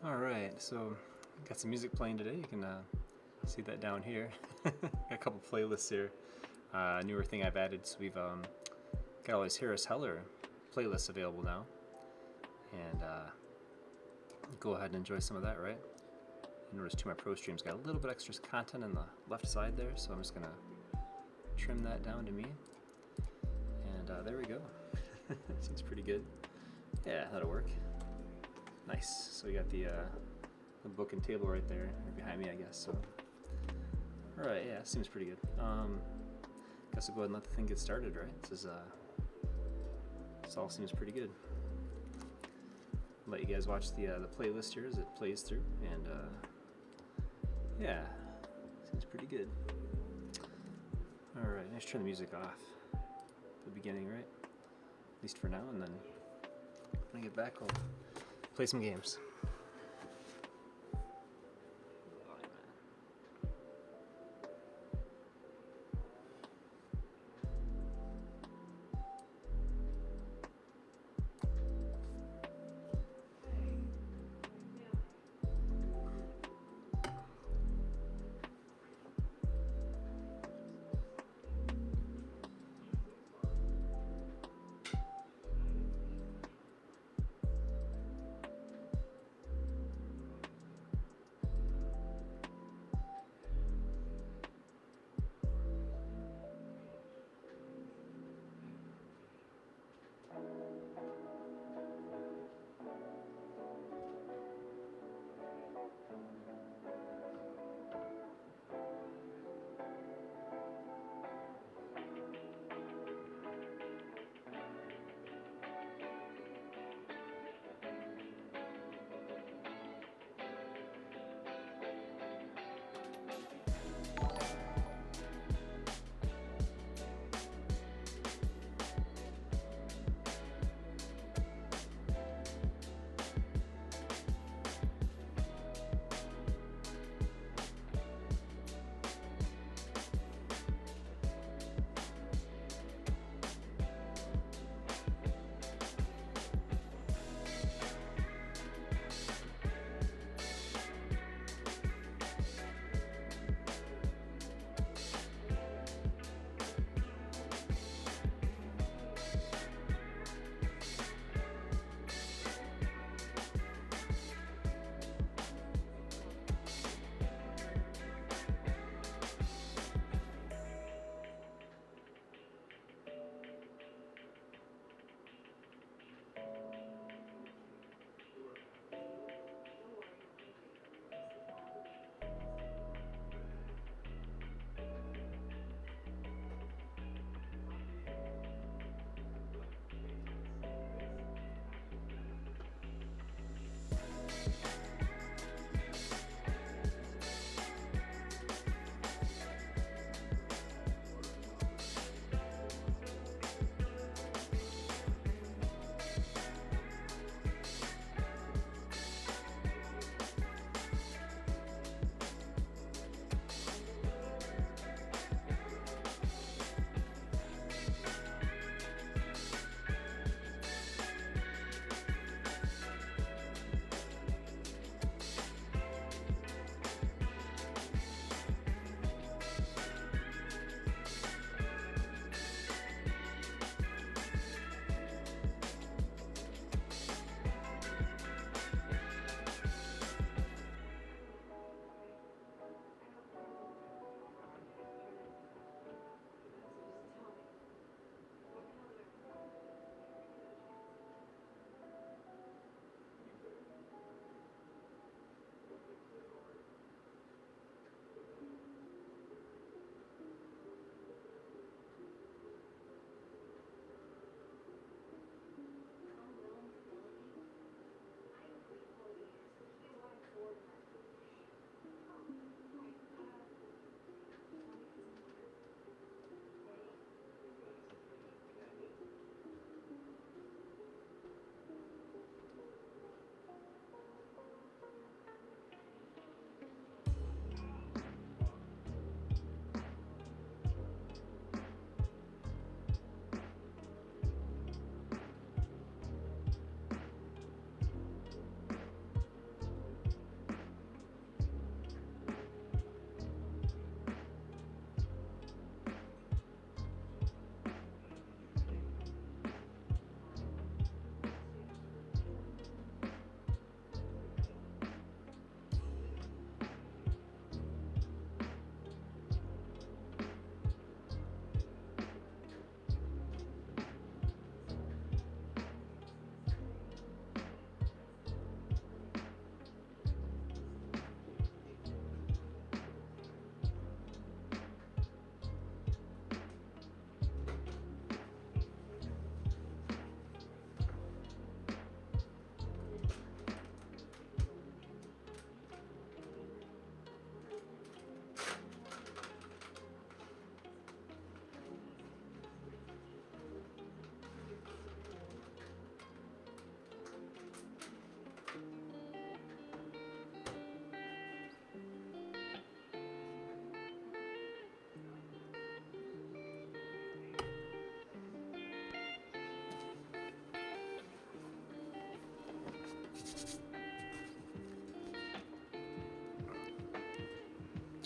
All right, so got some music playing today. You can see that down here. Got a couple playlists here. Newer thing I've added, so we've got all these Harris Heller playlists available now, and go ahead and enjoy some of that, right? You notice too, my Pro Stream's got a little bit extra content on the left side there, so I'm just gonna trim that down to me, and there we go. Seems pretty good. Yeah, that'll work. Nice. So we got the book and table right there, or behind me, I guess. So, all right, yeah, seems pretty good. Guess I'll go ahead and let the thing get started, right? This all seems pretty good. Let you guys watch the playlist here as it plays through, and yeah, seems pretty good. All right, let's turn the music off at the beginning, right? At least for now, and then when I get back, I'll play some games.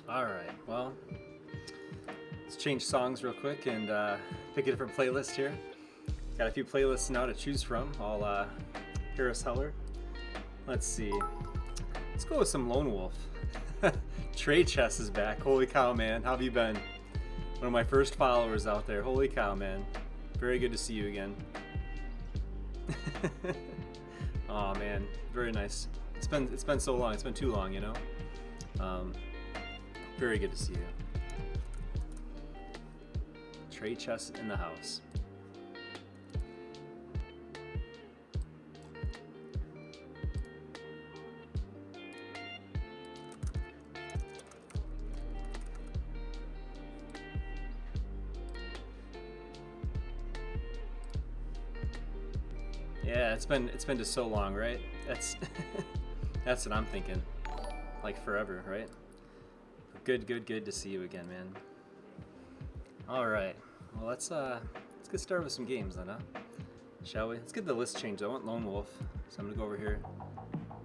Alright, well, let's change songs real quick and pick a different playlist here. Got a few playlists now to choose from, all Harris Heller. Let's see. Let's go with some Lone Wolf. Trey Chess is back. Holy cow, man. How have you been? One of my first followers out there. Holy cow, man. Very good to see you again. Oh man, very nice. It's been so long. It's been too long, you know. Very good to see you. Trey Chess in the house. Yeah, it's been just so long, right? That's that's what I'm thinking. Like forever, right? Good to see you again, man. All right, well let's get started with some games then, huh? Shall we? Let's get the list changed. I want Lone Wolf, so I'm gonna go over here,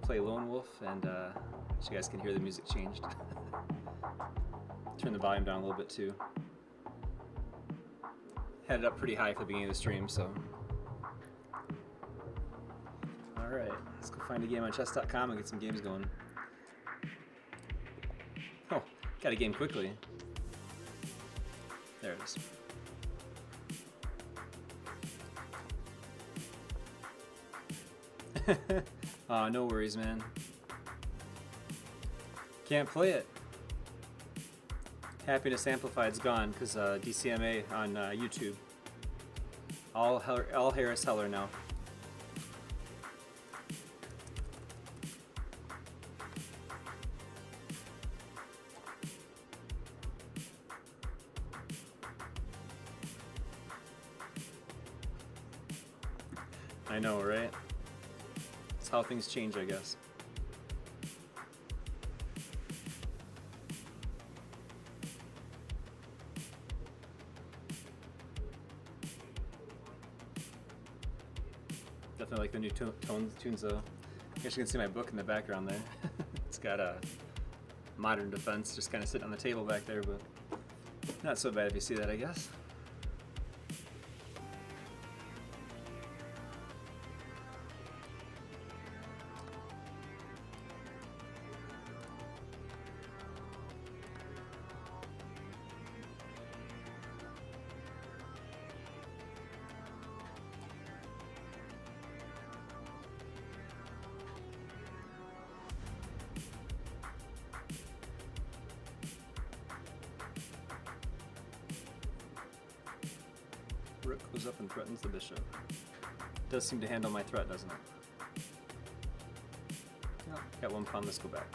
play Lone Wolf, and so you guys can hear the music changed. Turn the volume down a little bit too. Had it up pretty high for the beginning of the stream, so. All right, let's go find a game on chess.com and get some games going. Oh, got a game quickly. There it is. Aw, no worries, man. Can't play it. Happiness Amplified's gone because DCMA on YouTube. All Harris Heller now. I know, right? That's how things change, I guess. Definitely like the new tunes though. I guess you can see my book in the background there. It's got a Modern Defense just kind of sitting on the table back there, but not so bad if you see that, I guess. Rook goes up and threatens the bishop. Does seem to handle my threat, doesn't it? Oh, got one pawn, let's go back.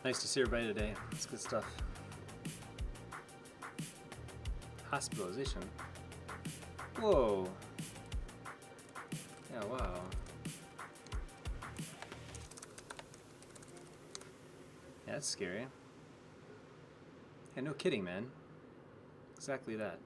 Nice to see everybody today. It's good stuff. Hospitalization. Whoa. Yeah, wow. Yeah, that's scary. Yeah, no kidding, man. Exactly that.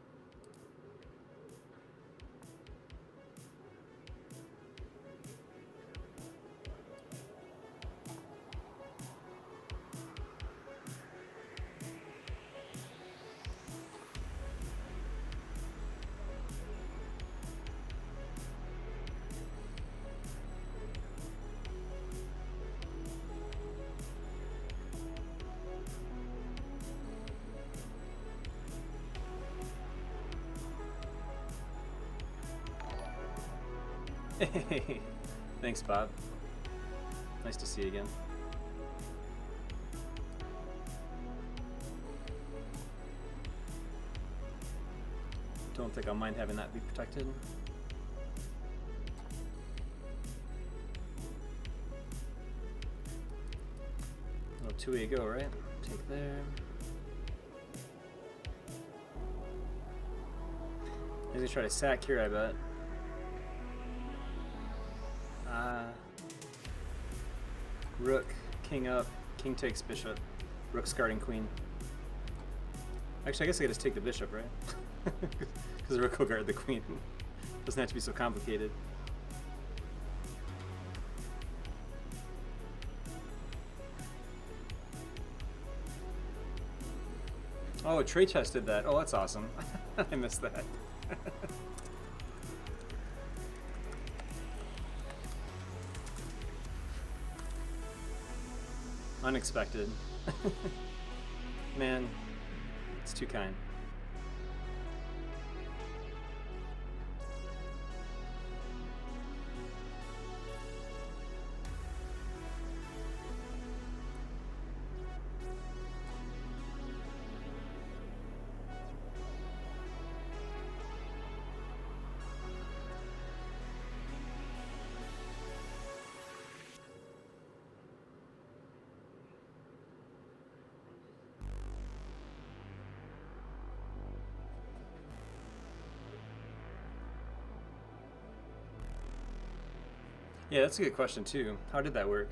Hey, thanks, Bob. Nice to see you again. Don't think I'll mind having that be protected. A little two-way go, right? Take there. He's gonna try to sack here, I bet. Rook, king up, king takes bishop, rook's guarding queen. Actually, I guess I could just take the bishop, right? Because the rook will guard the queen. Doesn't have to be so complicated. Oh, Trey Chess did that. Oh, that's awesome. I missed that. Unexpected. Man, it's too kind. Yeah, that's a good question too. How did that work?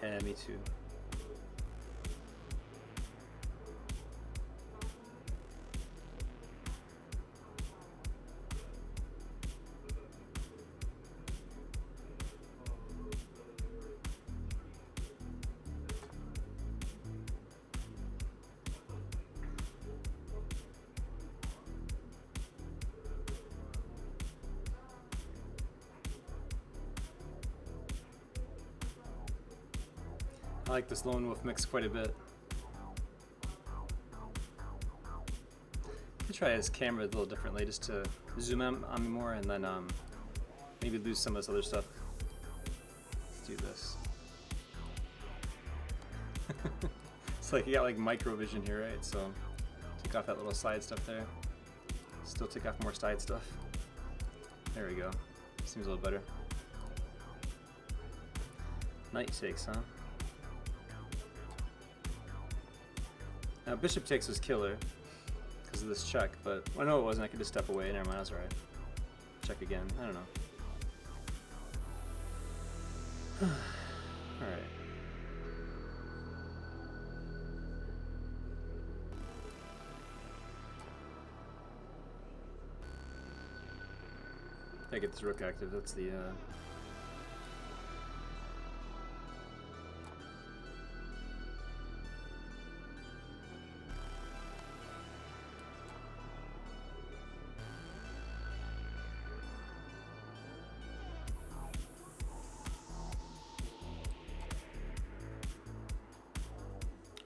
Yeah, me too. I like this lone wolf mix quite a bit. Could try his camera a little differently just to zoom in on me more and then maybe lose some of this other stuff. Let's do this. It's like you got like micro vision here, right? So take off that little side stuff there. Still take off more side stuff. There we go. Seems a little better. Knight takes, huh? Now bishop takes was killer because of this check, but I know it wasn't. I could just step away. Never mind, I was alright. Check again. I don't know. Alright. I get this rook active. That's the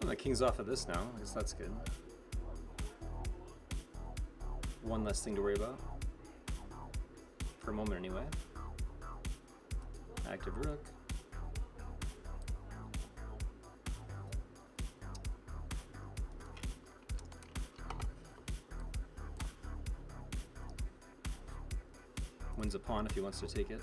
oh, the king's off of this now. I guess that's good. One less thing to worry about. For a moment anyway. Active rook. Wins a pawn if he wants to take it.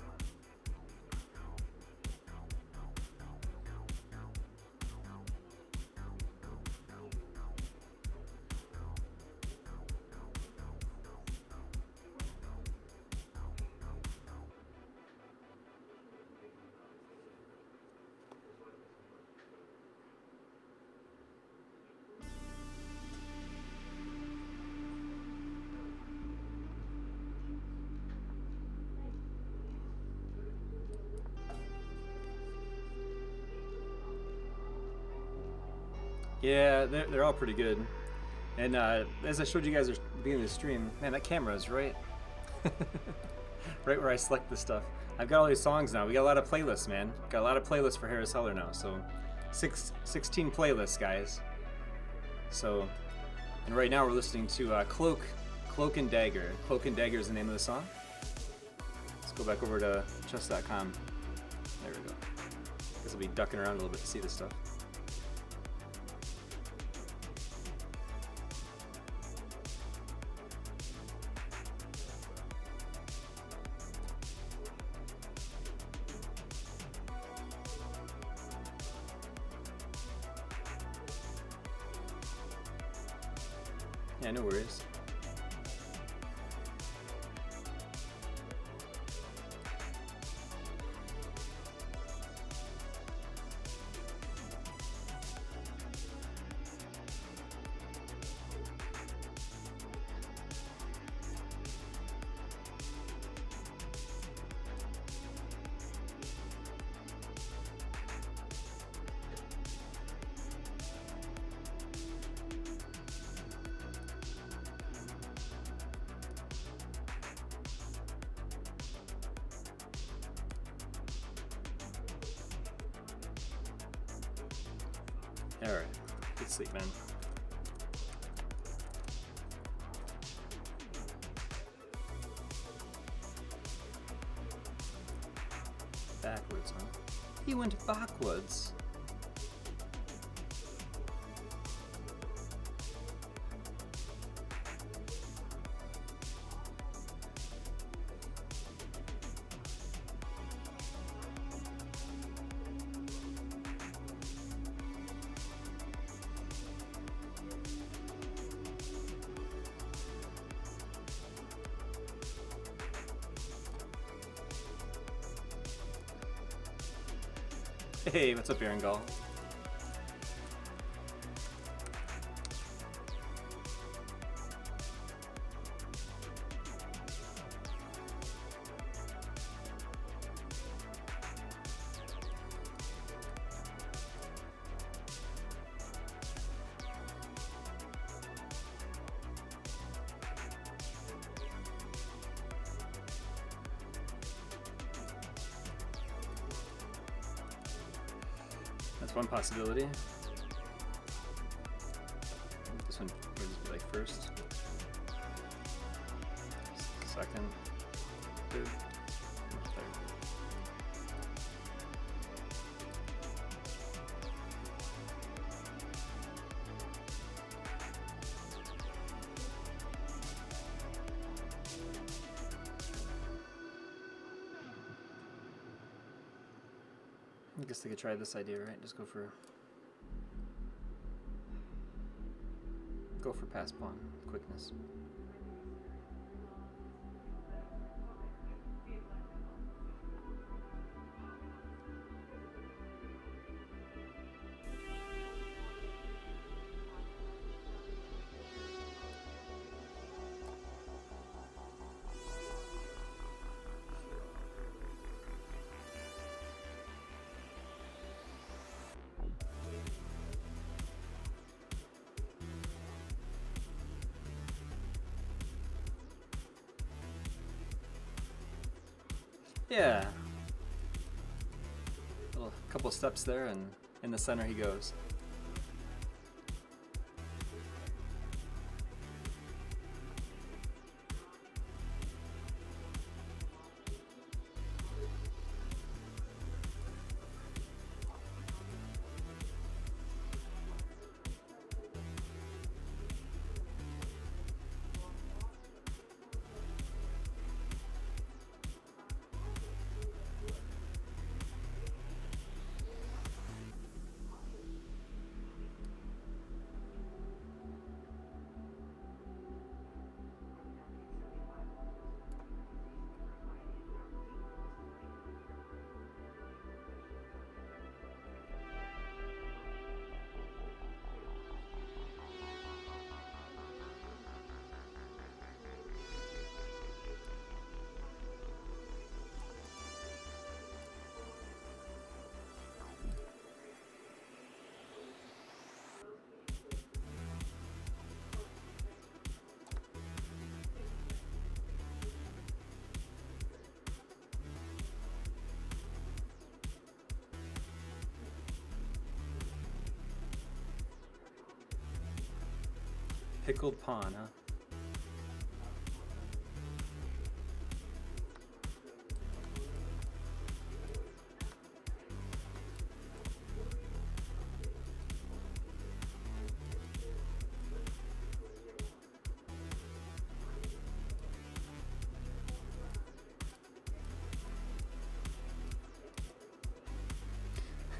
Yeah, they're all pretty good. And as I showed you guys at the beginning of the stream, man, that camera is right right where I select this stuff. I've got all these songs now. We got a lot of playlists, man. Got a lot of playlists for Harris Heller now. So 16 playlists, guys. So, and right now we're listening to Cloak and Dagger. Cloak and Dagger is the name of the song. Let's go back over to chess.com. There we go. Guess I'll be ducking around a little bit to see this stuff. Yeah, no worries. Alright. Good sleep, man. Backwards, huh? He went backwards. Hey, what's up, Erangel? That's one possibility. This one would just be like first, second, third, third. I guess they could try this idea, right? Just go for pass pawn, quickness. Yeah. A couple steps there, and in the center he goes. Pickled pawn, huh?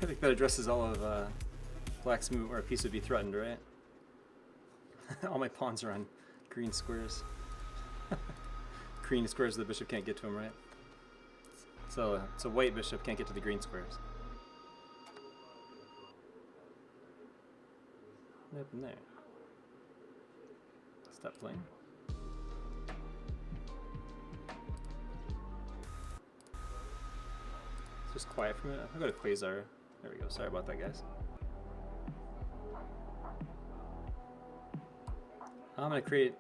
I think that addresses all of Black's move, or a piece would be threatened, right? All my pawns are on green squares. Green squares the bishop can't get to him, right? So a white bishop can't get to the green squares. What happened there? Stop playing. It's just quiet for a minute. I'll go to Quasar. There we go. Sorry about that, guys. I'm going to create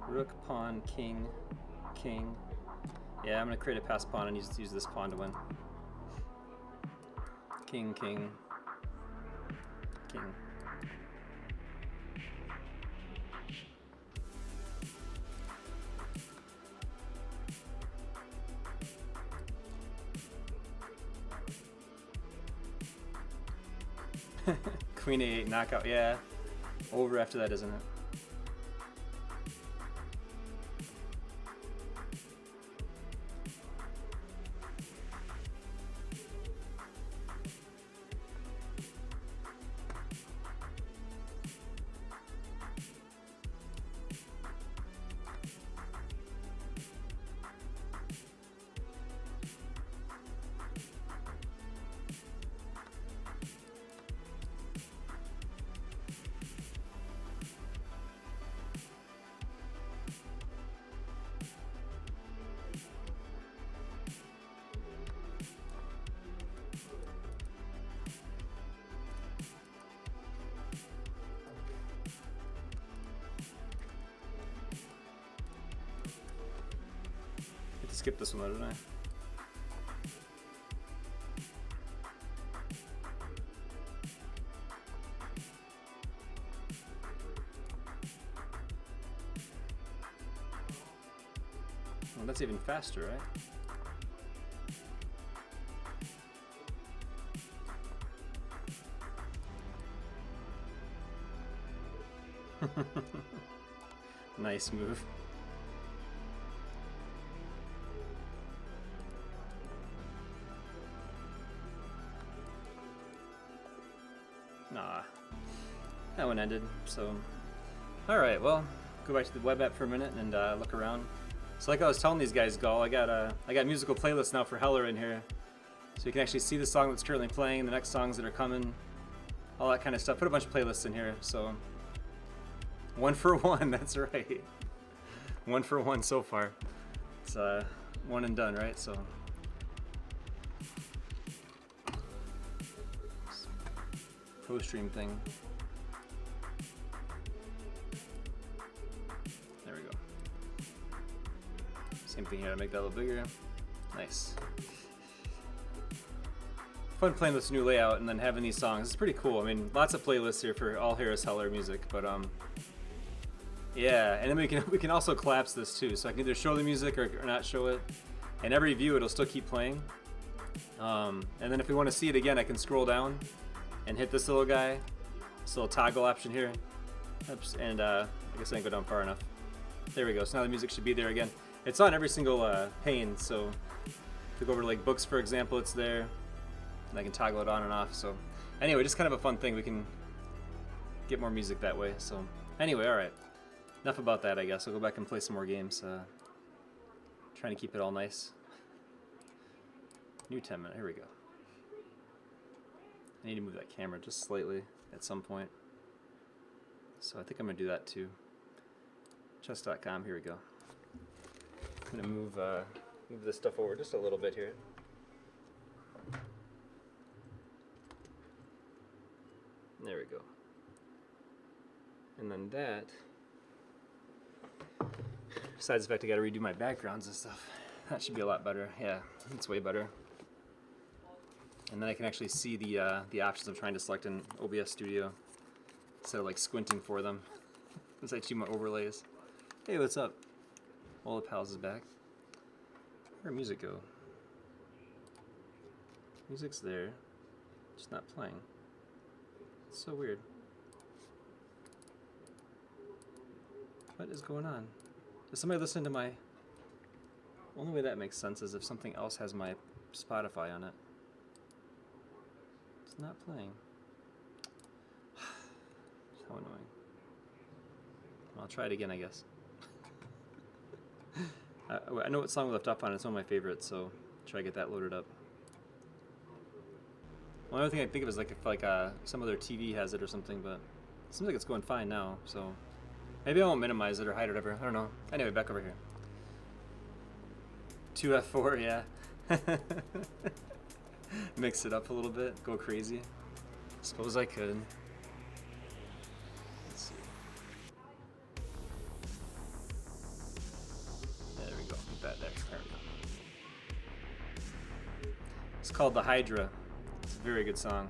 rook, pawn, king, king. Yeah, I'm going to create a pass pawn and use this pawn to win. King, king. King. Queen A8 knockout, yeah. Over after that, isn't it? Skip this one though, didn't I? Well, that's even faster, right? Nice move. Nah, that one ended. So, all right. Well, go back to the web app for a minute and look around. So, like I was telling these guys, Gull, I got musical playlists now for Heller in here, so you can actually see the song that's currently playing, the next songs that are coming, all that kind of stuff. Put a bunch of playlists in here. So, 1 for 1. That's right. 1 for 1 so far. It's one and done, right? So. Co-stream thing. There we go. Same thing here to make that a little bigger. Nice. Fun playing this new layout and then having these songs. It's pretty cool. I mean, lots of playlists here for all Harris Heller music, but yeah, and then we can also collapse this too. So I can either show the music or not show it. And every view it'll still keep playing. And then if we want to see it again, I can scroll down and hit this little guy, this little toggle option here. Oops, and I guess I didn't go down far enough. There we go, so now the music should be there again. It's on every single pane, so if we go over to like books, for example, it's there, and I can toggle it on and off. So anyway, just kind of a fun thing. We can get more music that way. So anyway, all right, enough about that, I guess. I'll go back and play some more games. Trying to keep it all nice. New 10 minute, here we go. I need to move that camera just slightly at some point. So I think I'm going to do that too. Chess.com, here we go. I'm going to move this stuff over just a little bit here. There we go. And then that, besides the fact I got to redo my backgrounds and stuff, that should be a lot better. Yeah, it's way better. And then I can actually see the options I'm trying to select in OBS Studio instead of like squinting for them. There's actually my overlays. Hey, what's up? All the pals is back. Where'd music go? Music's there, just not playing. It's so weird. What is going on? Is somebody listening to my... Only way that makes sense is if something else has my Spotify on it. It's not playing. How annoying. I'll try it again, I guess. I know what song we left off on. It's one of my favorites, so try to get that loaded up. One other thing I think of is like if some other TV has it or something, but it seems like it's going fine now. So maybe I won't minimize it or hide it ever. I don't know. Anyway, back over here. 2F4, yeah. Mix it up a little bit. Go crazy. Suppose I could. Let's see. There we go. Put that there. There we go. It's called The Hydra. It's a very good song.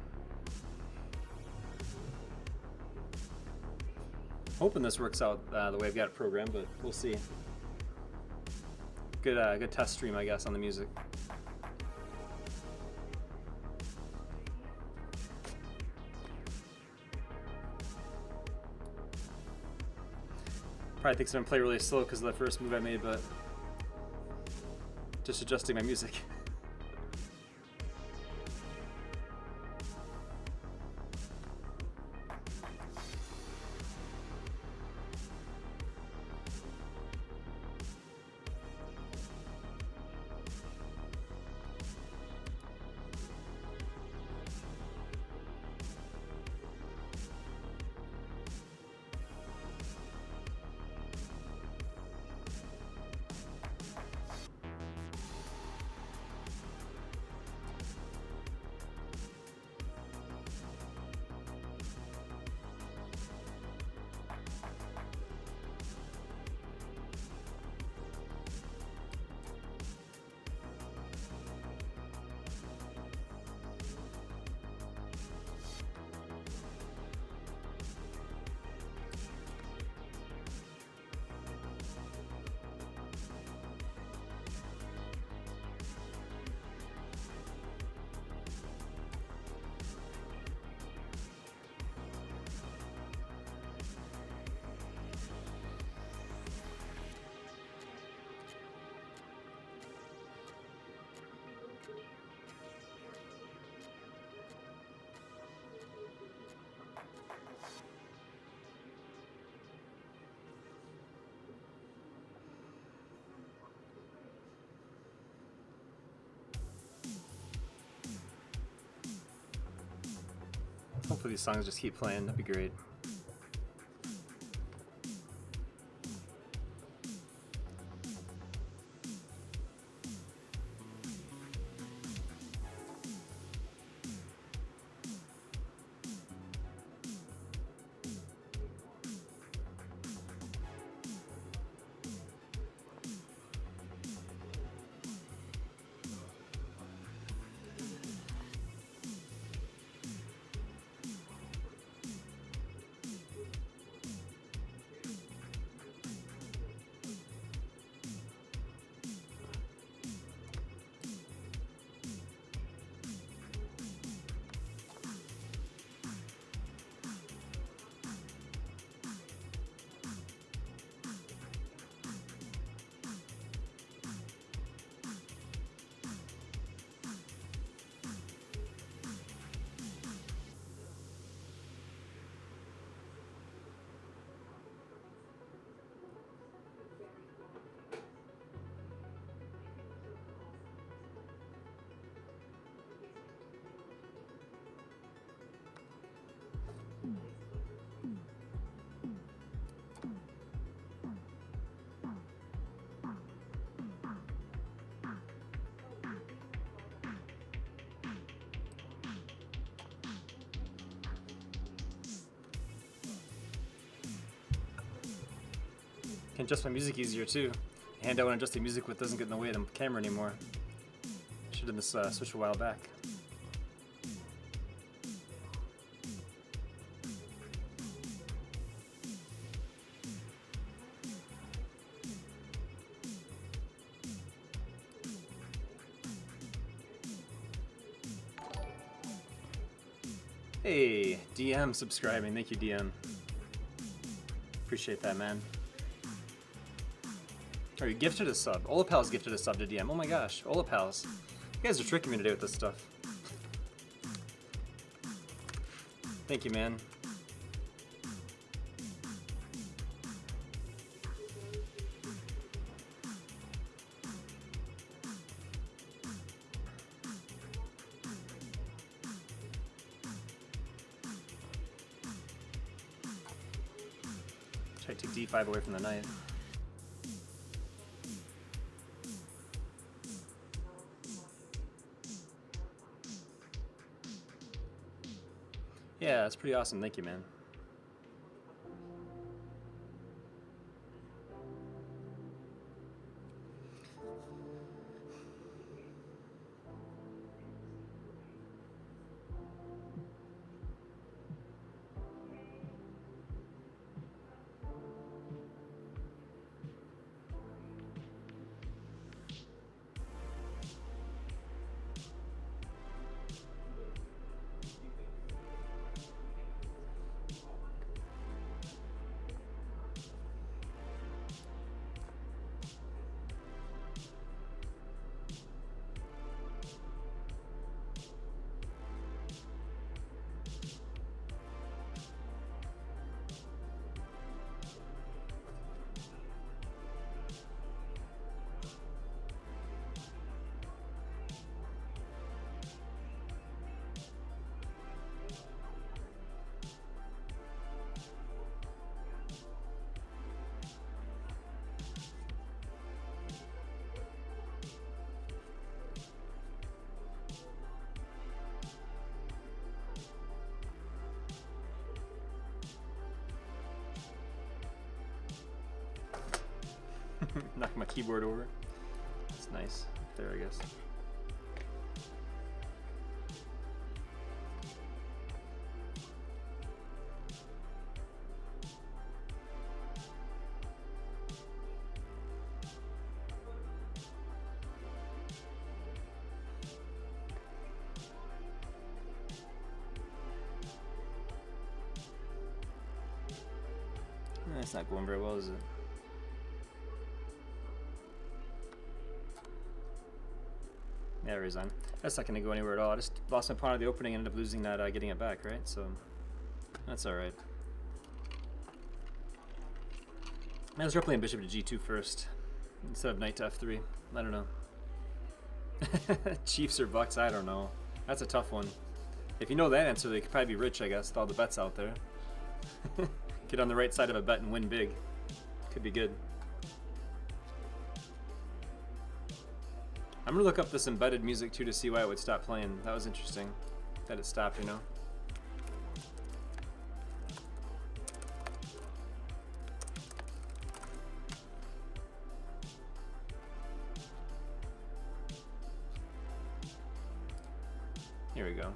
hoping this works out the way I've got it programmed, but we'll see. Good test stream, I guess, on the music. Probably thinks I'm gonna play really slow because of the first move I made, but just adjusting my music. Hopefully these songs just keep playing, that'd be great. Can adjust my music easier too. The hand I want to adjust the music with doesn't get in the way of the camera anymore. Should have done this switch a while back. Hey, DM subscribing. Thank you, DM. Appreciate that, man. Oh, you gifted a sub. Olapal's gifted a sub to DM. Oh my gosh, Olapal's. You guys are tricking me today with this stuff. Thank you, man. Try to take D5 away from the knight. Yeah, that's pretty awesome. Thank you, man. Knock my keyboard over. It's nice. There, I guess. That's not going very well, is it? Yeah, resign. That's not going to go anywhere at all. I just lost my pawn at the opening and ended up losing that, getting it back, right? So that's alright. Let's start playing bishop to g2 first instead of knight to f3. I don't know. Chiefs or bucks? I don't know. That's a tough one. If you know that answer, they could probably be rich, I guess, with all the bets out there. Get on the right side of a bet and win big. Could be good. I'm gonna look up this embedded music too to see why it would stop playing. That was interesting that it stopped, you know. Here we go.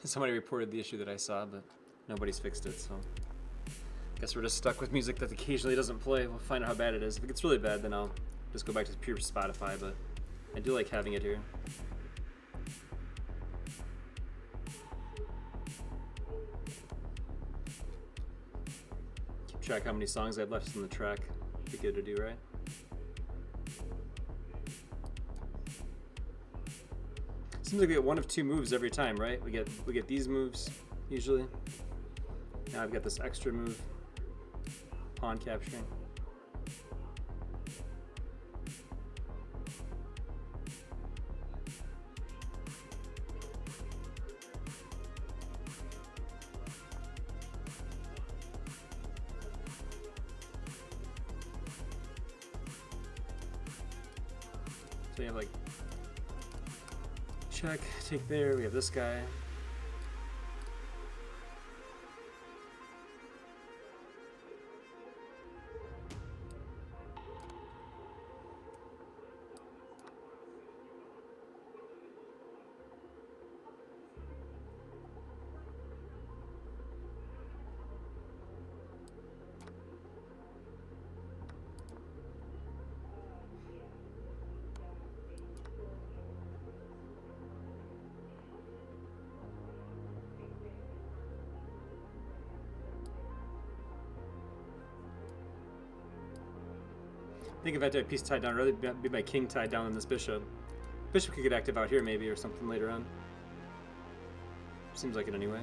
Somebody reported the issue that I saw, but nobody's fixed it, so I guess we're just stuck with music that occasionally doesn't play. We'll find out how bad it is. If it gets really bad, then I'll just go back to pure Spotify, but I do like having it here. Keep track how many songs I have left on the track. Be good to do, right? Seems like we get one of two moves every time, right? We get these moves usually. Now I've got this extra move, pawn capturing. So you have like check, take there, we have this guy. I think if I had a piece tied down, I'd rather be my king tied down than this bishop. Bishop could get active out here maybe or something later on. Seems like it anyway.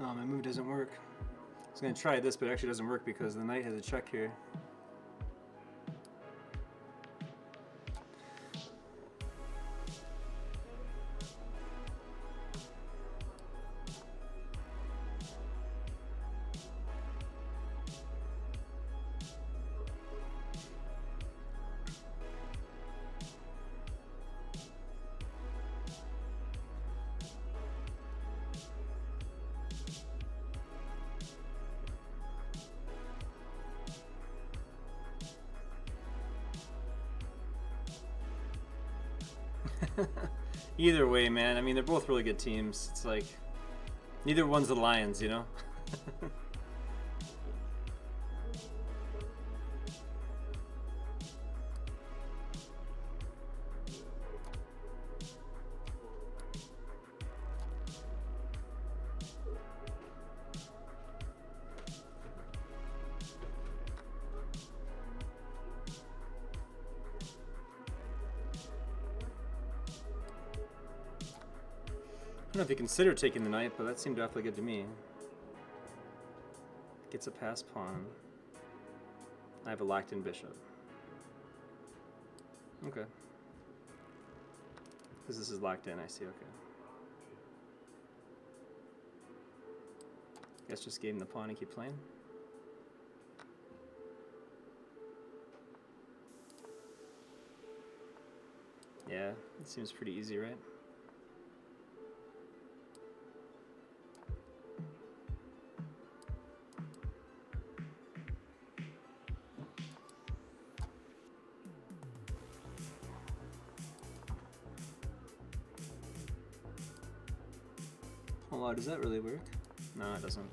Oh, my move doesn't work. I was gonna try this, but it actually doesn't work because the knight has a check here. Either way, man. I mean, they're both really good teams. It's like neither one's the Lions, you know? I don't know if you consider taking the knight, but that seemed awfully good to me. Gets a pass pawn. I have a locked-in bishop. Okay. Because this is locked in, I see, okay. Guess just gave him the pawn and keep playing. Yeah, it seems pretty easy, right? Oh wow, does that really work? No, it doesn't.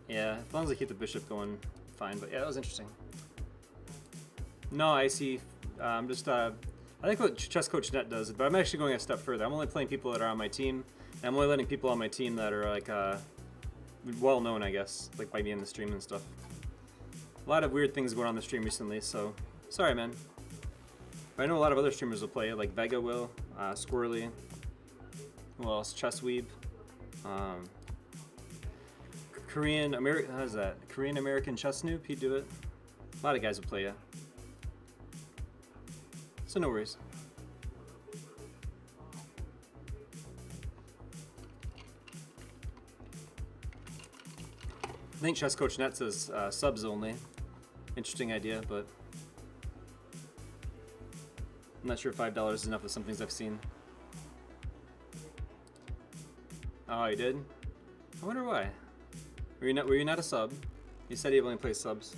Yeah, as long as I keep the bishop going, fine. But yeah, that was interesting. No, I see. I'm just, I think what Chess Coach Net does, but I'm actually going a step further. I'm only playing people that are on my team, and I'm only letting people on my team that are like, well known, I guess, like by me in the stream and stuff. A lot of weird things going on the stream recently, so sorry, man. But I know a lot of other streamers will play, like Vega will, Squirrely, who else? Chessweeb, Korean American. How's that? Korean American Chess Noob. He'd do it. A lot of guys will play, yeah. So no worries. I think Chess Coach Net says subs only. Interesting idea, but I'm not sure if $5 is enough of some things I've seen. Oh, you did? I wonder why. Were you not a sub? You said you only plays subs.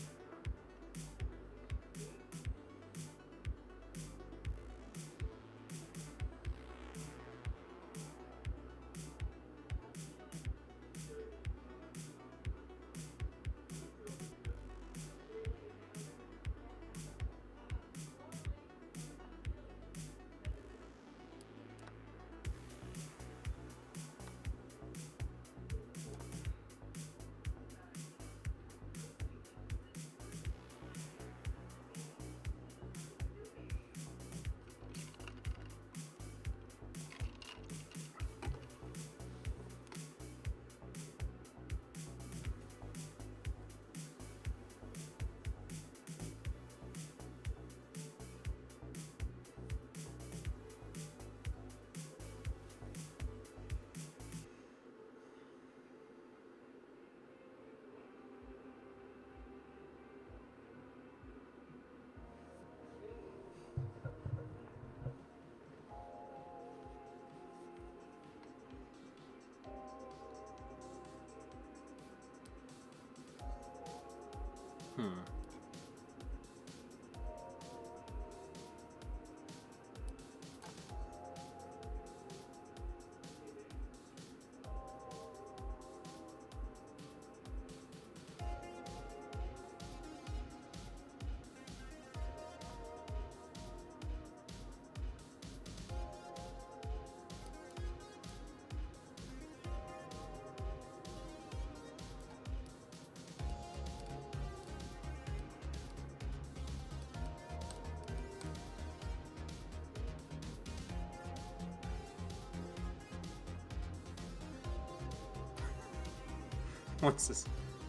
What's this?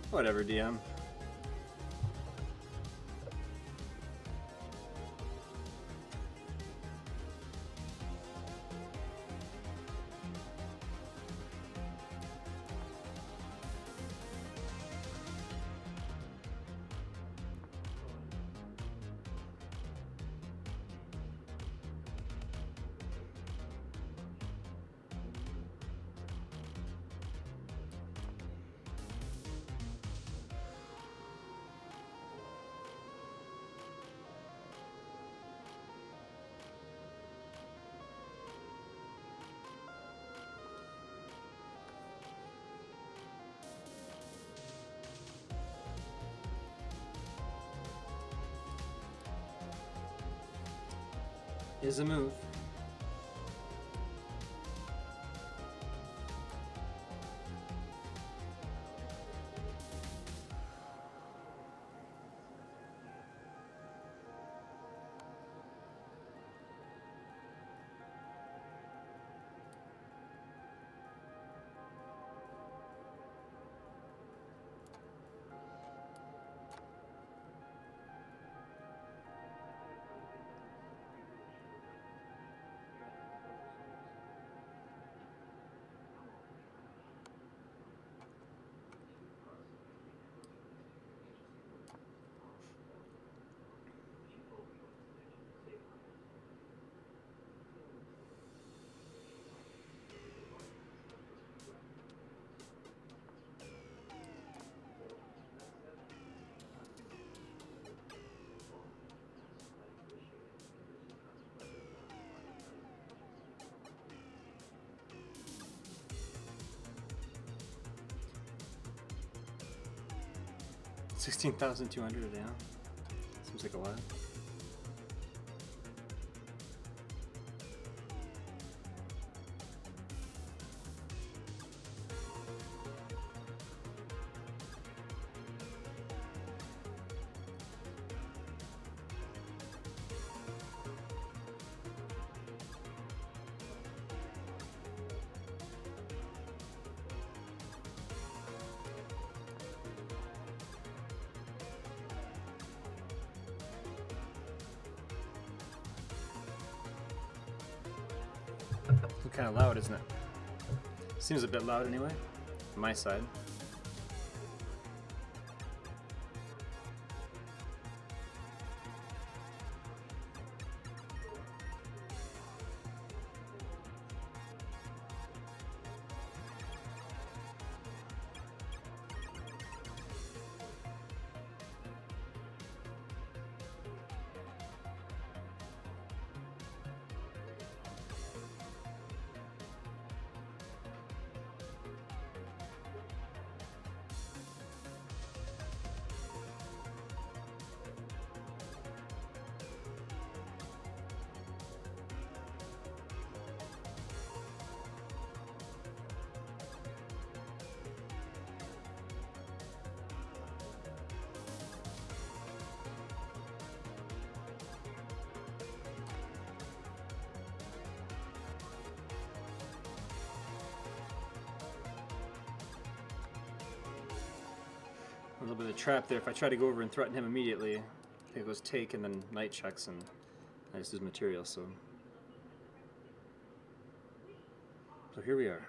Whatever, DM. Is a move. $16,200 a day. Seems like a lot. Kind of loud, isn't it? Seems a bit loud anyway, on my side. A little bit of a trap there. If I try to go over and threaten him immediately, it goes take and then knight checks, and I just lose material. So here we are.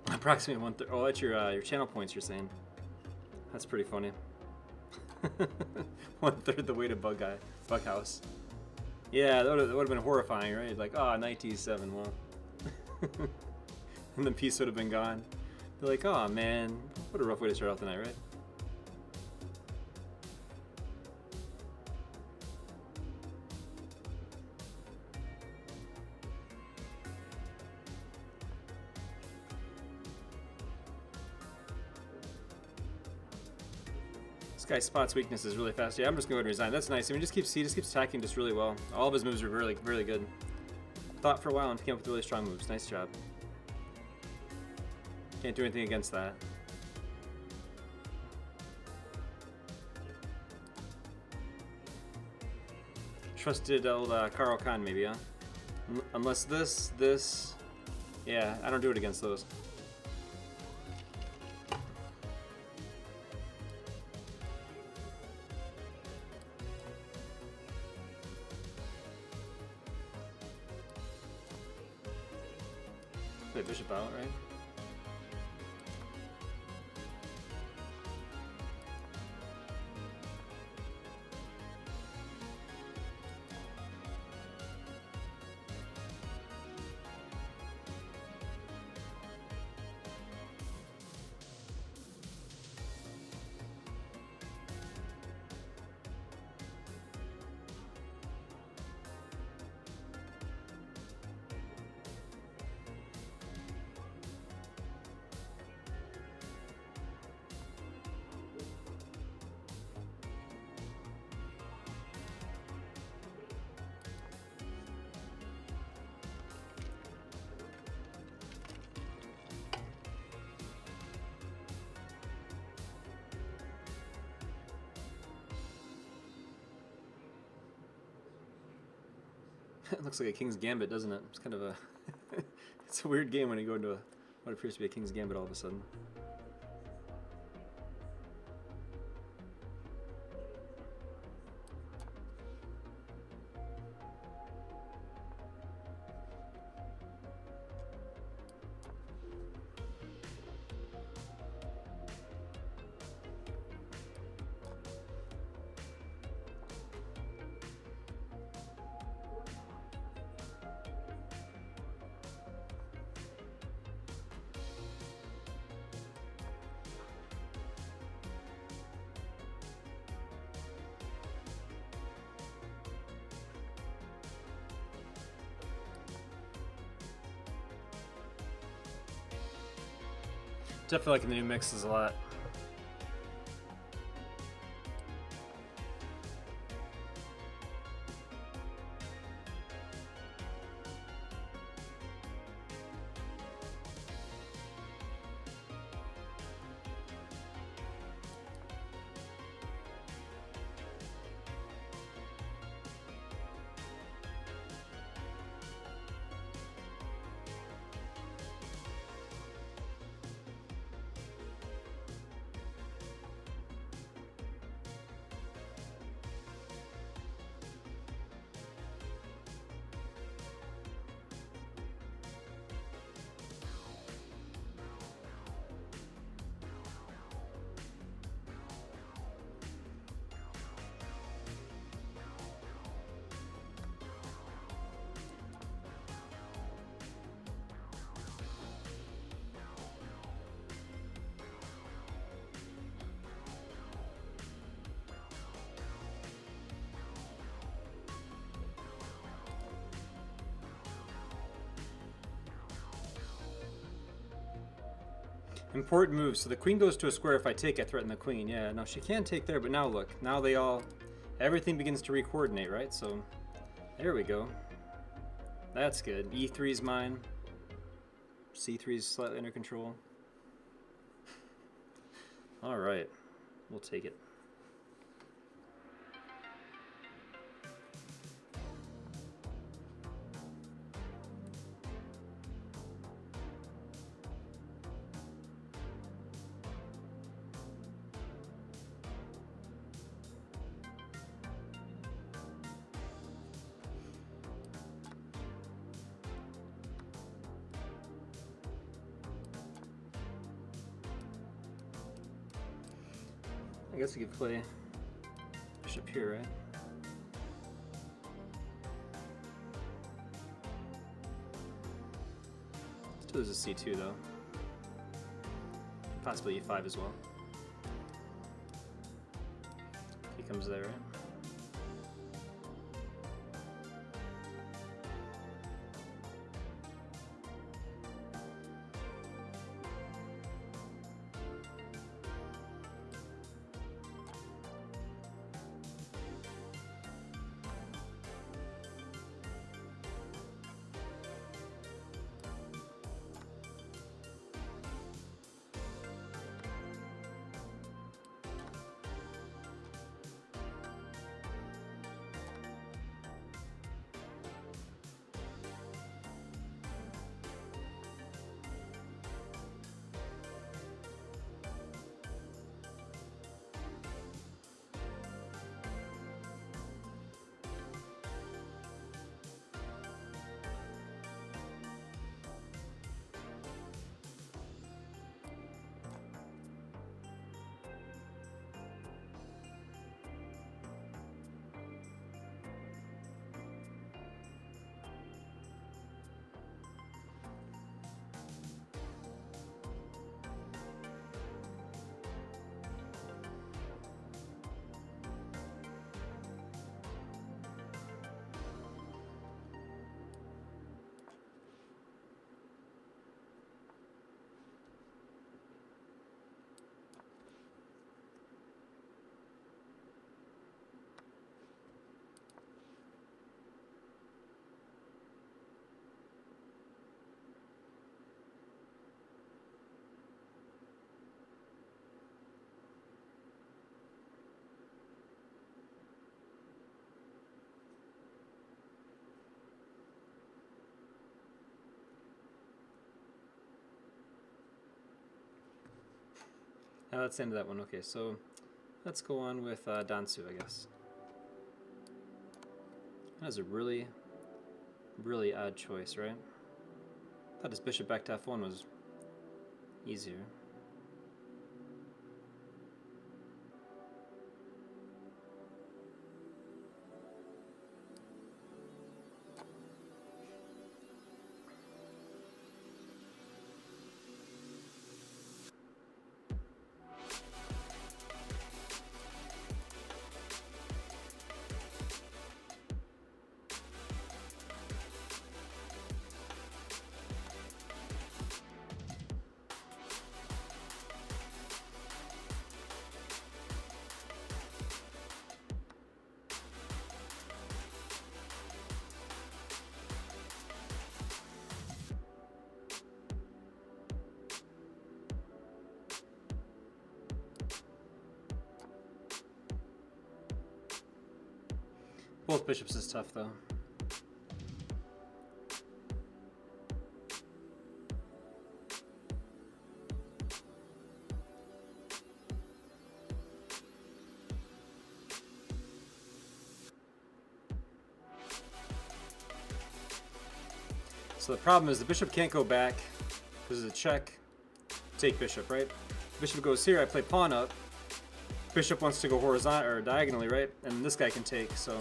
Approximately 1/3. Oh, that's your channel points. You're saying that's pretty funny. 1/3 the way to Bug House. Yeah, that would have been horrifying, right? Like, oh, knight d7, well. And then peace would have been gone. They're like, oh man, what a rough way to start out the night, right? This guy spots weaknesses really fast. Yeah, I'm just going to resign. That's nice. I mean, he just keeps attacking just really well. All of his moves are really, really good. Thought for a while and came up with really strong moves. Nice job. Can't do anything against that. Trusted old Carl Khan, maybe, huh? Unless this... Yeah, I don't do it against those. Play bishop out, right? It looks like a King's Gambit, doesn't it? It's kind of a... It's a weird game when you go into what appears to be a King's Gambit all of a sudden. Definitely liking the new mixes a lot. Important move. So the queen goes to a square. If I take, I threaten the queen. Yeah, no, she can take there, but now look. Now they all... Everything begins to re-coordinate, right? So, there we go. That's good. E3's mine. C3's slightly under control. Alright. We'll take it. I guess you could play bishop here, right? Still there's a c2 though. Possibly e5 as well. He comes there, right? That's the end of that one. Okay, so let's go on with Dansu, I guess. That is a really, really odd choice, right? I thought his bishop back to f1 was easier. Both bishops is tough, though. So the problem is the bishop can't go back because it's a check. Take bishop, right? Bishop goes here, I play pawn up. Bishop wants to go horizontal or diagonally, right? And this guy can take, so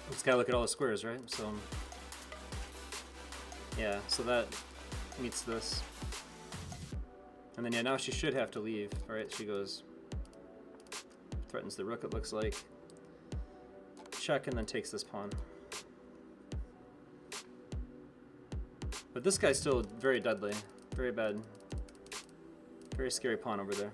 just gotta look at all the squares, right? So yeah, so that meets this. And then yeah, now she should have to leave. Alright, she goes, threatens the rook, it looks like. Check, and then takes this pawn. But this guy's still very deadly. Very bad. Very scary pawn over there.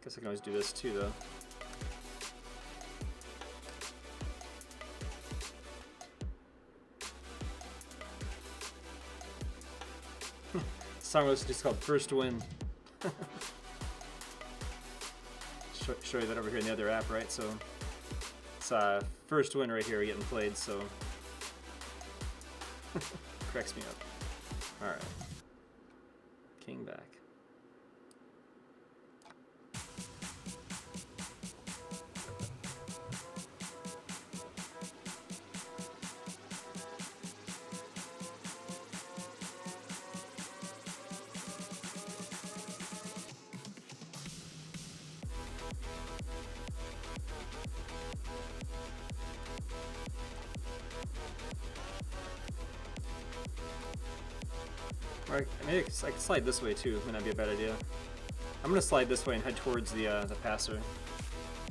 Guess I can always do this too, though. Song was just called First Win. Show you that over here in the other app, right? So it's first win right here getting played, so cracks me up. Alright. King back. Or maybe I can slide this way too, might not be a bad idea. I'm gonna slide this way and head towards the passer.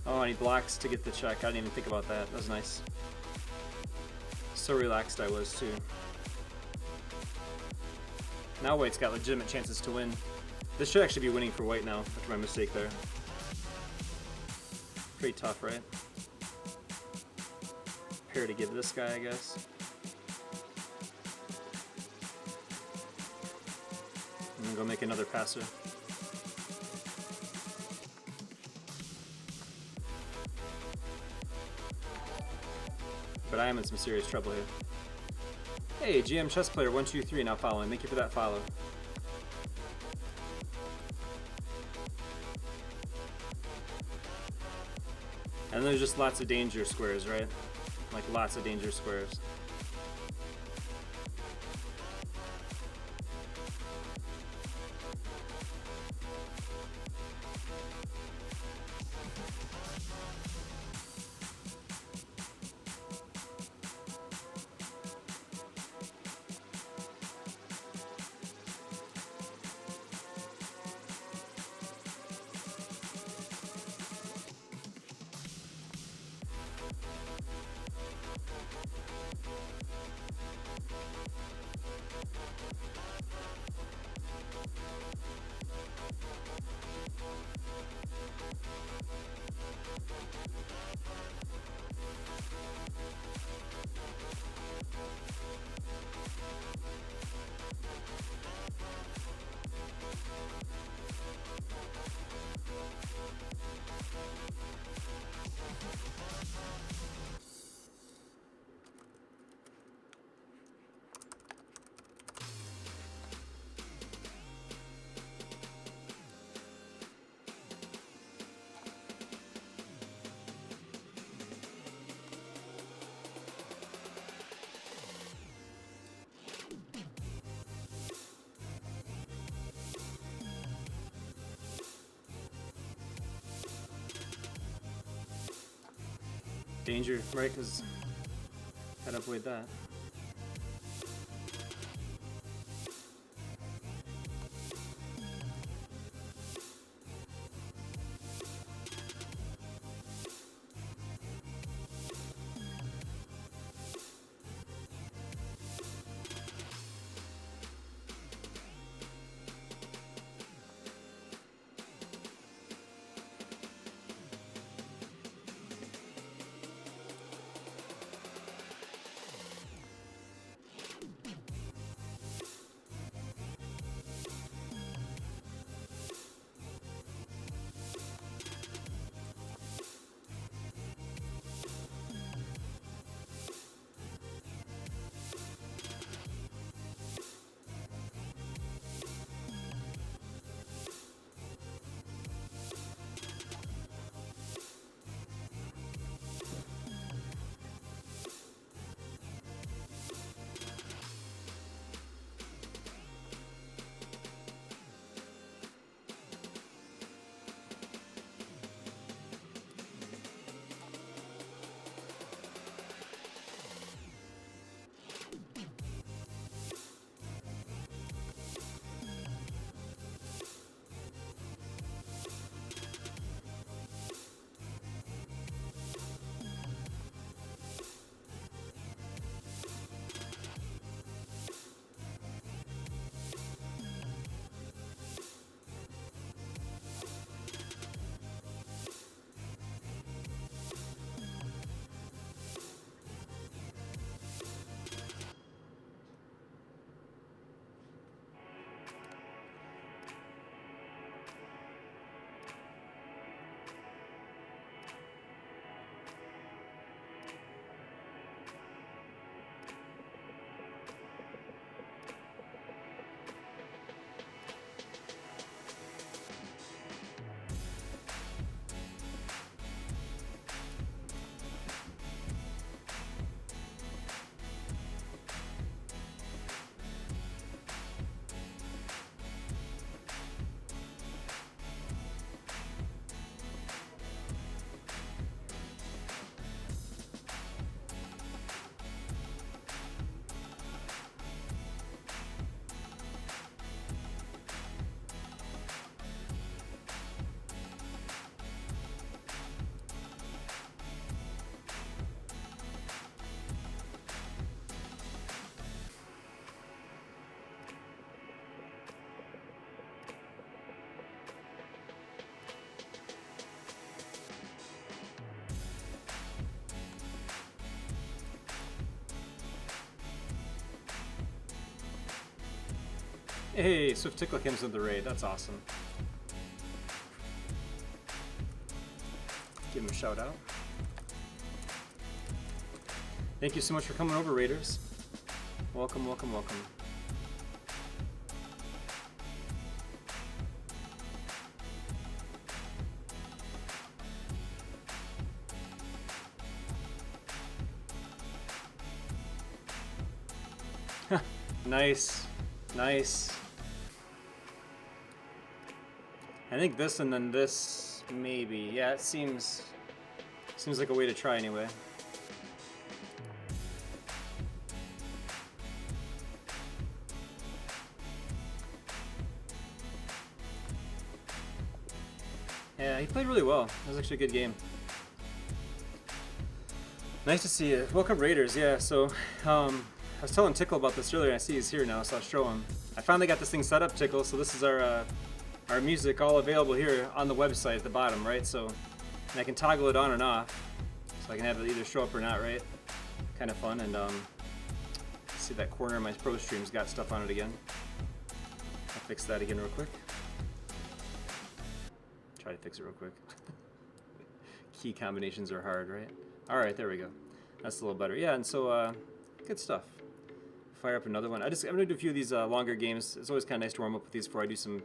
Oh, and he blocks to get the check. I didn't even think about that. That was nice. So relaxed I was too. Now white's got legitimate chances to win. This should actually be winning for white now, after my mistake there. Pretty tough, right? Pair to give this guy, I guess. And then go make another passer. But I am in some serious trouble here. Hey, GM Chess Player 123 now following. Thank you for that follow. And there's just lots of danger squares, right? Like lots of danger squares. Danger, right? Because gotta avoid that. Hey, Swift Tickle comes with the raid. That's awesome. Give him a shout out. Thank you so much for coming over, Raiders. Welcome, welcome, welcome. Nice, nice. I think this and then this, maybe. Yeah, it seems like a way to try anyway. Yeah, he played really well. It was actually a good game. Nice to see you. Welcome, Raiders. Yeah, so I was telling Tickle about this earlier, and I see he's here now, so I'll show him. I finally got this thing set up, Tickle, so this is our music all available here on the website at the bottom, right? So, and I can toggle it on and off, so I can have it either show up or not, right? Kind of fun, and see that corner of my Pro Stream's got stuff on it again. I'll fix that again real quick. Try to fix it real quick. Key combinations are hard, right? All right, there we go. That's a little better. Yeah, and so good stuff. Fire up another one. I'm gonna do a few of these longer games. It's always kind of nice to warm up with these before I do some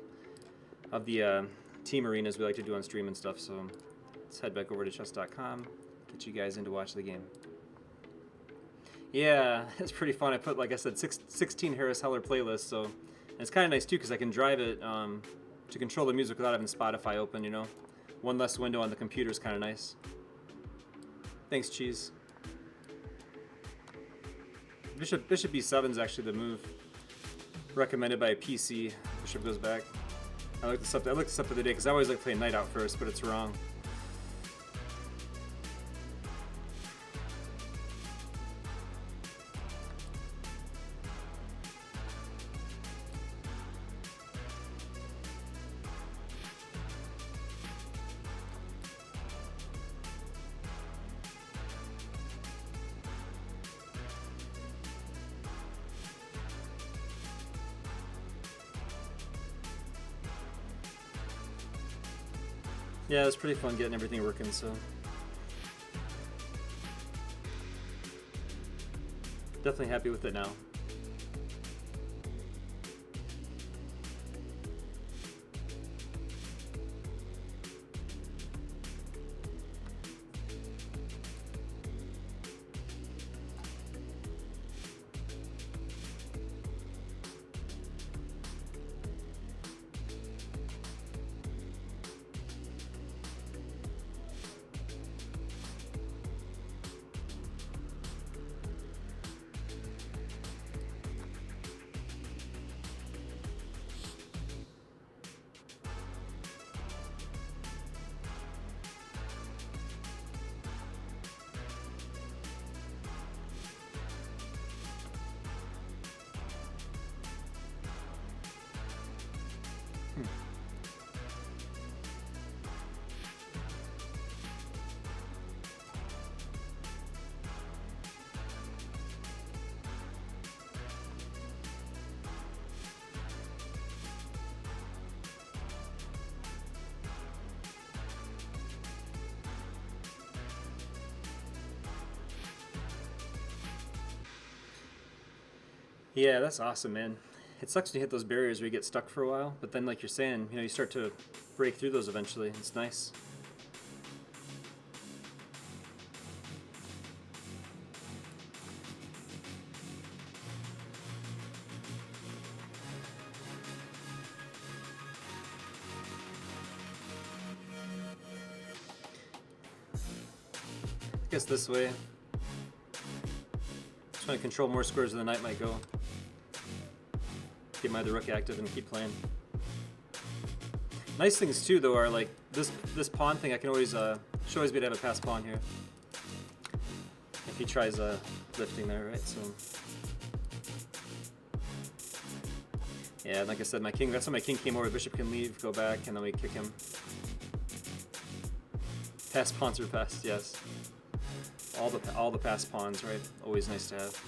of the team arenas we like to do on stream and stuff. So let's head back over to chess.com, get you guys in to watch the game. Yeah, it's pretty fun. I put, like I said, 16 Harris Heller playlists, so and it's kind of nice too because I can drive it to control the music without having Spotify open. You know, one less window on the computer is kind of nice. Thanks, Cheese. Bishop B7 is actually the move recommended by a PC. Bishop goes back. I looked this up the other day because I always like playing knight out first, but it's wrong. Yeah, it was pretty fun getting everything working, so. Definitely happy with it now. Yeah, that's awesome, man. It sucks when you hit those barriers where you get stuck for a while, but then like you're saying, you start to break through those eventually. It's nice. I guess this way. Just want to control more squares than the knight might go. Get my other rook active and keep playing. Nice things too, though, are like this pawn thing. I can always should always be to have a passed pawn here. If he tries lifting there, right? So yeah, like I said, my king. That's why my king came over. Bishop can leave, go back, and then we kick him. Passed pawns are passed. Yes. All the passed pawns, right? Always nice to have.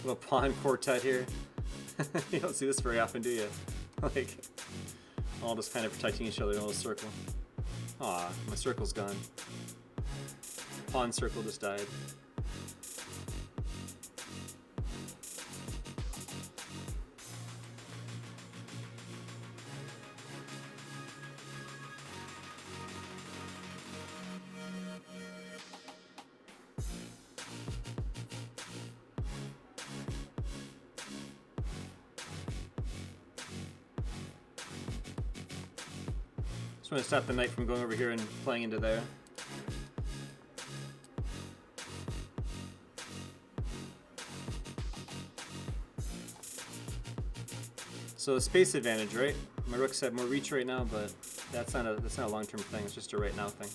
Little pawn quartet here. You don't see this very often, do you? Like, all just kind of protecting each other in a little circle. Aw, my circle's gone. Pawn circle just died. Just want to stop the knight from going over here and playing into there. So space advantage, right? My rooks have more reach right now, but that's not a long-term thing. It's just a right now thing.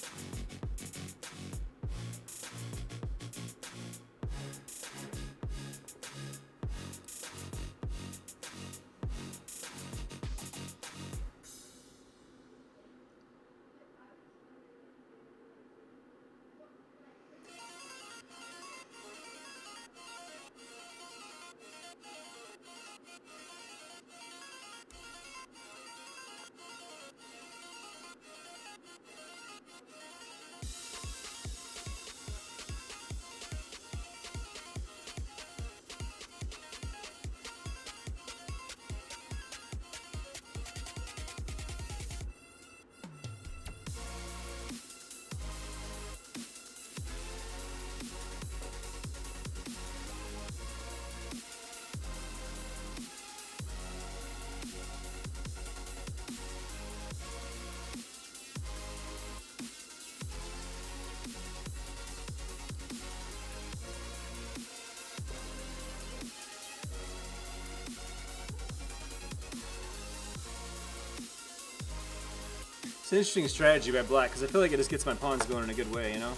It's an interesting strategy by black, because I feel like it just gets my pawns going in a good way, you know?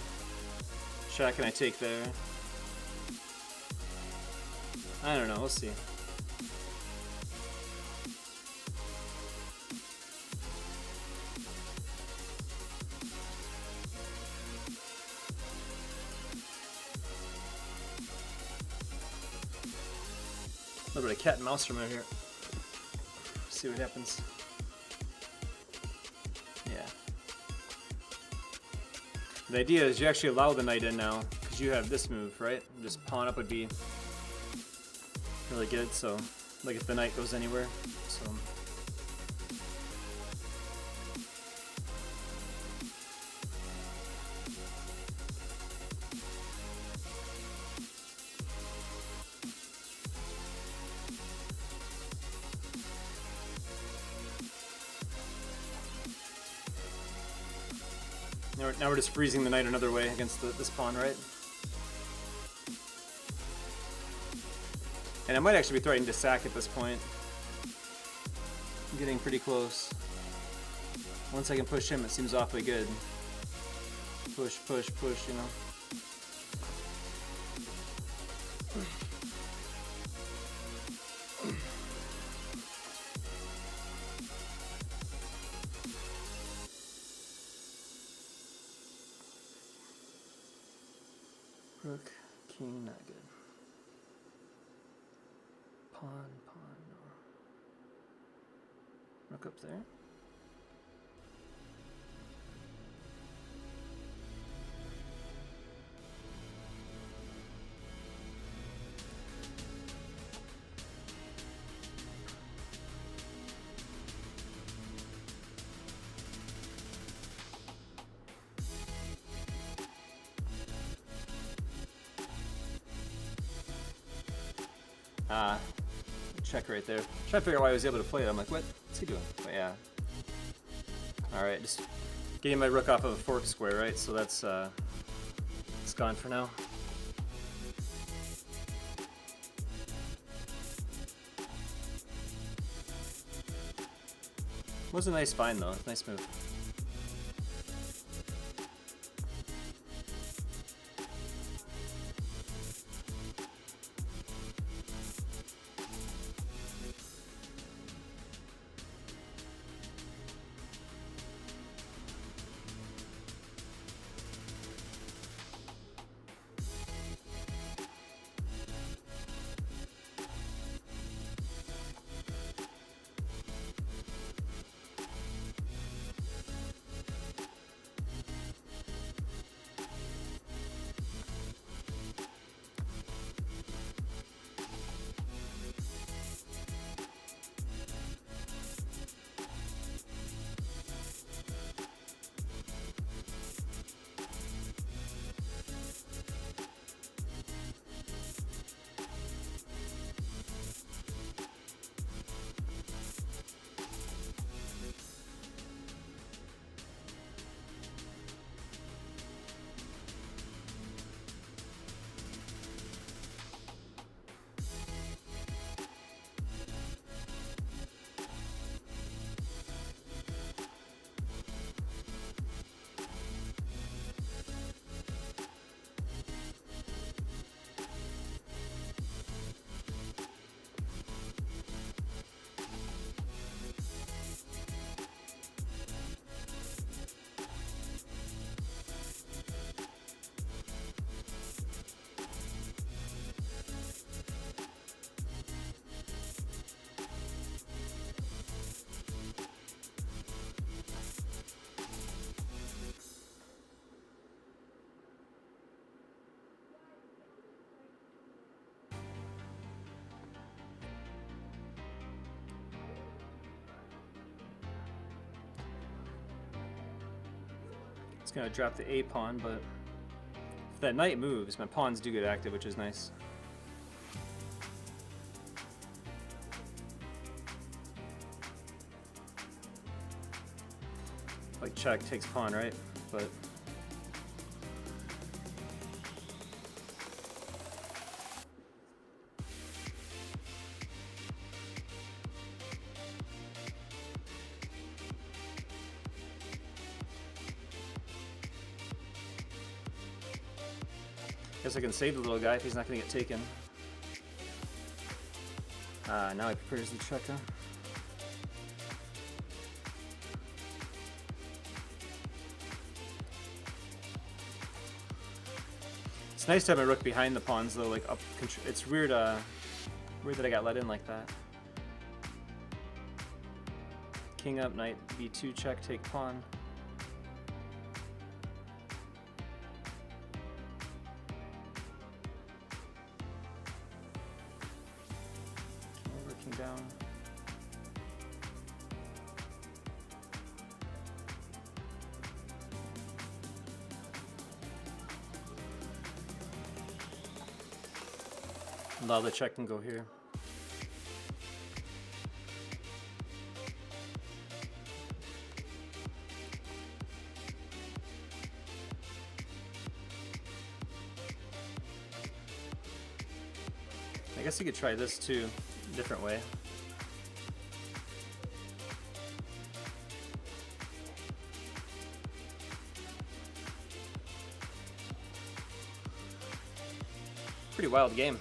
Shot can I take there? I don't know, we'll see. A little bit of cat and mouse from out here. See what happens. Yeah. The idea is you actually allow the knight in now, because you have this move, right? Just pawn up would be really good, so like if the knight goes anywhere. So now we're just freezing the knight another way against this pawn, right? And I might actually be threatening to sack at this point. I'm getting pretty close. Once I can push him, it seems awfully good. Push, push, push, you know. Rook, king, not good. Pawn, no. Rook up there. Check right there. Trying to figure out why I was able to play it. I'm like, what's he doing? But yeah. Alright, just getting my rook off of a fork square, right? So that's it's gone for now. Was a nice find though. Nice move. It's gonna drop the A pawn, but if that knight moves, my pawns do get active, which is nice. Like check takes pawn, right? But Guess I can save the little guy if he's not going to get taken. Now he prepares the check, huh? It's nice to have my rook behind the pawns, though. Like up, it's weird. Weird that I got let in like that. King up, knight b2, check, take pawn. King over, king down. Allow the check can go here. I guess you could try this too, different way. Pretty wild game.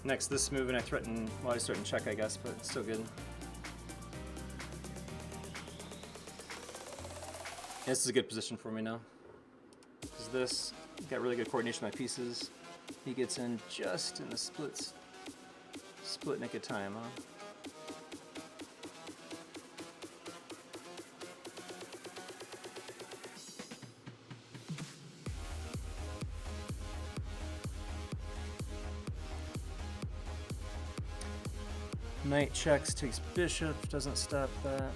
Next, this move, and I threaten, well, I threaten check, I guess, but it's still good. This is a good position for me now. Because this, got really good coordination of my pieces. He gets in just in the split nick of time, huh? Knight checks, takes bishop, doesn't stop that.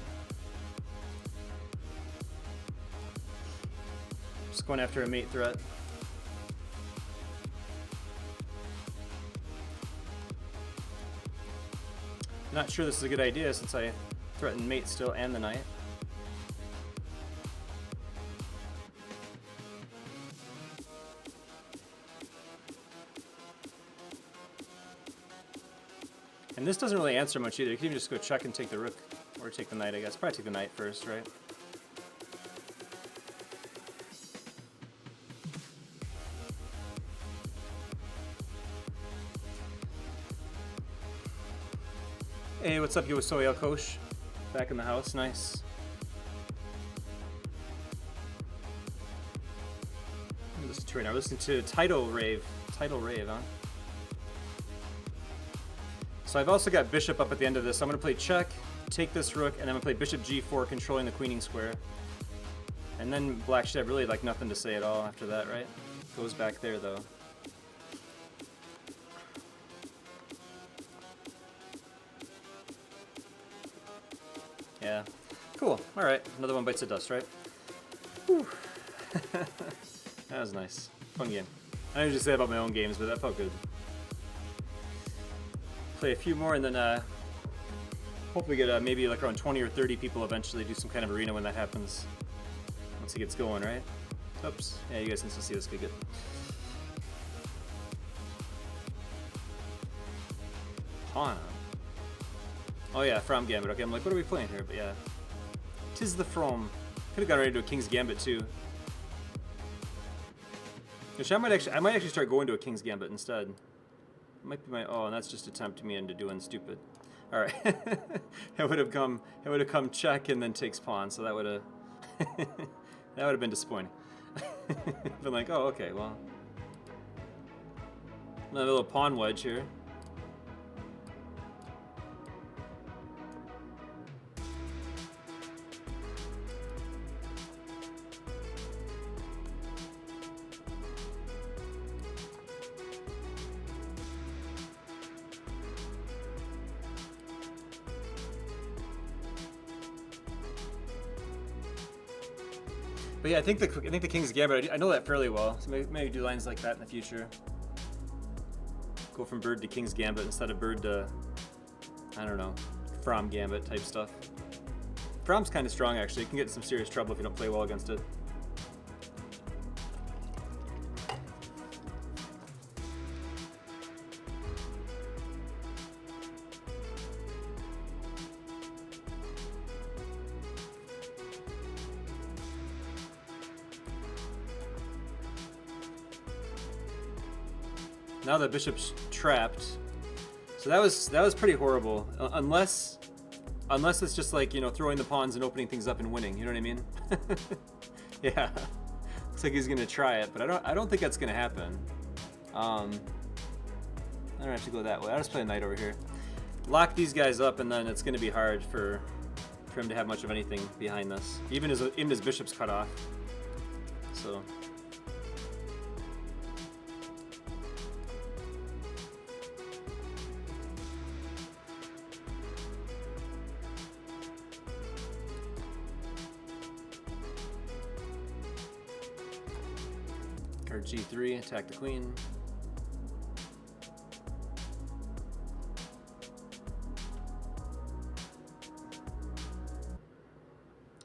Just going after a mate threat. Not sure this is a good idea since I threatened mate still and the knight. And this doesn't really answer much either. You can even just go check and take the rook, or take the knight, I guess. Probably take the knight first, right? Hey, what's up, Yosoy Kosh? Back in the house, nice. Listen to right now. Listen to Tidal Rave, huh? So I've also got bishop up at the end of this. I'm going to play check, take this rook, and I'm going to play bishop g4, controlling the queening square. And then black should have really like nothing to say at all after that, right? Goes back there though. Yeah. Cool. All right. Another one bites the dust, right? Whew. That was nice. Fun game. I don't usually say about my own games, but that felt good. Play a few more and then hopefully get maybe like around 20 or 30 people eventually, do some kind of arena when that happens. Once it gets going, right? Oops. Yeah, you guys can still see this. Good. Pawn. Oh yeah, From Gambit. Okay, I'm like, what are we playing here? But yeah. Tis the From. Could have got ready to do a King's Gambit too. Which I might actually start going to a King's Gambit instead. Might be my, oh, and that's just to tempt me into doing stupid. All right, it would have come check and then takes pawn, so that would have that would have been disappointing. Been like, oh, okay, well, another little pawn wedge here. But yeah, I think the King's Gambit, I know that fairly well, so maybe do lines like that in the future. Go from bird to King's Gambit instead of bird to, I don't know, From Gambit type stuff. From's kind of strong actually. You can get in some serious trouble if you don't play well against it. Now the bishop's trapped. So that was pretty horrible. Unless it's just like, you know, throwing the pawns and opening things up and winning. You know what I mean? Yeah. Looks like he's gonna try it, but I don't think that's gonna happen. I don't have to go that way. I'll just play a knight over here. Lock these guys up, and then it's gonna be hard for him to have much of anything behind this. Even his bishop's cut off. So. Card G3, attack the queen.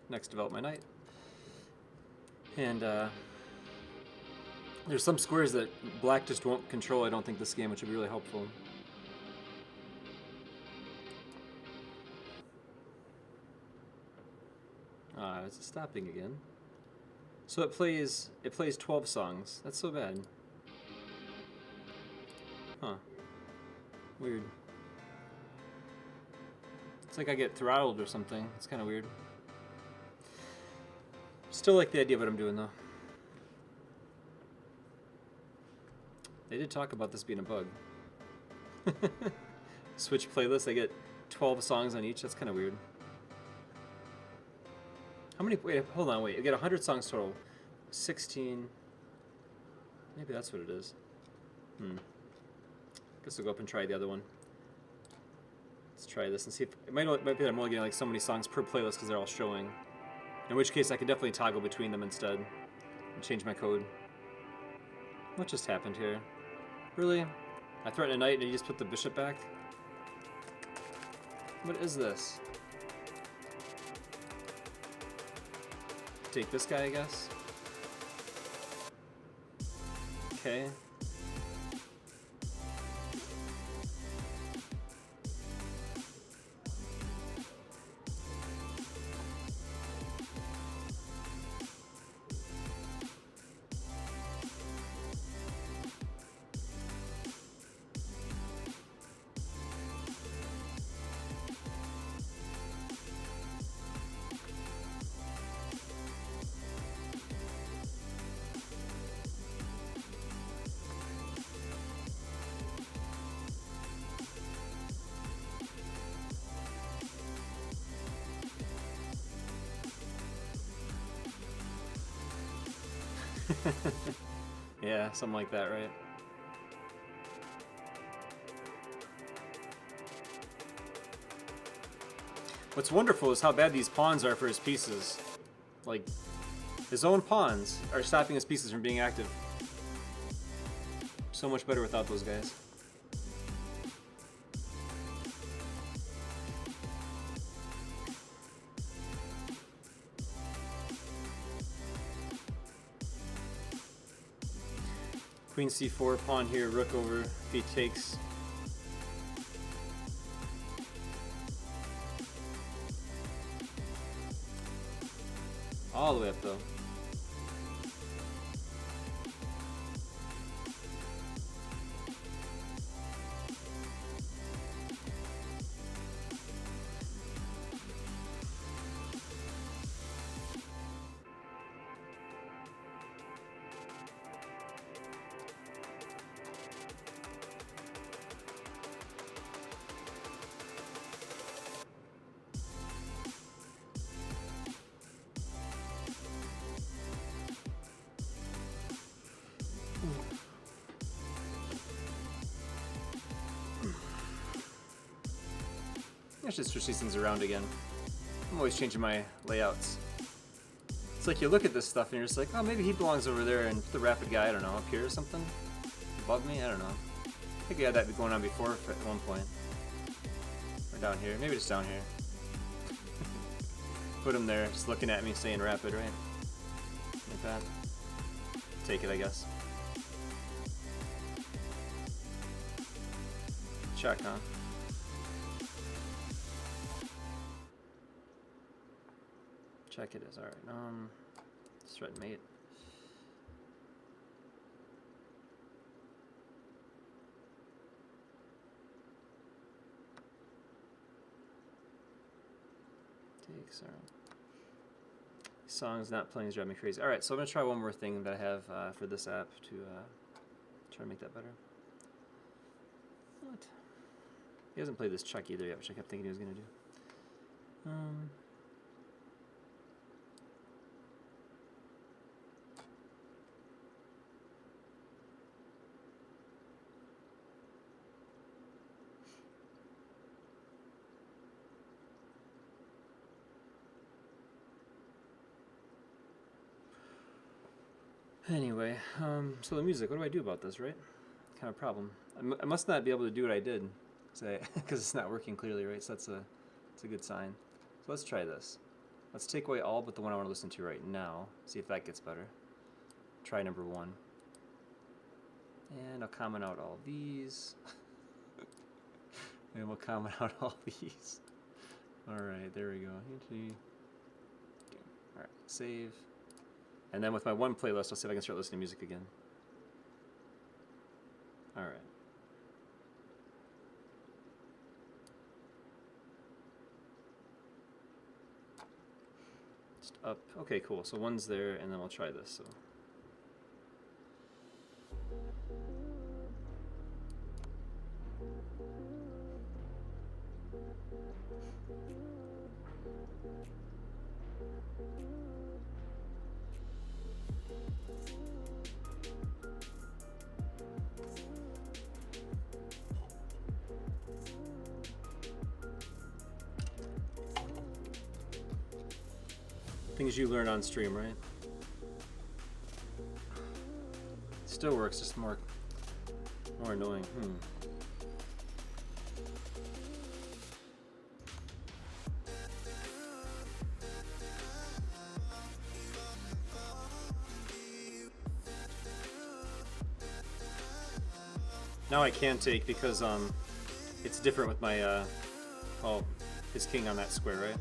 Next, develop my knight. And there's some squares that black just won't control, I don't think, this game, which would be really helpful. Is it stopping again? So it plays 12 songs. That's so bad. Huh. Weird. It's like I get throttled or something. It's kind of weird. Still like the idea of what I'm doing though. They did talk about this being a bug. Switch playlist, I get 12 songs on each. That's kind of weird. How many? Wait, hold on, wait. You get 100 songs total. 16. Maybe that's what it is. Guess we'll go up and try the other one. Let's try this and see if it might be that I'm only getting like so many songs per playlist because they're all showing. In which case, I could definitely toggle between them instead and change my code. What just happened here? Really? I threatened a knight and you just put the bishop back? What is this? Take this guy, I guess. Okay. Yeah, something like that, right? What's wonderful is how bad these pawns are for his pieces. Like, his own pawns are stopping his pieces from being active. So much better without those guys. Queen c4, pawn here, rook over, if he takes. All the way up though. Let's just switch these things around again. I'm always changing my layouts. It's like you look at this stuff and you're just like, oh, maybe he belongs over there and the rapid guy, I don't know, up here or something? Above me? I don't know. I think we had that going on before at one point. Or down here. Maybe it's down here. Put him there, just looking at me, saying rapid, right? Like that. Take it, I guess. Check, huh? Check it is, alright. Threat mate. Takes, alright. Songs not playing is driving me crazy. Alright, so I'm going to try one more thing that I have for this app to try to make that better. What? He hasn't played this Chuck either yet, which I kept thinking he was going to do. Anyway, so the music, what do I do about this, right? Kind of problem. I must not be able to do what I did, because it's not working clearly, right? So that's a good sign. So let's try this. Let's take away all but the one I want to listen to right now. See if that gets better. Try number 1. And I'll comment out all these. And we'll comment out all these. Alright, there we go. Alright, save. And then with my one playlist, I'll see if I can start listening to music again. Alright. Just up. Okay, cool. So one's there, and then we'll try this. So. Things you learn on stream, right? Still works, just more annoying. Now I can take because it's different with my his king on that square, right?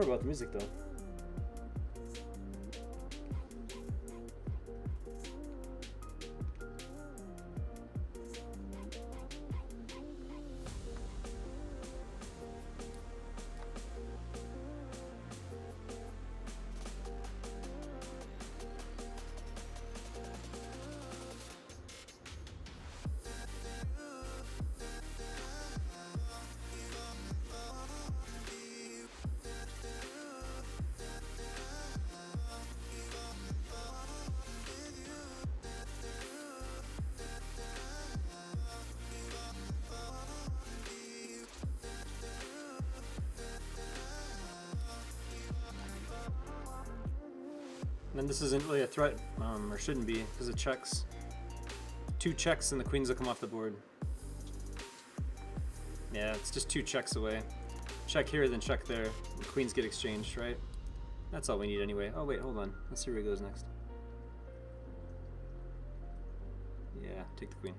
Bummer about the music though. And this isn't really a threat, or shouldn't be, because it checks. 2 checks and the queens will come off the board. Yeah, it's just 2 checks away. Check here, then check there. The queens get exchanged, right? That's all we need anyway. Oh wait, hold on. Let's see where he goes next. Yeah, take the queen.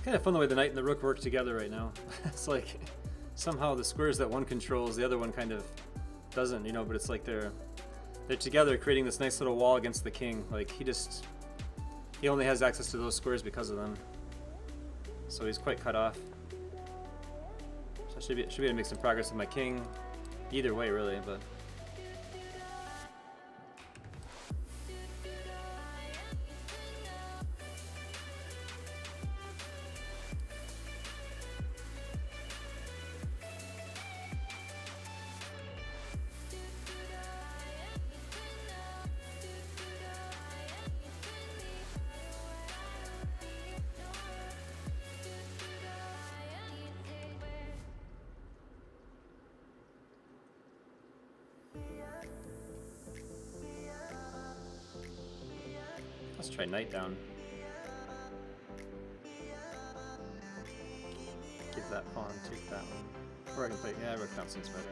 Kind of fun the way the knight and the rook work together right now. It's like somehow the squares that one controls, the other one kind of doesn't, you know, but it's like they're together creating this nice little wall against the king. Like he only has access to those squares because of them. So he's quite cut off. So I should be able to make some progress with my king either way really, but let's try knight down. Give that pawn, take that one. Or I can play, yeah, rook down seems better.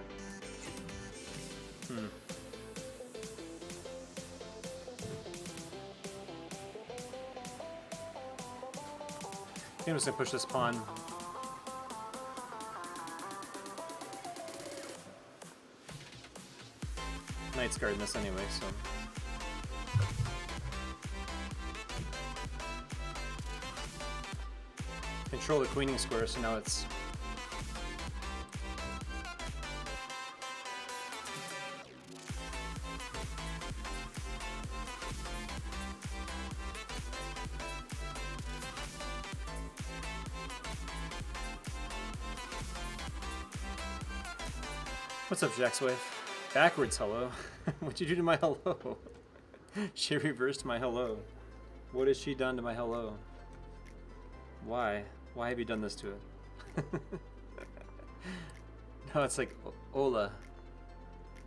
I think I'm just gonna push this pawn. Knight's guarding this anyway, so. Control the queening square, so now it's what's up, Jack's wife? Backwards hello. What'd you do to my hello? She reversed my hello. What has she done to my hello? Why? Why have you done this to it? No, it's like Ola.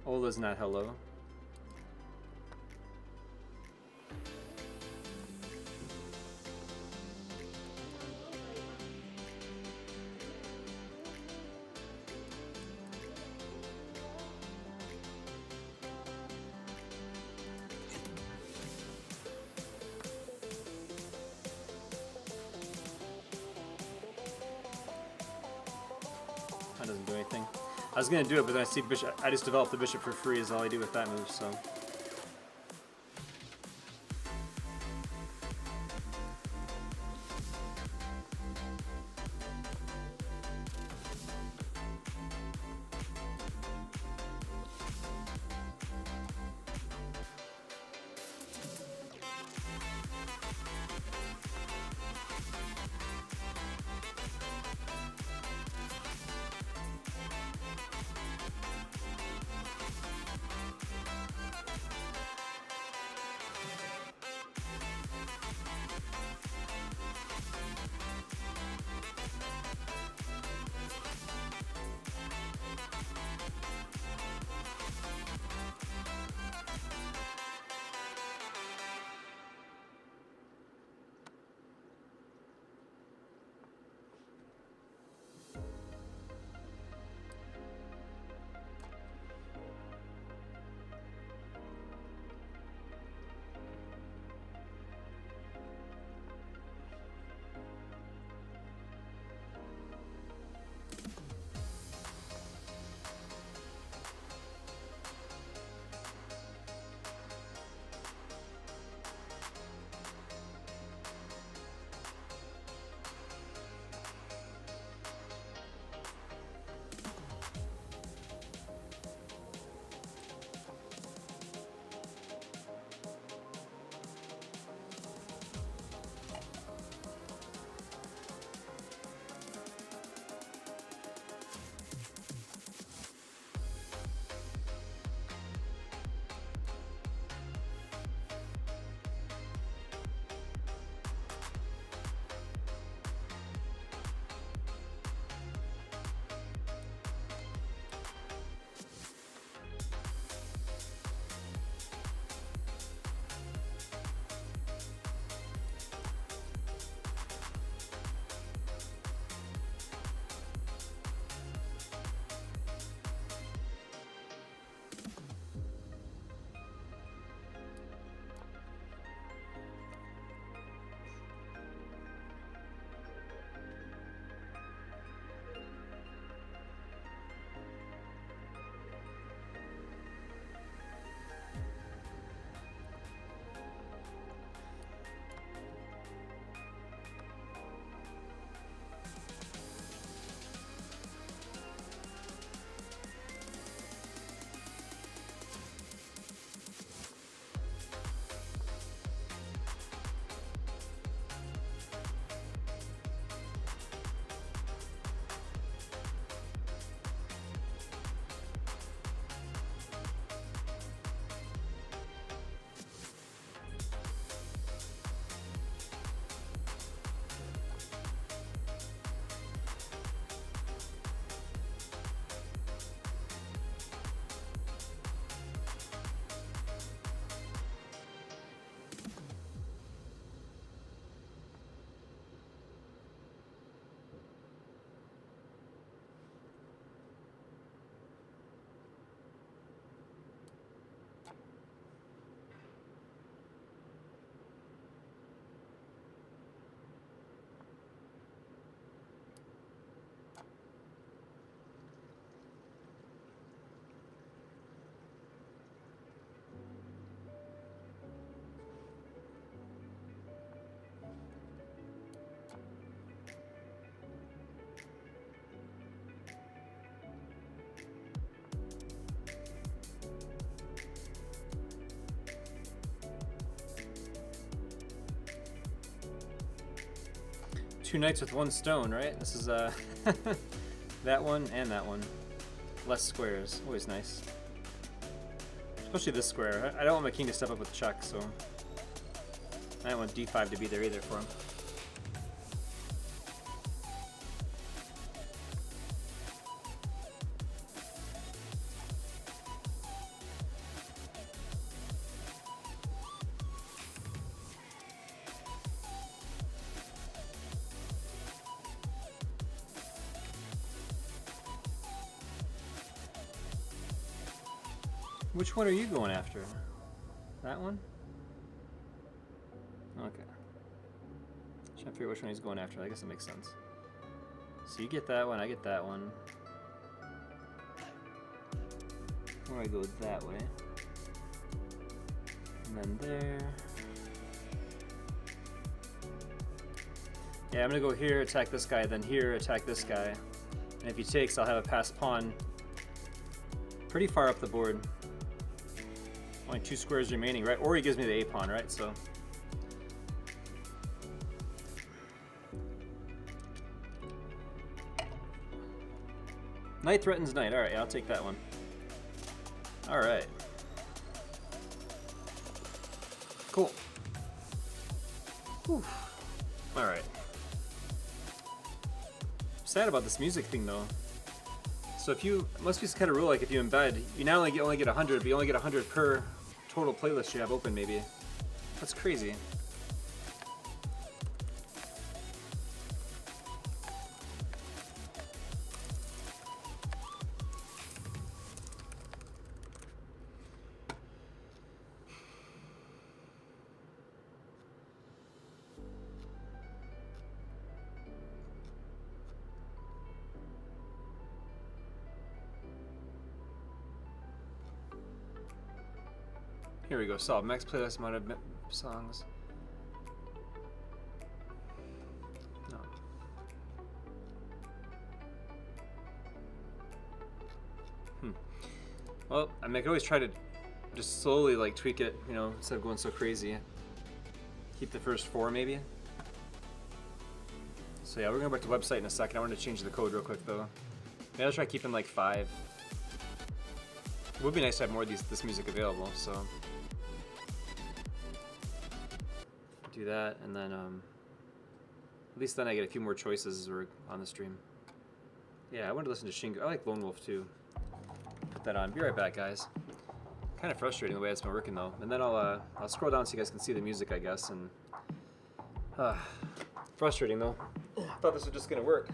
Ola's not hello. That doesn't do anything. I was gonna do it, but then I see bishop. I just developed the bishop for free is all I do with that move, so. Two nights with one stone, right? This is that one and that one. Less squares, always nice. Especially this square. I don't want my king to step up with check, so I don't want d5 to be there either for him. Which one are you going after? That one? Okay. Trying to figure which one he's going after. I guess it makes sense. So you get that one, I get that one. Where do I go that way? And then there. Yeah, I'm gonna go here, attack this guy, then here, attack this guy. And if he takes, I'll have a passed pawn pretty far up the board. Only 2 squares remaining, right? Or he gives me the A pawn, right? So knight threatens knight. All right, yeah, I'll take that one. All right, cool. Whew. All right. Sad about this music thing though. So if you, it must be some kind of rule, like if you embed, you not only get 100, but you only get 100 per total playlist you have open, maybe. That's crazy. Here we go, solve max playlist amount of songs. No. Well, I mean, I could always try to just slowly like tweak it, you know, instead of going so crazy. Keep the first 4 maybe. So yeah, we're gonna go back to the website in a second. I want to change the code real quick though. Maybe I'll try keeping like 5. It would be nice to have more of this music available, so do that, and then at least then I get a few more choices as we're on the stream. Yeah, I want to listen to Shingo. I like Lone Wolf too. Put that on. Be right back, guys. Kind of frustrating the way it's been working though. And then I'll scroll down so you guys can see the music, I guess. And frustrating though. I thought this was just gonna work.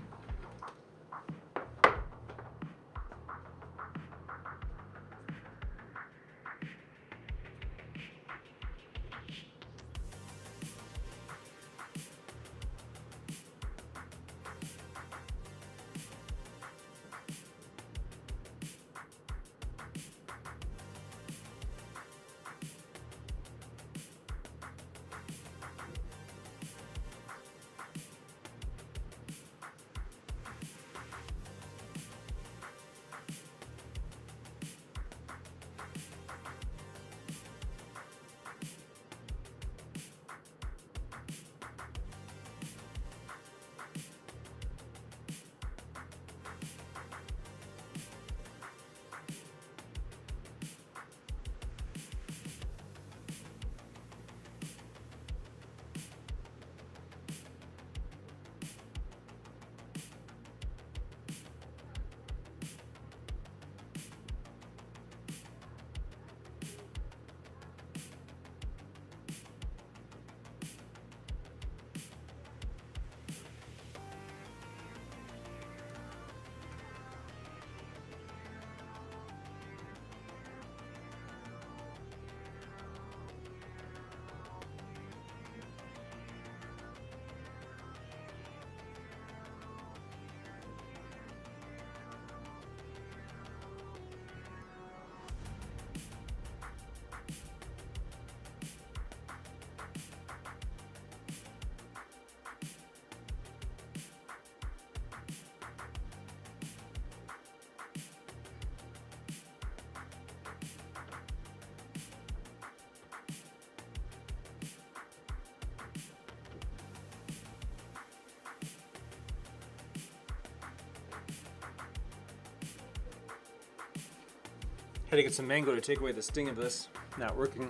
Had to get some mango to take away the sting of this not working.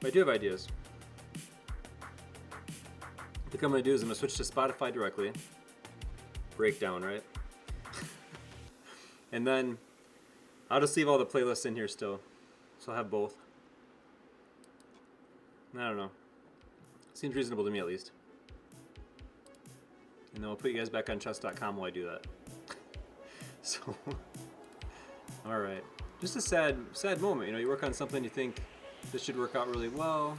But I do have ideas. I think what I'm going to do is I'm going to switch to Spotify directly. Breakdown, right? And then I'll just leave all the playlists in here still. So I'll have both. I don't know. Seems reasonable to me at least. And then I'll put you guys back on chess.com while I do that. So, alright. Just a sad moment. You know, you work on something, you think this should work out really well.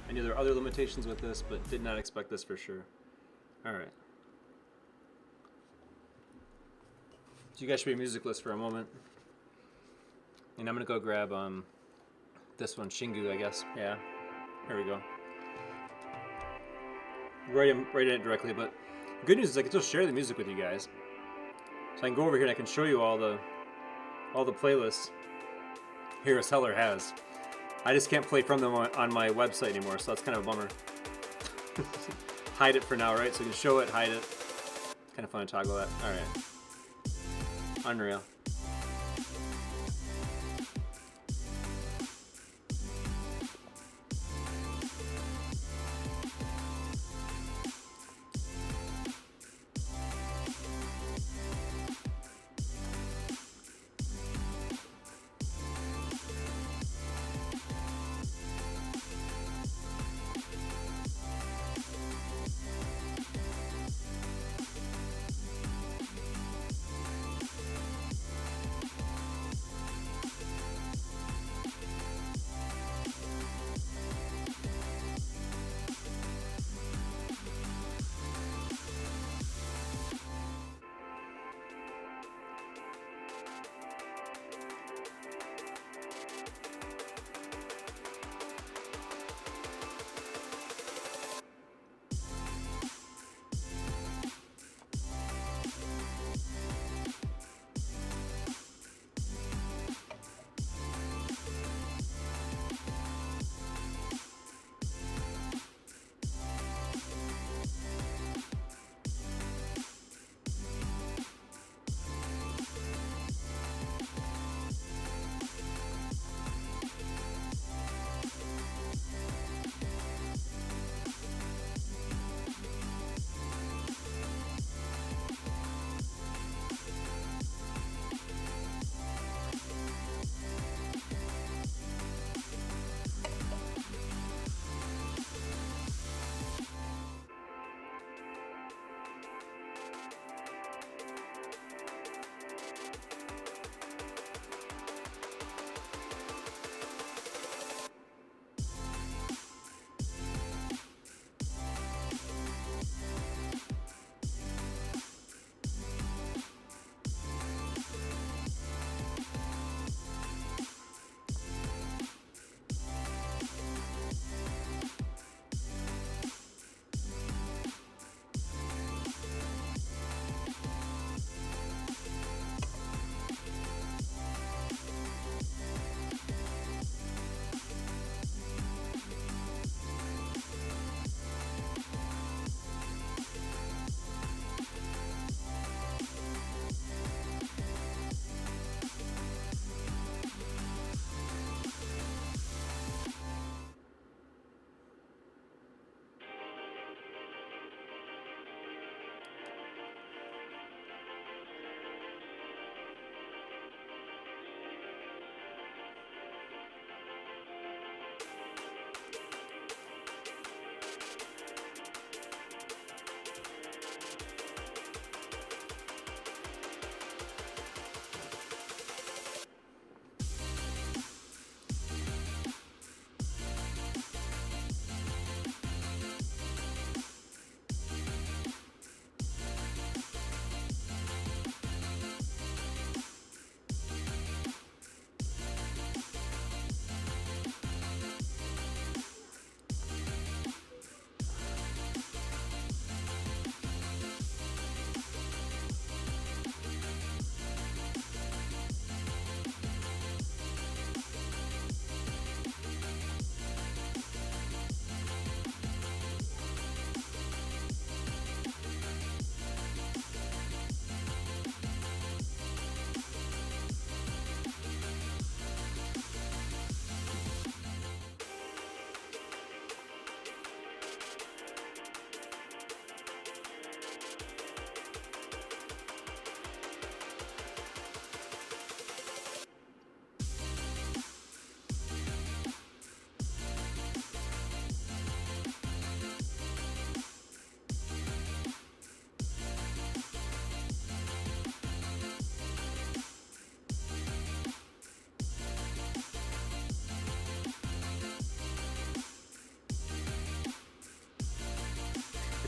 I knew there are other limitations with this, but did not expect this for sure. Alright. So you guys should be music list for a moment. And I'm going to go grab this one, Shingu, I guess. Yeah. Here we go. Write in it directly, but the good news is I can still share the music with you guys. So I can go over here and I can show you all the playlists Harris Heller has. I just can't play from them on my website anymore, so that's kind of a bummer. Hide it for now, right? So we can show it, hide it. Kind of fun to toggle that. Alright. Unreal.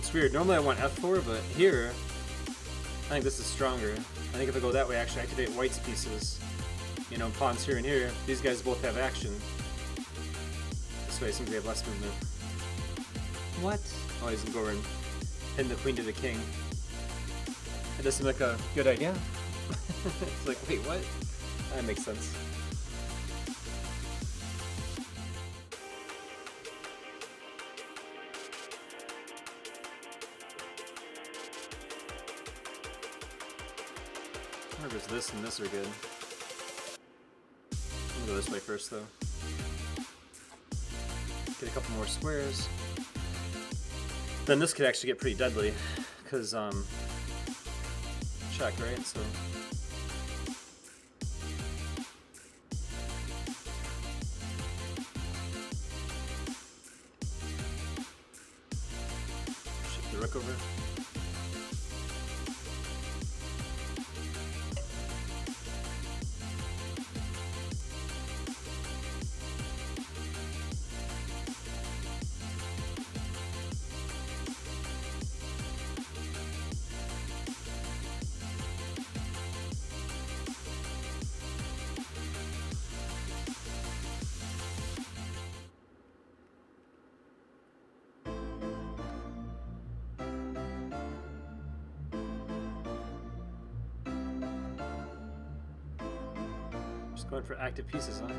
It's weird. Normally I want F4, but here, I think this is stronger. I think if I go that way, I actually activate White's pieces. You know, pawns here and here. These guys both have action. This way seems they have less movement. What? Oh, he's gonna go over and pin the queen to the king. That does seem like a good idea. It's like, wait, what? That makes sense. I wonder if this and this are good. I'm gonna go this way first, though. Get a couple more squares. Then this could actually get pretty deadly, because, check, right? So. Shift the rook over. Just going for active pieces, huh?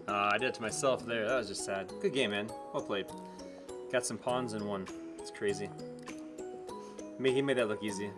I did it to myself there. That was just sad. Good game, man. Well played. Got some pawns and won. It's crazy. He made that look easy.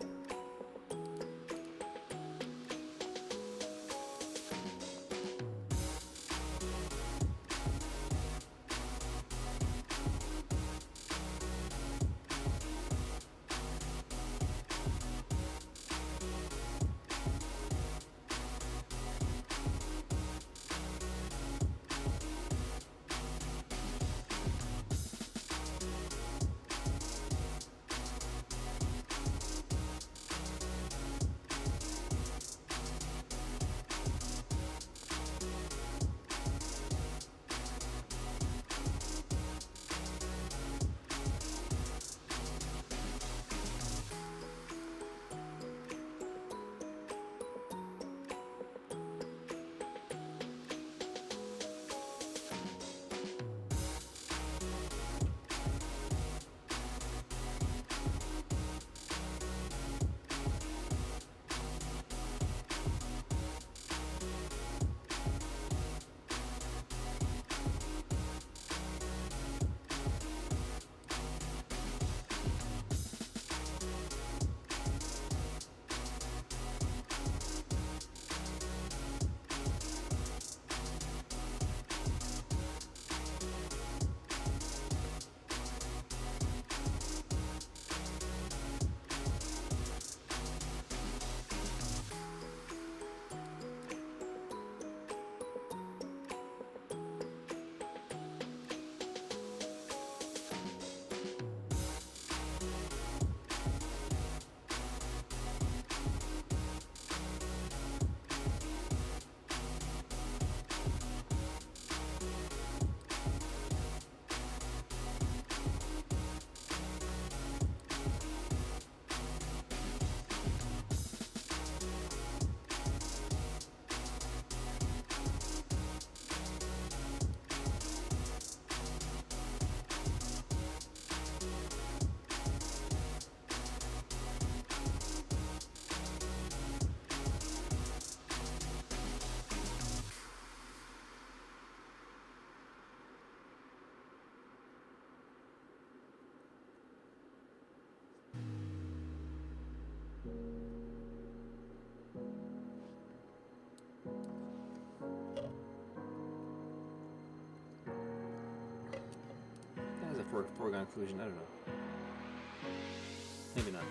foregone conclusion. I don't know. Maybe not.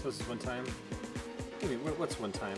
So this is one time. Maybe what's one time?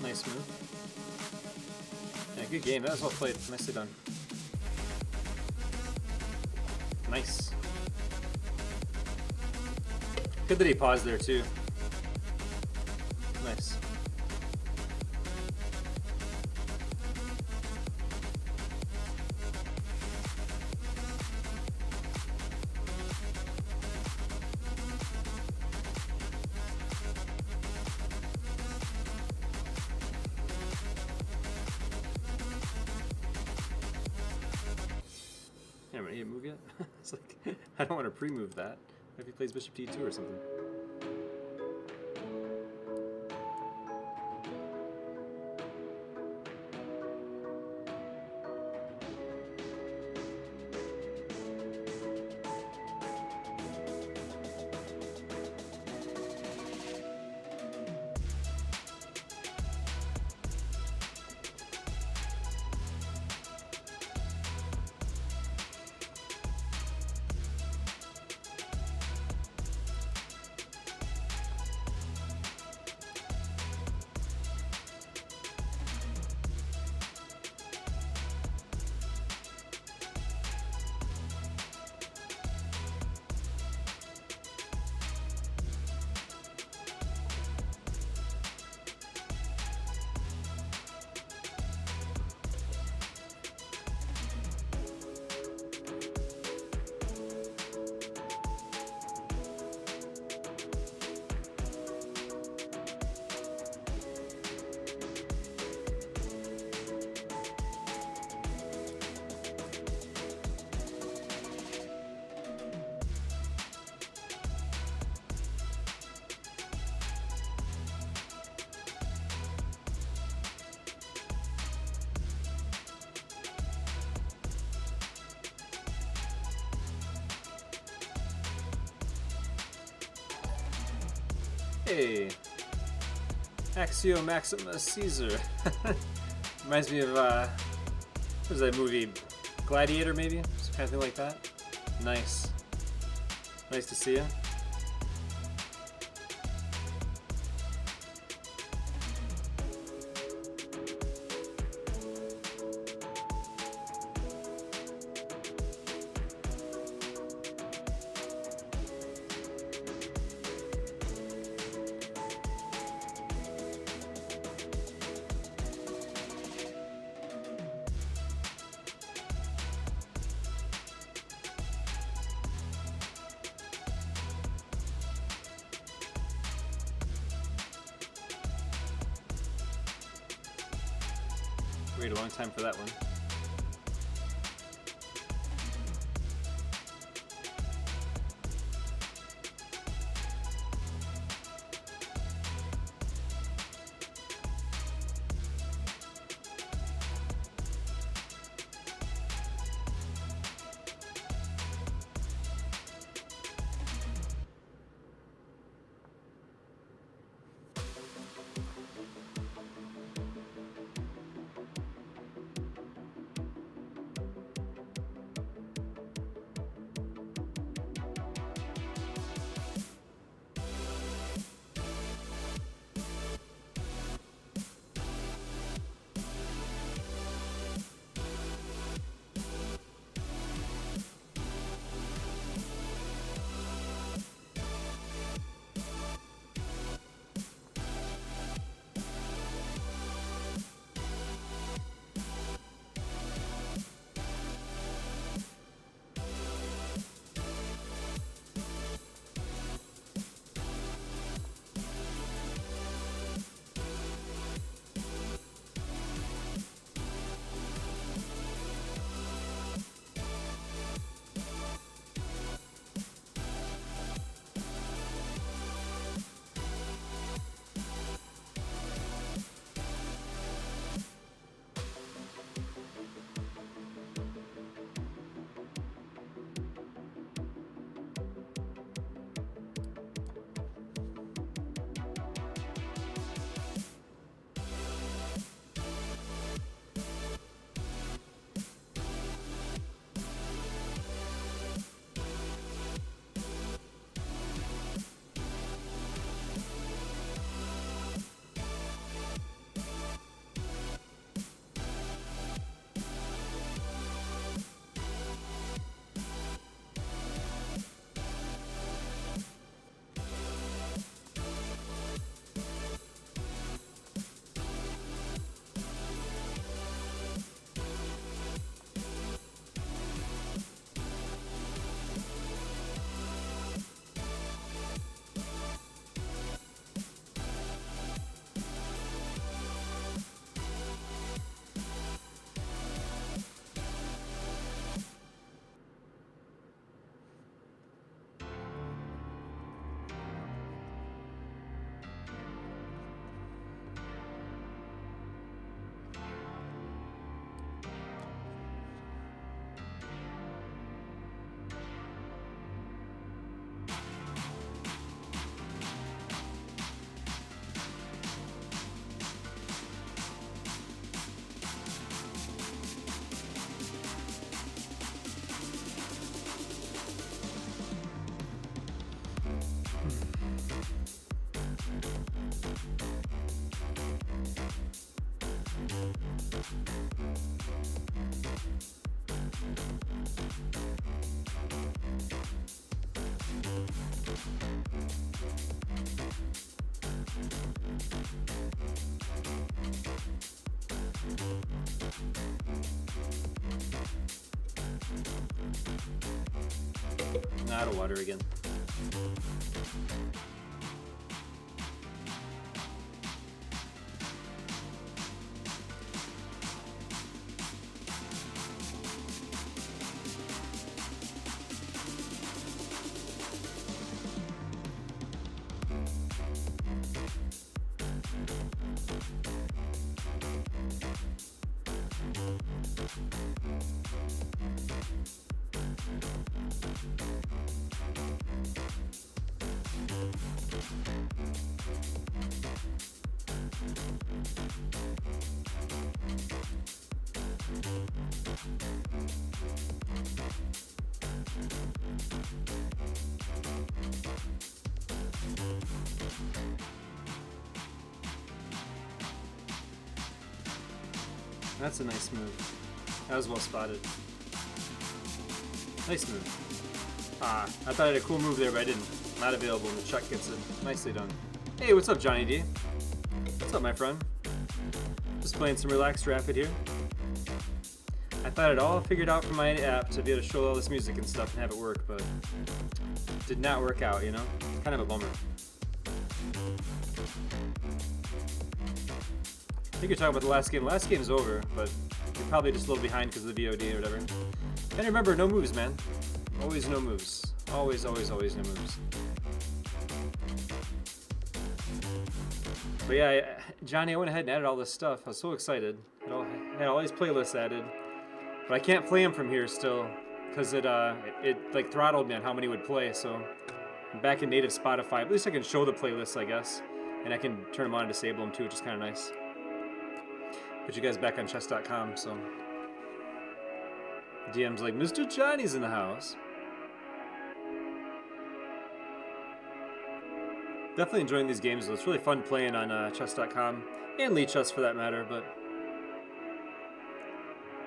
Nice move. Yeah, good game. That was well played. Nicely done. Nice. Good that he paused there too. Nice. Damn, ready to move yet? It's like, I don't want to pre-move that. If he plays Bishop D2 or something. Hey, Axio Maximus Caesar. Reminds me of, what was that movie? Gladiator, maybe? Some kind of thing like that. Nice. Nice to see you. Wait a long time for that one. Out of water again. That's a nice move. That was well spotted. Nice move. Ah, I thought I had a cool move there, but I didn't. Not available, and the Chuck gets it. Nicely done. Hey, what's up, Johnny D? What's up, my friend? Just playing some relaxed rapid here. I thought it all figured out from my app to be able to show all this music and stuff and have it work, but it did not work out, you know? Kind of a bummer. I think you're talking about the last game. Last game's over, but you're probably just a little behind because of the VOD or whatever. And remember, no moves, man. Always no moves. Always, always, always no moves. But yeah, Johnny, I went ahead and added all this stuff. I was so excited. I had all these playlists added. But I can't play them from here still because it like throttled me on how many would play. So I'm back in native Spotify. At least I can show the playlists, I guess. And I can turn them on and disable them too, which is kind of nice. Put you guys back on chess.com, so. DM's like, Mr. Johnny's in the house. Definitely enjoying these games, though. It's really fun playing on chess.com and Lichess for that matter, but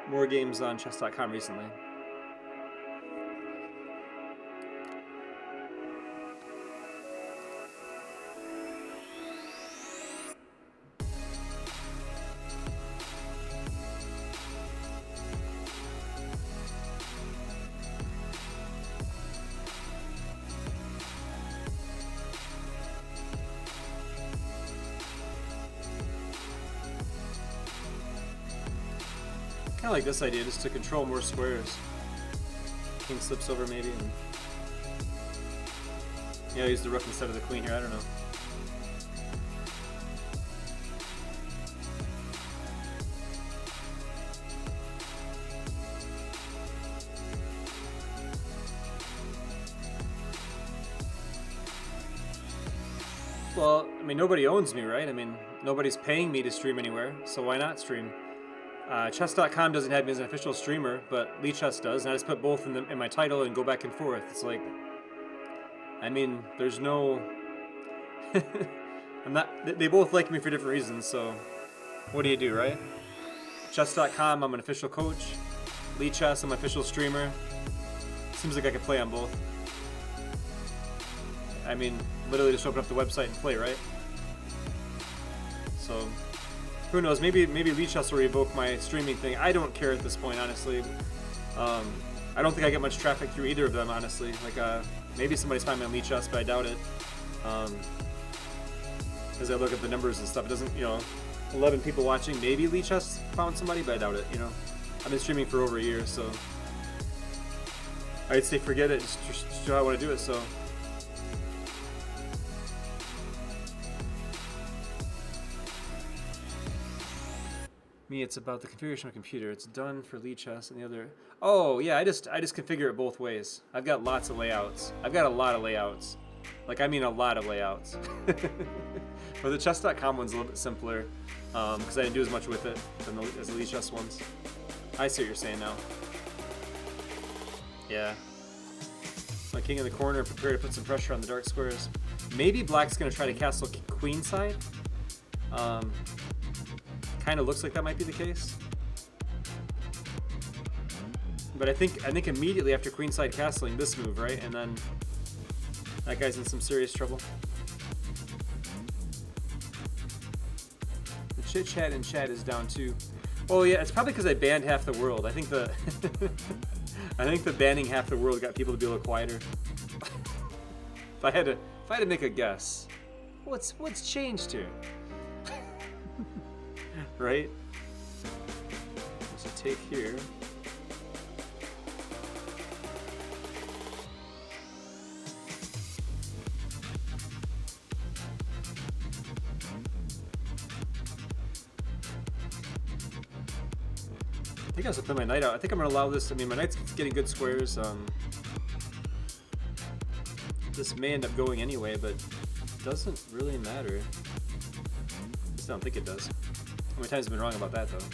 more games on chess.com recently. Kind of like this idea, just to control more squares. King slips over maybe, and yeah, use the rook instead of the queen here. I don't know. Well, I mean, nobody owns me, right? I mean, nobody's paying me to stream anywhere, so why not stream? Chess.com doesn't have me as an official streamer, but Lichess does, and I just put both in my title and go back and forth. It's like, I mean, there's no, they both like me for different reasons, so what do you do, right? Chess.com, I'm an official coach. Lichess, I'm an official streamer. Seems like I could play on both. I mean, literally just open up the website and play, right? So, who knows? Maybe Lichess will revoke my streaming thing. I don't care at this point, honestly. I don't think I get much traffic through either of them, honestly. Like, maybe somebody's finding me on Lichess, but I doubt it. As I look at the numbers and stuff, it doesn't, 11 people watching. Maybe Lichess found somebody, but I doubt it, I've been streaming for over a year, so I'd say forget it. Just do how I want to do it, so. Me, it's about the configuration of a computer. It's done for Lichess and the other. Oh yeah, I just configure it both ways. I've got lots of layouts. I've got a lot of layouts. Like, I mean a lot of layouts. But the chess.com one's a little bit simpler because I didn't do as much with it as the Lichess ones. I see what you're saying now. Yeah. My king in the corner, prepare to put some pressure on the dark squares. Maybe black's gonna try to castle queenside. Kind of looks like that might be the case. But I think immediately after queenside castling, this move, right? And then that guy's in some serious trouble. The chit chat in chat is down too. Oh yeah, it's probably because I banned half the world. I think the banning half the world got people to be a little quieter. If I had to make a guess, what's changed here? Right? So take here. I think I have to play my knight out. I think I'm gonna allow this. I mean, my knight's getting good squares. This may end up going anyway, but it doesn't really matter. I just don't think it does. How many times have I been wrong about that, though?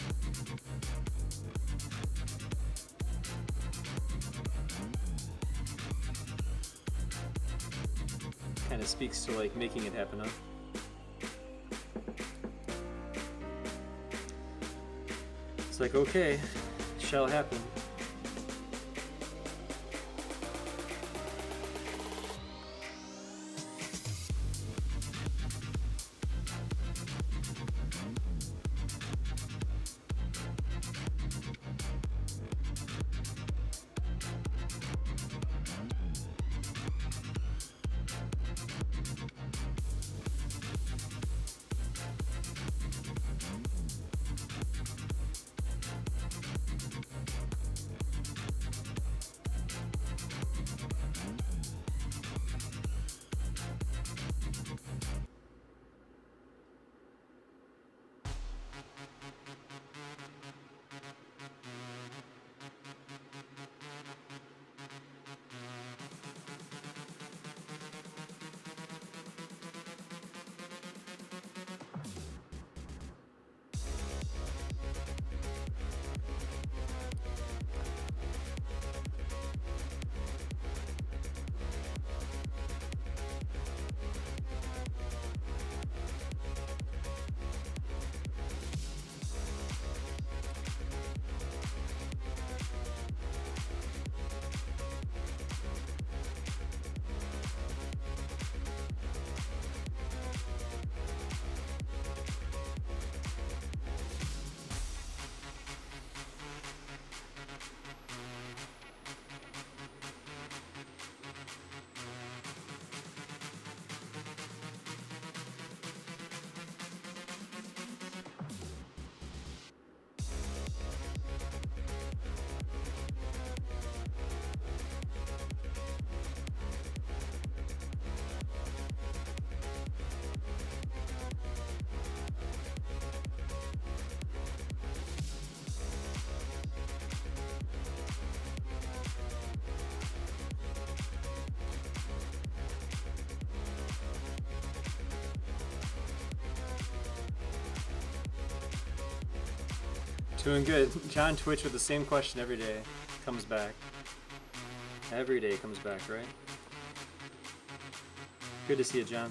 Kind of speaks to like making it happen, huh? It's like, okay, shall happen. Doing good. John Twitch with the same question every day. Comes back. Every day comes back, right? Good to see you, John.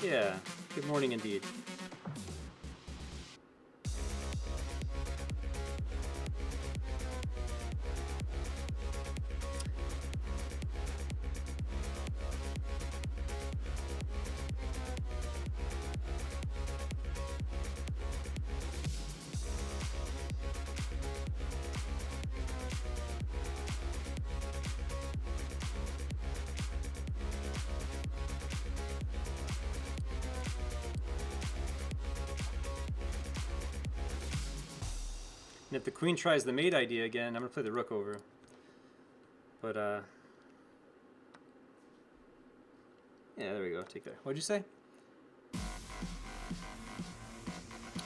Yeah, good morning indeed. And if the queen tries the mate idea again, I'm going to play the rook over. But, yeah, there we go. Take that. What'd you say?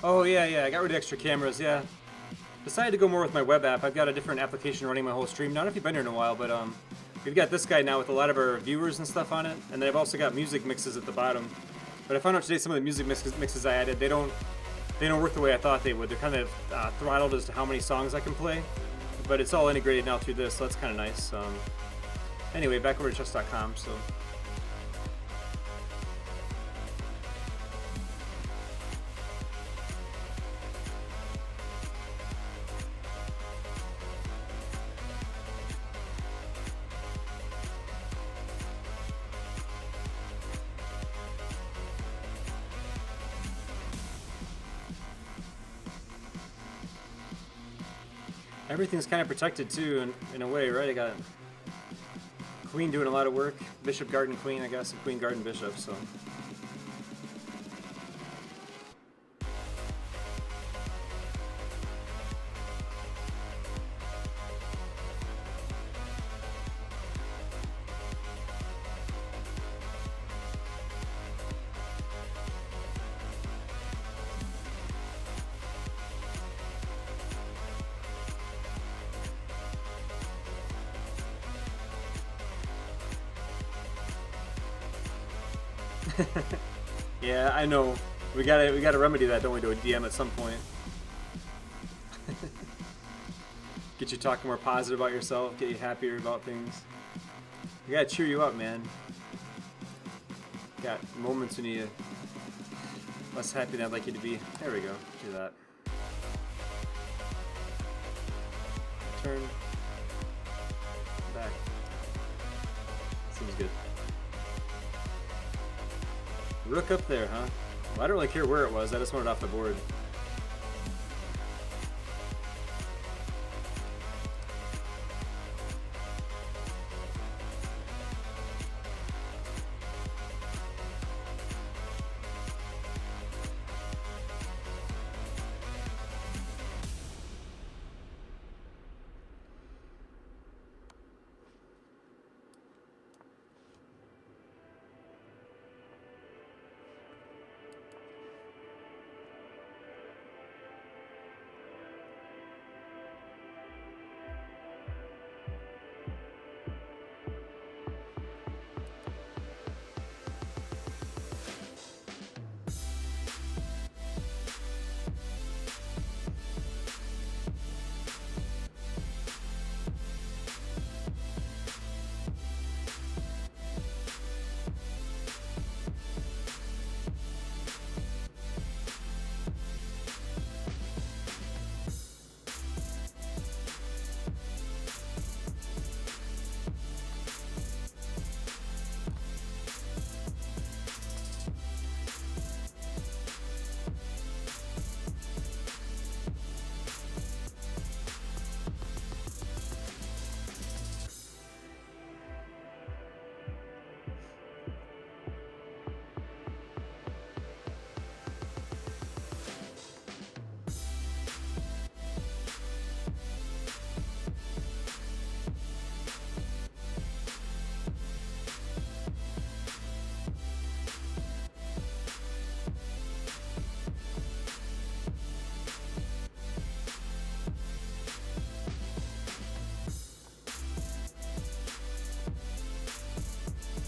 Oh, yeah, I got rid of extra cameras, yeah. Decided to go more with my web app. I've got a different application running my whole stream. Not if you've been here in a while, but, we've got this guy now with a lot of our viewers and stuff on it. And then I've also got music mixes at the bottom. But I found out today some of the music mixes I added, they don't work the way I thought they would. They're kind of throttled as to how many songs I can play, but it's all integrated now through this, so that's kind of nice. Anyway, back over to chess.com. So. Everything's kind of protected too, in a way, right? I got queen doing a lot of work, bishop, garden, queen, I guess, and queen, garden, bishop, so. Yeah, I know. We gotta remedy that, don't we, to a DM at some point. Get you talking more positive about yourself, get you happier about things. I gotta cheer you up, man. Got moments when you less happy than I'd like you to be. There we go. Do that. Turn. Back. Seems good. Rook up there, huh? Well, I don't really care where it was. I just want it off the board.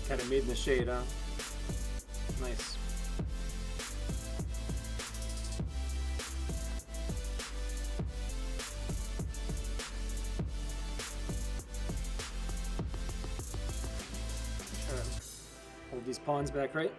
Kind of made in the shade, huh? Nice. Try to hold these pawns back right.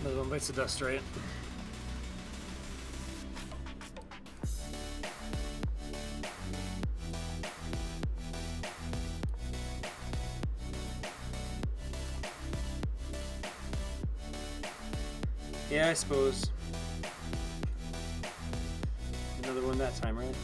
Another one bites the dust, right? Yeah, I suppose. Another one that time, right?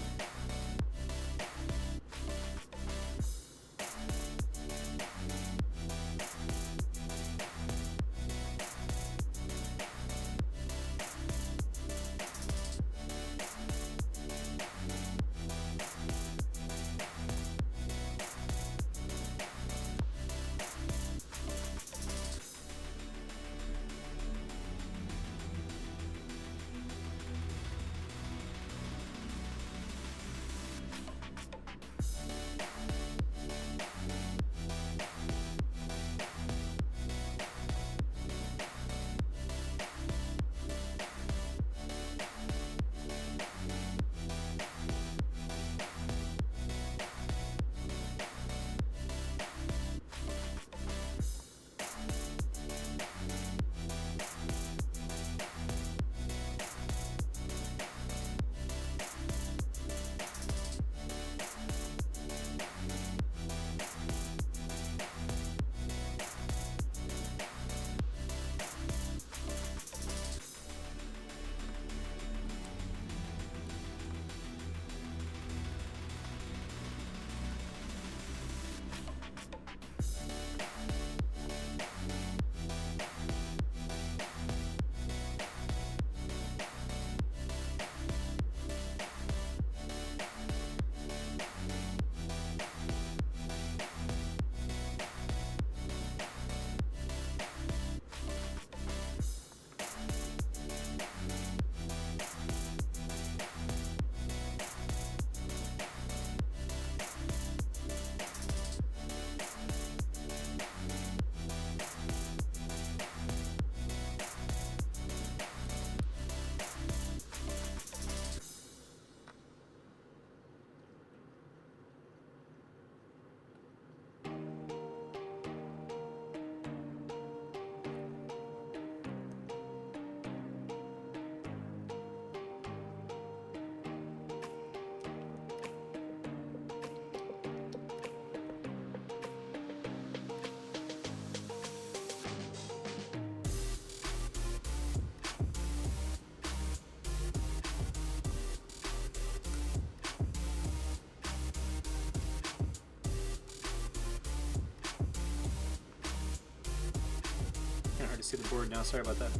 see the board now. Sorry about that.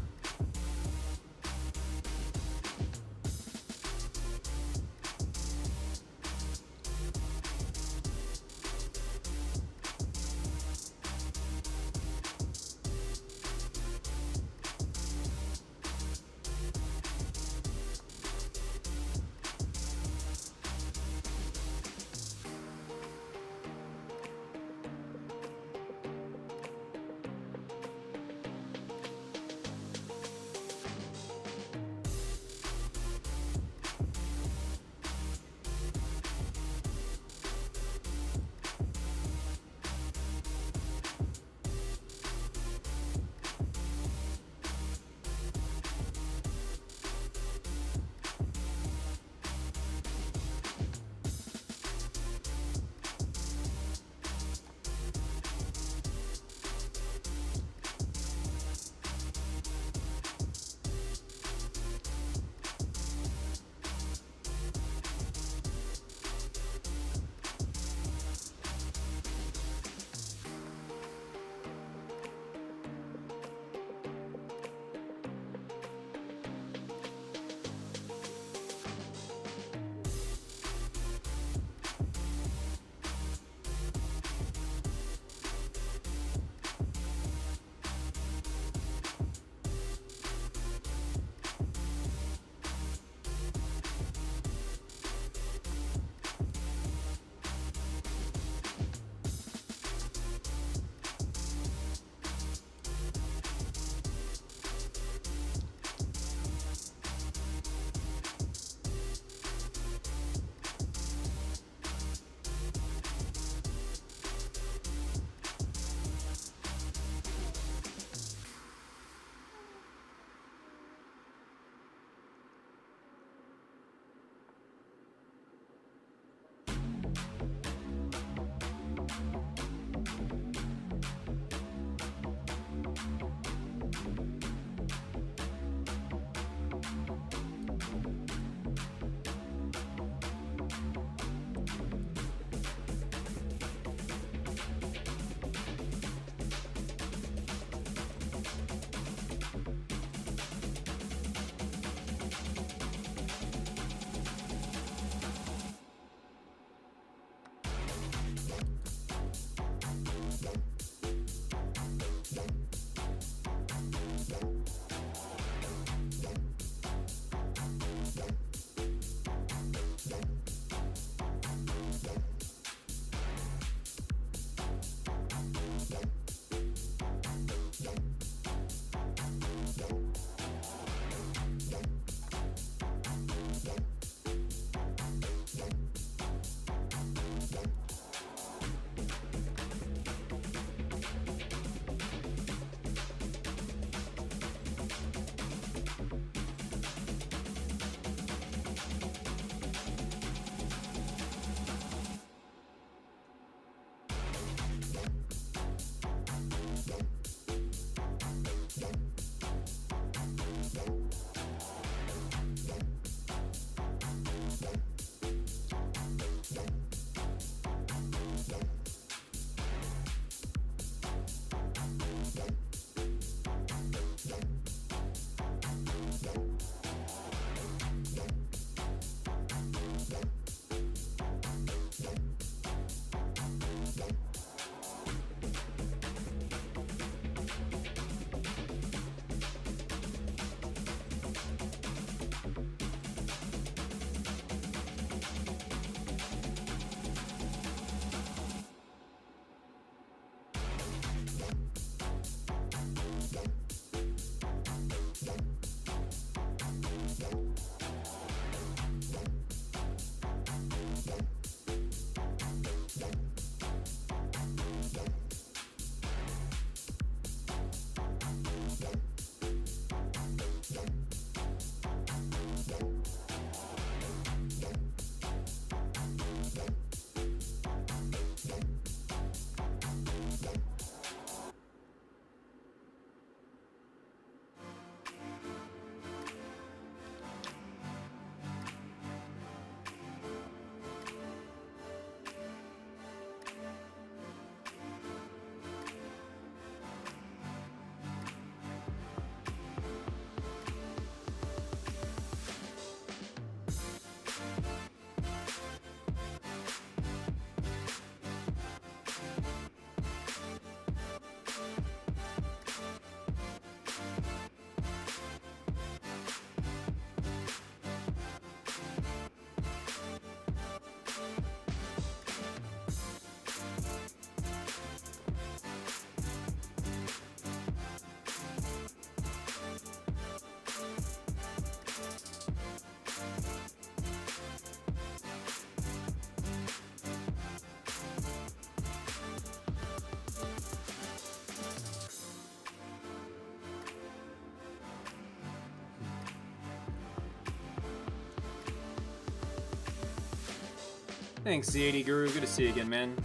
Thanks, Z80 Guru. Good to see you again, man.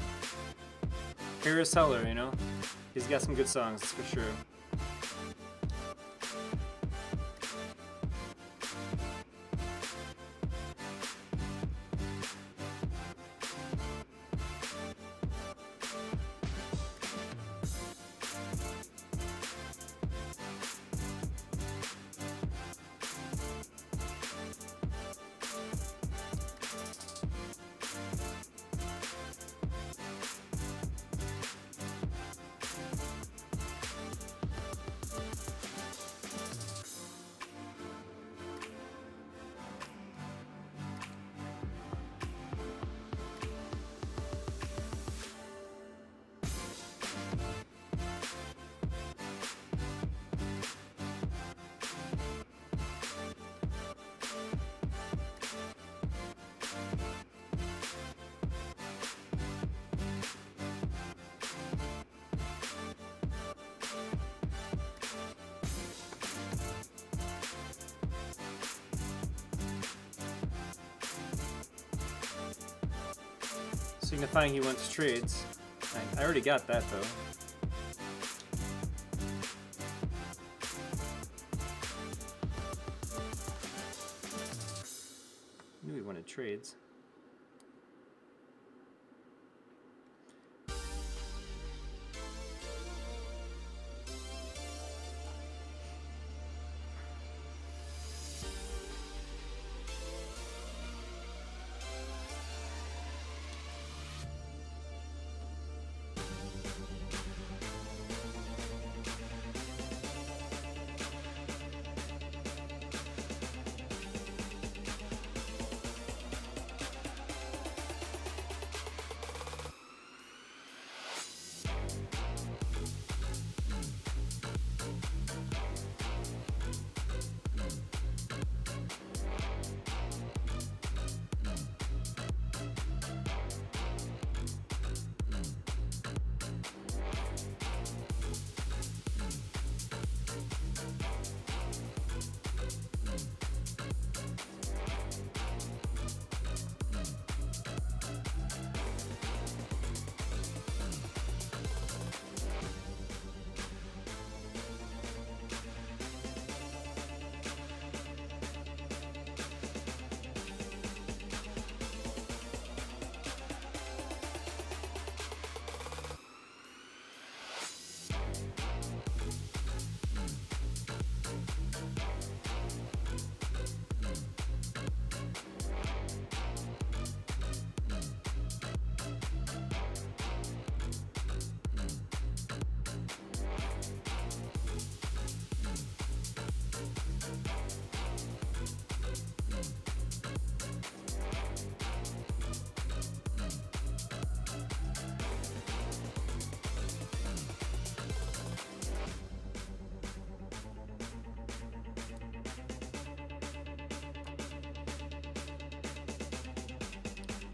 Harris Heller, you know? He's got some good songs, for sure. Signifying he wants trades. I already got that though. Knew he wanted trades.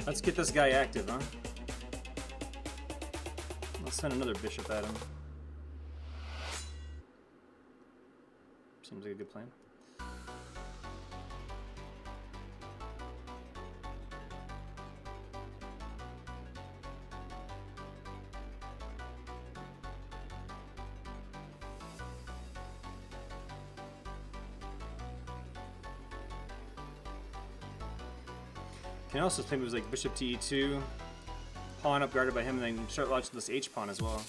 Let's get this guy active, huh? Let's send another bishop at him. Seems like a good plan. Can also play moves like bishop to e2, pawn up guarded by him, and then start launching this h pawn as well.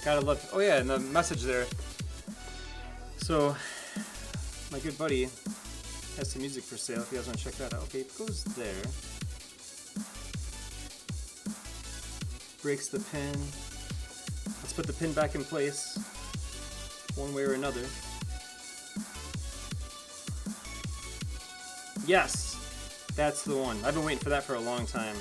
Gotta love. Oh yeah, and the message there. So, my good buddy has some music for sale if you guys want to check that out. Okay, it goes there. Breaks the pin. Let's put the pin back in place, one way or another. Yes! That's the one. I've been waiting for that for a long time.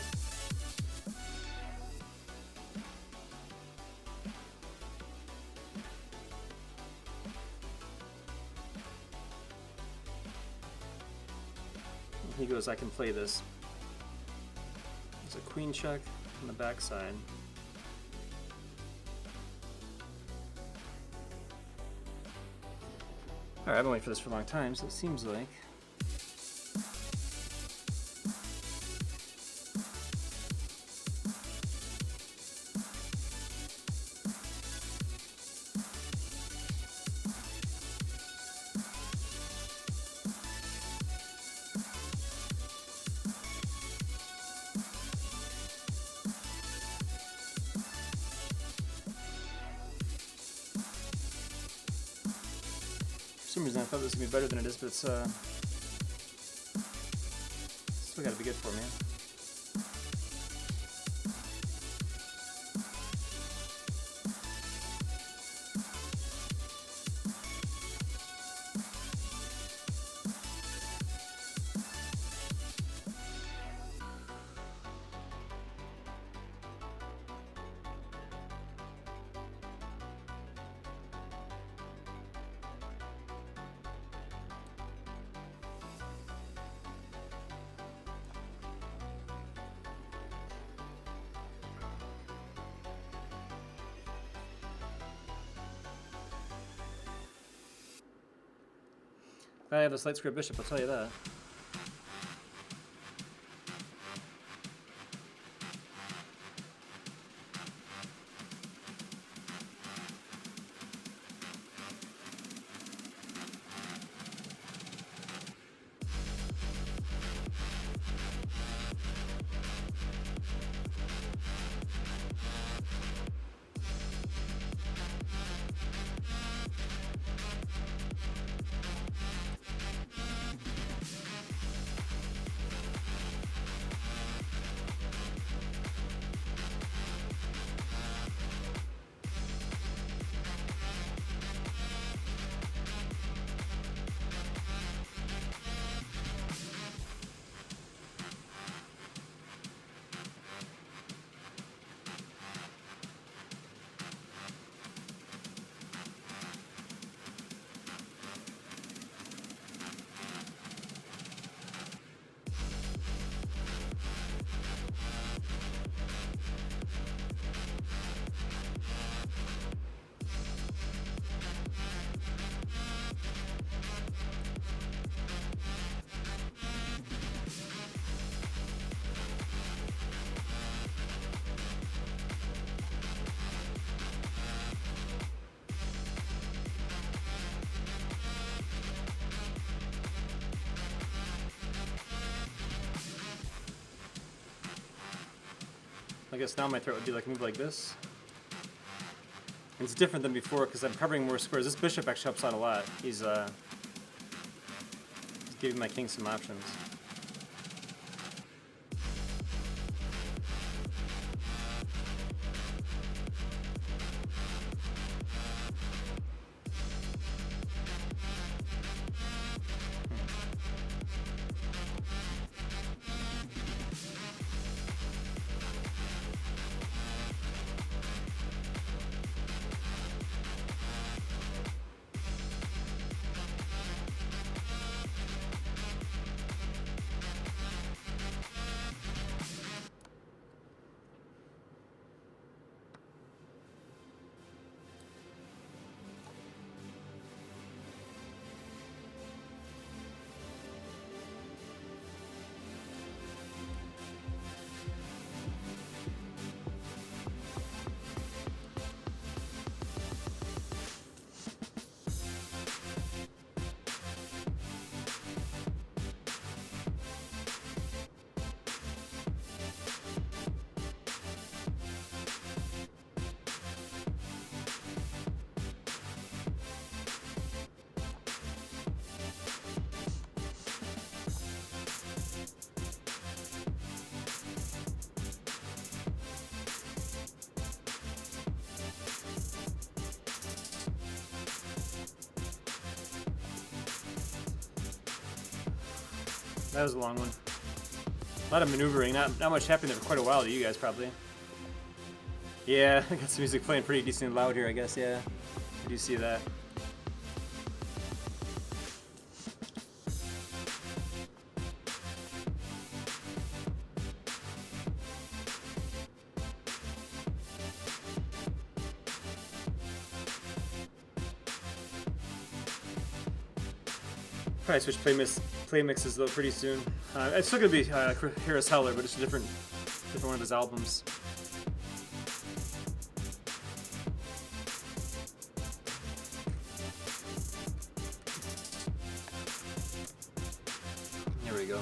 he goes, I can play this. There's a queen check on the backside. Alright, I've been waiting for this for a long time, so it seems like. For some reason I thought this would be better than it is, but it's still gotta be good for me. If I have a slight square bishop, I'll tell you that. I guess now my threat would be like a move like this. And it's different than before because I'm covering more squares. This bishop actually helps out a lot. He's giving my king some options. That was a long one. A lot of maneuvering. Not much happening there for quite a while to you guys, probably. Yeah, I got some music playing pretty decently loud here, I guess, yeah. I do see that. Probably switch play mixes though pretty soon. It's still gonna be Harris Heller, but it's a different one of his albums. There we go.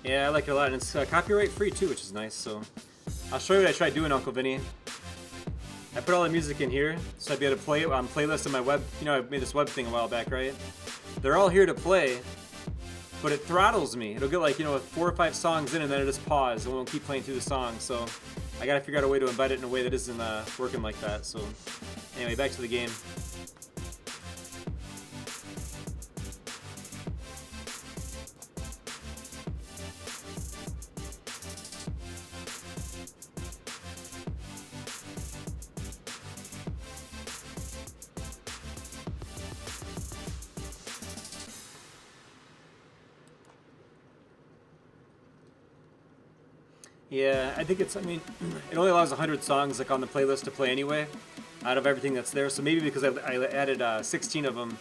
Yeah, I like it a lot, and it's copyright free too, which is nice. So I'll show you what I tried doing, Uncle Vinny. I put all the music in here, so I'd be able to play it on playlist on my web. You know, I made this web thing a while back, right? They're all here to play, but it throttles me. It'll get like, you know, 4 or 5 songs in, and then it just pause. It won't keep playing through the song. So I gotta figure out a way to embed it in a way that isn't working like that. So anyway, back to the game. Yeah, I think it's, I mean, it only allows 100 songs like on the playlist to play anyway, out of everything that's there. So maybe because I added 16 of them.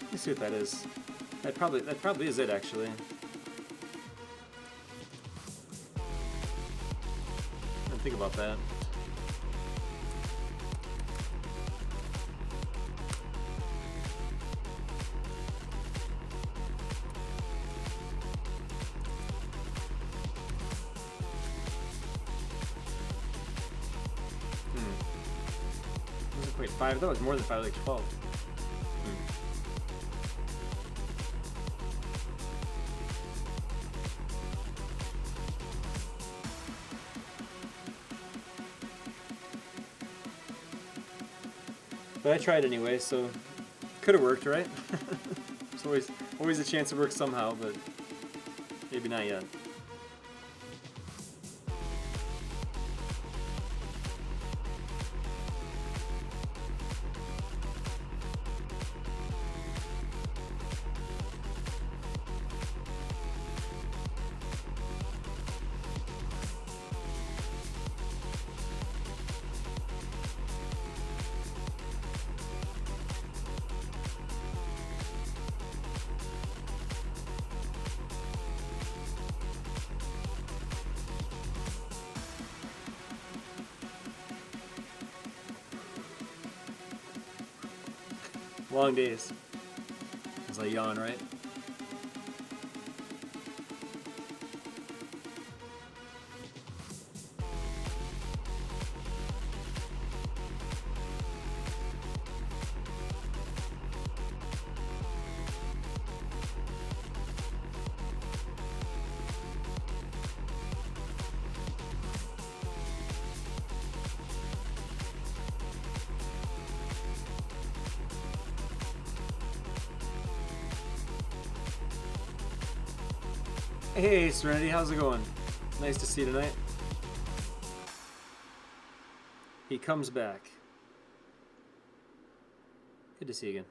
Let me see what that is. That probably is it actually. I didn't think about that. Wait, 5? That was more than 5, like 12. But I tried anyway, so could have worked, right? There's always a chance it works somehow, but maybe not yet. Long days. As I yawn, right? Hey, Serenity, how's it going? Nice to see you tonight. He comes back. Good to see you again.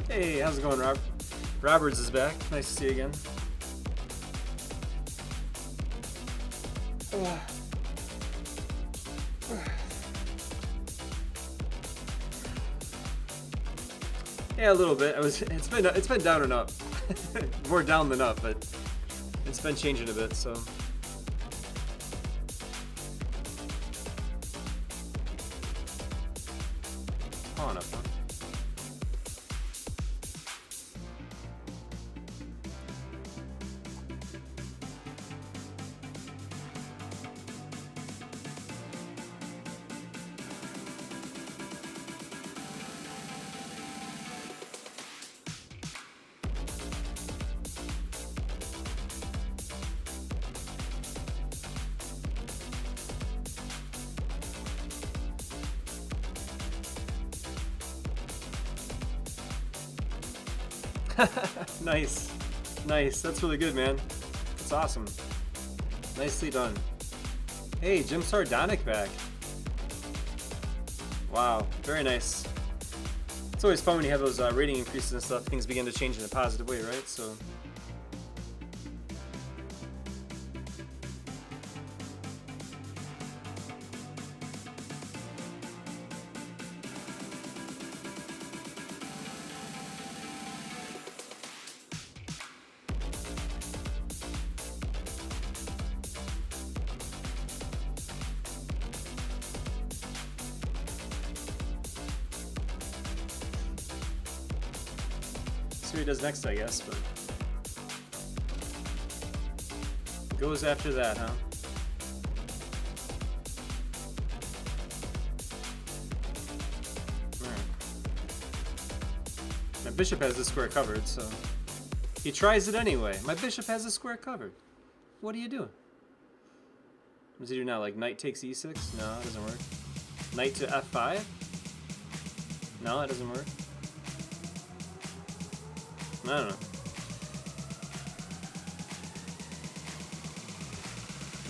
Hey, how's it going, Rob? Roberts is back. Nice to see you again. Yeah, a little bit. It's been down and up. More down than up, but it's been changing a bit, so. On up, huh? Nice. Nice. That's really good, man. That's awesome. Nicely done. Hey, Jim Sardonic back. Wow. Very nice. It's always fun when you have those rating increases and stuff. Things begin to change in a positive way, right? So. See what he does next, I guess, but goes after that, huh? Alright. My bishop has this square covered, so he tries it anyway. My bishop has the square covered. What are you doing? What does he do now? Like knight takes e6? No, that doesn't work. Knight to f5? No, that doesn't work. I don't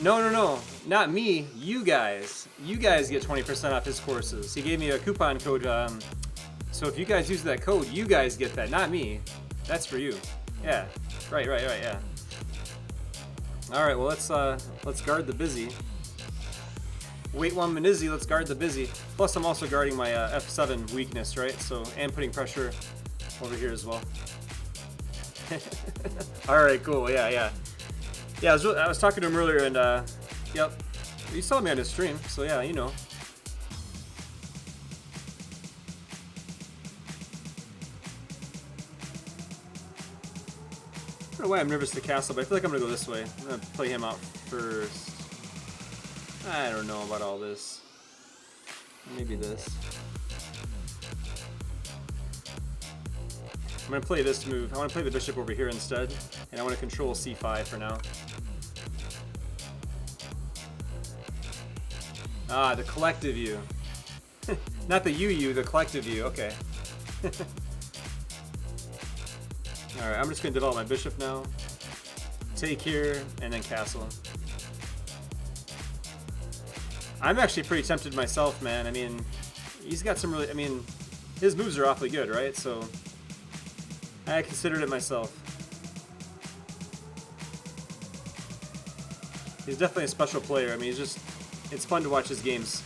know. No. Not me. You guys. You guys get 20% off his courses. He gave me a coupon code. So if you guys use that code, you guys get that. Not me. That's for you. Yeah. Right. Yeah. All right. Well, let's guard the busy. Wait 1 minute. Let's guard the busy. Plus, I'm also guarding my f7 weakness, right? So and putting pressure over here as well. All right, cool. Yeah. I was talking to him earlier, and yep, you saw me on his stream, so yeah, you know. I don't know why I'm nervous to castle, but I feel like I'm gonna go this way. I'm gonna play him out first. I don't know about all this. Maybe this. I'm going to play this move. I want to play the bishop over here instead, and I want to control c5 for now. Ah, the collective you. Not the you, the collective you. Okay. Alright, I'm just going to develop my bishop now. Take here, and then castle. I'm actually pretty tempted myself, man. I mean, he's got some really... I mean, his moves are awfully good, right? So... I considered it myself. He's definitely a special player. I mean, it's fun to watch his games.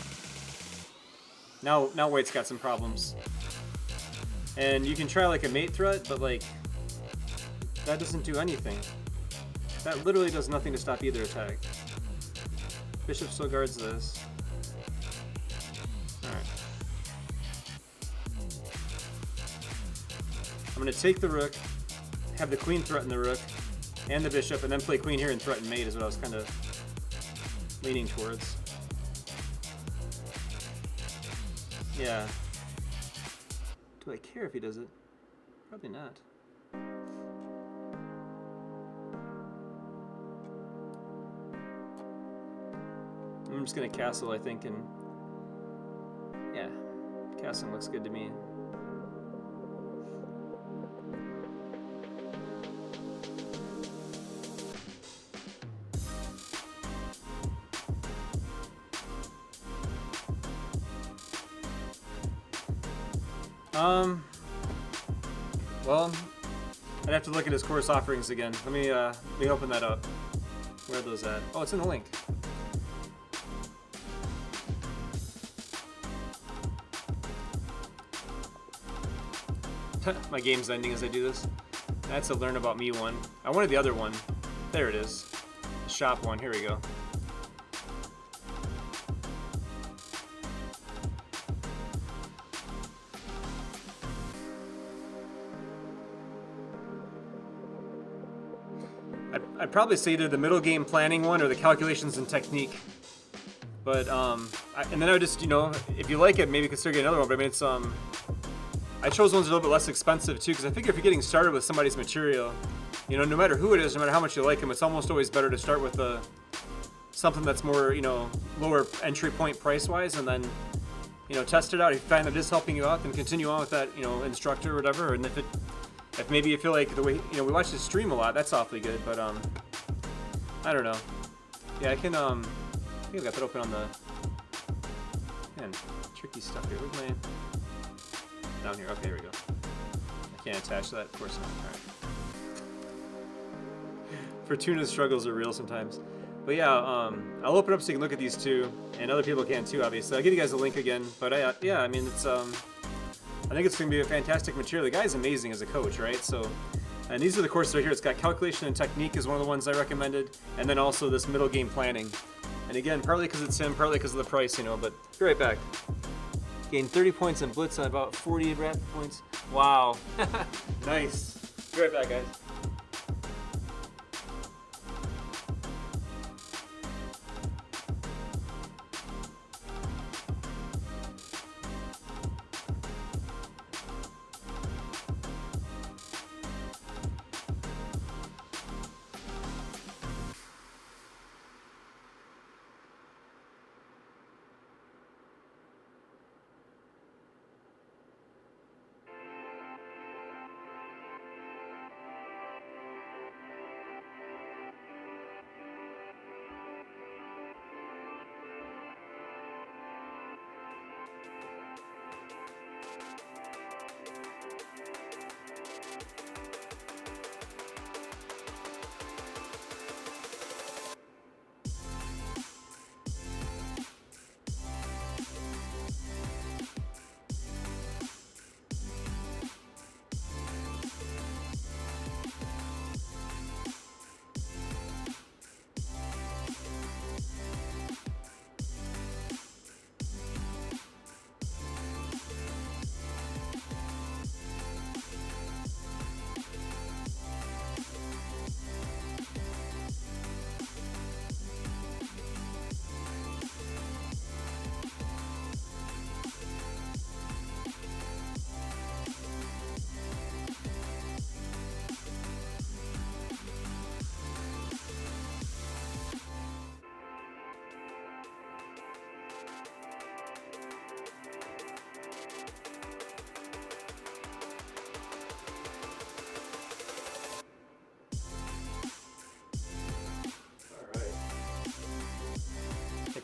Now White's got some problems. And you can try like a mate threat, but like, that doesn't do anything. That literally does nothing to stop either attack. Bishop still guards this. Alright. I'm going to take the rook, have the queen threaten the rook, and the bishop, and then play queen here and threaten mate is what I was kind of leaning towards. Yeah. Do I care if he does it? Probably not. I'm just going to castle, I think, and yeah, castling looks good to me. Well, I'd have to look at his course offerings again. Let me open that up. Where are those at? Oh, it's in the link. My game's ending as I do this. That's a learn about me one. I wanted the other one. There it is. The shop one. Here we go. I'd probably say either the middle game planning one or the calculations and technique. But and then I would just, you know, if you like it, maybe consider getting another one. But I mean, it's I chose ones a little bit less expensive too, because I figure if you're getting started with somebody's material, you know, no matter who it is, no matter how much you like them, it's almost always better to start with something that's more, you know, lower entry point price wise, and then, you know, test it out. If you find that it is helping you out, then continue on with that, you know, instructor or whatever. And if If maybe you feel like the way, you know, we watch this stream a lot, that's awfully good, but I don't know. Yeah, I can I think I've got that open on the, man, tricky stuff here. Where's my, down here, okay, here we go. I can't attach that, of course not. Alright. Fortuna's struggles are real sometimes. But yeah, I'll open up so you can look at these two, and other people can too, obviously. I'll give you guys a link again, but yeah, I mean, it's, I think it's going to be a fantastic material. The guy's amazing as a coach, right? So, and these are the courses right here. It's got calculation and technique is one of the ones I recommended, and then also this middle game planning. And again, partly because it's him, partly because of the price, you know, but be right back. Gained 30 points in Blitz on about 40 rapid points. Wow. Nice. Be right back, guys.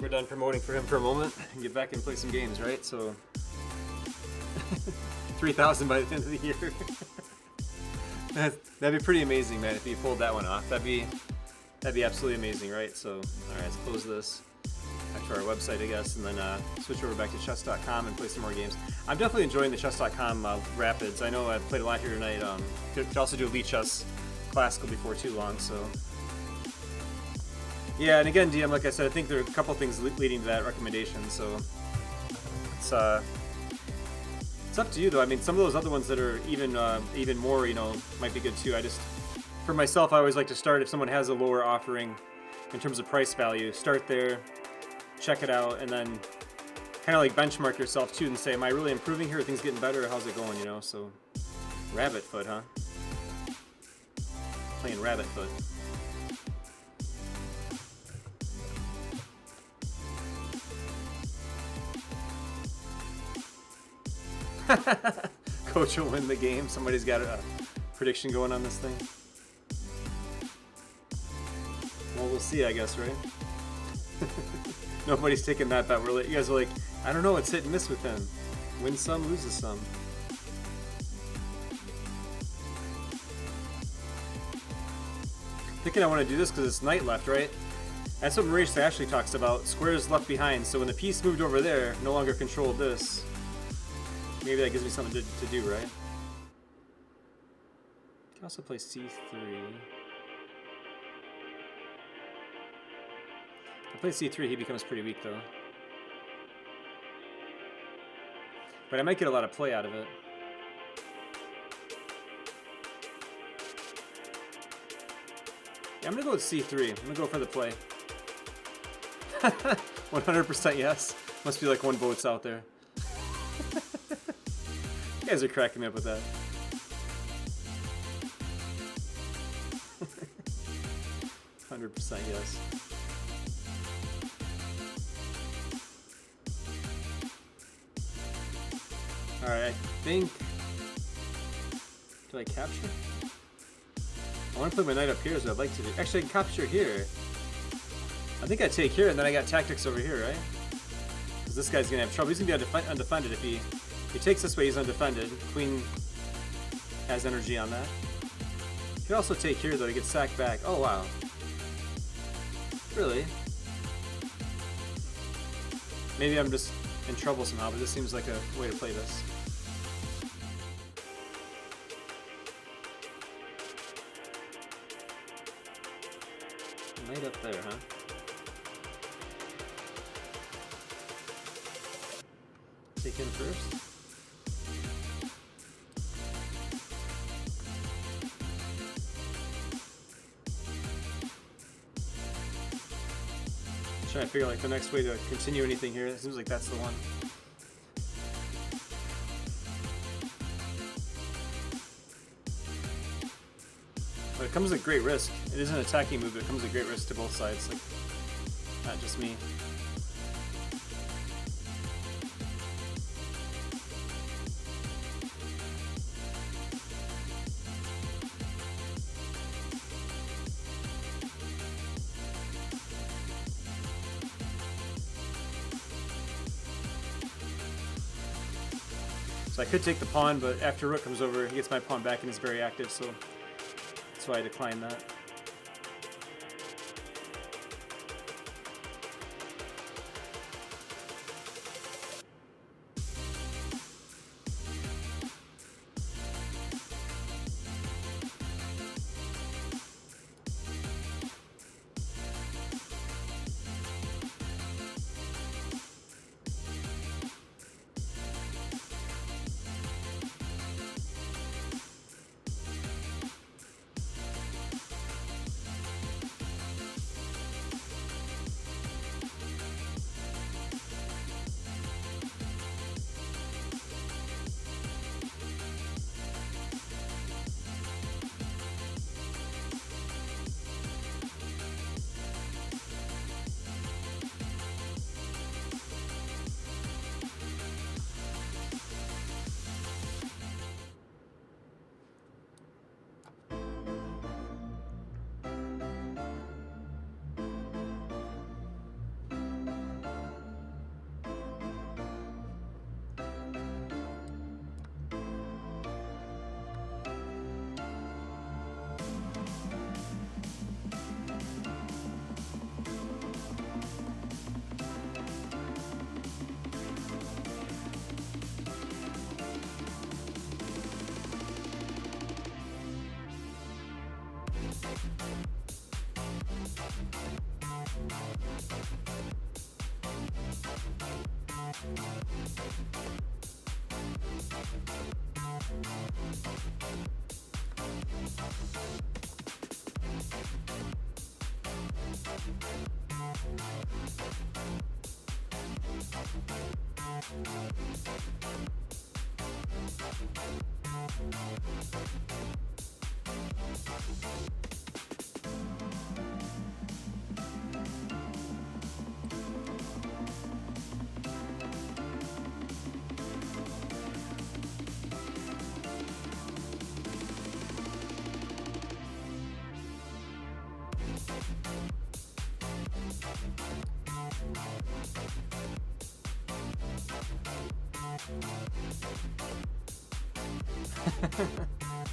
We're done promoting for him for a moment and get back and play some games, right? So 3,000 by the end of the year. That'd be pretty amazing, man, if you pulled that one off. That'd be absolutely amazing, right? So, all right, let's close this. Back to our website, I guess, and then switch over back to chess.com and play some more games. I'm definitely enjoying the chess.com Rapids. I know I've played a lot here tonight. Could also do a Lichess Classical before too long, so. Yeah, and again, DM, like I said, I think there are a couple things leading to that recommendation, so it's up to you, though. I mean, some of those other ones that are even more, you know, might be good too. For myself, I always like to start if someone has a lower offering in terms of price value, start there, check it out, and then kind of like benchmark yourself too and say, am I really improving here? Are things getting better? Or how's it going, you know? So, Rabbit Foot, huh? Playing Rabbit Foot. Coach will win the game. Somebody's got a prediction going on this thing. Well, we'll see, I guess, right? Nobody's taking that bet. You guys are like, I don't know, it's hit and miss with him. Wins some, loses some. Thinking I want to do this because it's knight left, right? That's what Maurice Ashley talks about. Squares left behind. So when the piece moved over there, no longer controlled this. Maybe that gives me something to do, right? I can also play c3. If I play c3, he becomes pretty weak, though. But I might get a lot of play out of it. Yeah, I'm going to go with c3. I'm going to go for the play. 100% yes. Must be like one votes out there. You guys are cracking me up with that. %, yes. Alright, I think Did I capture? I want to play my knight up here, so I'd like to do. Actually, I can capture here. I think I take here, and then I got tactics over here, right? Because this guy's gonna have trouble. He's gonna be undefended if he takes this way. He's undefended. Queen has energy on that. He could also take here though. He gets sacked back. Oh wow. Really? Maybe I'm just in trouble somehow, but this seems like a way to play this. Right up there, huh? Take in first. Trying to figure like the next way to continue anything here. It seems like that's the one. But it comes at great risk. It is an attacking move, but it comes at great risk to both sides. Like, not just me. So I could take the pawn, but after rook comes over, he gets my pawn back and is very active, so that's why I declined that.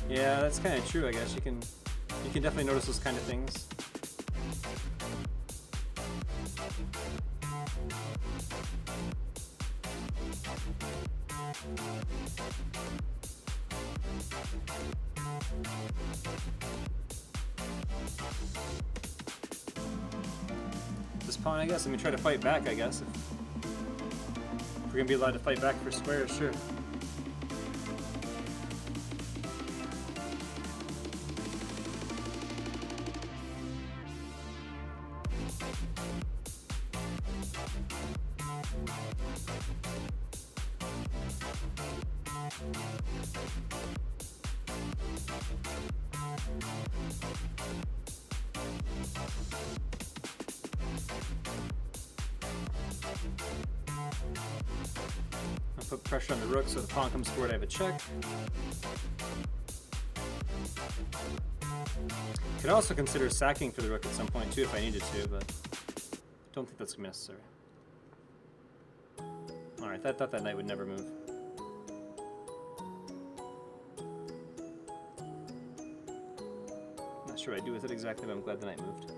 Yeah, that's kind of true, I guess. You can definitely notice those kind of things. This pawn, I guess. Let me try to fight back, I guess. If we're gonna be allowed to fight back for squares, sure. I'll put pressure on the rook so the pawn comes forward, I have a check. Could also consider sacking for the rook at some point too if I needed to, but don't think that's gonna be necessary. Alright, I thought that knight would never move. Not sure what I'd do with it exactly, but I'm glad the knight moved.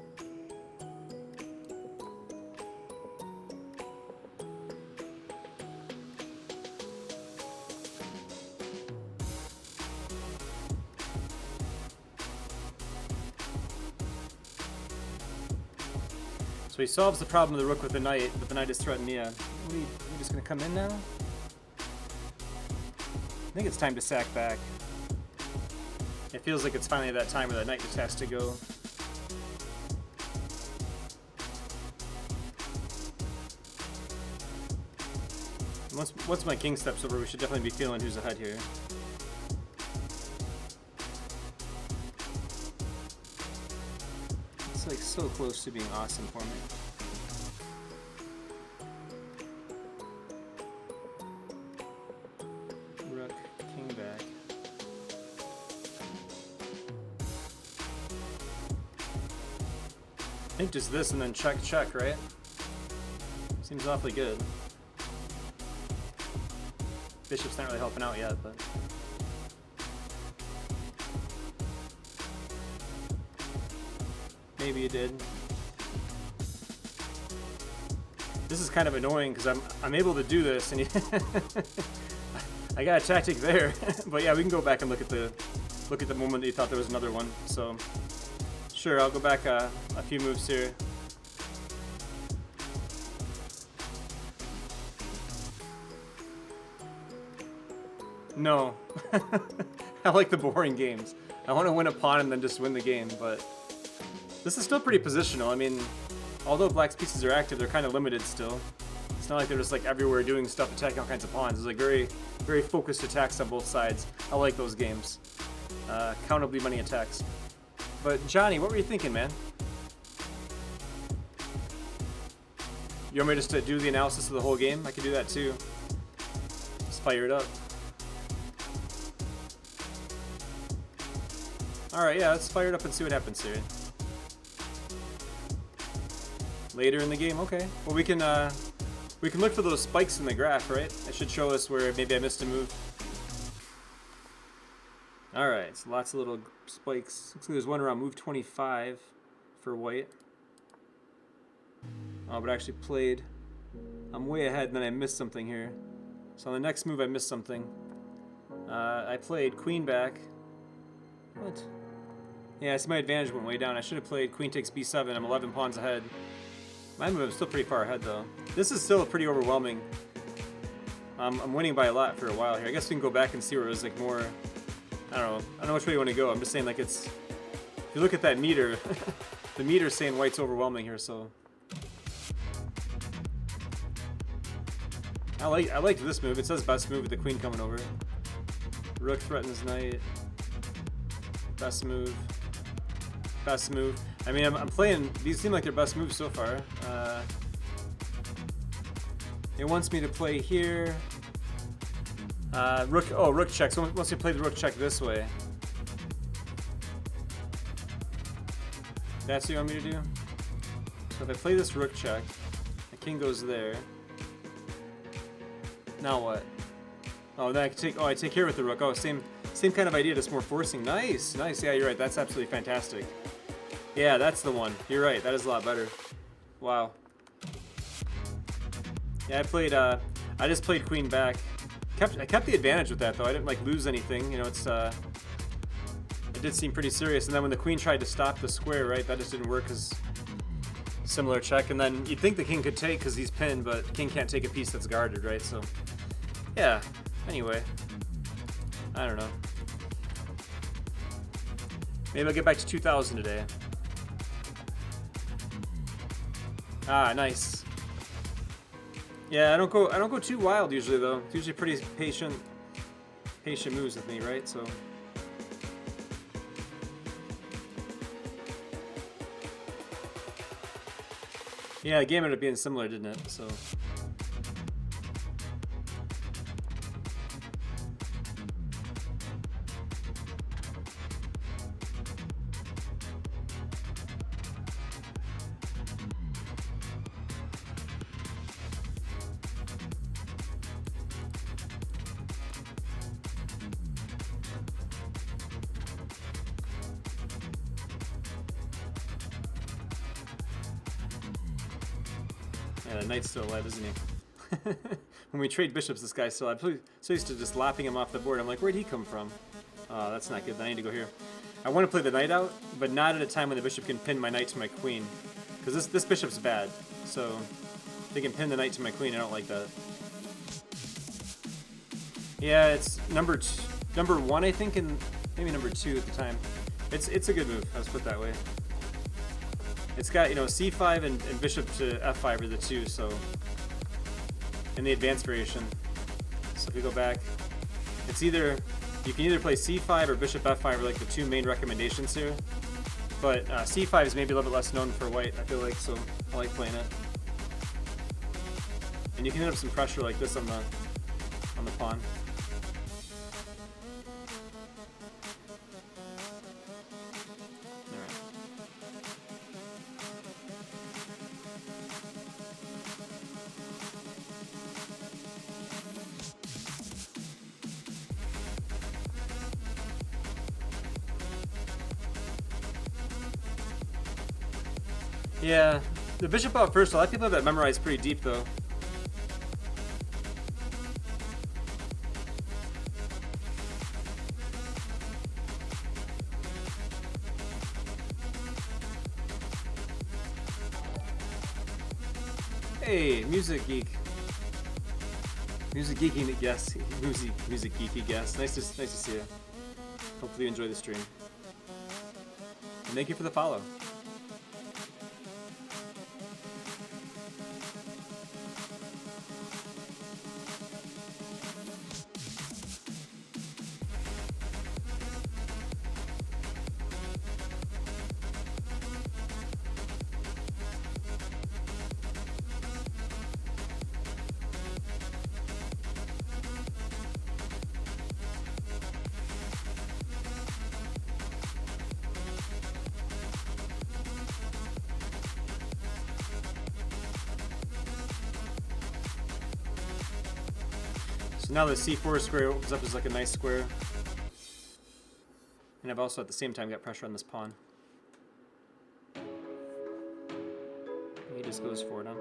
So he solves the problem of the rook with the knight, but the knight is threatened. Yeah. Are you just going to come in now? I think it's time to sack back. It feels like it's finally that time where that knight just has to go. Once my king steps over, we should definitely be feeling who's ahead here. It's like so close to being awesome for me. Rook, king back. I think just this and then check, check, right? Seems awfully good. Bishop's not really helping out yet, but... maybe you did. This is kind of annoying because I'm able to do this, and I got a tactic there. But yeah, we can go back and look at the moment that you thought there was another one. So sure, I'll go back a few moves here. No. I like the boring games. I want to win a pawn and then just win the game, but this is still pretty positional. I mean, although black's pieces are active, they're kind of limited still. It's not like they're just like everywhere doing stuff, attacking all kinds of pawns. It's like very, very focused attacks on both sides. I like those games. Countably many attacks. But Johnny, what were you thinking, man? You want me just to do the analysis of the whole game? I could do that too. Just fire it up. Alright, yeah, let's fire it up and see what happens here. Later in the game, okay. Well, we can look for those spikes in the graph, right? It should show us where maybe I missed a move. Alright, so lots of little spikes. Looks like there's one around move 25 for white. Oh, but I actually played. I'm way ahead and then I missed something here. So on the next move I missed something. I played queen back. What? Yeah, I see my advantage went way down. I should have played queen takes b7. I'm 11 pawns ahead. My move is still pretty far ahead, though. This is still pretty overwhelming. I'm winning by a lot for a while here. I guess we can go back and see where it was like more... I don't know which way you want to go. I'm just saying, like, it's... If you look at that meter, the meter's saying white's overwhelming here, so... I liked this move. It says best move with the queen coming over. Rook threatens knight. Best move. Best move. I mean, I'm playing... These seem like their best moves so far. It wants me to play here. Rook... Oh, rook check. So it wants me to play the rook check this way. That's what you want me to do? So if I play this rook check, the king goes there. Now what? Oh, then I can take... Oh, I take here with the rook. Oh, same kind of idea, just more forcing. Nice, nice. Yeah, you're right. That's absolutely fantastic. Yeah, that's the one. You're right. That is a lot better. Wow. Yeah, I just played queen back. I kept the advantage with that, though. I didn't, like, lose anything. You know, it's, it did seem pretty serious. And then when the queen tried to stop the square, right, that just didn't work because similar check. And then you'd think the king could take because he's pinned, but the king can't take a piece that's guarded, right? So, yeah. Anyway. I don't know. Maybe I'll get back to 2,000 today. Ah, nice. Yeah, I don't go too wild usually though. It's usually pretty patient moves with me, right? So yeah, the game ended up being similar, didn't it? So Yeah, the knight's still alive, isn't he? When we trade bishops, this guy's still alive. So used to just lopping him off the board. I'm like, where'd he come from? Oh, that's not good. I need to go here. I want to play the knight out, but not at a time when the bishop can pin my knight to my queen. Because this bishop's bad. So they can pin the knight to my queen. I don't like that. Yeah, it's number 1, I think, and maybe number 2 at the time. It's a good move. Let's put it that way. It's got, you know, c5 and bishop to f5 are the two, so in the advanced variation. So if we go back, it's either you can either play c5 or bishop f5 are like the two main recommendations here. But c5 is maybe a little bit less known for white, I feel like, so I like playing it. And you can hit up some pressure like this on the pawn. Yeah, the bishop out first. A lot of people have that memorized pretty deep, though. Hey, music geek. Music geeky guest. Music geeky guest. Nice to see you. Hopefully you enjoy the stream. And thank you for the follow. So now the c4 square opens up as like a nice square. And I've also at the same time got pressure on this pawn. He just goes for it, huh?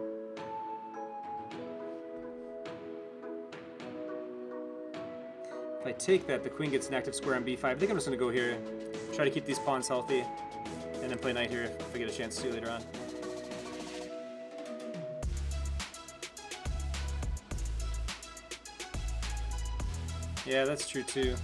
If I take that, the queen gets an active square on b5. I think I'm just going to go here, try to keep these pawns healthy, and then play knight here if I get a chance to later on. Yeah, that's true too.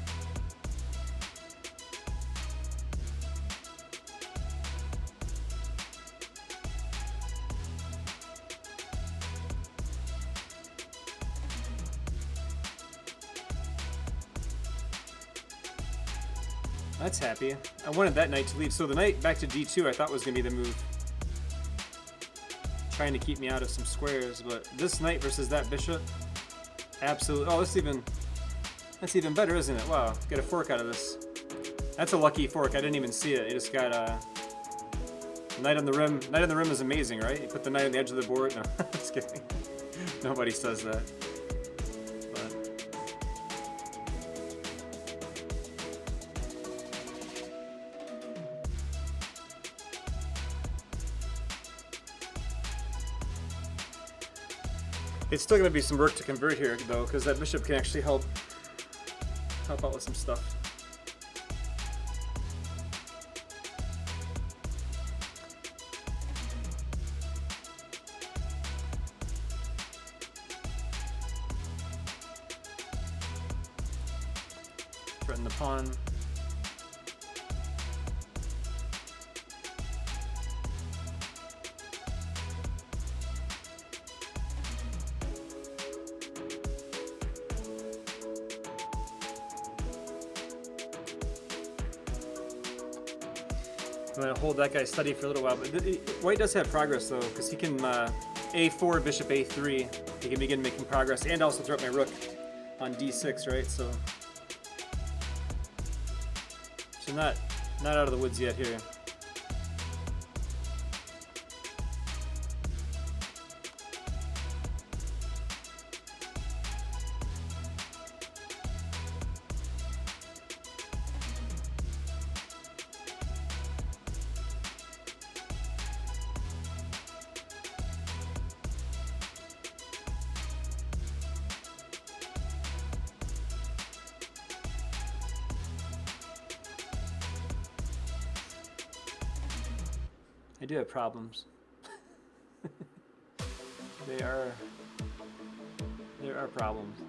That's happy. I wanted that knight to leave. So the knight back to d2 I thought was going to be the move. Trying to keep me out of some squares, but this knight versus that bishop, absolutely. Oh, that's even better, isn't it? Wow, get a fork out of this. That's a lucky fork. I didn't even see it. You just got knight on the rim. Knight on the rim is amazing, right? You put the knight on the edge of the board. No, just kidding. Nobody says that. It's still going to be some work to convert here, though, because that bishop can actually help out with some stuff. Threaten the pawn. I'm going to hold that guy steady for a little while, but white does have progress though, because he can a4, bishop a3, he can begin making progress, and also throw up my rook on d6, right? So not out of the woods yet here. I do have problems. There are problems.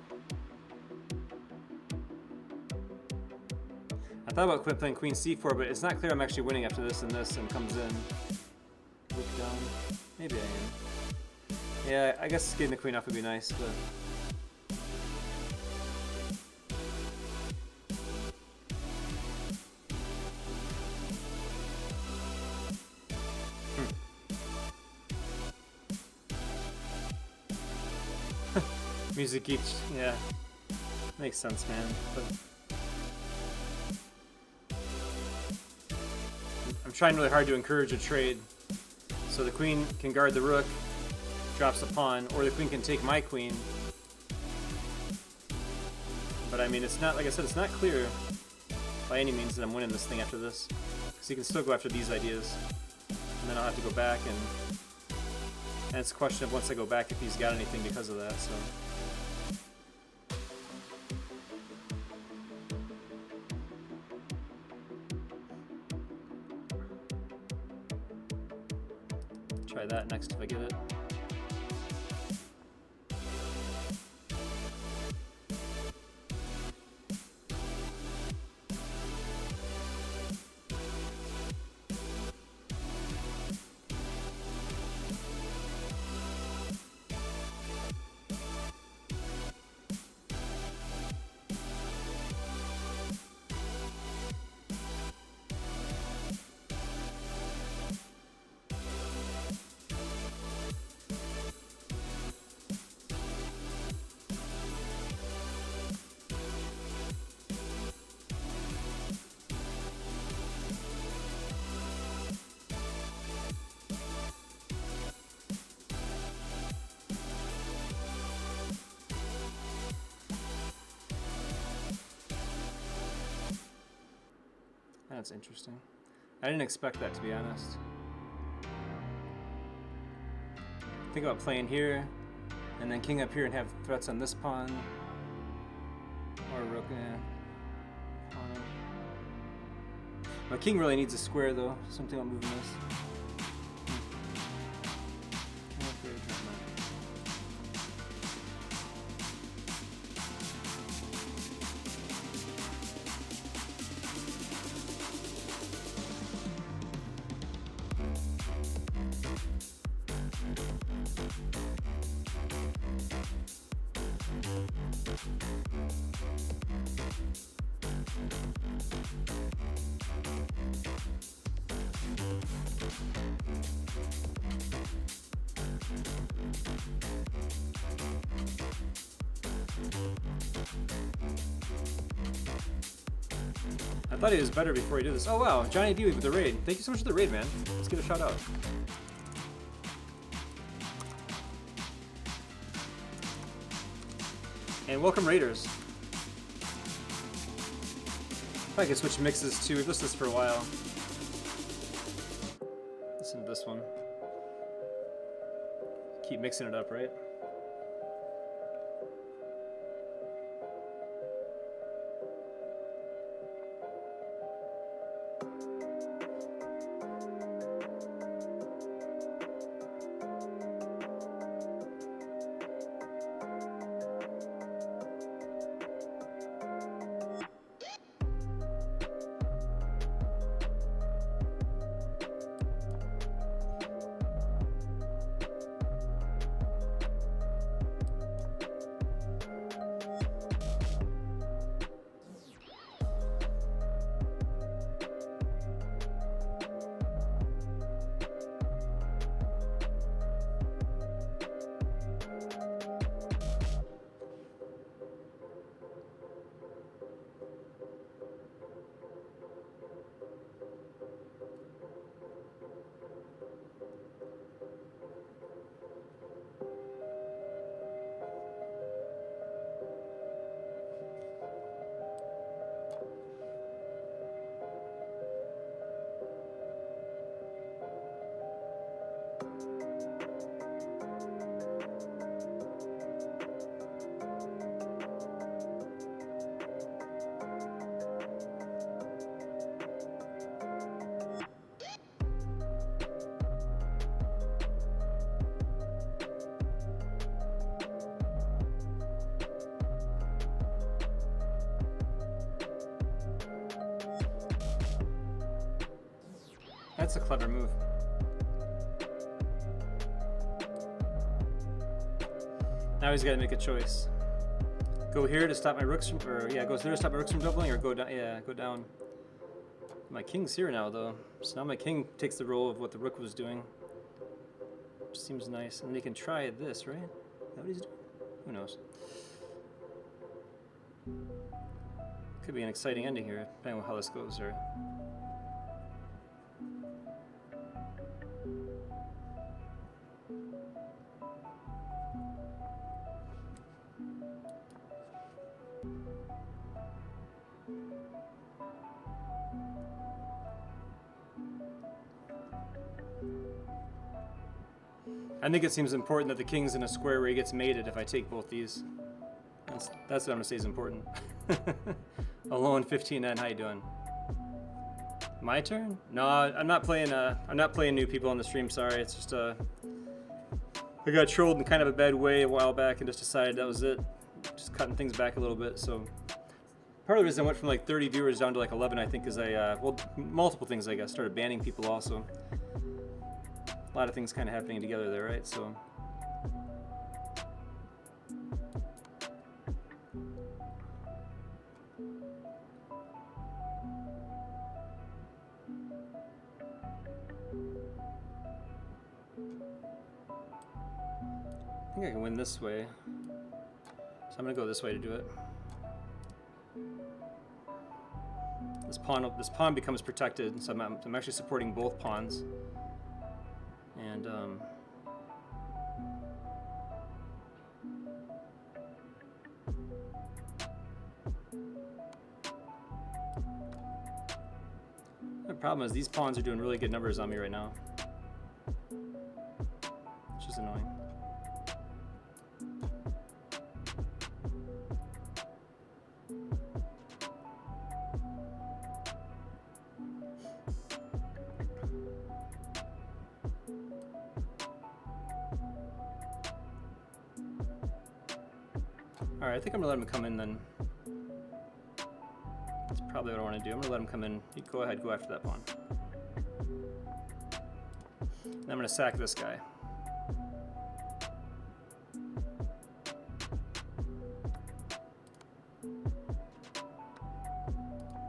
I thought about playing queen c4, but it's not clear I'm actually winning after this and comes in. Rook down. Maybe I am. Yeah, I guess getting the queen off would be nice, but... Music each, yeah. Makes sense, man. But I'm trying really hard to encourage a trade. So the queen can guard the rook, drops a pawn, or the queen can take my queen. But I mean, it's not, like I said, it's not clear by any means that I'm winning this thing after this. Because he can still go after these ideas. And then I'll have to go back and it's a question of once I go back if he's got anything because of that, so. Try that next if I get it. That's interesting. I didn't expect that, to be honest. Think about playing here, and then king up here and have threats on this pawn. Or rook, yeah. My king really needs a square, though. Something about moving this. I thought he was better before he did this. Oh wow, Johnny D with the raid. Thank you so much for the raid, man. Let's give a shout out. And welcome raiders. I can switch mixes too. We've listened to this for a while. Listen to this one. Keep mixing it up, right? That's a clever move. Now he's got to make a choice. Go here to stop my rooks from, or yeah, goes there to stop my rooks from doubling, or go down. Yeah, go down. My king's here now, though. So now my king takes the role of what the rook was doing. Which seems nice. And they can try this, right? Is that what he's doing? Who knows? Could be an exciting ending here, depending on how this goes, or. I think it seems important that the king's in a square where he gets mated if I take both these. That's what I'm gonna say is important. Alone 15N, how you doing? My turn? No, I'm not playing new people on the stream, sorry. It's just I got trolled in kind of a bad way a while back and just decided that was it. Just cutting things back a little bit, so part of the reason I went from like 30 viewers down to like 11, I think, is well, multiple things, I guess. Started banning people also. A lot of things kind of happening together there, right? So. I think I can win this way. So I'm gonna go this way to do it. This pawn becomes protected, so I'm actually supporting both pawns. And the problem is these pawns are doing really good numbers on me right now, which is annoying. Alright, I think I'm gonna let him come in then. That's probably what I want to do. I'm gonna let him come in. You go ahead, go after that pawn. And I'm gonna sack this guy.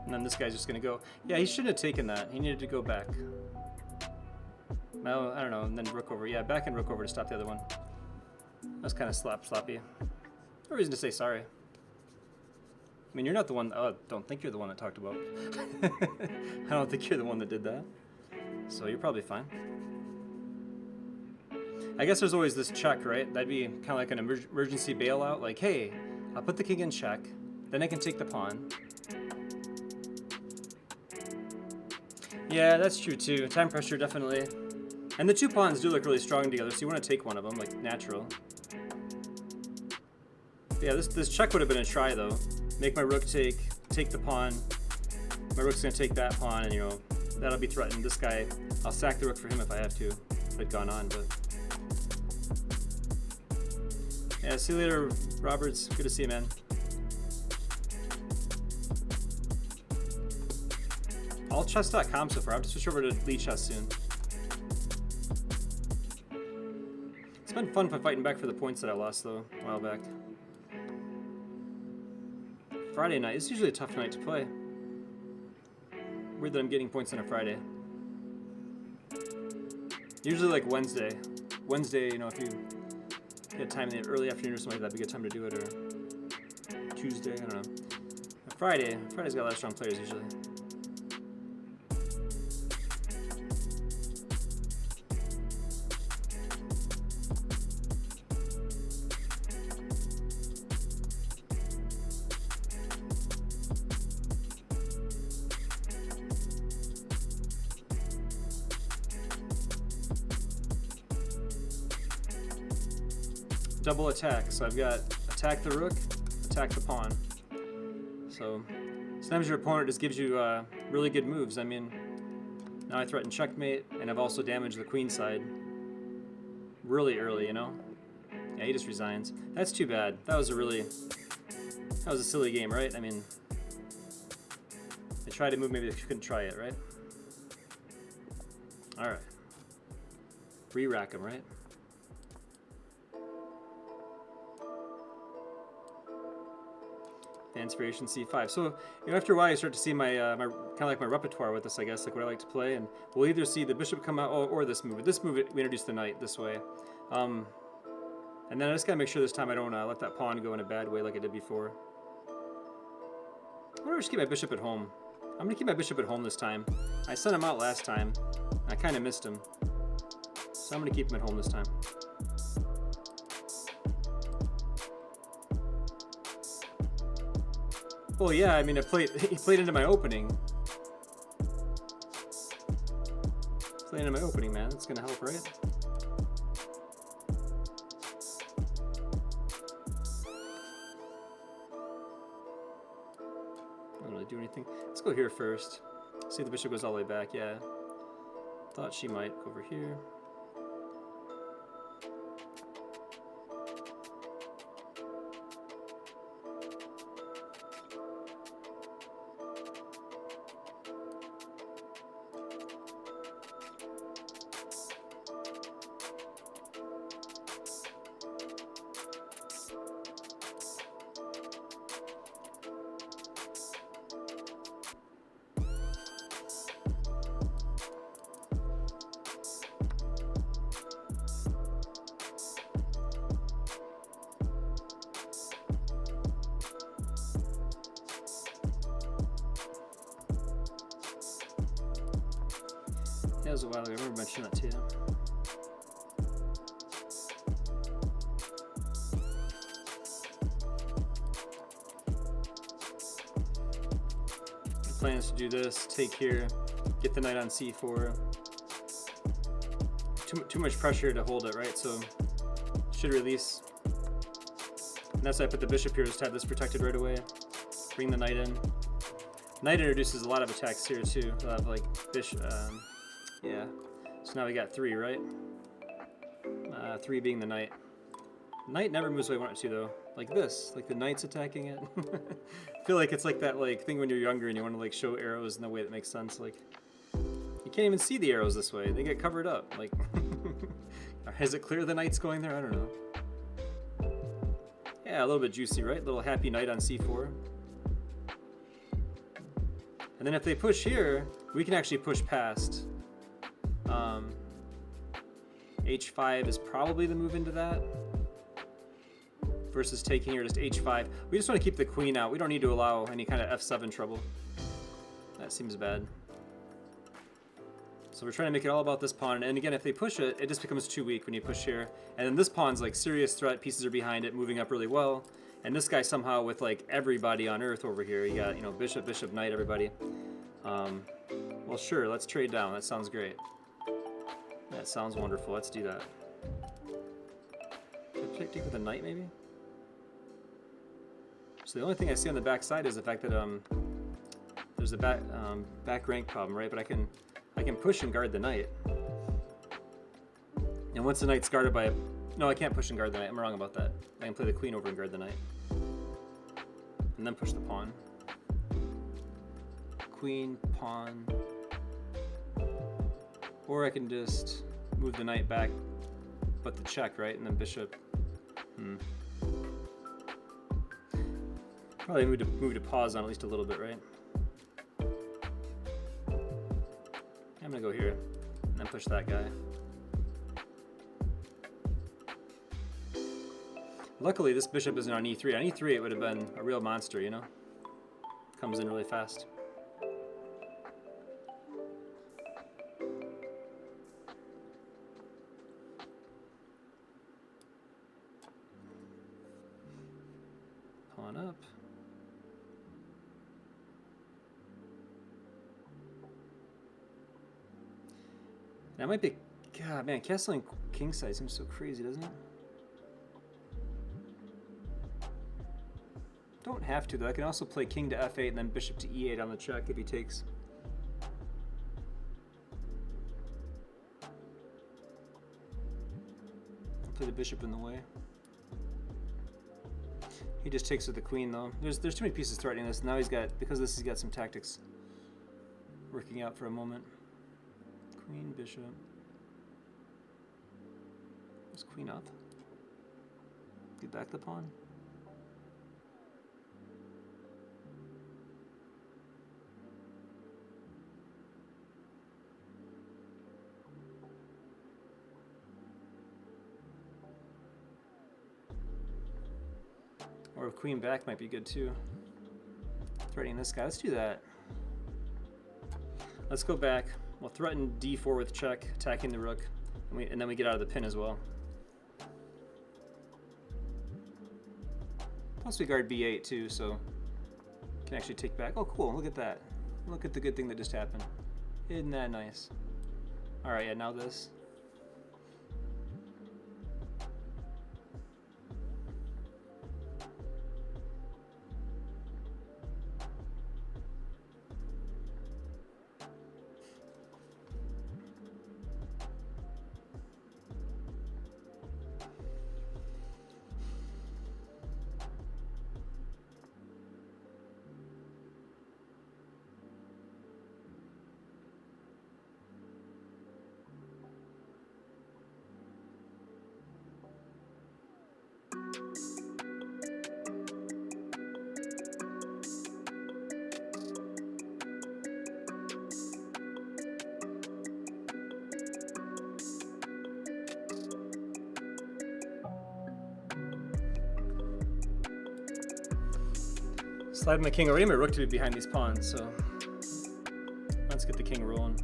And then this guy's just gonna go. Yeah, he shouldn't have taken that. He needed to go back. No, I don't know, and then rook over. Yeah, back and rook over to stop the other one. That's kind of sloppy. No reason to say sorry. I mean, you're not the one. Oh, don't think you're the one that talked about. I don't think you're the one that did that. So you're probably fine. I guess there's always this check, right? That'd be kind of like an emergency bailout. Like, hey, I'll put the king in check, then I can take the pawn. Yeah, that's true too. Time pressure, definitely. And the two pawns do look really strong together, so you want to take one of them, like natural. Yeah, this check would have been a try though. Make my rook take the pawn. My rook's gonna take that pawn, and you know that'll be threatened. This guy, I'll sack the rook for him if I have to. If it'd gone on, but yeah. See you later, Roberts. Good to see you, man. All chess.com so far. I have to switch over to Lee Chess soon. It's been fun fighting back for the points that I lost though a while back. Friday night. It's usually a tough night to play. Weird that I'm getting points on a Friday. Usually like Wednesday. Wednesday, you know, if you get time in the early afternoon or something, that'd be a good time to do it, or Tuesday, I don't know. But Friday's got a lot of strong players usually. Double attack, so I've got attack the rook, attack the pawn. So sometimes your opponent just gives you really good moves. I mean, now I threaten checkmate, and I've also damaged the queen side really early, you know? Yeah, he just resigns. That's too bad. That was a silly game, right? I mean, they tried to move, maybe they couldn't try it, right? All right. Re-rack him, right? Inspiration C5. So after a while, you start to see my kind of like my repertoire with this, I guess, like what I like to play, and we'll either see the bishop come out or this move. This move we introduce the knight this way, and then I just gotta make sure this time I don't let that pawn go in a bad way like I did before. I'm gonna just keep my bishop at home. I'm gonna keep my bishop at home this time. I sent him out last time. I kind of missed him, so I'm gonna keep him at home this time. Well, yeah, I mean, he played into my opening. Playing into my opening, man. That's gonna help, right? I don't really do anything. Let's go here first. See if the bishop goes all the way back. Yeah. Thought she might go over here. That was a while ago. I remember mentioning that to you. The plan is to do this, take here, get the knight on c4. Too much pressure to hold it, right? So should release. And that's why I put the bishop here, just to have this protected right away. Bring the knight in. Knight introduces a lot of attacks here too. We'll have like bishop. Yeah, so now we got 3, right? 3 being the knight. Knight never moves the way I want it to, though. Like this, like the knight's attacking it. I feel like it's like that like thing when you're younger and you want to like show arrows in a way that makes sense. Like you can't even see the arrows this way; they get covered up. Like, is it clear the knight's going there? I don't know. Yeah, a little bit juicy, right? Little happy knight on c4. And then if they push here, we can actually push past. H5 is probably the move into that. Versus taking here, just H5. We just want to keep the queen out. We don't need to allow any kind of F7 trouble. That seems bad. So we're trying to make it all about this pawn. And again, if they push it, it just becomes too weak when you push here. And then this pawn's like serious threat. Pieces are behind it, moving up really well. And this guy somehow with like everybody on earth over here. You got, you know, bishop, bishop, knight, everybody. Well, sure, let's trade down. That sounds great. That sounds wonderful. Let's do that. Take with a knight, maybe? So the only thing I see on the back side is the fact that there's a back rank problem, right? But I can push and guard the knight. And once the knight's guarded by no, I can't push and guard the knight. I'm wrong about that. I can play the queen over and guard the knight. And then push the pawn. Queen, pawn. Or I can just move the knight back, but the check, right? And then bishop. Probably move to pause on at least a little bit, right? I'm gonna go here and then push that guy. Luckily, this bishop isn't on e3. On e3, it would have been a real monster, you know? Comes in really fast. Pawn up. That might be... God, man, castling kingside seems so crazy, doesn't it? Don't have to, though. I can also play king to f8 and then bishop to e8 on the check if he takes. I'll play the bishop in the way. He just takes with the queen, though. There's too many pieces threatening this. Now he's got, because of this, he's got some tactics working out for a moment. Queen, bishop. Is queen up? Get back the pawn. Or queen back might be good too. Threatening this guy. Let's do that. Let's go back. We'll threaten d4 with check, attacking the rook, and then we get out of the pin as well. Plus we guard b8 too, so can actually take back. Oh, cool! Look at that. Look at the good thing that just happened. Isn't that nice? All right, yeah. Now this. Slide my king already, my rook to be behind these pawns, so let's get the king rolling.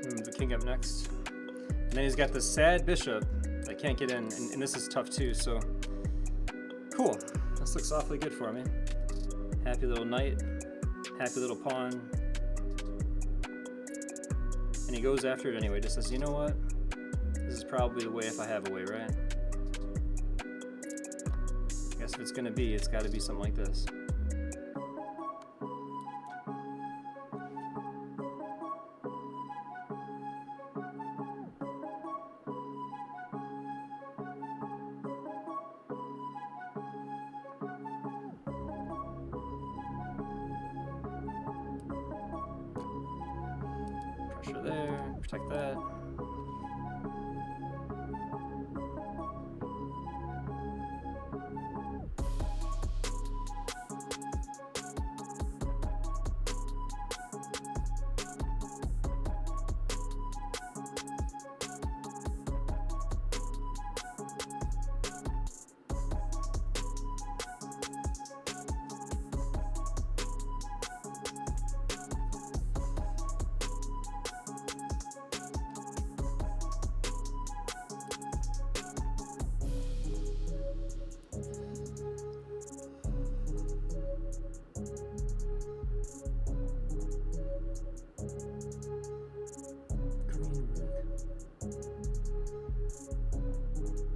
The king up next. And then he's got the sad bishop that can't get in, and this is tough too, so cool. This looks awfully good for me. Happy little knight, happy little pawn. And he goes after it anyway, just says, you know what? This is probably the way if I have a way, right? I guess if it's gonna be, it's gotta be something like this. Pressure there, protect that.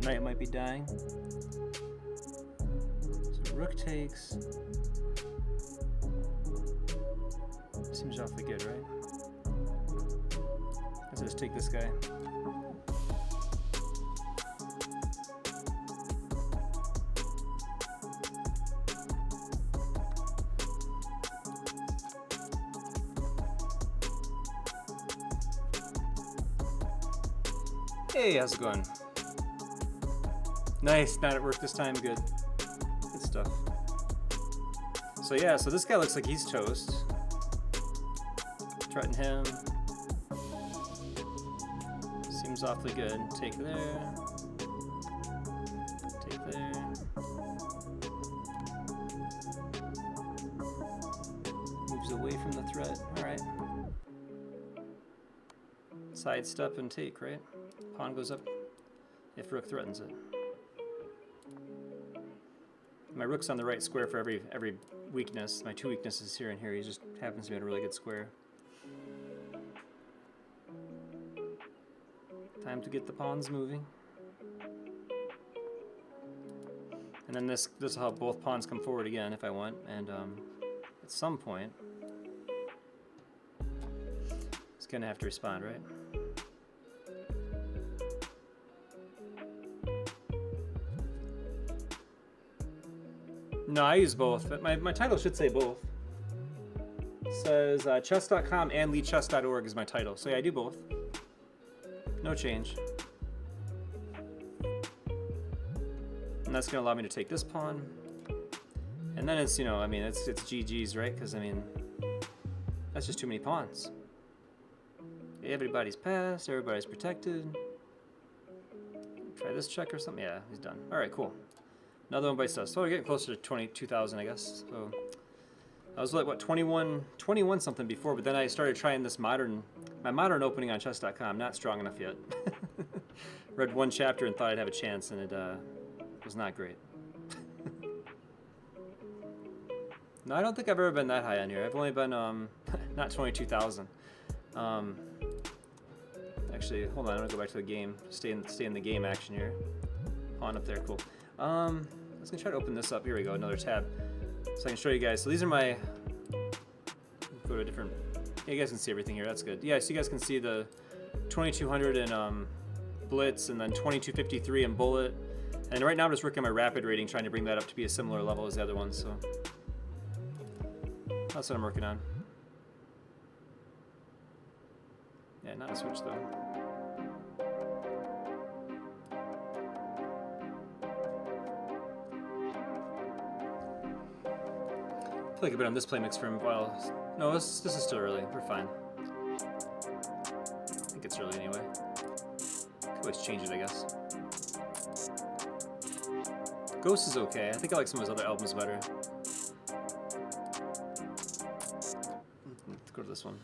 Knight might be dying. So rook takes. Seems awfully good, right? to just take this guy. Hey, how's it going? Nice, not at work this time, good. Good stuff. So yeah, so this guy looks like he's toast. Threaten him. Seems awfully good. Take there. Take there. Moves away from the threat. Alright. Sidestep and take, right? Pawn goes up if rook threatens it. My rook's on the right square for every weakness. My two weaknesses here and here. He just happens to be at a really good square. Time to get the pawns moving. And then this will help both pawns come forward again if I want. And at some point, it's gonna have to respond, right? No, I use both, but my title should say both. It says chess.com and leadchess.org is my title. So yeah, I do both. No change. And that's going to allow me to take this pawn. And then it's, you know, I mean, it's GG's, right? Because, I mean, that's just too many pawns. Everybody's passed, everybody's protected. Try this check or something. Yeah, he's done. All right, cool. Another one bites dust. So we're getting closer to 22,000, I guess. So I was like, what, 21 something before, but then I started trying this my modern opening on chess.com. Not strong enough yet. Read one chapter and thought I'd have a chance, and it was not great. No, I don't think I've ever been that high on here. I've only been, not 22,000. Actually, hold on, I'm gonna go back to the game. Stay in the game action here. Pawn up there, cool. I was gonna try to open this up. Here we go, another tab. So I can show you guys. So these are my, go to a different, yeah, you guys can see everything here, that's good. Yeah, so you guys can see the 2200 in Blitz, and then 2253 in Bullet. And right now I'm just working my rapid rating, trying to bring that up to be a similar level as the other ones, so. That's what I'm working on. Yeah, not a switch though. I feel like I've been on this play mix for a while. No, this is still early. We're fine. I think it's early anyway. Could always change it, I guess. Ghost is okay. I think I like some of his other albums better. Let's go to this one.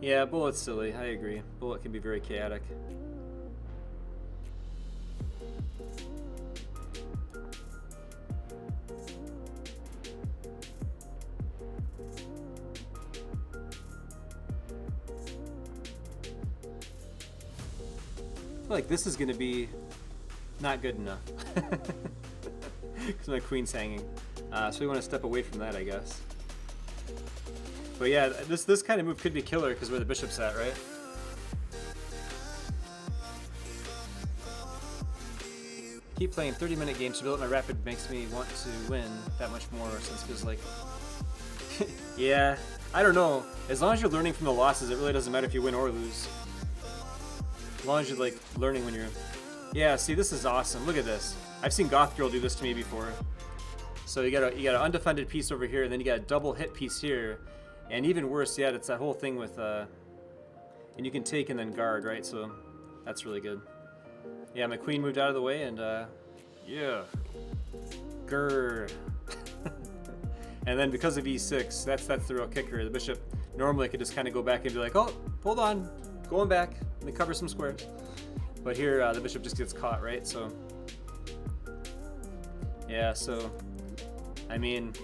Yeah, Bullet's silly. I agree. Bullet can be very chaotic. I feel like this is going to be not good enough because my queen's hanging. So we want to step away from that, I guess. But yeah, this kind of move could be killer because where the bishop's at, right? Keep playing 30-minute games to build up my rapid makes me want to win that much more, since it feels like... Yeah, I don't know. As long as you're learning from the losses, it really doesn't matter if you win or lose. As long as you're like learning when you're... Yeah, see, this is awesome. Look at this. I've seen Goth Girl do this to me before. So you got an undefended piece over here, and then you got a double hit piece here. And even worse yet, it's that whole thing with, and you can take and then guard, right? So that's really good. Yeah, my queen moved out of the way, and yeah, grrr. And then because of e6, that's the real kicker. The bishop normally could just kind of go back and be like, oh, hold on, going back, and then cover some squares. But here, the bishop just gets caught, right? So yeah, so I mean,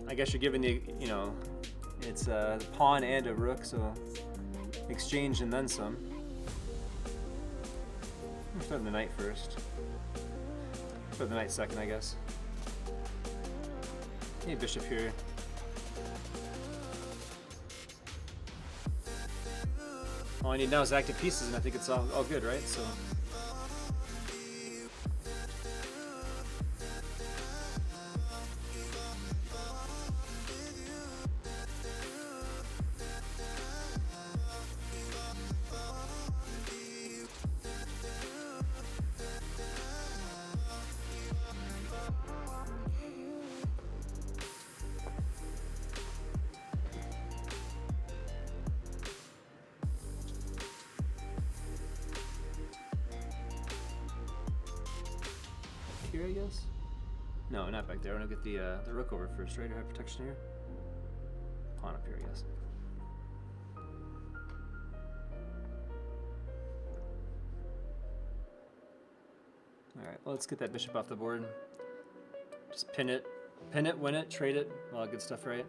I guess you're giving the, you know, it's a pawn and a rook, so exchange and then some. I'm starting the knight first. Start the knight second, I guess. Hey, bishop here. All I need now is active pieces, and I think it's all good, right? So. Here, I guess? No, not back there. I want to get the rook over first, right? Or have protection here? Pawn up here, I guess. Alright, well, let's get that bishop off the board. Just pin it, win it, trade it. All that good stuff, right?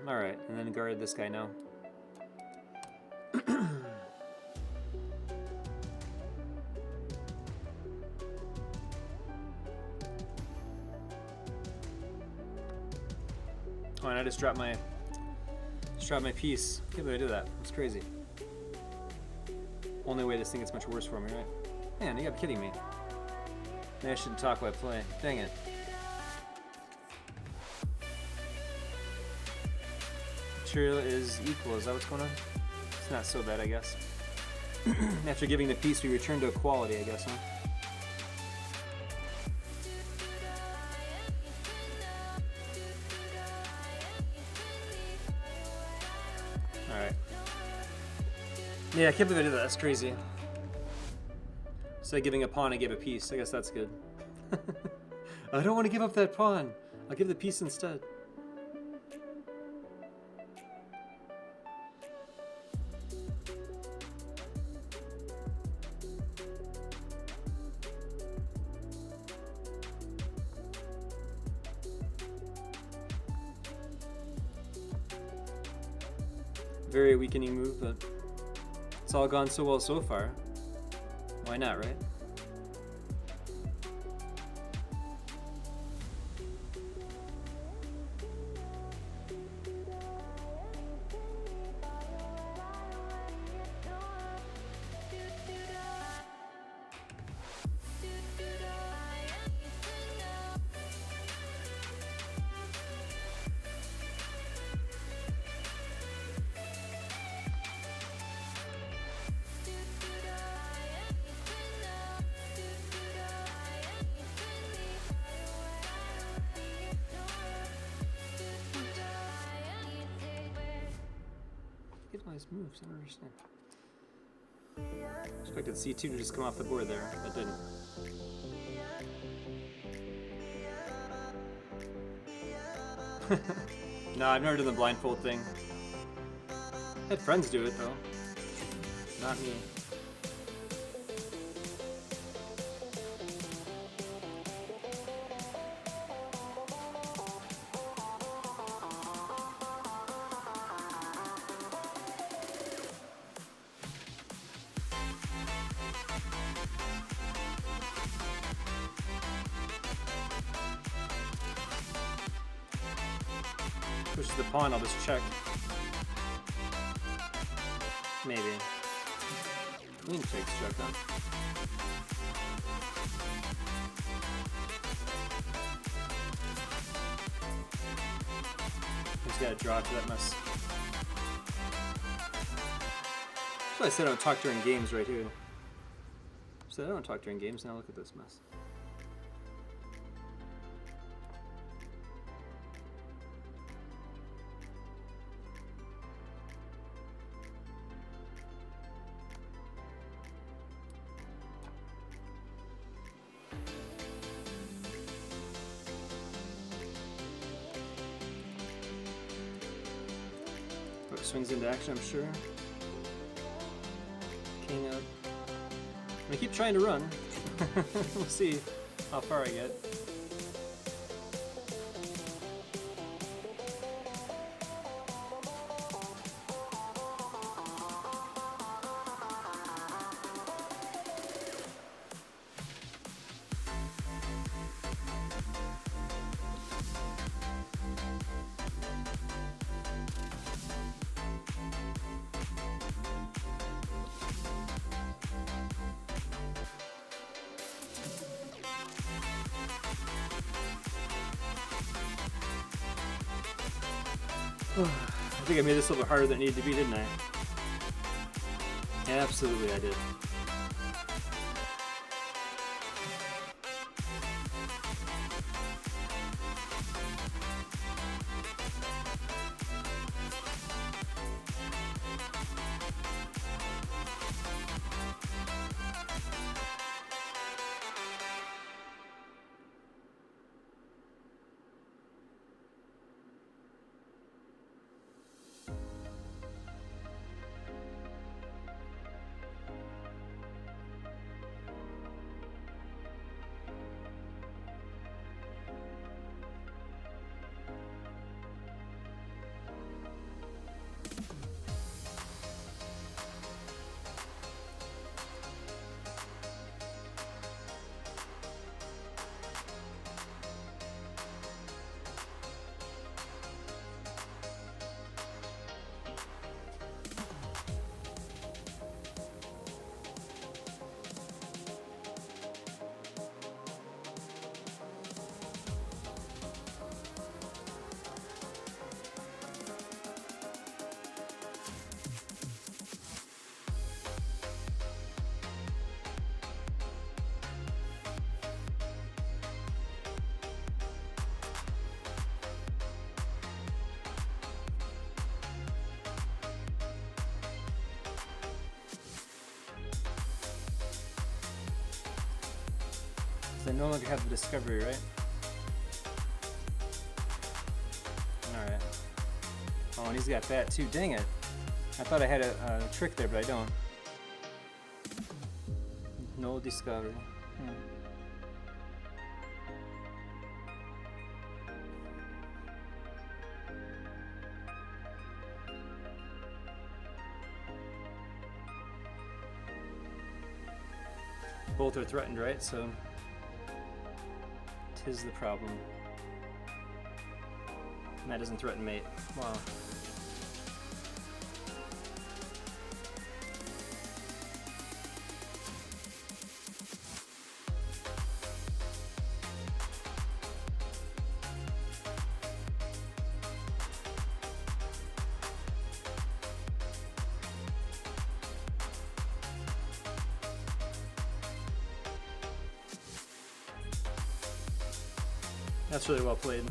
Alright, and then guard this guy now. Oh, and I just dropped my piece. Can't believe I did that. It's crazy. Only way this thing gets much worse for me, right? Man, you gotta be kidding me. Maybe I shouldn't talk while I play. Dang it. Material is equal. Is that what's going on? It's not so bad, I guess. After giving the piece, we return to equality, I guess, huh? Alright. Yeah, I can't believe I did that. That's crazy. Instead of giving a pawn, I gave a piece. I guess that's good. I don't want to give up that pawn. I'll give the piece instead. Very weakening move, but it's all gone so well so far. Why not, right? Get all these moves, I don't understand. Expected C2 to just come off the board there. It didn't. No, I've never done the blindfold thing. I had friends do it though. Not me. Pushes the pawn, I'll just check. Maybe. Queen takes check, huh? Just gotta draw to that mess. That's why I said I don't talk during games right here. So I don't talk during games, now look at this mess. Swings into action, I'm sure. King up. I'm gonna keep trying to run. We'll see how far I get. I think I made this a little bit harder than it needed to be, didn't I? Absolutely, I did. So I no longer have the discovery, right? Alright. Oh, and he's got that too. Dang it. I thought I had a trick there, but I don't. No discovery. Both are threatened, right? So, 'tis the problem. And that doesn't threaten mate. Wow. That's really well played.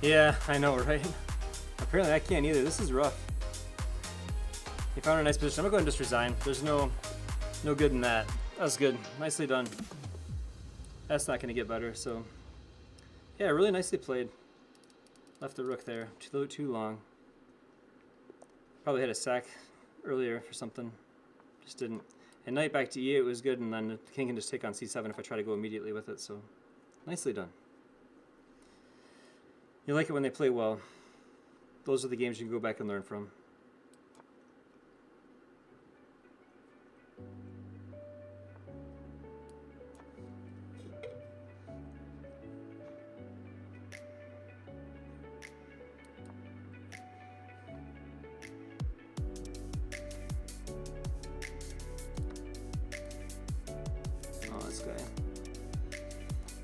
Yeah, I know, right? Apparently I can't either. This is rough. He found a nice position. I'm gonna go ahead and just resign. There's no good in that. That was good. Nicely done. That's not gonna get better, so. Yeah, really nicely played. Left the rook there. Too long. Probably had a sack earlier for something. Just didn't. And knight back to e8 was good, and then the king can just take on c7 if I try to go immediately with it, so nicely done. You like it when they play well. Those are the games you can go back and learn from.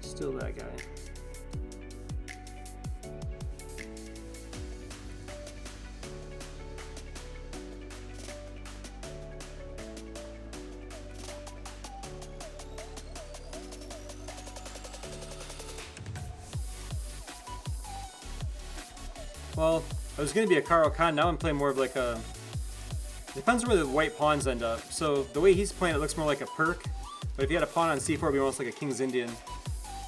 Still that guy. Well, I was going to be a Caro Kann. Now I'm playing more of like a... Depends on where the white pawns end up. So the way he's playing it looks more like a perk. But if you had a pawn on c4, it would be almost like a King's Indian.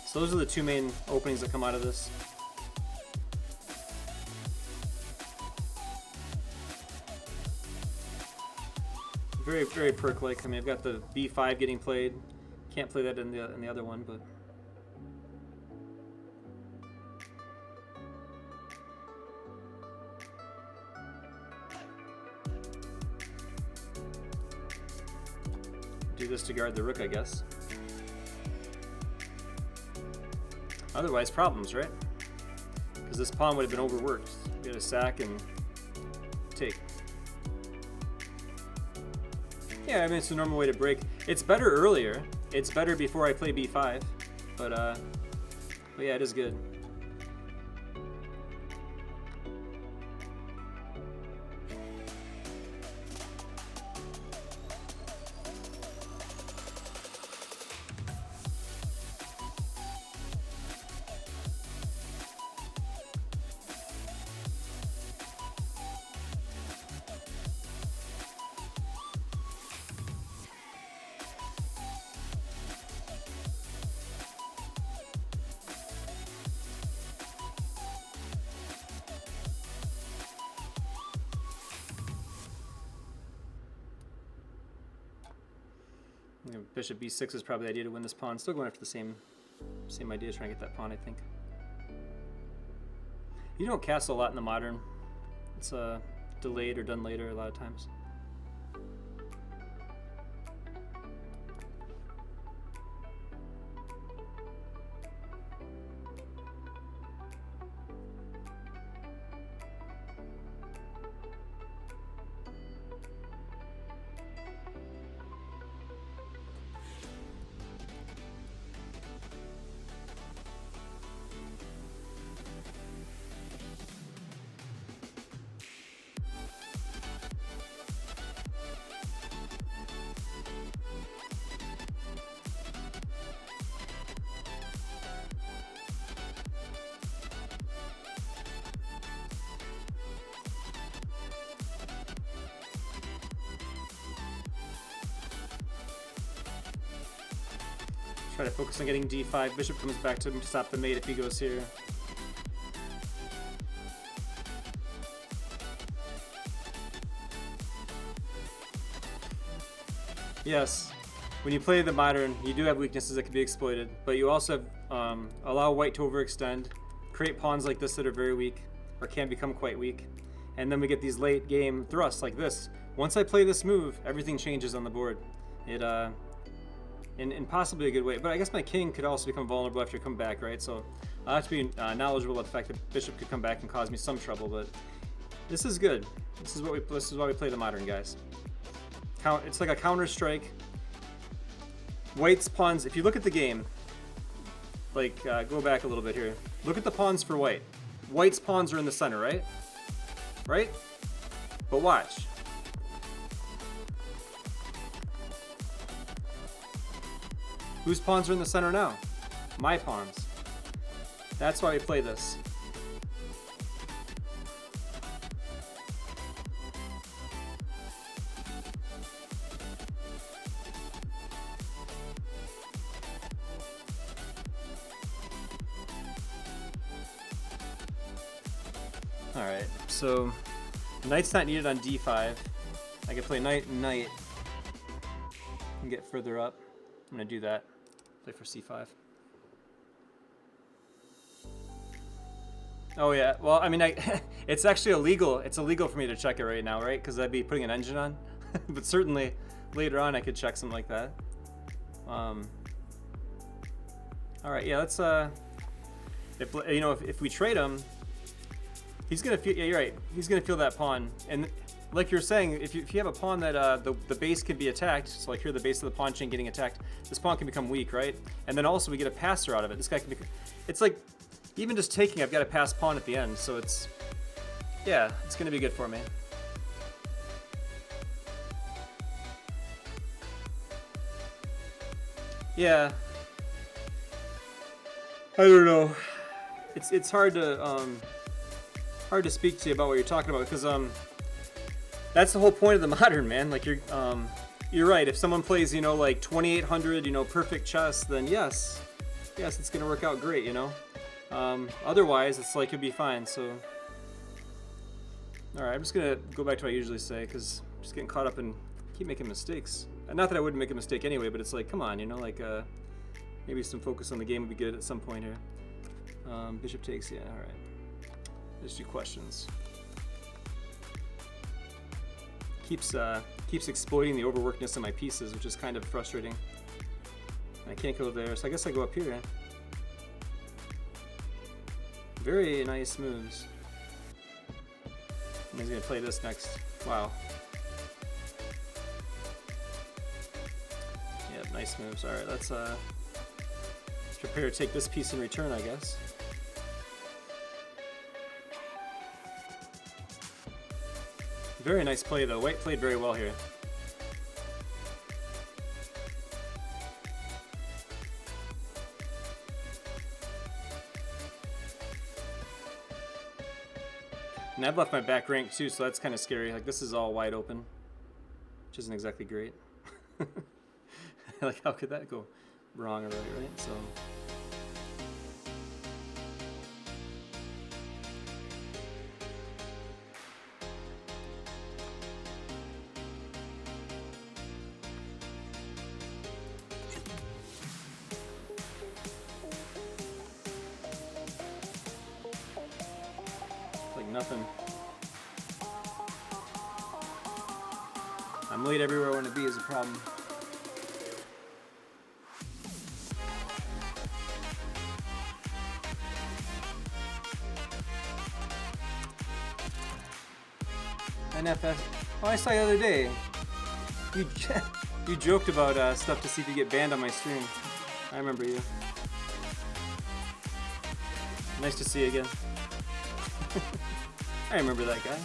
So those are the two main openings that come out of this. Very, very perk-like. I mean, I've got the b5 getting played. Can't play that in the other one, but. Do this to guard the rook, I guess. Otherwise, problems, right? Because this pawn would have been overworked. We had a sack and take. Yeah, I mean, it's a normal way to break. It's better earlier. It's better before I play b5. But yeah, it is good. You know, bishop b6 is probably the idea to win this pawn. Still going after the same idea, trying to get that pawn, I think. You don't castle a lot in the modern. It's delayed or done later a lot of times. Try to focus on getting d5. Bishop comes back to him to stop the mate if he goes here. Yes, when you play the modern, you do have weaknesses that can be exploited, but you also have, allow white to overextend, create pawns like this that are very weak, or can become quite weak, and then we get these late game thrusts like this. Once I play this move, everything changes on the board. It in possibly a good way, but I guess my king could also become vulnerable after I come back, right? So I have to be knowledgeable about the fact that bishop could come back and cause me some trouble, but this is good. This is why we play the modern, guys. It's like a counter strike. White's pawns, if you look at the game, like go back a little bit here. Look at the pawns for white. White's pawns are in the center, right? Right? But watch. Whose pawns are in the center now? My pawns. That's why we play this. Alright, so knight's not needed on d5. I can play knight and knight and get further up. I'm going to do that. Play for c5. Oh yeah, well, I mean, it's actually illegal. It's illegal for me to check it right now, right? Because I'd be putting an engine on. But certainly later on I could check something like that. All right, yeah, let's if we trade him, he's gonna feel. Yeah, you're right. He's gonna feel that pawn, and like you're saying, if you have a pawn that the base can be attacked, so like here the base of the pawn chain getting attacked, this pawn can become weak, right? And then also we get a passer out of it. This guy can be. It's like even just taking, I've got a pass pawn at the end, so it's gonna be good for me. Yeah. I don't know. It's hard to speak to you about what you're talking about because that's the whole point of the modern, man. Like you're right. If someone plays, like 2800, perfect chess, then yes, it's gonna work out great, Otherwise, it's like you'll be fine. So, all right, I'm just gonna go back to what I usually say because I'm just getting caught up and keep making mistakes. Not that I wouldn't make a mistake anyway, but it's like, come on, maybe some focus on the game would be good at some point here. Bishop takes, yeah, all right. There's 2 questions. Keeps exploiting the overworkedness of my pieces, which is kind of frustrating. I can't go there, so I guess I go up here. Very nice moves. And he's gonna play this next. Wow. Yeah, nice moves. All right, let's prepare to take this piece in return, I guess. Very nice play, though. White played very well here. And I've left my back rank, too, so that's kind of scary. Like, this is all wide open, which isn't exactly great. Like, how could that go wrong already, right? So... nothing. I'm late everywhere I want to be is a problem. NFS. Oh, I saw you the other day. You you joked about stuff to see if you get banned on my stream. I remember you. Nice to see you again. I remember that guy.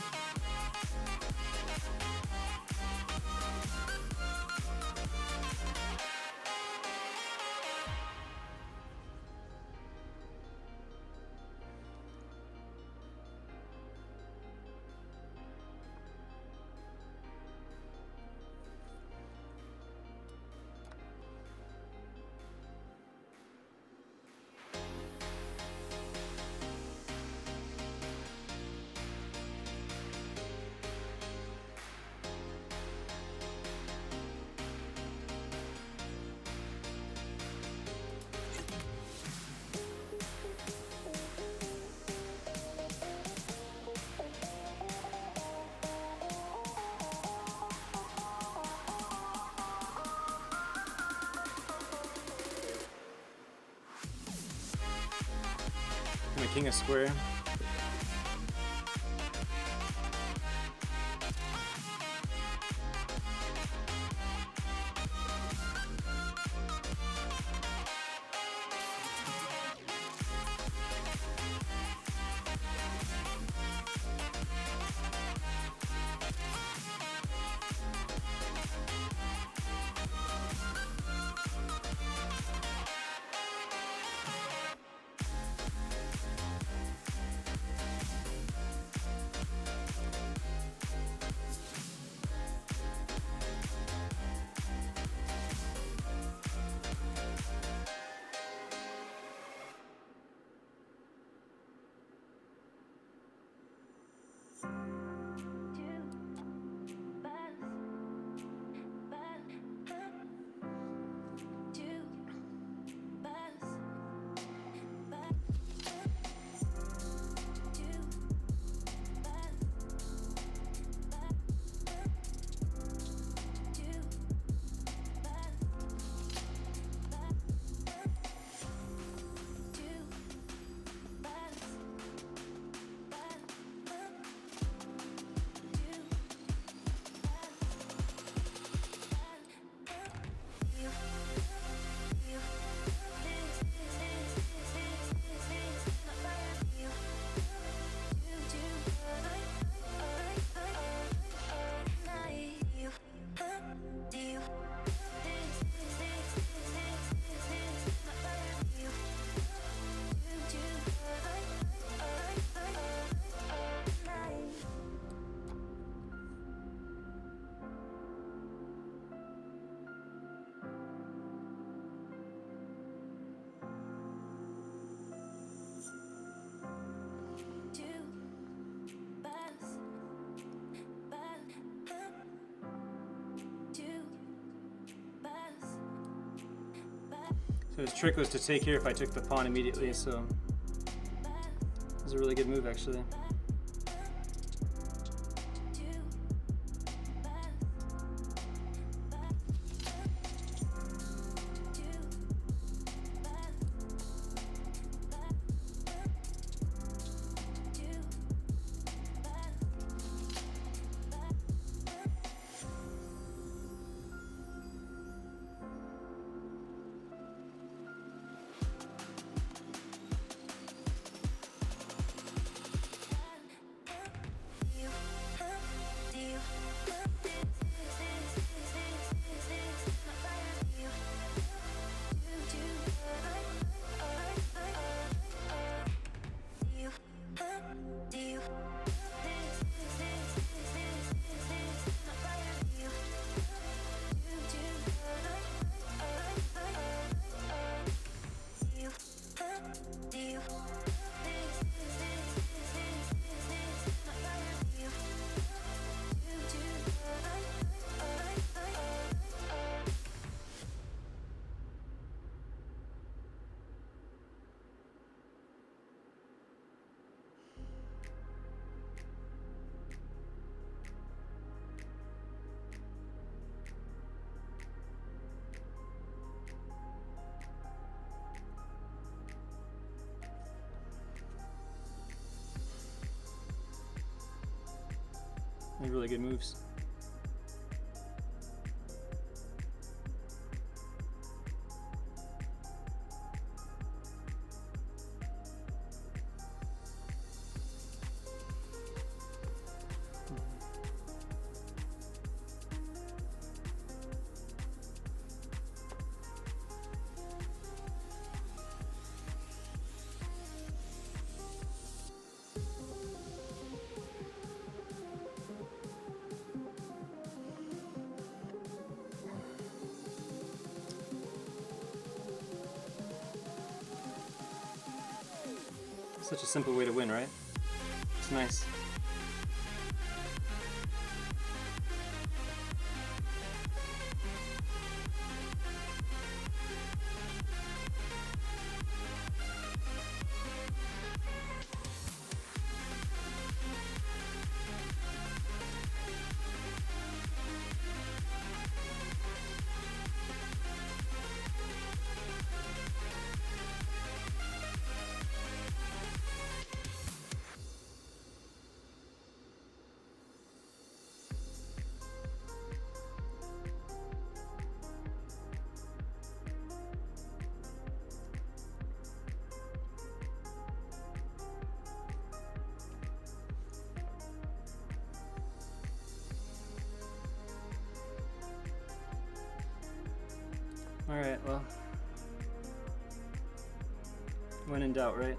I'm a king of square. So his trick was to take here if I took the pawn immediately, so it was a really good move actually. They're really good moves. Such a simple way to win, right? It's nice. Alright, well, when in doubt, right?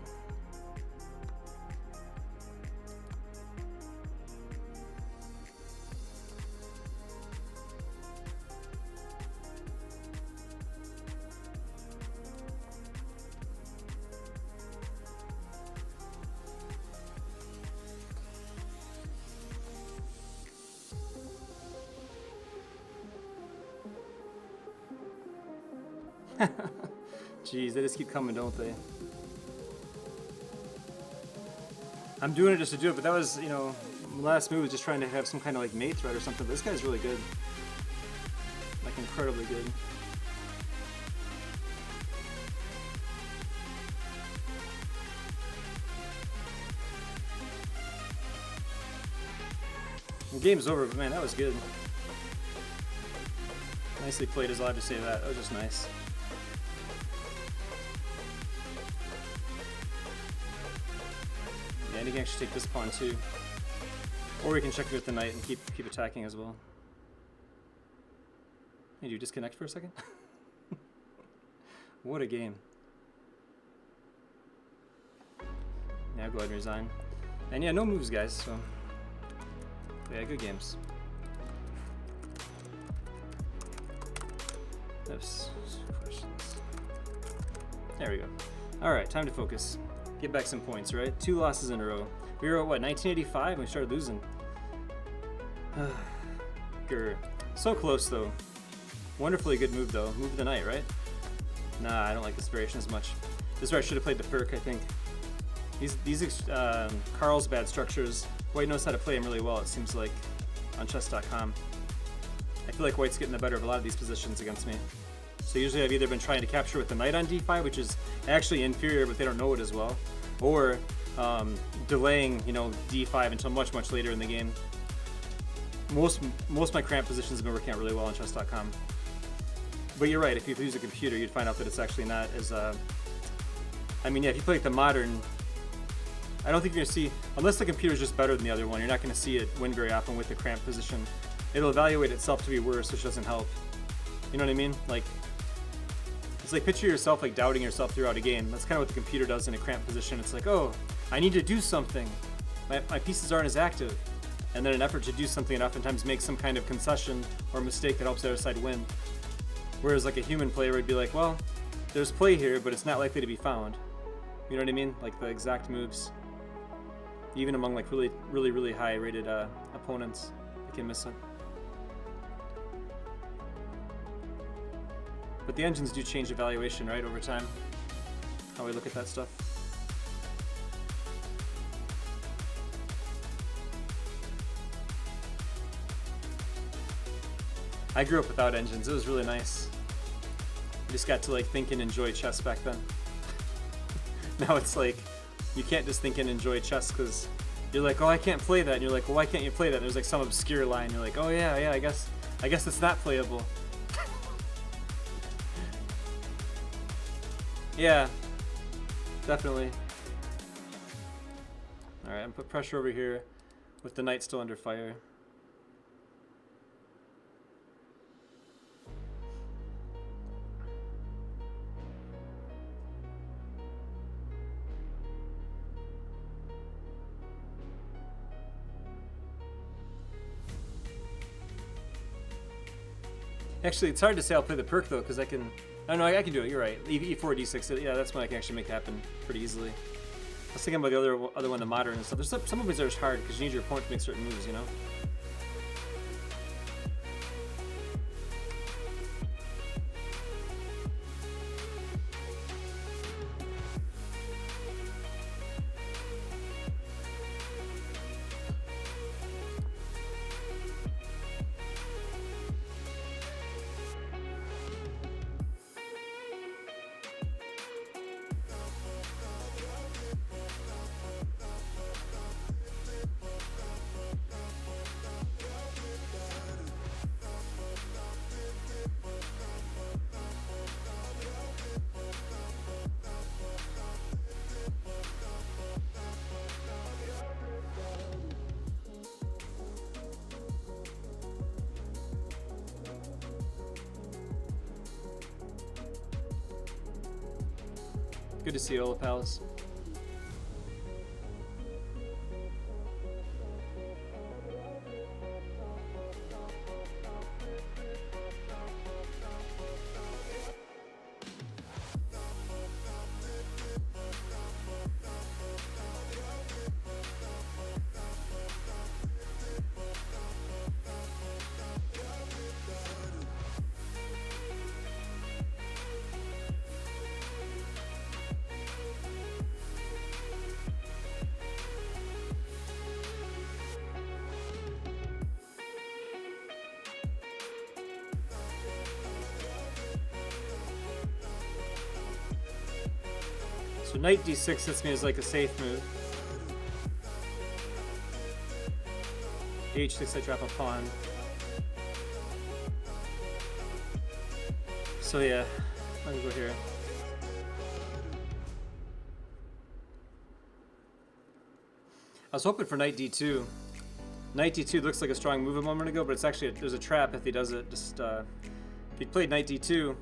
Jeez, they just keep coming, don't they? I'm doing it just to do it, but that was, you know, last move was just trying to have some kind of like mate threat or something. But this guy's really good. Like incredibly good. The game's over, but man, that was good. Nicely played, is all I have to say to that. That was just nice. Yeah, and you can actually take this pawn too. Or we can check it with the knight and keep attacking as well. Hey, do you disconnect for a second? What a game. Yeah, go ahead and resign. And yeah, no moves, guys, so yeah, good games. Oops, questions. There we go. Alright, time to focus. Get back some points, right? 2 losses in a row. We were at what, 1985 and we started losing. Grr. So close though. Wonderfully good move though. Move the knight, right? Nah, I don't like this variation as much. This is where I should have played the perk, I think. These Carlsbad structures, White knows how to play them really well, it seems like, on chess.com. I feel like White's getting the better of a lot of these positions against me. So usually I've either been trying to capture with the knight on d5, which is actually inferior, but they don't know it as well, or delaying, you know, d5 until much, much later in the game. Most of my cramp positions have been working out really well on chess.com. But you're right, if you use a computer, you'd find out that it's actually not as, I mean, yeah, if you play like the modern, I don't think you're going to see, unless the computer's just better than the other one, you're not going to see it win very often with the cramp position. It'll evaluate itself to be worse, which doesn't help. You know what I mean? Like, it's like picture yourself like doubting yourself throughout a game. That's kind of what the computer does in a cramped position. It's like, oh, I need to do something. My pieces aren't as active. And then an effort to do something, it oftentimes makes some kind of concession or mistake that helps the other side win. Whereas like a human player would be like, well, there's play here, but it's not likely to be found. You know what I mean? Like the exact moves. Even among like really high rated opponents, they can miss it. But the engines do change evaluation, right, over time. How we look at that stuff. I grew up without engines. It was really nice. I just got to like think and enjoy chess back then. Now it's like you can't just think and enjoy chess because You're like, oh, I can't play that. And you're like, well, why can't you play that? And there's like some obscure line. You're like, oh yeah, I guess it's not playable. Yeah, definitely. All right, I'm put pressure over here with the knight still under fire. Actually, it's hard to say I'll play the perk though, because I can. Oh no, I can do it. You're right. E4, D6. Yeah, that's when I can actually make happen pretty easily. I was thinking about the other one, the modern and stuff. There's some movies that are just hard because you need your opponent to make certain moves, you know. Good to see you, Ola Palace. So knight d6 hits me as like a safe move. h6 I drop a pawn. So yeah, I'm gonna go here. I was hoping for knight d2. Knight d2 looks like a strong move a moment ago, but it's actually there's a trap if he does it. Just if he played knight d2,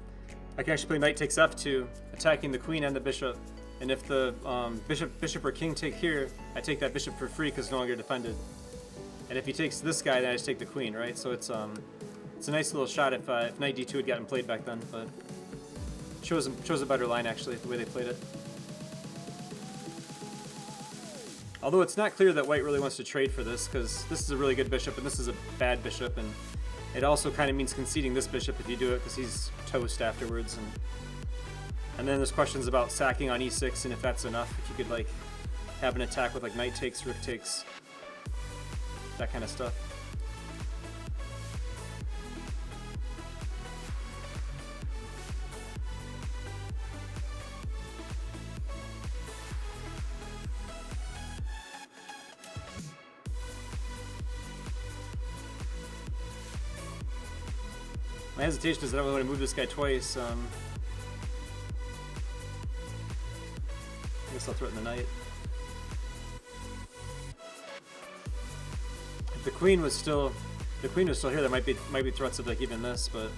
I can actually play knight takes f2, attacking the queen and the bishop. And if the bishop or king take here, I take that bishop for free because it's no longer defended. And if he takes this guy, then I just take the queen, right? So it's a nice little shot if knight d2 had gotten played back then, but shows a better line actually the way they played it. Although it's not clear that white really wants to trade for this because this is a really good bishop and this is a bad bishop, and it also kind of means conceding this bishop if you do it because he's toast afterwards. And then there's questions about sacking on e6 and if that's enough. If you could like have an attack with like knight takes, rook takes, that kind of stuff. My hesitation is that I don't really want to move this guy twice. I guess I'll threaten the knight. If the queen was still here, there might be threats of like even this, but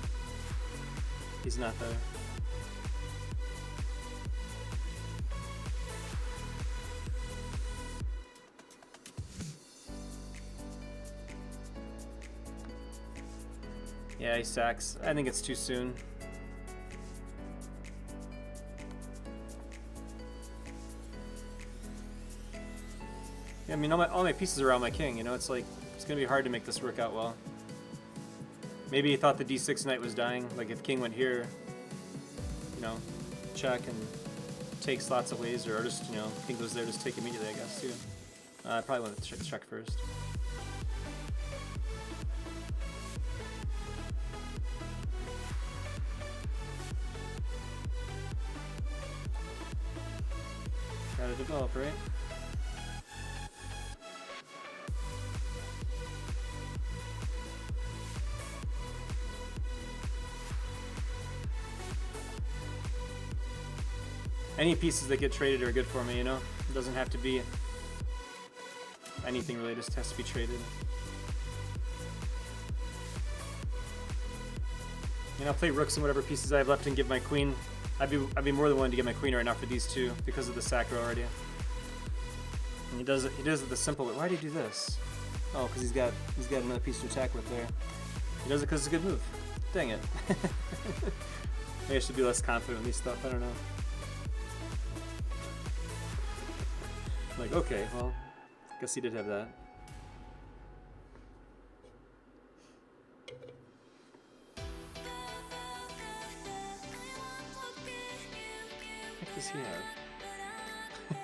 he's not there. Yeah, he sacks. I think it's too soon. Yeah, I mean, all my pieces are around my king, you know, it's like, it's going to be hard to make this work out well. Maybe he thought the d6 knight was dying, like if king went here, you know, check and takes lots of ways, or just, you know, king goes there, just take immediately, I guess, too. I probably want to check first. Gotta develop, right? Any pieces that get traded are good for me, you know? It doesn't have to be anything really, just has to be traded. And I'll play rooks and whatever pieces I have left and give my queen. I'd be more than willing to give my queen right now for these two because of the sacro already. And he does it the simple way. Why did he do this? Oh, because he's got another piece to attack with there. He does it because it's a good move. Dang it. Maybe I should be less confident in these stuff. I don't know. Like, okay, well, guess he did have that. What does he have?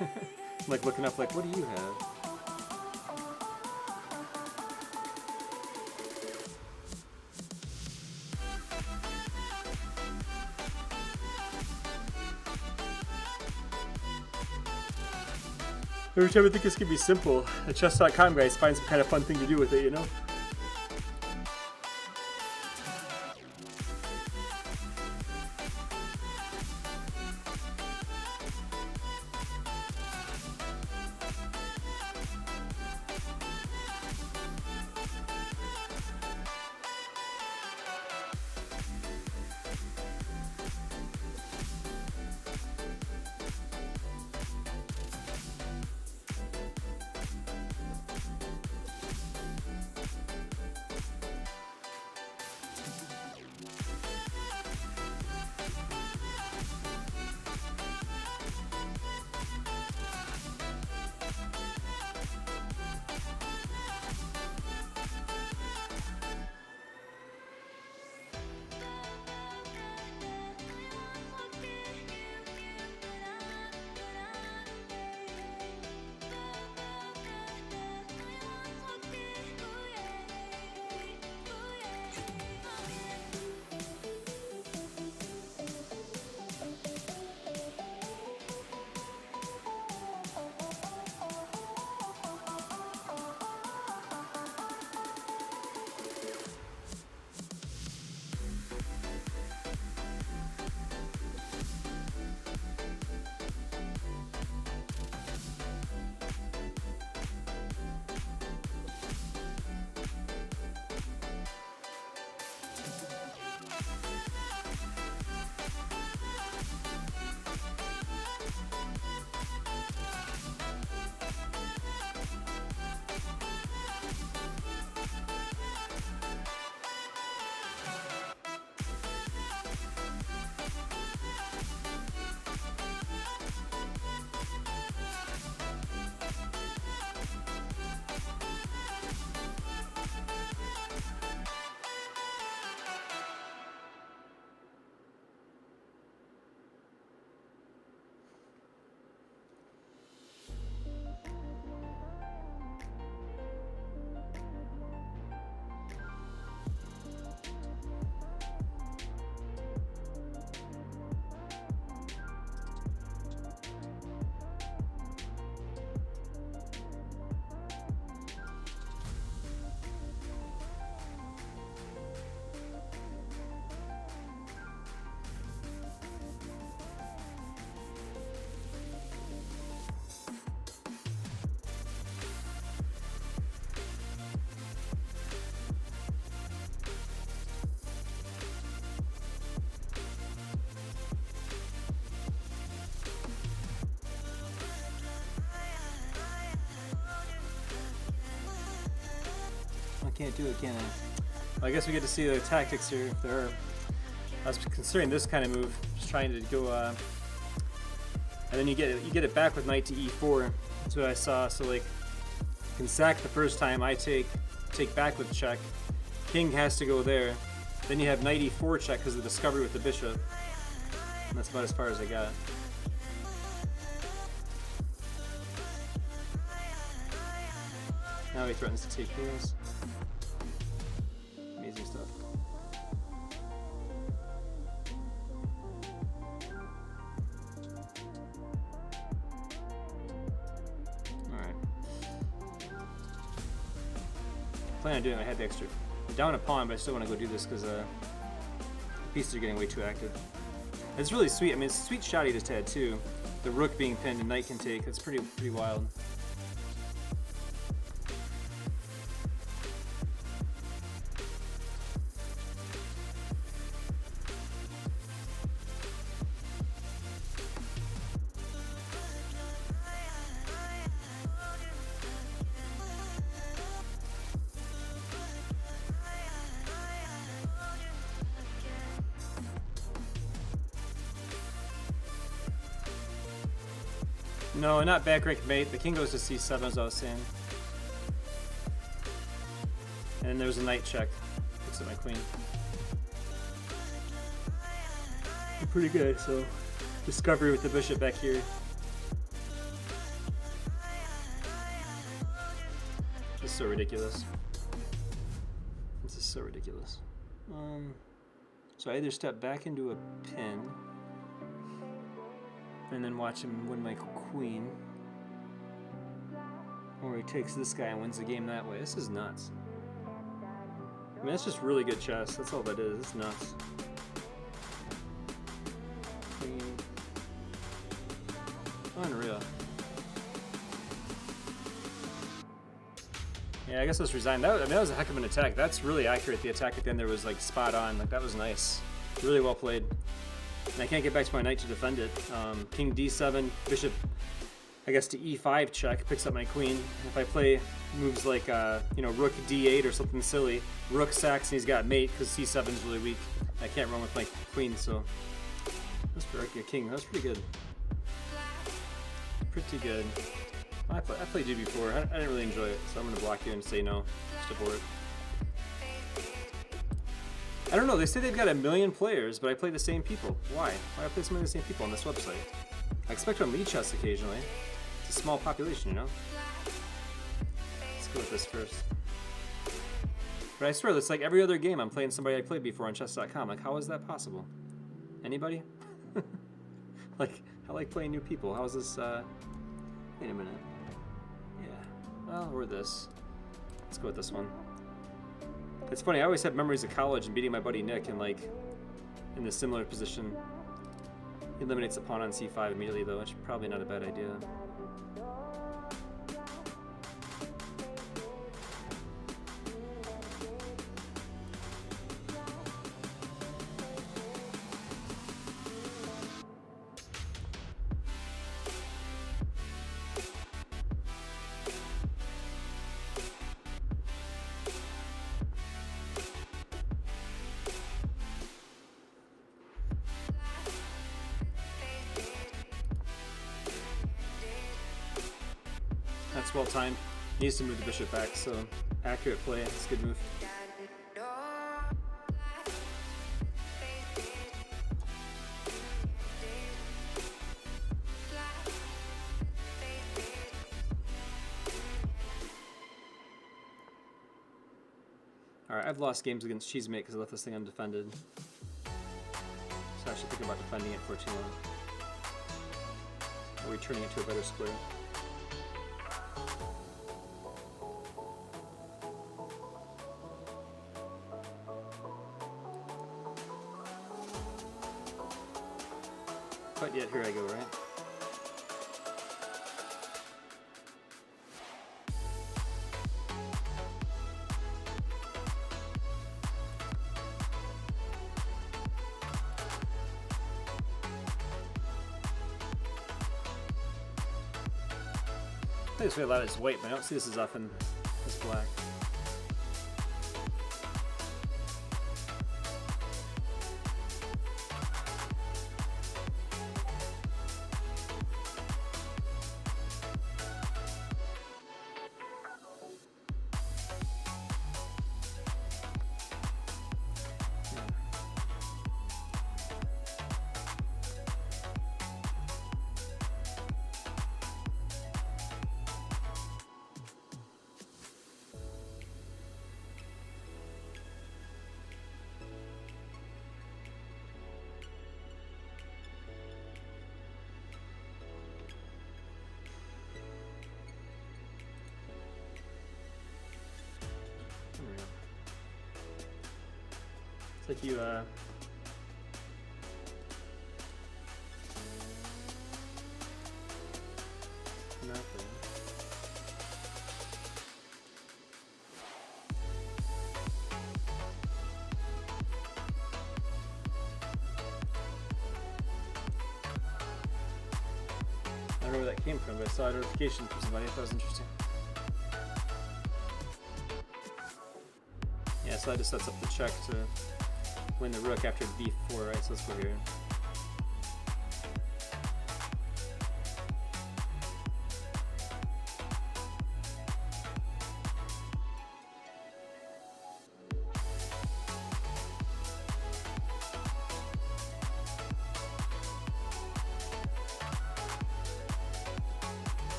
I'm like looking up, like, what do you have? Every time I think this could be simple, the chess.com guys find some kind of fun thing to do with it, you know? Can't do it, can I? Well, I guess we get to see the tactics here. If there are, I was considering this kind of move, just trying to go, and then you get it back with knight to e4. That's what I saw. So like, you can sack the first time. I take back with check. King has to go there. Then you have knight e4 check because of the discovery with the bishop. And that's about as far as I got. Now he threatens to take this. Amazing stuff. Alright. Plan on doing it. I had the extra. I'm down a pawn, but I still want to go do this because the pieces are getting way too active. It's really sweet. I mean, it's a sweet shot he just had too. the rook being pinned and knight can take. That's pretty wild. No, not back rank mate. The king goes to c7 as I was saying. And there's a knight check. Picks up my queen. Pretty good, so discovery with the bishop back here. This is so ridiculous. This is so ridiculous. So I either step back into a pin and then watch him win my queen, or he takes this guy and wins the game that way. This is nuts. I mean, that's just really good chess. That's all that is. It's nuts. Queen. Unreal. Yeah, I guess let's resign. That was a heck of an attack. That's really accurate. The attack at the end there was like spot on. Like that was nice. Really well played. And I can't get back to my knight to defend it. King d7, bishop, I guess to e5 check, picks up my queen. If I play moves like, you know, rook d8 or something silly, rook sacks and he's got mate because c7 is really weak. I can't run with my queen, so that's pretty king. That was pretty good. Pretty good. I played you before. I didn't really enjoy it, so I'm going to block you and say no. Just abort. I don't know, they say they've got 1 million players, but I play the same people. Why? Why do I play so many of the same people on this website? I expect to lead chess occasionally. It's a small population, you know? Let's go with this first. But I swear, it's like every other game I'm playing somebody I played before on chess.com. Like, how is that possible? Anybody? Like, I like playing new people. How is this, wait a minute. Yeah. Well, or this. Let's go with this one. It's funny, I always have memories of college and beating my buddy Nick and like in a similar position. He eliminates the pawn on c5 immediately though, which is probably not a bad idea. That's well timed. Needs to move the bishop back, so accurate play. It's a good move. Alright, I've lost games against Cheesemate because I left this thing undefended. So I should think about defending it for too long. Or returning it to a better square. But yet, here I go, right? I think this way a lot is white, but I don't see this as often as black. It's like you, where that came from, but I saw a notification from somebody. I thought it was interesting. Yeah, so that just sets up the check to win the rook after b4, right? So let's go here.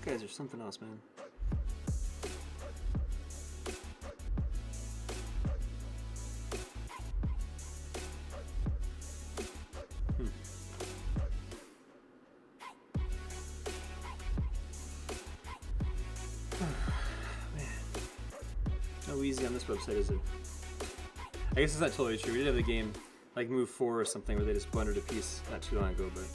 Guys, there's something else, man. Man. No easy on this website, is it? I guess it's not totally true. We did have the game like Move 4 or something where they just blundered a piece not too long ago, but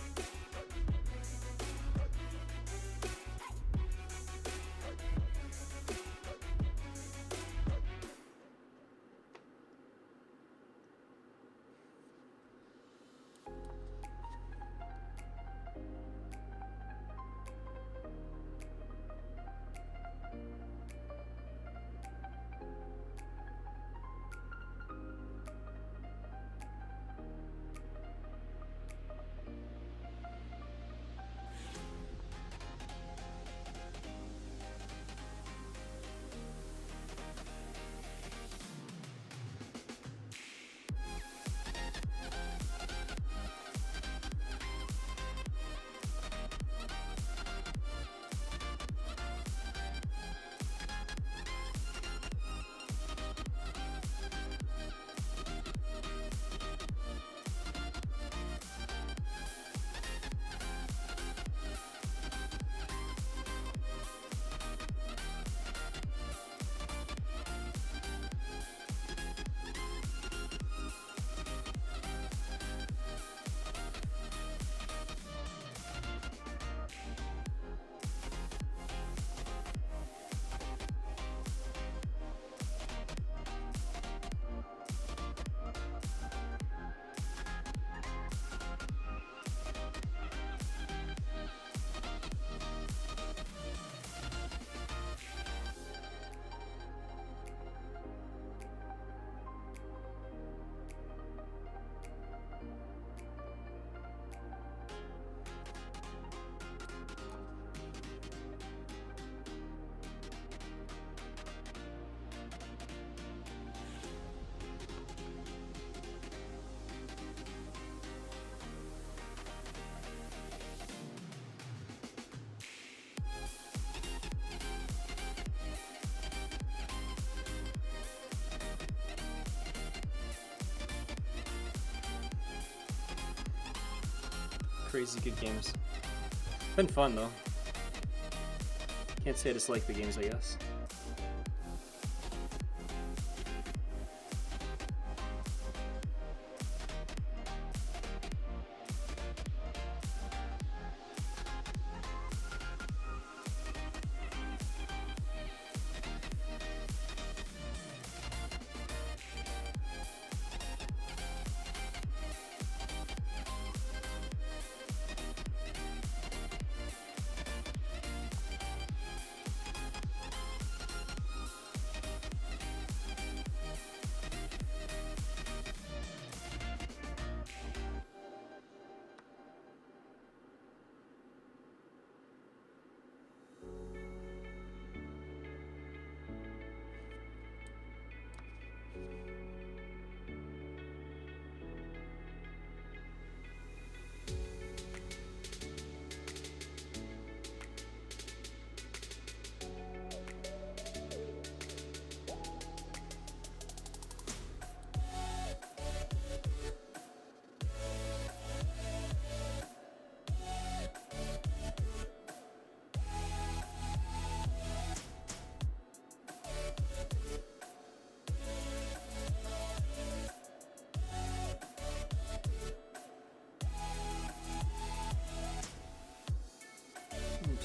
crazy good games. Been fun though. Can't say I dislike the games, I guess.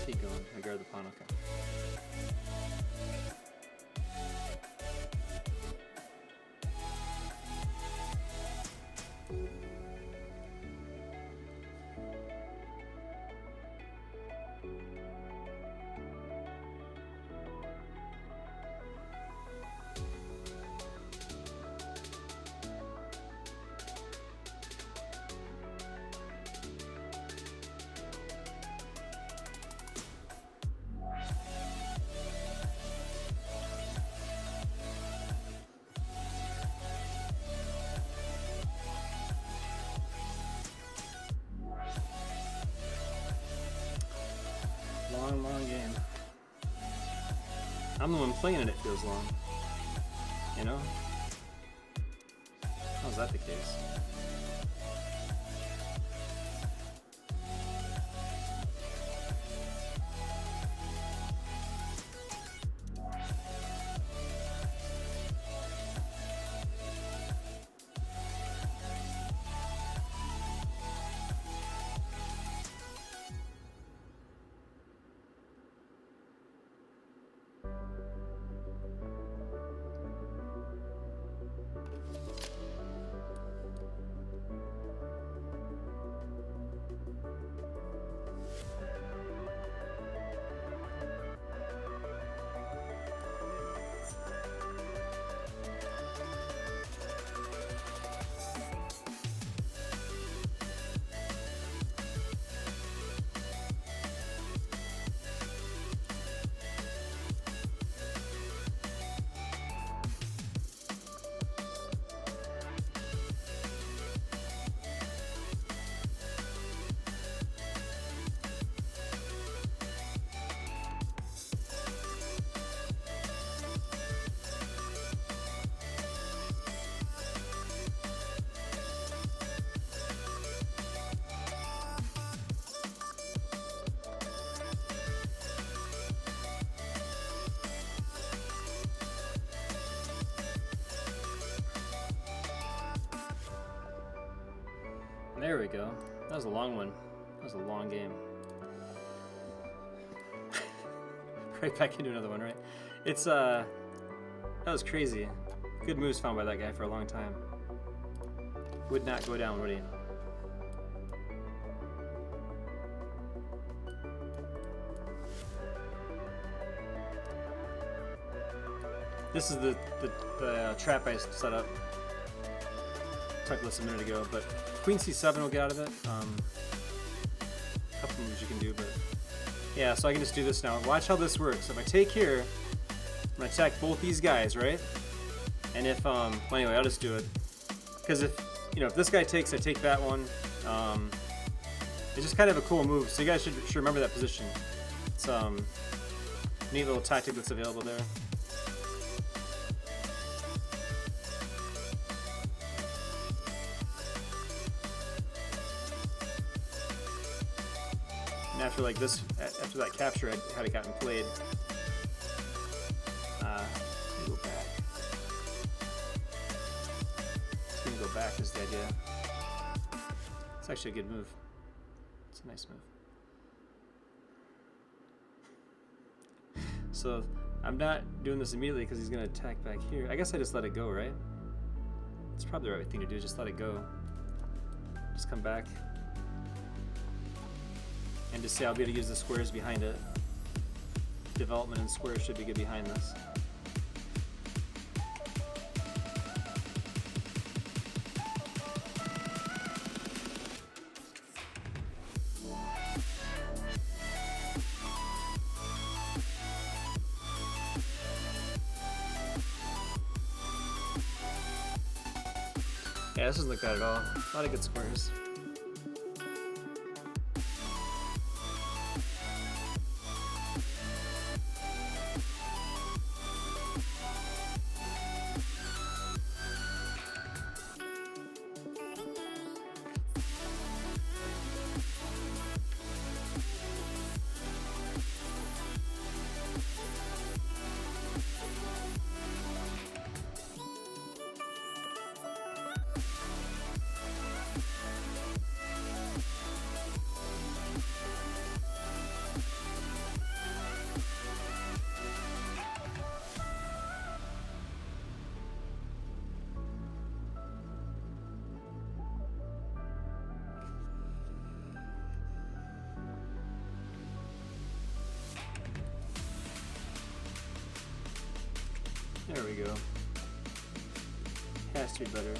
Keep going. I guard the pawn. Okay. Long game. I'm the one playing it, it feels long. You know? How's that the case? There we go. That was a long one. That was a long game. Right back into another one, right? It's that was crazy. Good moves found by that guy for a long time. Would not go down, would he? This is the trap I set up. Talked about this a minute ago, but Queen C7 will get out of it. A couple moves you can do, but yeah, so I can just do this now. Watch how this works. If I take here, I'm gonna attack both these guys, right? And if well, anyway, I'll just do it. Because if this guy takes, I take that one. It's just kind of a cool move, so you guys should remember that position. It's neat little tactic that's available there. after like this, after that capture, I had it gotten played. Let's go back. It's gonna go back is the idea. It's actually a good move. It's a nice move. So I'm not doing this immediately because he's gonna attack back here. I guess I just let it go, right? It's probably the right thing to do. Just let it go. Just come back. And just say I'll be able to use the squares behind it. Development and squares should be good behind this. Yeah, this doesn't look bad at all. A lot of good squares. There we go. Has to be better.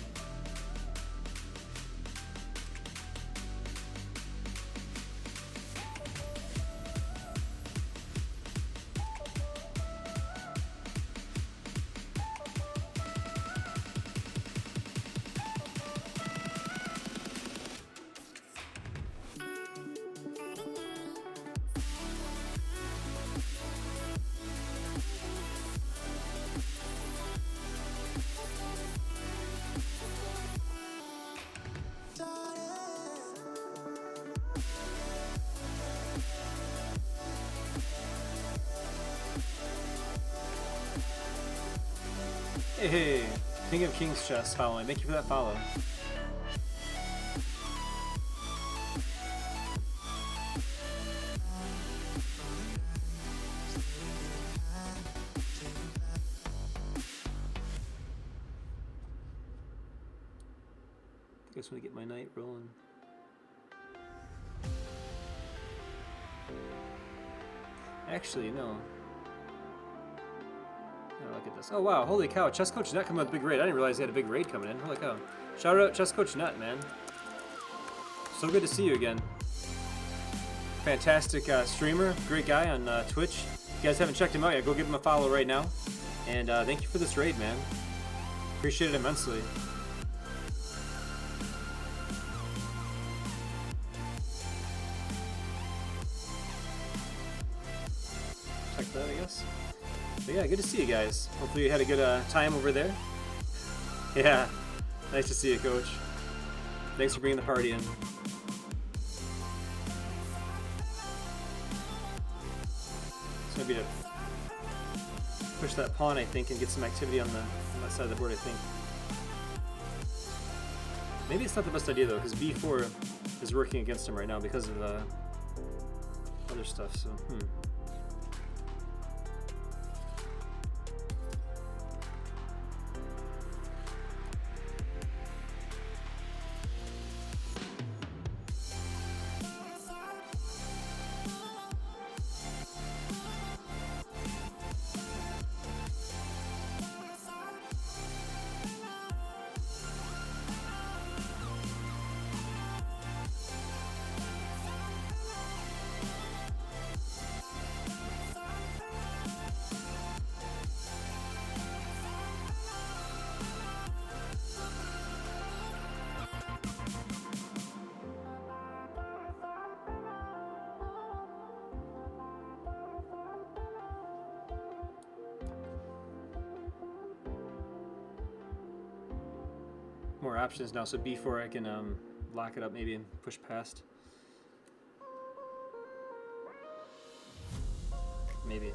Hey, King of Kings chest following. Thank you for that follow. I guess when I get my knight rolling. Actually, no. Look at this. Oh wow, holy cow, Chess Coach Nut coming with a big raid. I didn't realize he had a big raid coming in. Holy cow. Shout out Chess Coach Nut, man. So good to see you again. Fantastic streamer, great guy on Twitch. If you guys haven't checked him out yet, go give him a follow right now. And thank you for this raid, man. Appreciate it immensely. Check that, I guess. But yeah, good to see you guys. Hopefully you had a good time over there. Yeah, nice to see you, Coach. Thanks for bringing the party in. It's gonna be to push that pawn, I think, and get some activity on that side of the board, I think. Maybe it's not the best idea though, because b4 is working against him right now because of other stuff. So, more options now, so b4 I can lock it up maybe and push past. maybe.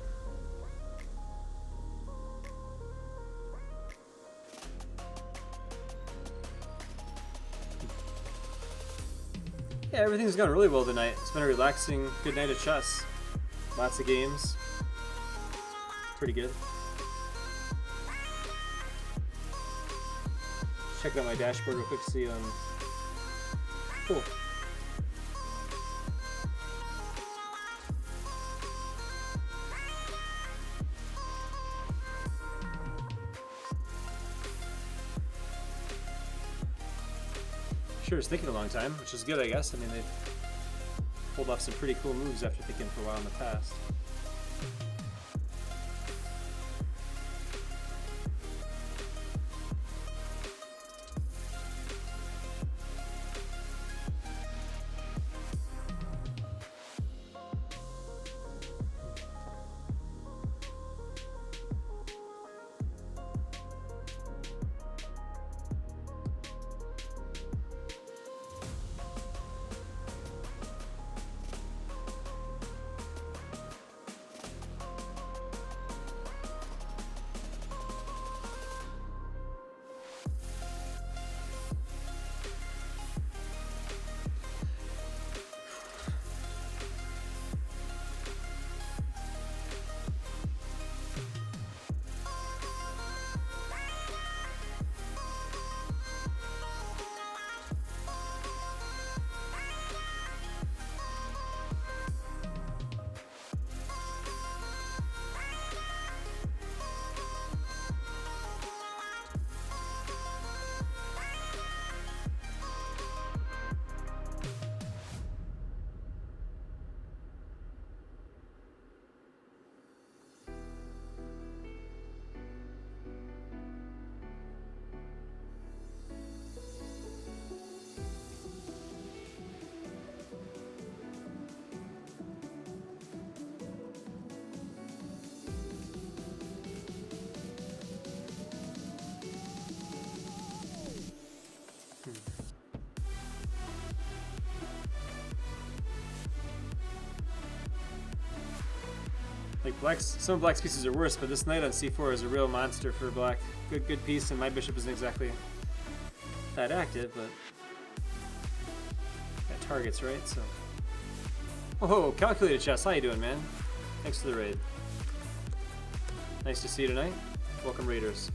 Yeah, everything's gone really well tonight. It's been a relaxing, good night of chess. Lots of games. Pretty good. Check out my dashboard real quick, see cool. Sure, it's thinking a long time, which is good, I guess. I mean, they've pulled off some pretty cool moves after thinking for a while in the past. Like some of Black's pieces are worse, but this knight on c4 is a real monster for Black. Good piece, and my bishop isn't exactly that active, but got targets, right? So, oh, calculated chess. How you doing, man? Thanks for the raid. Nice to see you tonight. Welcome, raiders.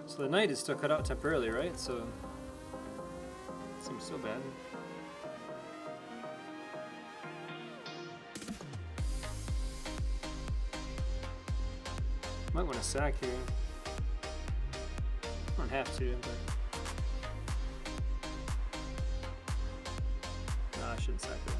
So the knight is still cut out temporarily, right? So it seems so bad. Might want to sack here. I don't have to, but no, I shouldn't sack it.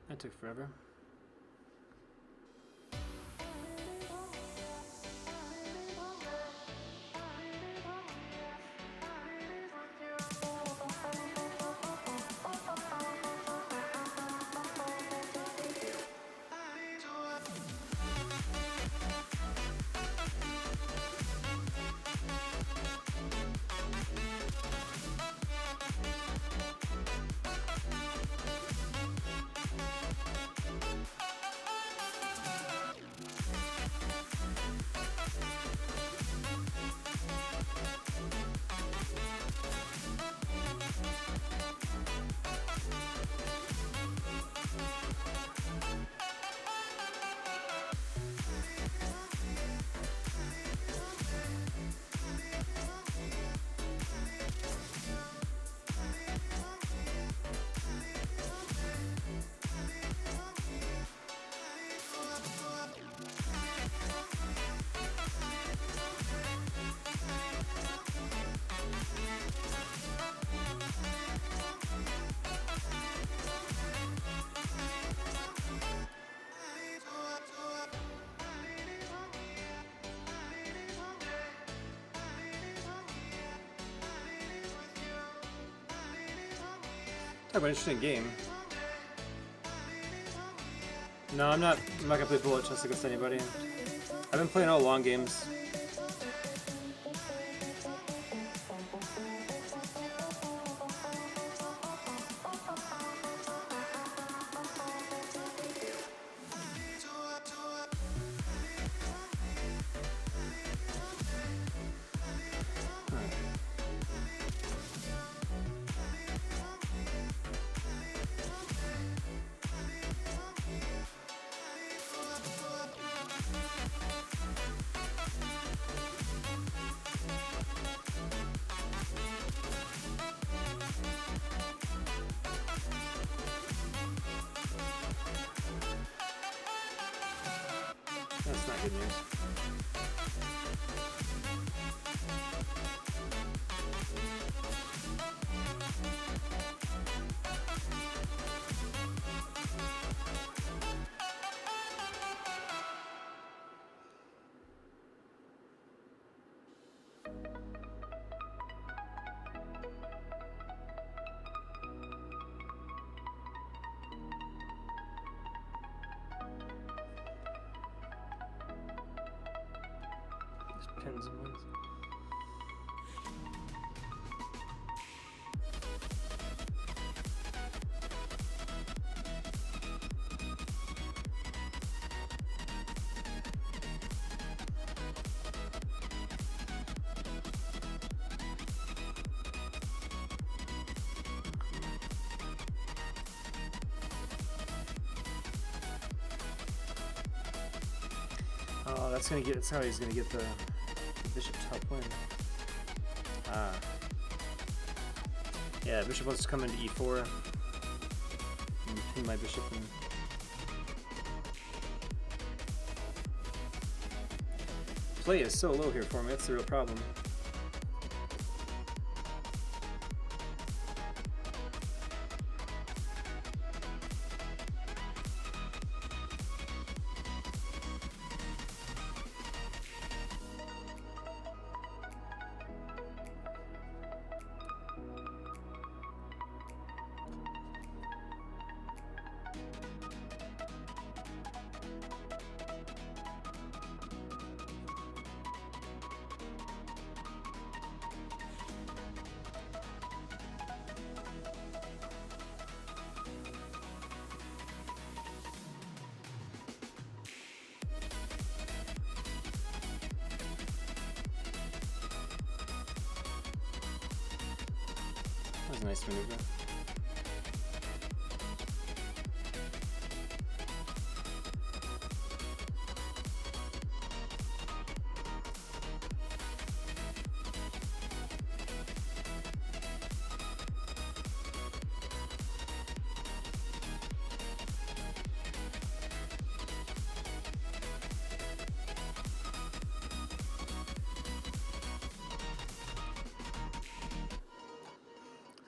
That took forever. Talk about an interesting game. No, I'm not gonna play bullet chess against anybody. I've been playing all long games. That's not good news. Pins and wins. That's how he's gonna get the bishop to help win. Ah. Yeah, bishop wants to come into e4 and pin my bishop in. Play is so low here for me, that's the real problem. That was a nice maneuver.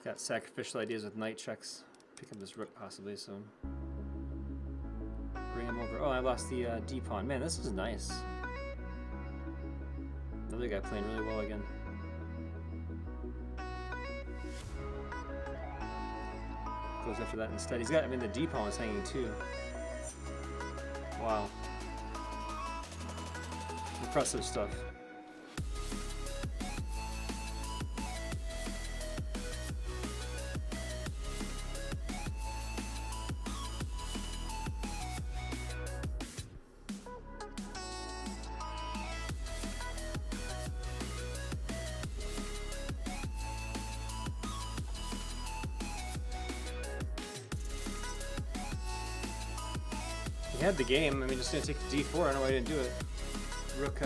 Got sacrificial ideas with knight checks. Pick up this rook possibly, so bring him over. Oh, I lost the d pawn. Man, this is nice. The other guy playing really well again. Goes after that instead. He's got. I mean, the d pawn is hanging too. Wow. Impressive stuff. He had the game. I mean, just gonna take d4. I don't know why I didn't do it. Rook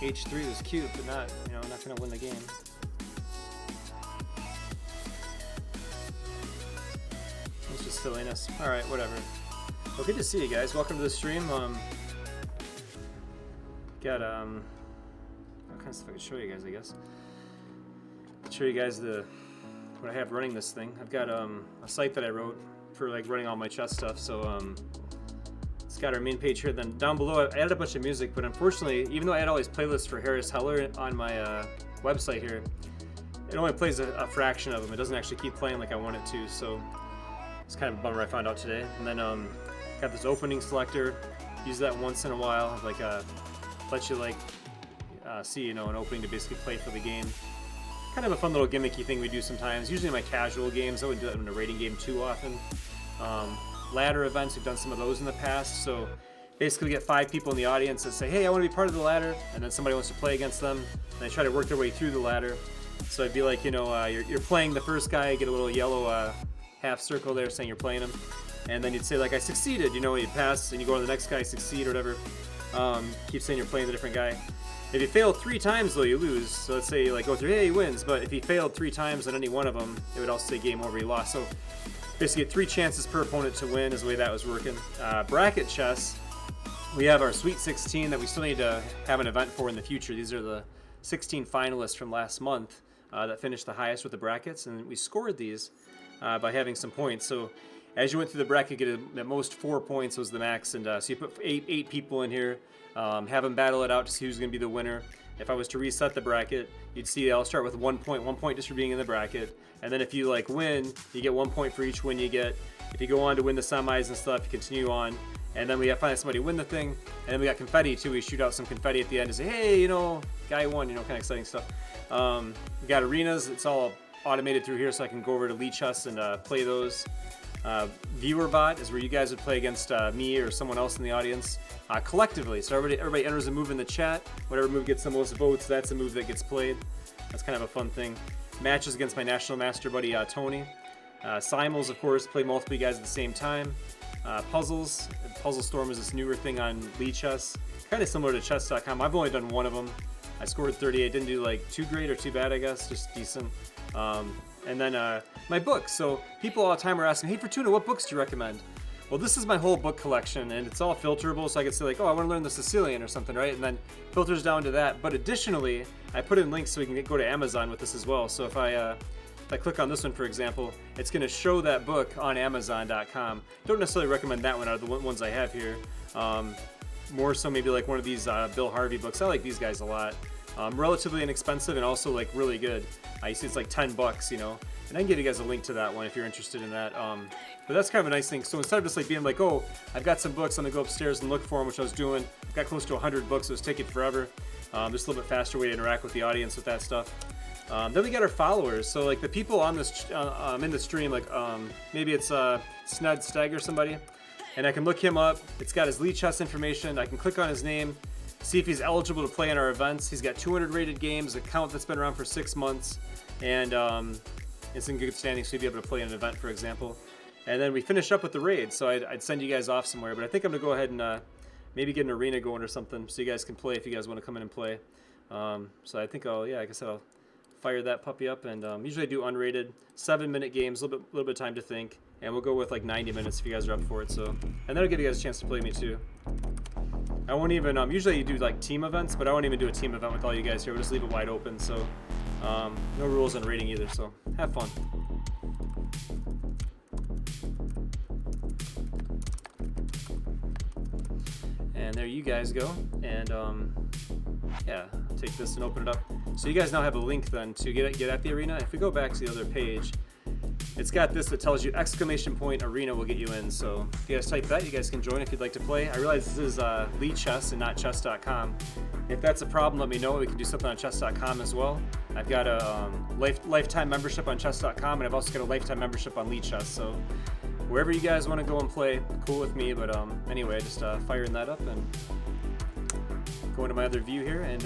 h3 was cute, but not, you know, not gonna win the game. It's just silliness. All right, whatever. Well, good to see you guys. Welcome to the stream. Got all kinds of stuff I can show you guys, I guess. I'll show you guys what I have running this thing. I've got a site that I wrote for like running all my chess stuff. So it's got our main page here. Then down below, I added a bunch of music, but unfortunately, even though I had all these playlists for Harris Heller on my website here, it only plays a fraction of them. It doesn't actually keep playing like I want it to. So it's kind of a bummer I found out today. And then got this opening selector. Use that once in a while, like let you like see, you know, an opening to basically play for the game. Kind of a fun little gimmicky thing we do sometimes. Usually in my casual games, I wouldn't do that in a rating game too often. Ladder events, we've done some of those in the past. So basically, we get 5 people in the audience that say, "Hey, I want to be part of the ladder," and then somebody wants to play against them, and they try to work their way through the ladder. So it'd be like, you know, you're playing the first guy, get a little yellow half circle there saying you're playing him, and then you'd say like, "I succeeded," you know, you pass, and you go on to the next guy, succeed or whatever. Keep saying you're playing the different guy. If you fail 3 times though, you lose. So let's say you like go through, hey, he wins, but if he failed 3 times on any one of them, it would also say game over, he lost. So basically 3 chances per opponent to win is the way that was working. Bracket chess, we have our Sweet 16 that we still need to have an event for in the future. These are the 16 finalists from last month that finished the highest with the brackets, and we scored these by having some points. So as you went through the bracket, get at most 4 points was the max, and so you put eight people in here, have them battle it out to see who's going to be the winner. If I was to reset the bracket, you'd see I'll start with 1 point just for being in the bracket, and then if you like win, you get 1 point for each win you get. If you go on to win the semis and stuff, you continue on, and then we have finally somebody win the thing, and then we got confetti too. We shoot out some confetti at the end to say, hey, you know, guy won, you know, kind of exciting stuff. We got arenas. It's all automated through here, so I can go over to Lichess and play those. Viewer bot is where you guys would play against me or someone else in the audience collectively. So everybody enters a move in the chat. Whatever move gets the most votes, that's the move that gets played. That's kind of a fun thing. Matches against my national master buddy Tony. Simul's, of course, play multiple guys at the same time. puzzles. Puzzle Storm is this newer thing on Lichess, kind of similar to chess.com. I've only done one of them. I scored 38, didn't do like too great or too bad, I guess, just decent. And then my books. So people all the time are asking, hey Fortuna, what books do you recommend? Well, this is my whole book collection, and it's all filterable, so I can say like, oh, I want to learn the Sicilian or something, right? And then filters down to that. But additionally, I put in links so we can go to Amazon with this as well. So if I click on this one, for example, it's going to show that book on Amazon.com. Don't necessarily recommend that one out of the ones I have here. More so maybe like one of these Bill Harvey books. I like these guys a lot. Relatively inexpensive and also like really good. You see it's like $10, you know. And I can give you guys a link to that one if you're interested in that. But that's kind of a nice thing. So instead of just like being like, oh, I've got some books, I'm gonna go upstairs and look for them, which I was doing. I've got close to 100 books, it was taking forever. Just a little bit faster way to interact with the audience with that stuff. Then we got our followers. So like the people on this in the stream, like maybe it's Sned Steg or somebody, and I can look him up. It's got his Lichess information. I can click on his name, see if he's eligible to play in our events. He's got 200 rated games, an account that's been around for 6 months, and it's in good standing, so you'd be able to play in an event, for example. And then we finish up with the raid, so I'd send you guys off somewhere, but I think I'm gonna go ahead and maybe get an arena going or something, so you guys can play if you guys want to come in and play. So I think like I said, I'll fire that puppy up, and usually I do unrated 7-minute games, a little bit of time to think, and we'll go with like 90 minutes if you guys are up for it. So, and that'll give you guys a chance to play me too. I won't even usually you do like team events, but I won't even do a team event with all you guys here. We'll just leave it wide open. So no rules on rating either. So have fun. And there you guys go. And yeah, take this and open it up. So you guys now have a link then to get at the arena. If we go back to the other page, it's got this that tells you !arena will get you in. So if you guys type that, you guys can join if you'd like to play. I realize this is Lichess and not chess.com. If that's a problem, let me know. We can do something on chess.com as well. I've got a lifetime membership on chess.com, and I've also got a lifetime membership on Lichess. So wherever you guys want to go and play, cool with me. But anyway, just firing that up and go into my other view here, and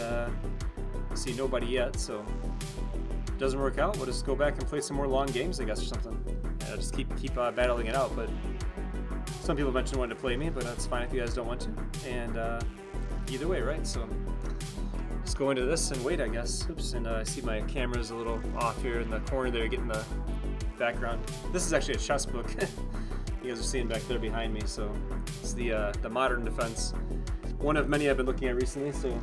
see nobody yet. So if it doesn't work out, we'll just go back and play some more long games, I guess, or something. Yeah, just keep battling it out. But some people mentioned wanting to play me, but that's fine if you guys don't want to. And either way, right? So just go into this and wait, I guess. Oops, and I see my camera's a little off here in the corner there, getting the background. This is actually a chess book. You guys are seeing back there behind me. So it's the Modern Defense, one of many I've been looking at recently. So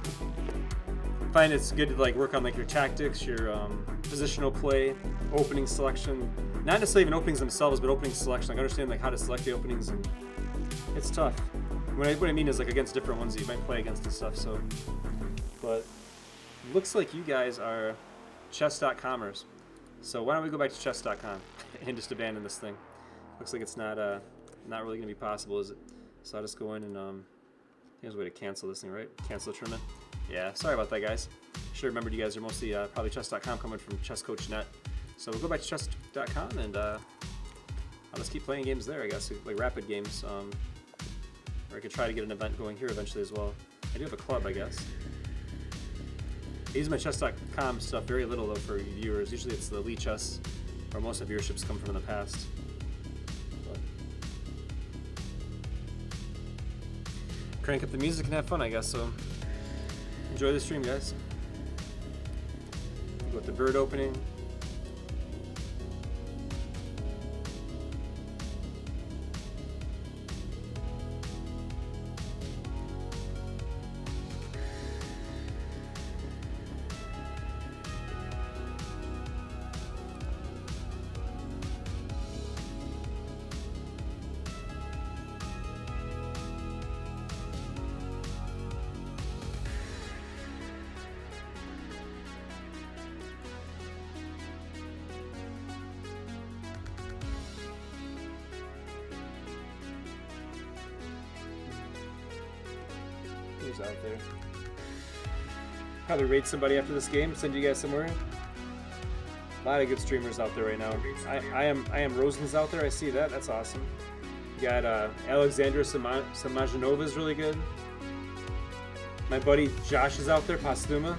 I find it's good to like work on like your tactics, your positional play, opening selection. Not necessarily even openings themselves, but opening selection. Like understanding like how to select the openings, and it's tough. What I mean is like against different ones that you might play against and stuff. So, but looks like you guys are chess.comers. So why don't we go back to chess.com and just abandon this thing? Looks like it's not really gonna be possible, is it? So I'll just go in and there's a way to cancel this thing, right? Cancel the tournament. Yeah, sorry about that, guys. Should have remembered you guys are mostly probably chess.com coming from ChessCoach.net. So we'll go back to chess.com and I'll just keep playing games there, I guess, like rapid games. Or I could try to get an event going here eventually as well. I do have a club, I guess. I use my chess.com stuff very little though for viewers. Usually it's the Lichess, where most of the viewerships come from in the past. But crank up the music and have fun, I guess. So enjoy the stream, guys. Go with the bird opening. Who's out there? Probably raid somebody after this game, send you guys somewhere. A lot of good streamers out there right now. I am Rosen's out there, I see that, that's awesome. You got Alexandra Samajinova is really good. My buddy Josh is out there, Postuma.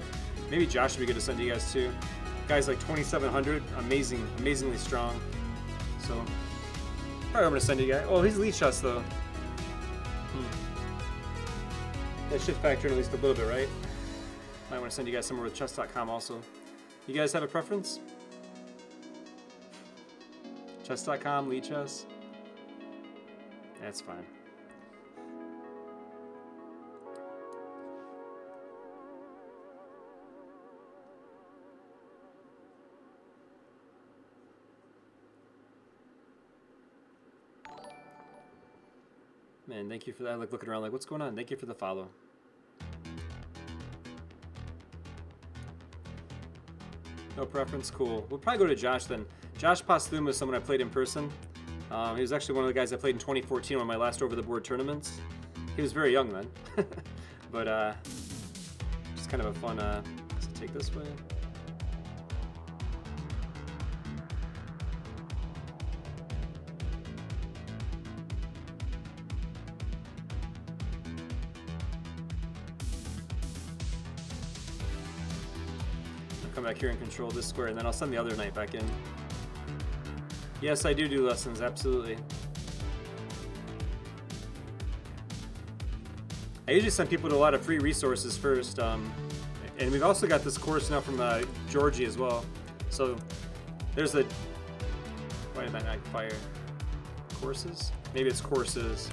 Maybe Josh would be good to send you guys too. Guy's like 2,700, amazingly strong. So Probably I'm gonna send you guys. Oh, he's Leech Us though. That should factor in at least a little bit, right? Might want to send you guys somewhere with chess.com also. You guys have a preference? Chess.com, Leech Us? That's fine. Man, thank you for that. Like looking around like, what's going on? Thank you for the follow. No preference? Cool. We'll probably go to Josh then. Josh Posthuma is someone I played in person. He was actually one of the guys I played in 2014 on my last over-the-board tournaments. He was very young then. But just kind of a fun, does it take this way? Come back here and control this square, and then I'll send the other knight back in. Yes, I do lessons, absolutely. I usually send people to a lot of free resources first, and we've also got this course now from Georgie as well. So there's the, why did that not fire? Courses? Maybe it's courses.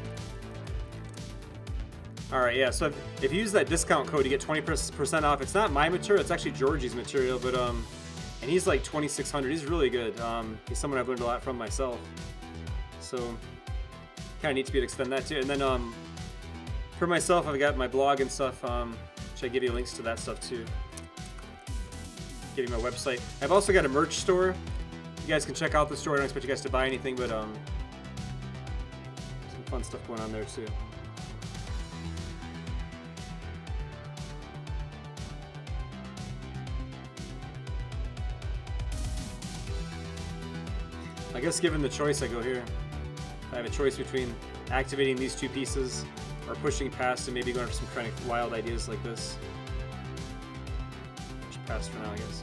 Alright, yeah, so if you use that discount code, you get 20% off. It's not my material, it's actually Georgie's material, but, and he's like 2,600. He's really good. He's someone I've learned a lot from myself. So, kind of neat to be able to extend that too. And then, for myself, I've got my blog and stuff. Should I give you links to that stuff too? Give you my website. I've also got a merch store. You guys can check out the store. I don't expect you guys to buy anything, but, some fun stuff going on there too. I guess given the choice, I go here. I have a choice between activating these two pieces or pushing past and maybe going for some kind of wild ideas like this. Push past for now, I guess.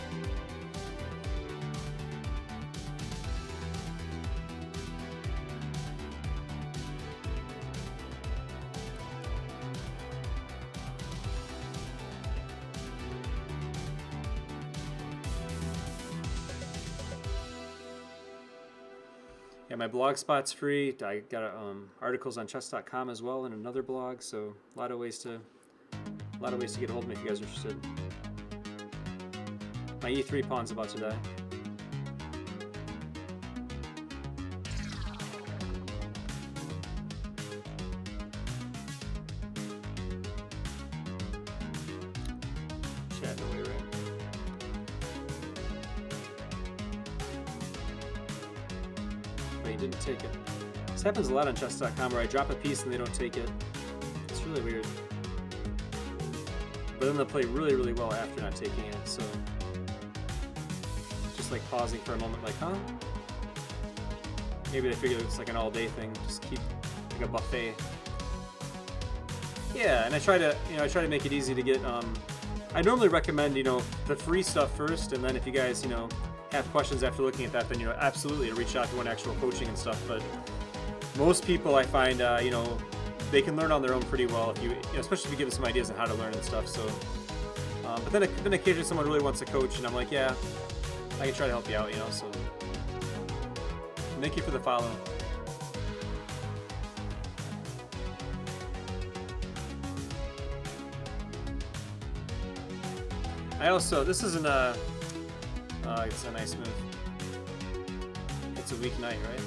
Yeah, my blog spot's free. I got articles on chess.com as well and another blog, so a lot of ways to get a hold of me if you guys are interested. My E3 pawn's about to die. Chat away, right? But he didn't take it. This happens a lot on chess.com where I drop a piece and they don't take it. It's really weird. But then they'll play really, really well after not taking it, so just like pausing for a moment like, huh? Maybe they figure it's like an all-day thing, just keep like a buffet. Yeah, and I try to make it easy to get, I normally recommend, the free stuff first, and then if you guys, have questions after looking at that, then, absolutely reach out to one actual coaching and stuff, but most people I find, they can learn on their own pretty well if especially if you give them some ideas on how to learn and stuff, so, but then occasionally someone really wants to coach, and I'm like, yeah, I can try to help you out, so, thank you for the follow. I also, this isn't it's a nice move. It's a weak knight, right?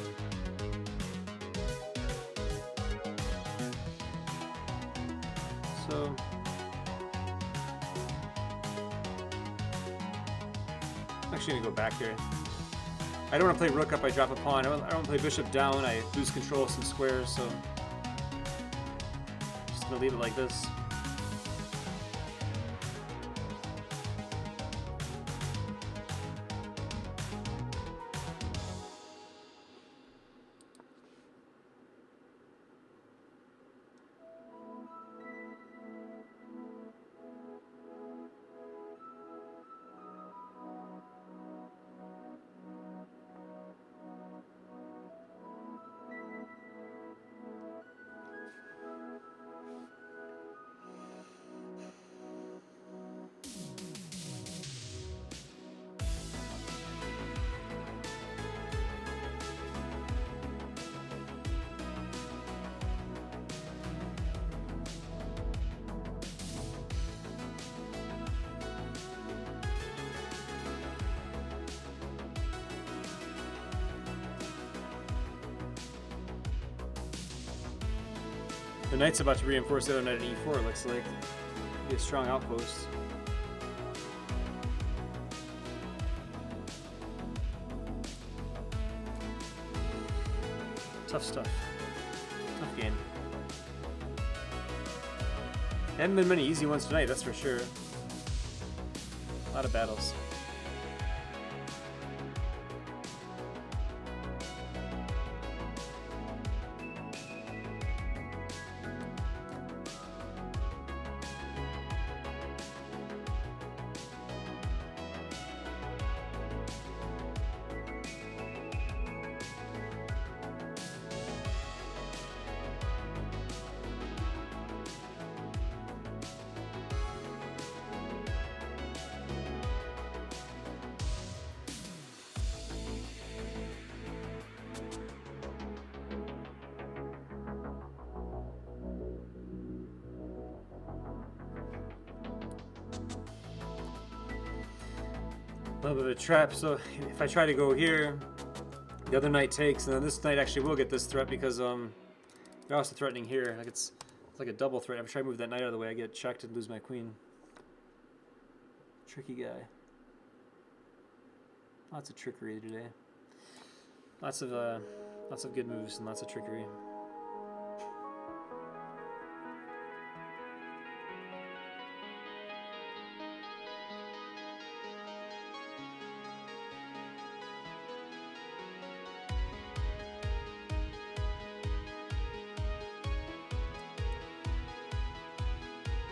So, I'm actually gonna go back here. I don't want to play rook up, I drop a pawn. I don't want to play bishop down, I lose control of some squares, so just gonna leave it like this. The knight's about to reinforce the other knight at e4, it looks like. Be a strong outpost. Tough stuff. Tough game. Haven't been many easy ones tonight, that's for sure. A lot of battles. A little bit of a trap, so if I try to go here, the other knight takes, and then this knight actually will get this threat because they're also threatening here. Like it's like a double threat. If I try to move that knight out of the way, I get checked and lose my queen. Tricky guy. Lots of trickery today. Lots of good moves and lots of trickery.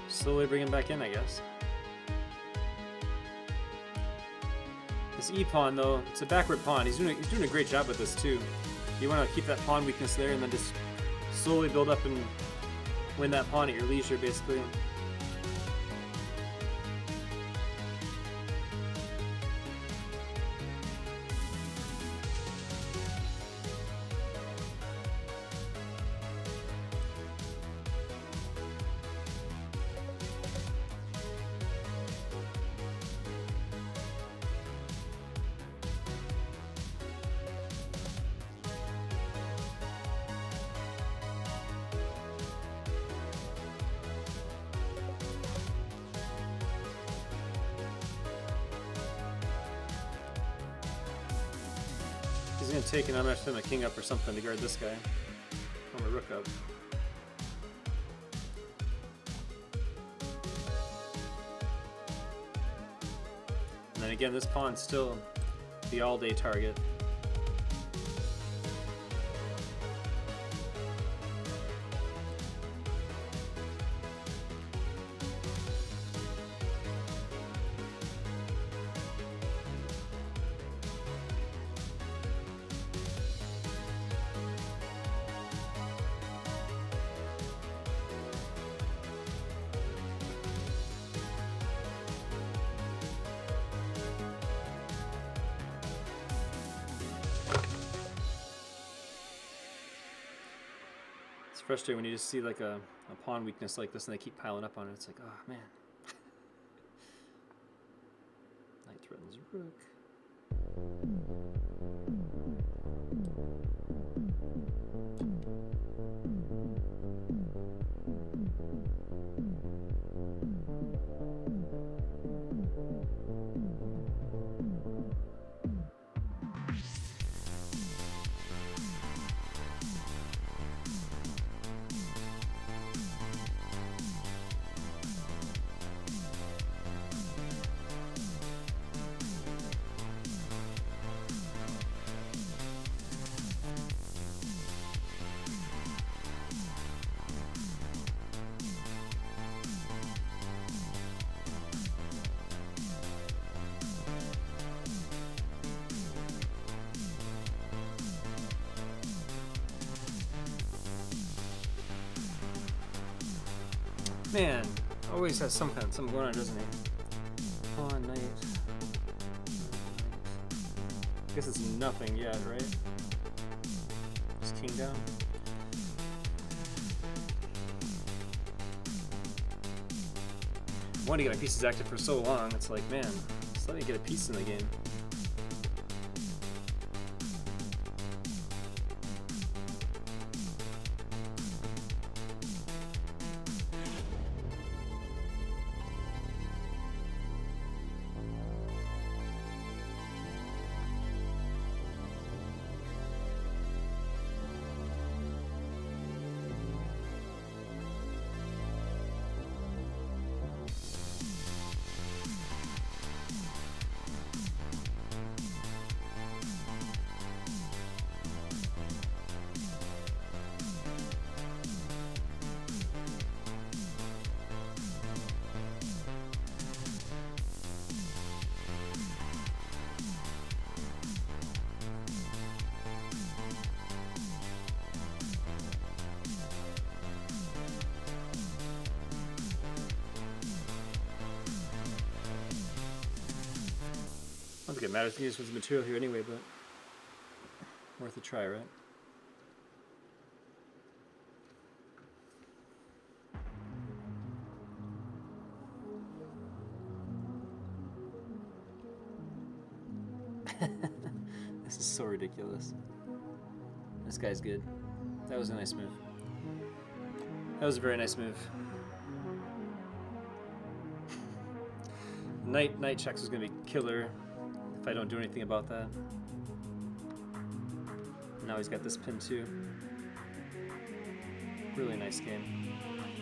Slowly bring him back in, I guess. This e-pawn, though, it's a backward pawn. He's doing a great job with this, too. You want to keep that pawn weakness there and then just slowly build up and win that pawn at your leisure, basically. He's gonna take and I'm gonna send a king up or something to guard this guy. Or my rook up. And then again, this pawn's still the all-day target. It's frustrating when you just see like a pawn weakness like this and they keep piling up on it. It's like, oh man. Knight threatens rook. Man, always has something going on, doesn't he? Pawn, knight. I guess it's nothing yet, right? Just king down. I wanted to get my pieces active for so long. It's like, man, just let me get a piece in the game. it matters. I think this was material here anyway, but worth a try, right? This is so ridiculous. This guy's good. That was a nice move. That was a very nice move. Knight checks is gonna be killer if I don't do anything about that. Now he's got this pin too. Really nice game.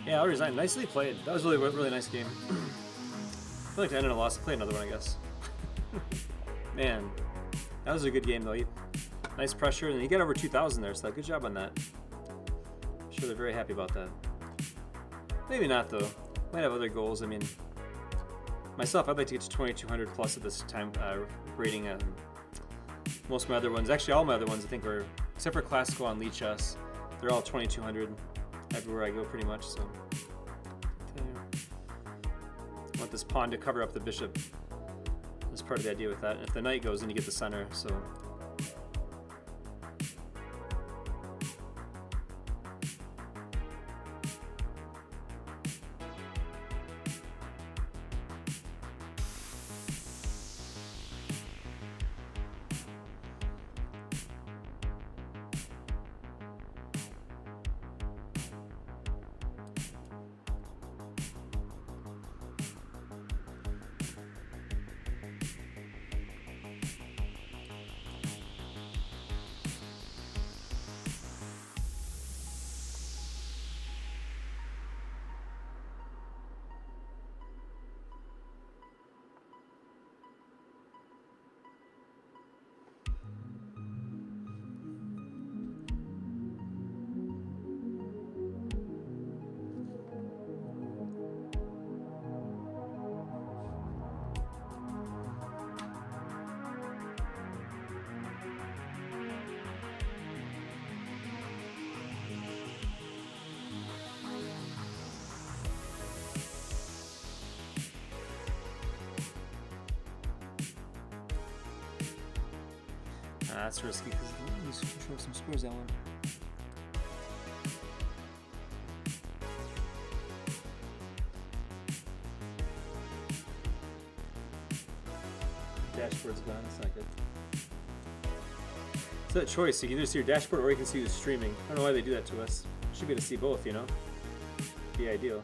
Yeah, I'll resign. Nicely played. That was really nice game. I'd like to end in a loss. Play another one, I guess. Man, that was a good game though. Nice pressure, and he got over 2,000 there, so good job on that. I'm sure they're very happy about that. Maybe not though. Might have other goals. I mean, myself, I'd like to get to 2,200 plus at this time rating. Most of my other ones, actually all my other ones, I think are, except for Classical and Lichess, they're all 2,200 everywhere I go pretty much. So I want this pawn to cover up the bishop. That's part of the idea with that. And if the knight goes, then you get the center. So. That's risky because you lose control of some scores that one. Dashboard's gone, that's not good. It's that choice, you can either see your dashboard or you can see who's streaming. I don't know why they do that to us. Should be able to see both, you know? Be ideal.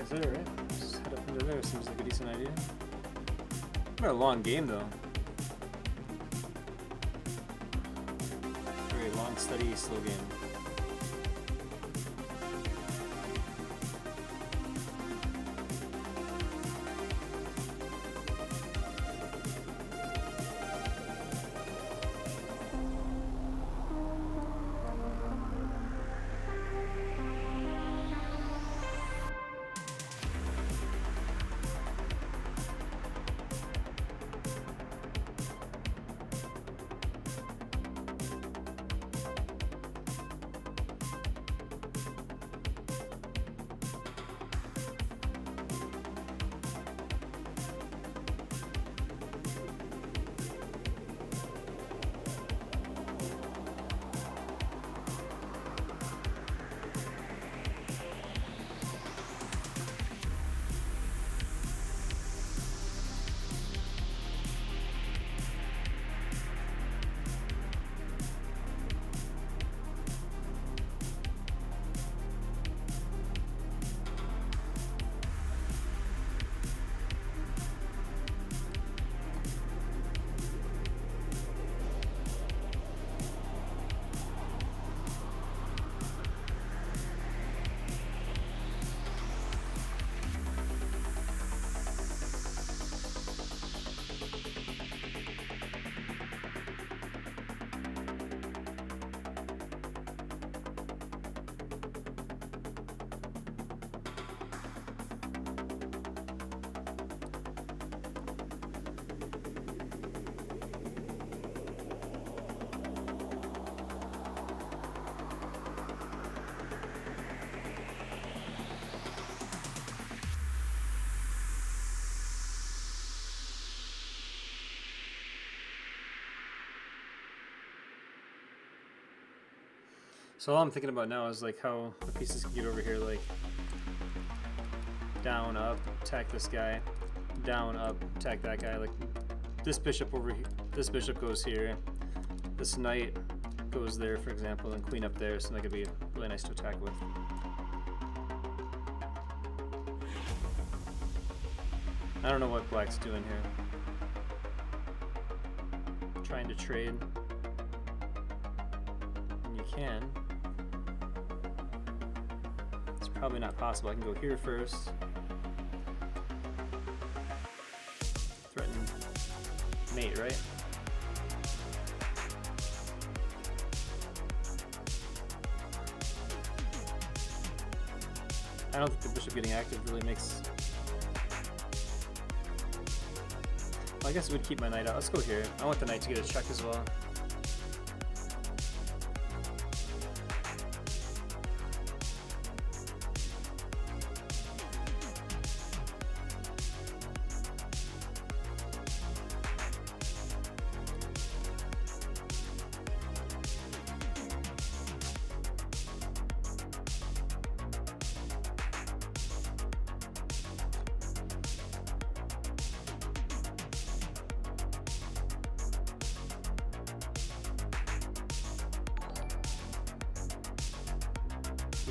is there, right? Just head up into there. Seems like a decent idea. Not a long game though. Very long, steady, slow game. So all I'm thinking about now is like how the pieces can get over here, like down, up, attack this guy, down, up, attack that guy. Like this bishop over here, this bishop goes here, this knight goes there, for example, and queen up there. So that could be really nice to attack with. I don't know what black's doing here. Trying to trade. And you can. It's probably not possible. I can go here first. Threaten mate, right? I don't think the bishop getting active really makes... Well, I guess it would keep my knight out. Let's go here. I want the knight to get a check as well.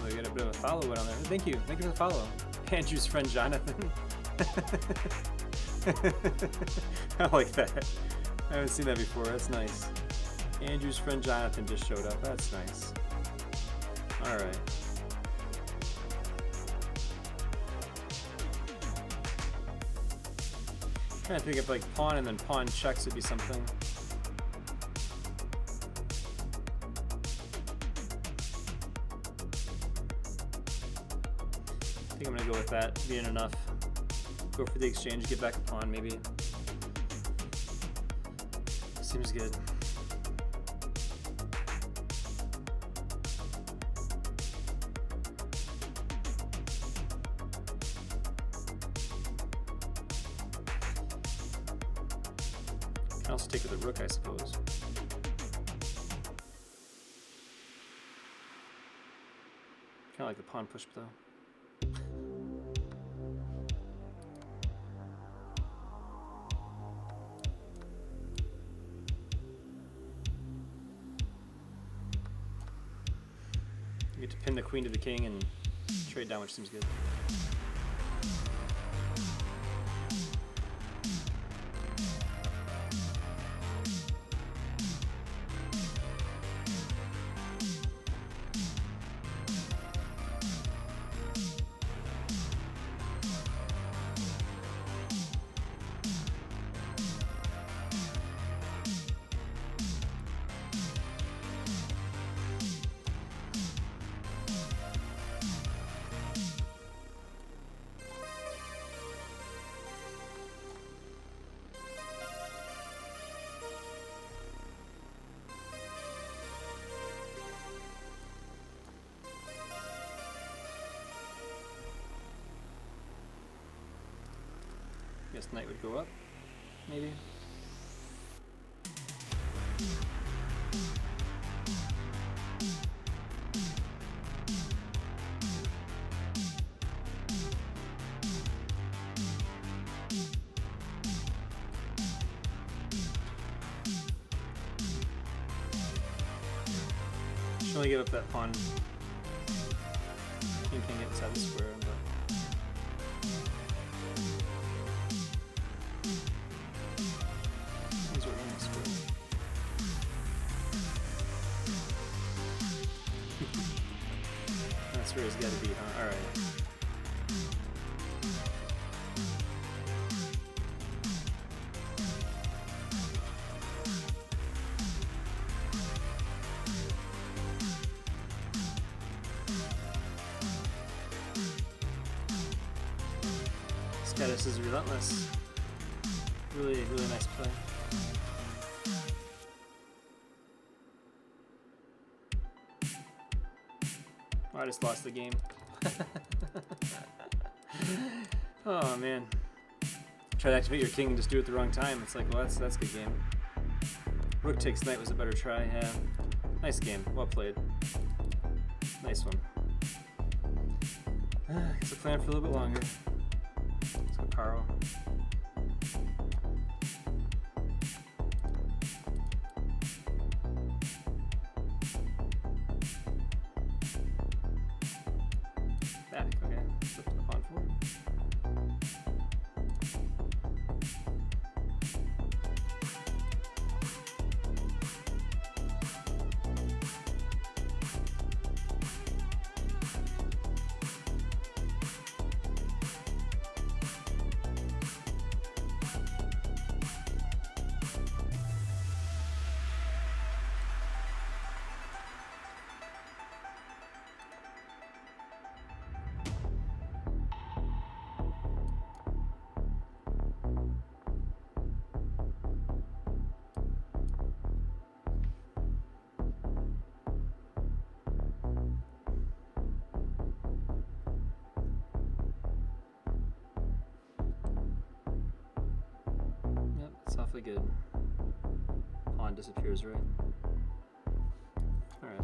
I got a bit of a follow on there. Thank you for the follow. Andrew's friend Jonathan. I like that. I haven't seen that before. That's nice. Andrew's friend Jonathan just showed up. That's nice. Alright. Trying to think of like pawn and then pawn checks would be something. I think I'm gonna go with that being enough. Go for the exchange, get back a pawn maybe. Seems good. Can also take with the rook, I suppose. Kind of like the pawn push though. You get to pin the queen to the king and trade down, which seems good. Guess knight would go up, maybe. Should only give up that pawn. King can get inside the square. These are in the square. That's where he's got to be, huh? All right. This is relentless. Really, really nice play. Oh, I just lost the game. Oh man. Try to activate your king and just do it at the wrong time. It's like, well, that's a good game. Rook takes knight was a better try. Yeah. Nice game. Well played. Nice one. Guess I'll plan for a little bit longer. Let's go, Carl. Back, okay. Flip the pawn forward. Awfully good. Pawn disappears, right? Alright.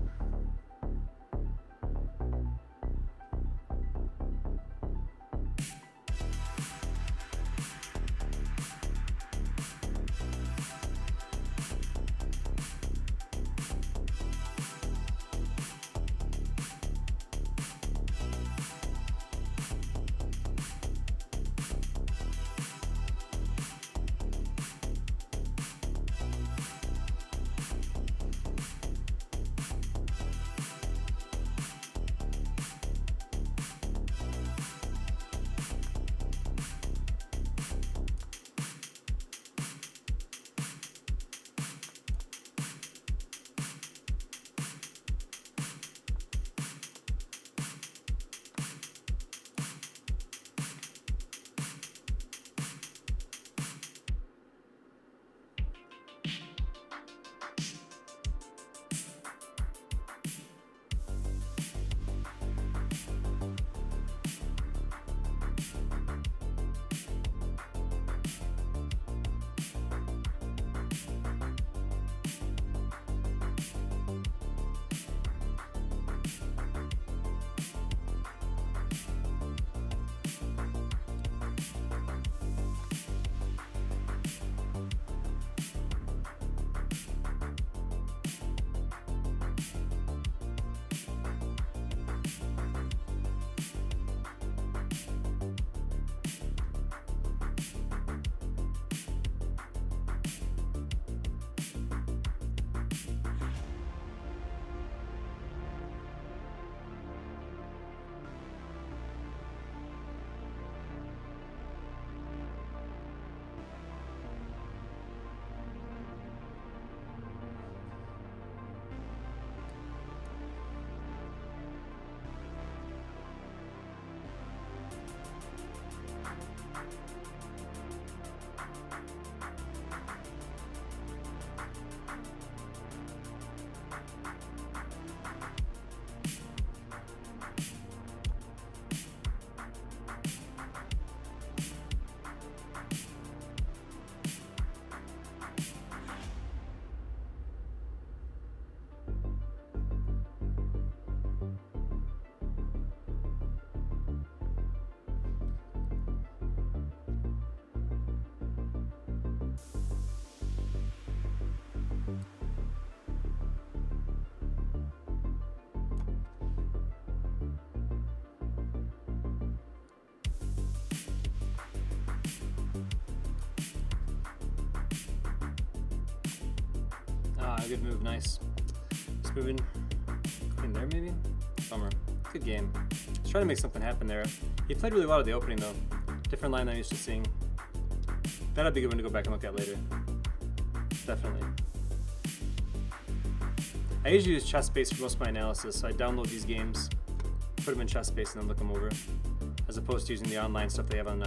Ah, good move, nice. Just moving in there, maybe? Bummer. Good game. Just trying to make something happen there. He played really well at the opening, though. Different line than I'm used to seeing. That'll be a good one to go back and look at later. Definitely. I usually use ChessBase for most of my analysis, so I download these games, put them in ChessBase, and then look them over, as opposed to using the online stuff they have on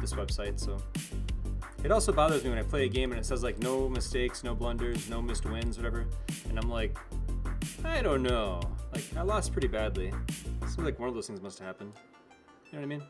this website. So it also bothers me when I play a game and it says like no mistakes, no blunders, no missed wins, whatever, and I'm like, I don't know. Like, I lost pretty badly. Seems like one of those things must have happened. You know what I mean?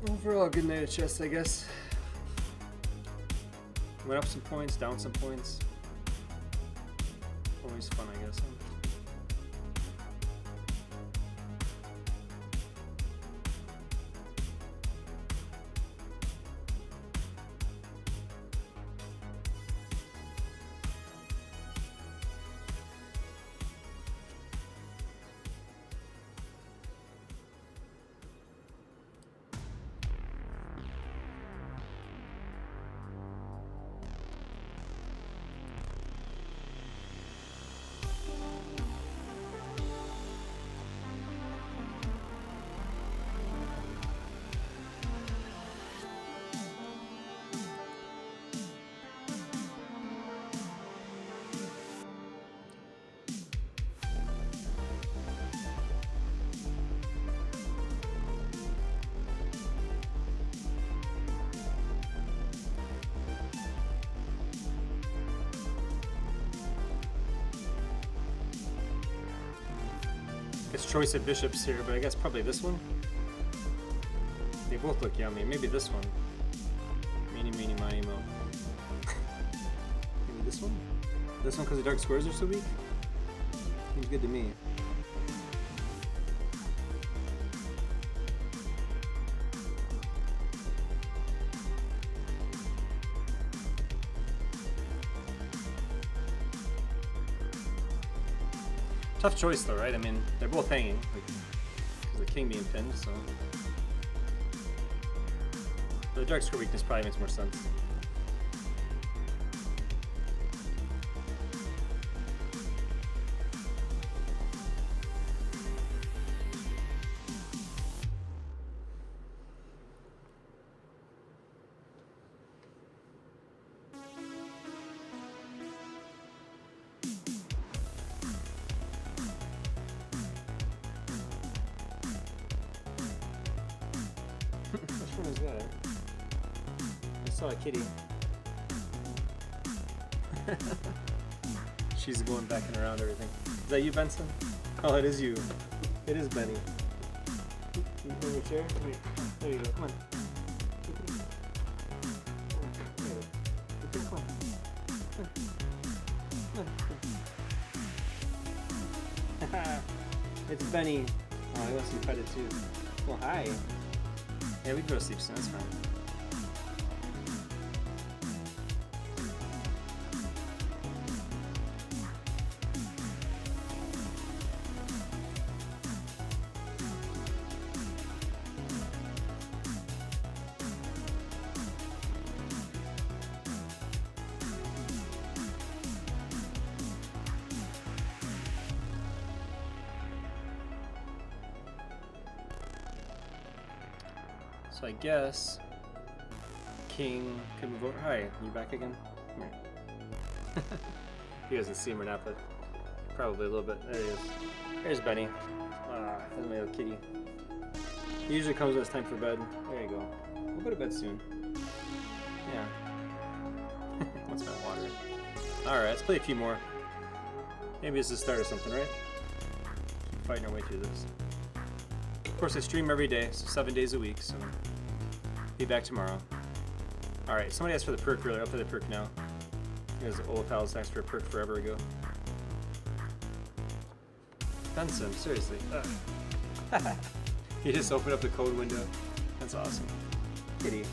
Overall, good night of chess, I guess. Went up some points, down some points. Always fun, I guess. It's choice of bishops here, but I guess probably this one. They both look yummy. Maybe this one. Meeny, meeny, miny, mo. Maybe this one? This one because the dark squares are so weak? Seems good to me. Tough choice though, right? I mean, they're both hanging, like, because the king being pinned, so. But the dark square weakness probably makes more sense. Which one is that? I saw a kitty. She's going back and around everything. Is that you, Benson? Oh, it is you. It is Benny. You in your chair? Wait. There you go. Come on. Come on. Come on. It's Benny. Oh, he wants to be petted too. Well, hi. Yeah, we can go to sleep soon. That's fine. So I guess King could move over. Hi, you back again? Come here. You guys can see him or not, but probably a little bit. There he is. There's Benny. Ah, there's my little kitty. He usually comes when it's time for bed. There you go. We'll go to bed soon. Yeah. What's my water? Alright, let's play a few more. Maybe it's the start of something, right? Keep fighting our way through this. Of course, I stream every day, so 7 days a week, so be back tomorrow. Alright, somebody asked for the perk earlier. I'll play the perk now. Because Olafal's asked for a perk forever ago. Benson, seriously. You just opened up the code window. That's awesome. Kitty.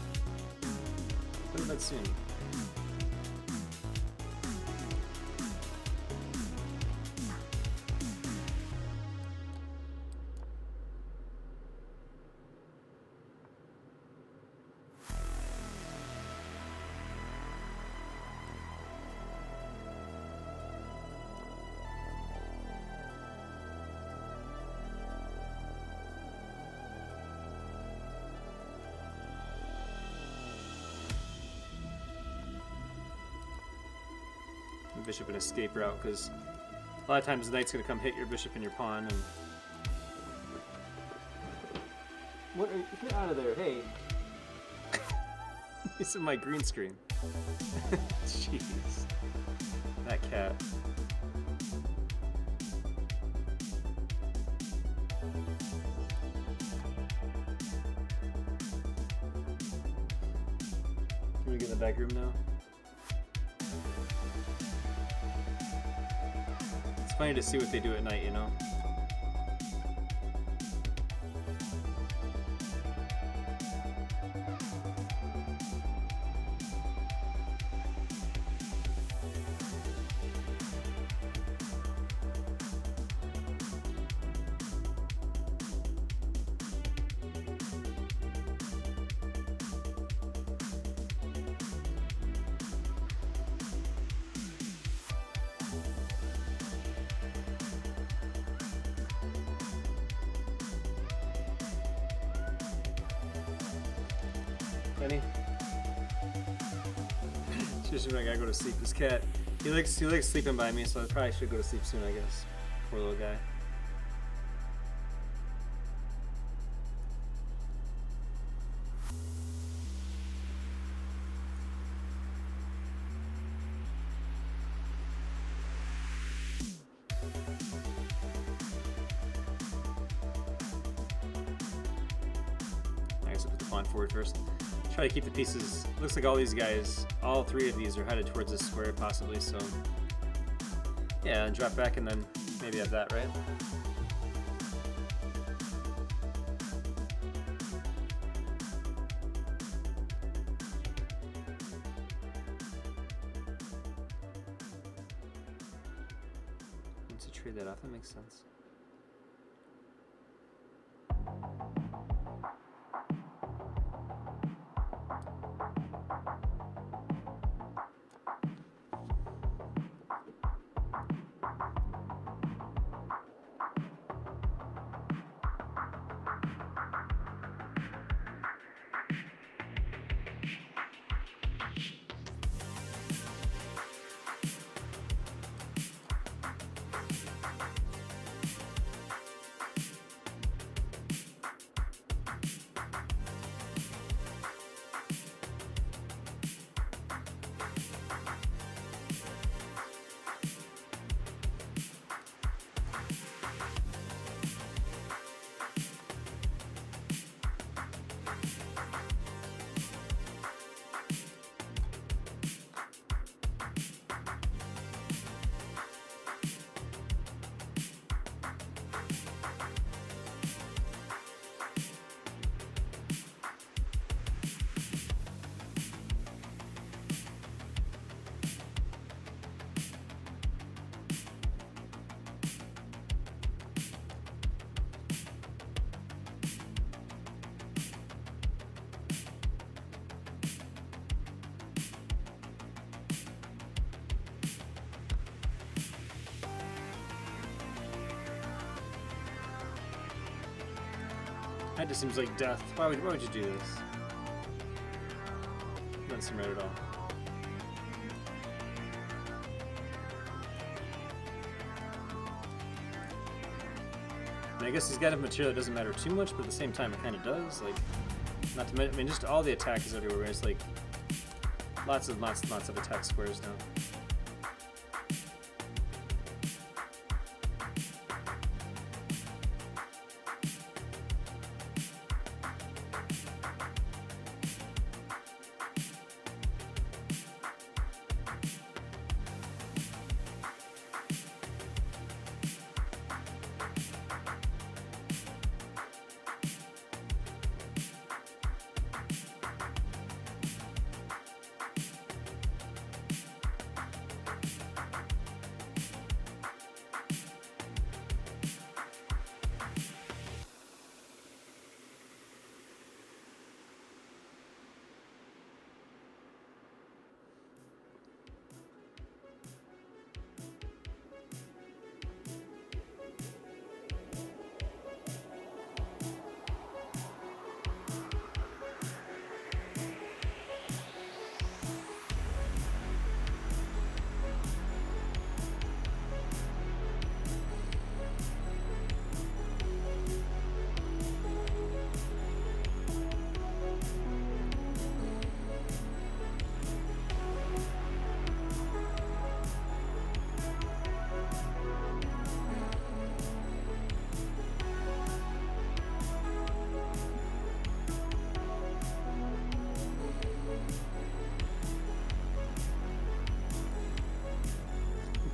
Go to bed soon. Bishop an escape route, because a lot of times the knight's going to come hit your bishop and your pawn. And what are you, get out of there, hey. This is my green screen. Jeez. That cat. Can we get in the back room now? It's funny to see what they do at night, you know? Benny? Just I gotta go to sleep. This cat, he likes sleeping by me, so I probably should go to sleep soon, I guess. Poor little guy. pawn forward first. Try to keep the pieces. Looks like all these guys, all three of these are headed towards this square possibly, so yeah, and drop back and then maybe have that, right? And to trade that off, that makes sense. That just seems like death. Why would you do this? Doesn't seem right at all. And I guess he's got enough material that doesn't matter too much, but at the same time it kind of does. Like, not to mention, I mean, just all the attack is everywhere. It's like lots of attack squares now.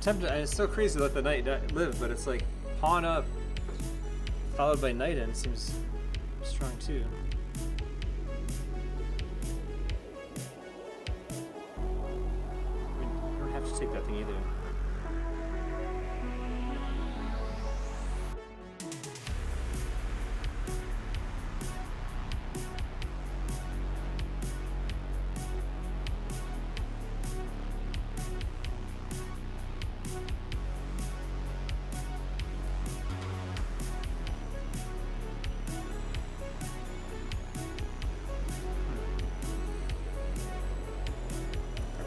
Tempted, it's so crazy to let the knight live, but it's like pawn up followed by knight in seems strong too. I mean, you don't have to take that thing either.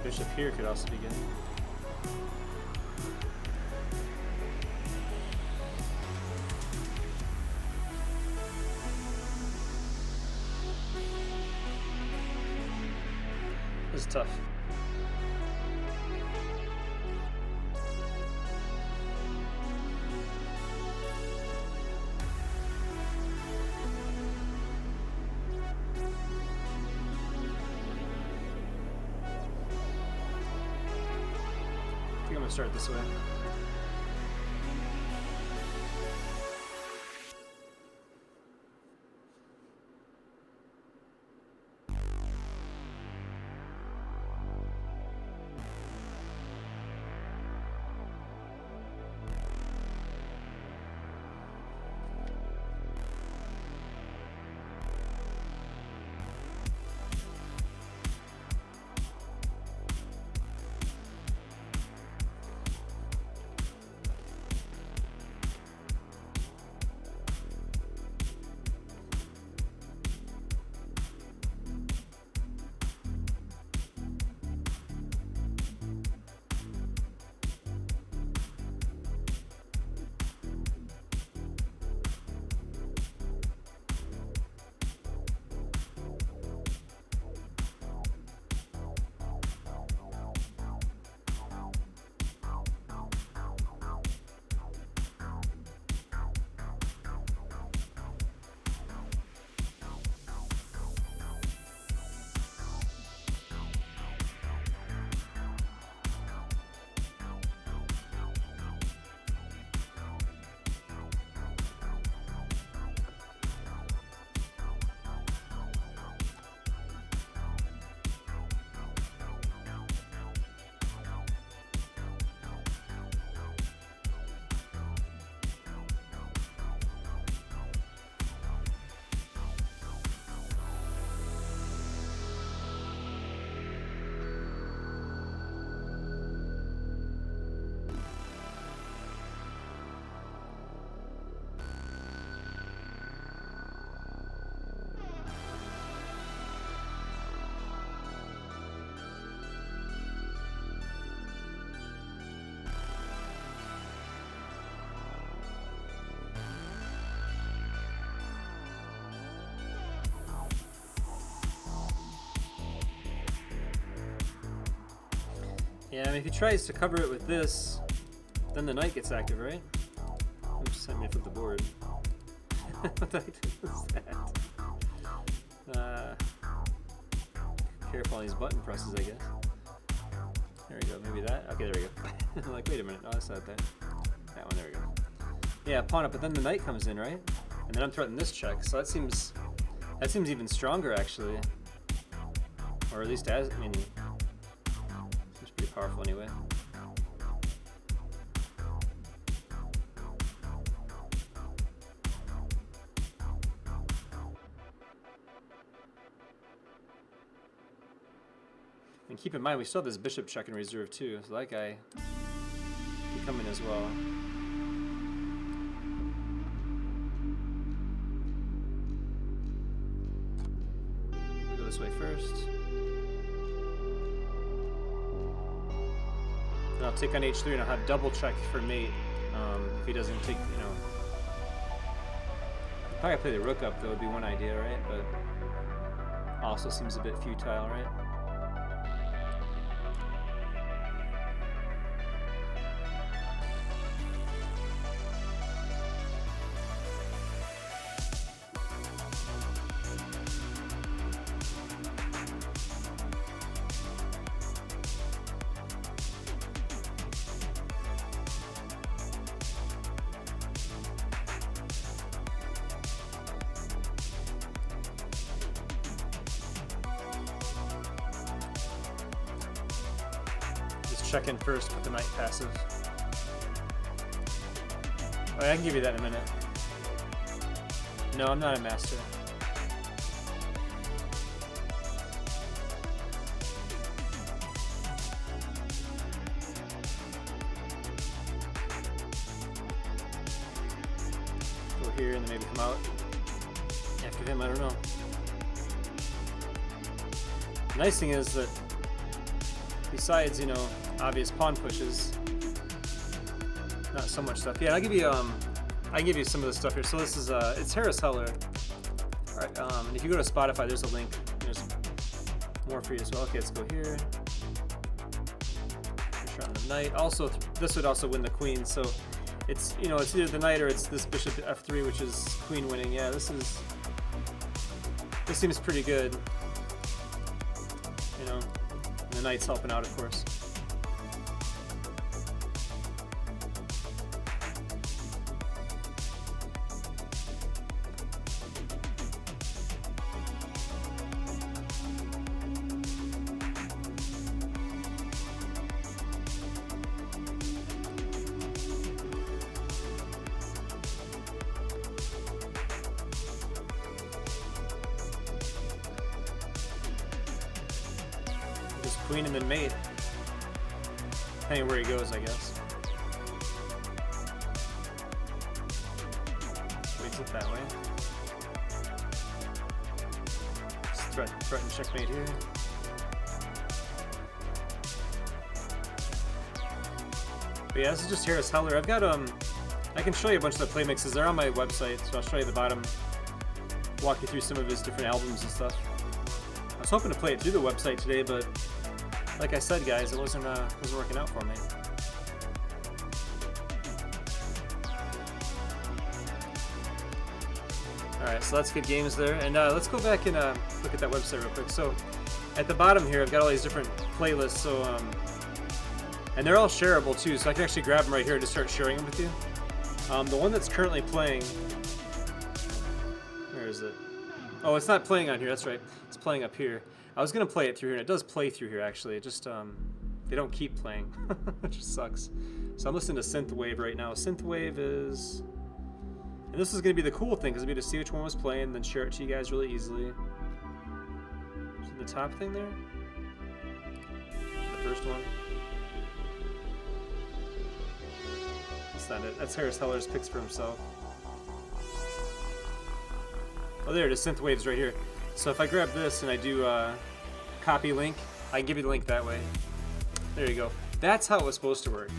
Bishop here could also be good. This is tough. start this way. Yeah, I mean, if he tries to cover it with this, then the knight gets active, right? Oops, sent me to flip the board. What the heck is that? Careful on these button presses, I guess. There we go, maybe that? Okay, there we go. I'm like, wait a minute, no, that's not that. That one, there we go. Yeah, pawn up, but then the knight comes in, right? And then I'm threatening this check, so that seems even stronger, actually. Or at least as, I mean, seems pretty powerful anyway. And keep in mind, we still have this bishop check in reserve too, so that guy can come in as well. We'll go this way first. Then I'll take on h3 and I'll have double check for mate if he doesn't take, you know. Probably play the rook up though, would be one idea, right? But also seems a bit futile, right? Check in first with the knight passive. Oh, I can give you that in a minute. No, I'm not a master. Go here and then maybe come out after him, I don't know. The nice thing is that besides, you know, obvious pawn pushes, not so much stuff. Yeah, I'll give you I can give you some of the stuff here. So this is it's Harris Heller. All right, and if you go to Spotify, there's a link. There's more for you as well. Okay, let's go here. Shot on the knight. Also, this would also win the queen. So it's, you know, it's either the knight or it's this bishop f3, which is queen winning. Yeah, this seems pretty good. You know, and the knight's helping out, of course. Just queen and then mate. Depending where he goes, I guess. Waits it that way. Just threaten checkmate here. But yeah, this is just Harris Heller. I've got I can show you a bunch of the play mixes. They're on my website, so I'll show you the bottom. Walk you through some of his different albums and stuff. I was hoping to play it through the website today, but like I said, guys, it wasn't working out for me. All right, so that's good games there, and let's go back and look at that website real quick. So at the bottom here, I've got all these different playlists. So and they're all shareable too, so I can actually grab them right here and just start sharing them with you. The one that's currently playing. Where is it? Oh, it's not playing on here. That's right. It's playing up here. I was gonna play it through here, and it does play through here actually. It just they don't keep playing, which just sucks. So I'm listening to Synthwave right now. Synthwave is, and this is gonna be the cool thing because I'll be able to see which one was playing, and then share it to you guys really easily. Is it the top thing there? The first one. That's not it. That's Harris Heller's picks for himself. Oh, there it is. Synthwave's right here. So if I grab this and I do copy link, I can give you the link that way. There you go. That's how it was supposed to work.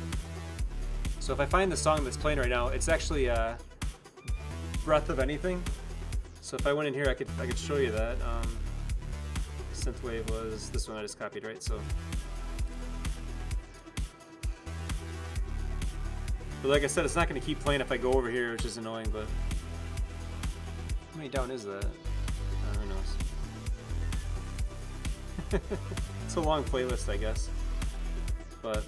So if I find the song that's playing right now, it's actually Breath of Anything. So if I went in here, I could show you that. Synthwave was this one I just copied, right? So, but like I said, it's not going to keep playing if I go over here, which is annoying. But how many down is that? Who knows? It's a long playlist, I guess. But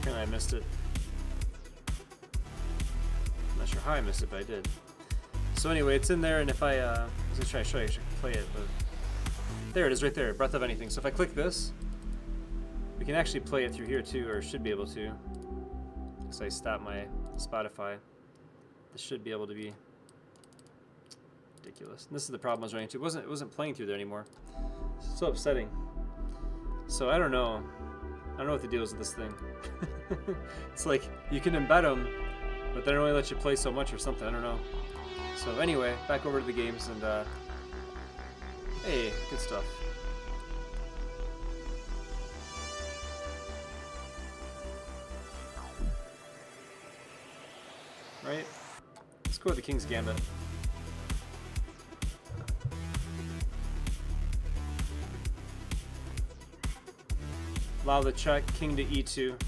kind of I missed it. I'm not sure how I missed it, but I did. So anyway, it's in there, and if I was gonna try to show you, I should play it, but there it is, right there, Breath of Anything. So if I click this, we can actually play it through here too, or should be able to. Because I stopped my Spotify. This should be able to be ridiculous. And this is the problem I was running into. It wasn't playing through there anymore. It's so upsetting. So I don't know. I don't know what the deal is with this thing. It's like you can embed them, but they don't only let you play so much or something. I don't know. So anyway, back over to the games, and hey, good stuff. Right? Let's go with the King's Gambit. Allow the check, king to e2.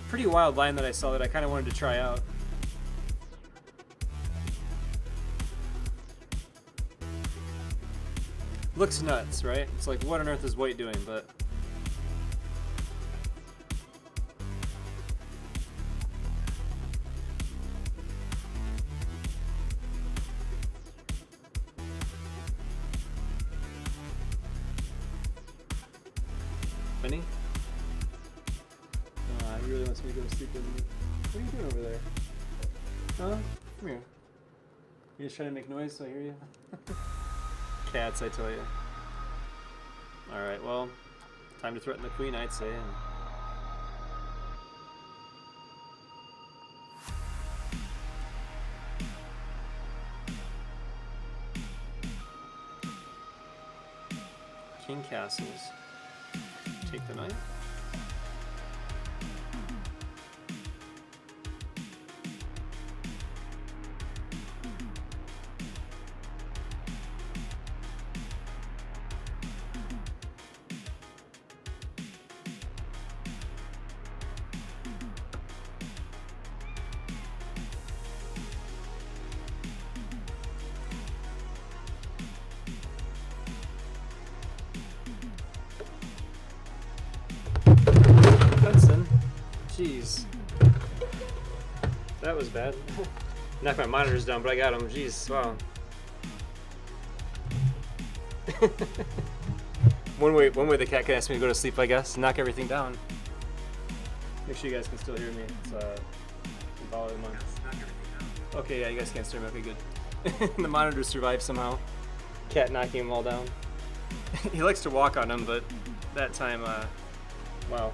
Pretty wild line that I saw that I kind of wanted to try out. Looks nuts, right? It's like, what on earth is white doing? But Benny? He really wants me to go to sleep with me. What are you doing over there? Huh? Come here. You just trying to make noise so I hear you? Cats, I tell you. Alright, well, time to threaten the queen, I'd say. King castles. Take the knight. Jeez. That was bad. Knocked my monitors down, but I got them. Jeez, wow. One way the cat can ask me to go to sleep, I guess. Knock everything down. Make sure you guys can still hear me. It's volume on. Okay, yeah, you guys can't hear me. Okay, good. The monitors survived somehow. Cat knocking them all down. He likes to walk on them, but that time, wow.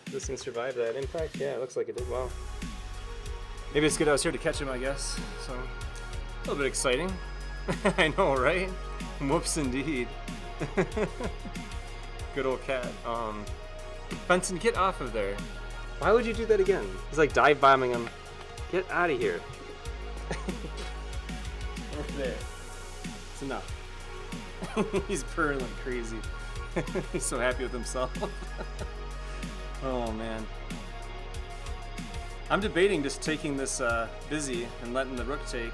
This thing survived that impact? Yeah, it looks like it did. Wow. Maybe it's good I was here to catch him, I guess. So, a little bit exciting. I know, right? Whoops, indeed. Good old cat. Benson, get off of there. Why would you do that again? He's like dive bombing him. Get out of here. There. It's enough. He's purring like crazy. He's so happy with himself. Oh man. I'm debating just taking this busy and letting the rook take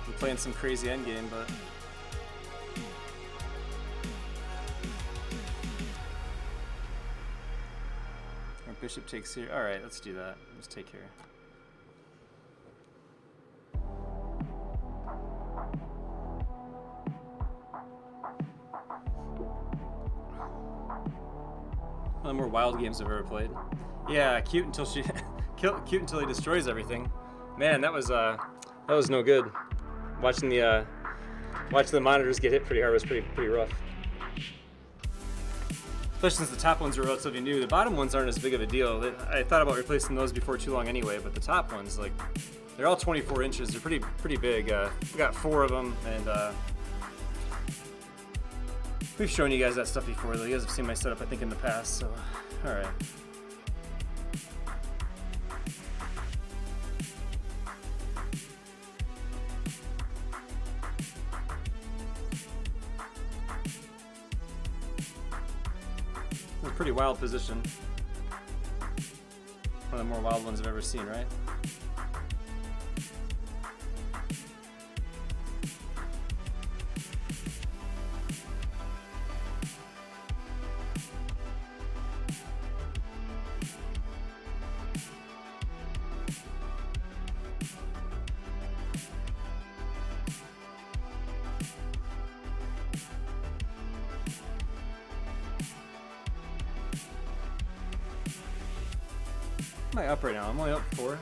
and playing some crazy endgame, but our bishop takes here. Alright, let's do that. Let's take here. One of the more wild games I've ever played. Yeah, cute until she cute until he destroys everything. Man, that was no good. Watching the monitors get hit pretty hard was pretty rough. Especially since the top ones are relatively new. The bottom ones aren't as big of a deal. I thought about replacing those before too long anyway, but the top ones, like, they're all 24 inches. They're pretty big. We got 4 of them, and we've shown you guys that stuff before, though. You guys have seen my setup, I think, in the past, so alright. A pretty wild position. One of the more wild ones I've ever seen, right? Am I up right now? I'm only up 4.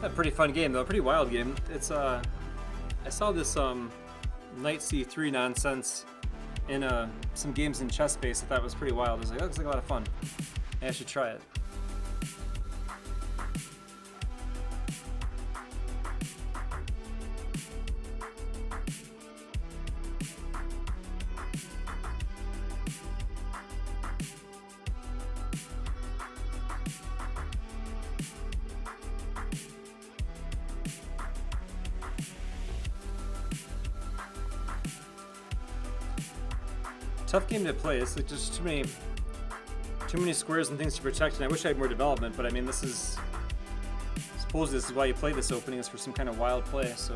A pretty fun game though, pretty wild game. It's I saw this knight c3 nonsense in some games in Chess Base. I thought it was pretty wild. I was like, that looks like a lot of fun. I should try it. Tough game to play. It's like just too many squares and things to protect, and I wish I had more development, but I mean, this is supposedly this is why you play this opening, is for some kind of wild play, so.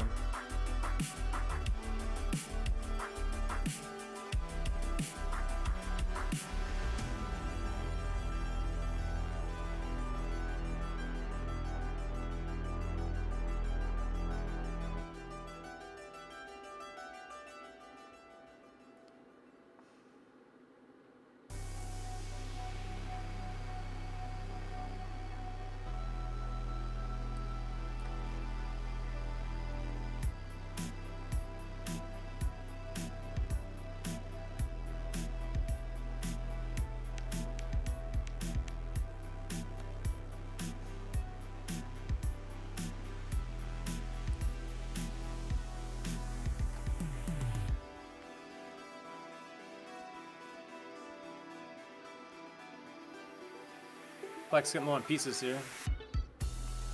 Black's getting low on pieces here.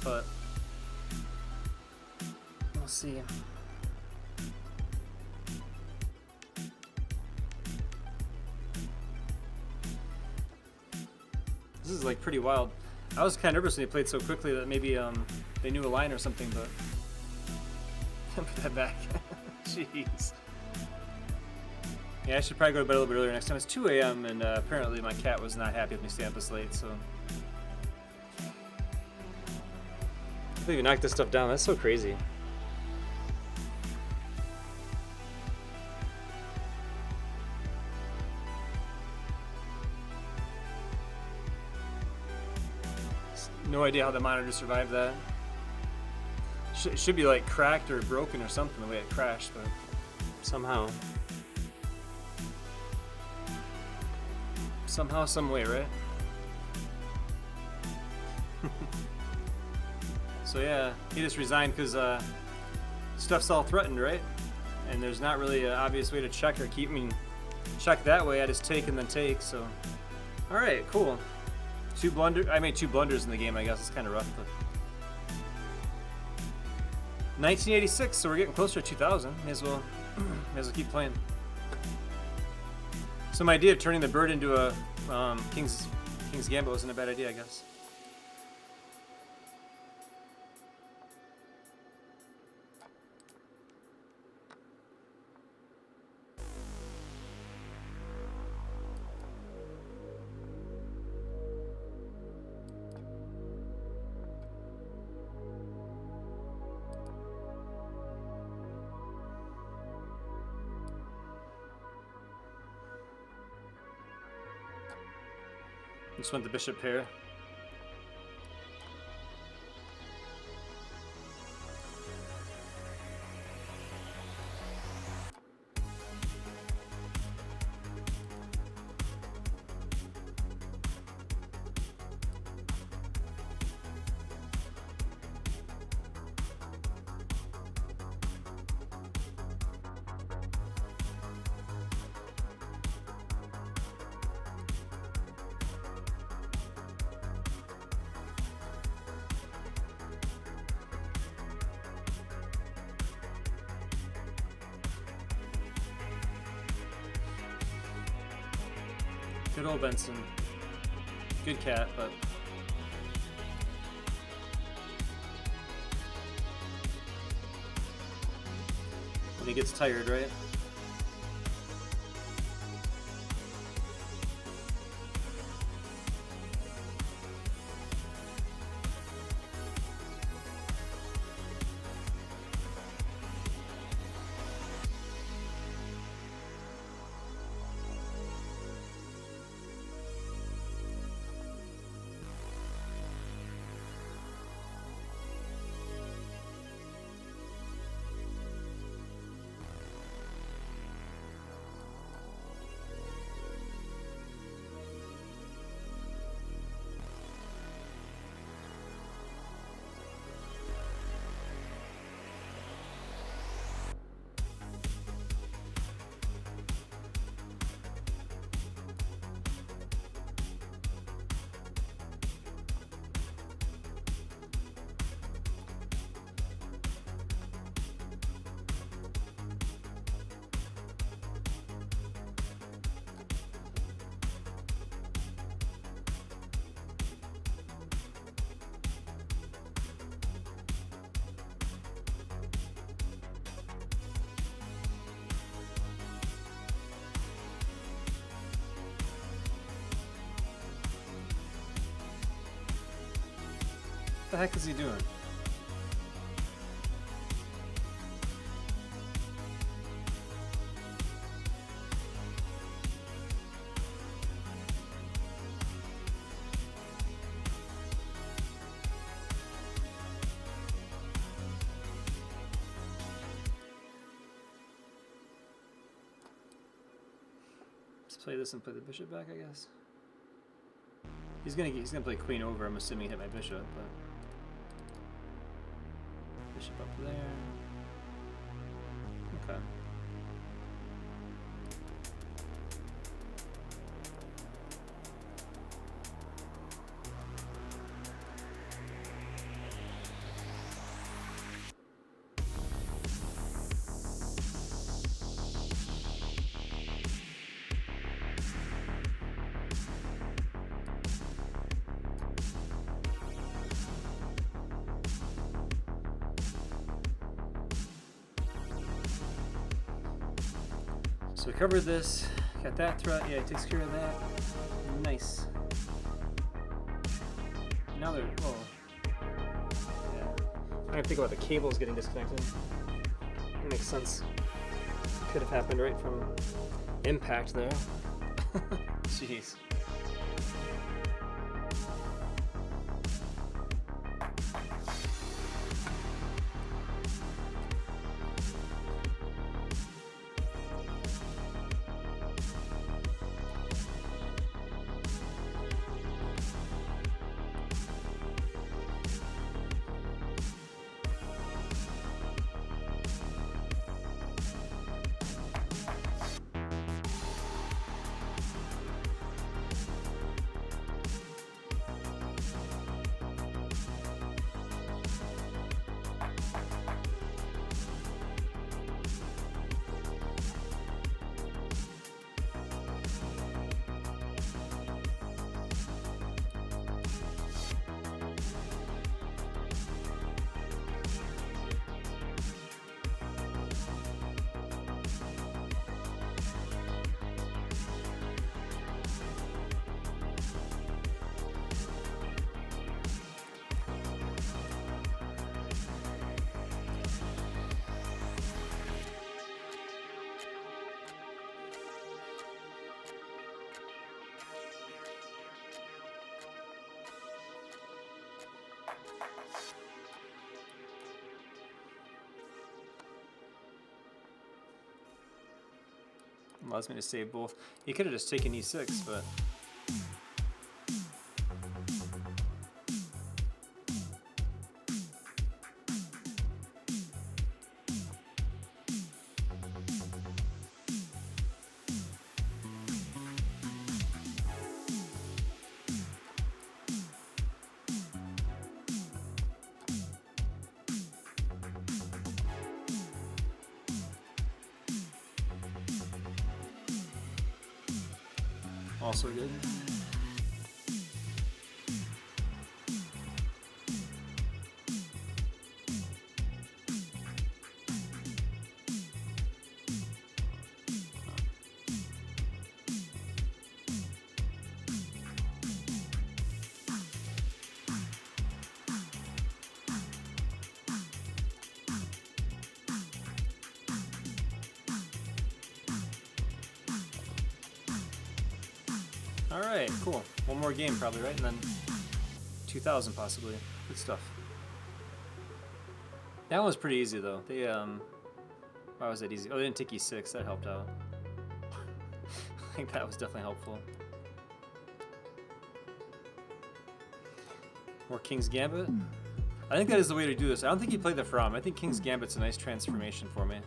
but we'll see. This is like pretty wild. I was kind of nervous when they played so quickly that maybe they knew a line or something, but put that back. Jeez. Yeah, I should probably go to bed a little bit earlier next time. It's 2 a.m. and apparently my cat was not happy with me staying up this late, so. I think we knocked this stuff down. That's so crazy. No idea how the monitor survived that. It should be like cracked or broken or something the way it crashed, but somehow. Somehow, some way, right? So yeah, he just resigned because stuff's all threatened, right? And there's not really an obvious way to check or keep me check that way. I just take and then take. So, all right, cool. I made 2 blunders in the game. I guess it's kind of rough, but 1986. So we're getting closer to 2000. May as well keep playing. So my idea of turning the bird into a King's Gambit wasn't a bad idea, I guess. Just went the bishop pair. Good old Benson. Good cat, but when he gets tired, right? What the heck is he doing? Let's play this and play the bishop back, I guess. He's gonna play queen over. I'm assuming hit my bishop, but bishop up there. Okay. So we covered this. Got that throughout. Yeah, it takes care of that. Nice. Now they're. Oh. Yeah. I have to think about the cables getting disconnected. That makes sense. Could have happened right from impact there. Jeez. Allows me to save both. You could have just taken E6, but also good. Alright, cool. One more game probably, right? And then 2,000 possibly. Good stuff. That one was pretty easy though. They, why was that easy? Oh, they didn't take E6, that helped out. I think that was definitely helpful. More King's Gambit? I think that is the way to do this. I don't think he played the From. I think King's Gambit's a nice transformation for me.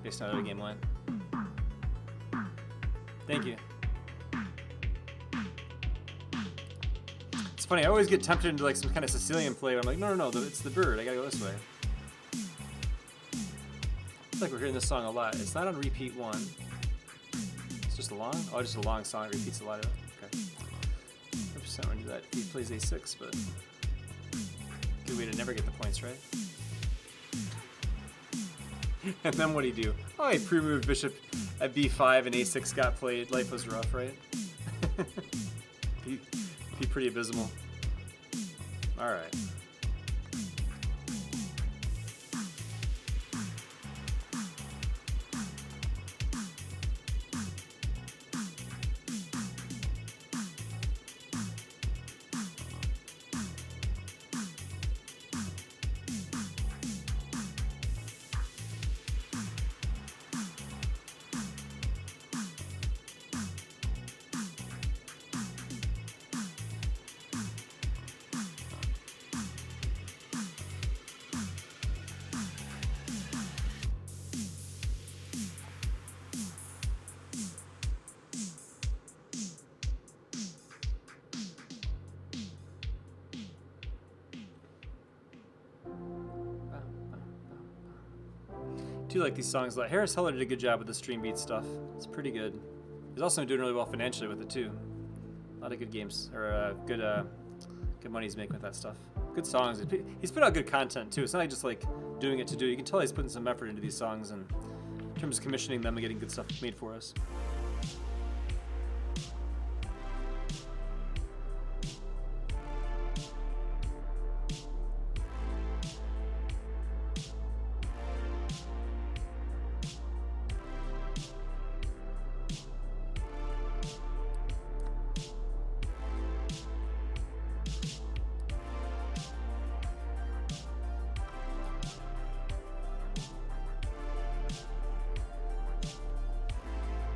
Based on how the game went. Thank you. It's funny, I always get tempted into like some kind of Sicilian play where I'm like, no, it's the bird, I gotta go this way. It's like we're hearing this song a lot. It's not on repeat one. It's just a long? Oh, just a long song, it repeats a lot of it. Okay. 100% want to do that. He plays A6, but good way to never get the points, right? And then what'd he do? Oh, he pre-moved bishop at B5 and A6 got played. Life was rough, right? Be pretty abysmal. All right. I do like these songs a lot. Harris Heller did a good job with the stream beat stuff. It's pretty good. He's also doing really well financially with it too. A lot of good games, or good money he's making with that stuff. Good songs. He's put out good content too. It's not like just like doing it to do. You can tell he's putting some effort into these songs, and in terms of commissioning them and getting good stuff made for us.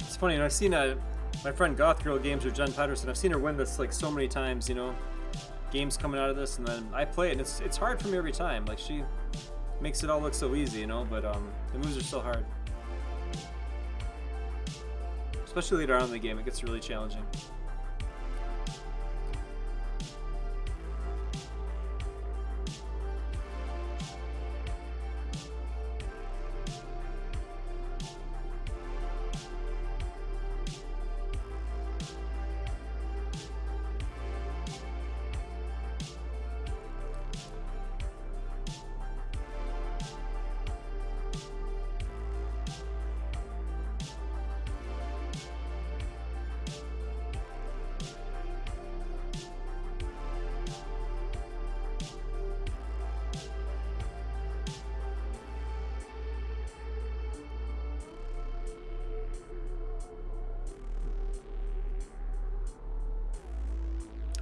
It's funny, I've seen my friend Goth Girl Games or Jen Patterson. I've seen her win this like so many times, games coming out of this, and then I play it, and it's hard for me every time. Like she makes it all look so easy, but the moves are so hard. Especially later on in the game, it gets really challenging.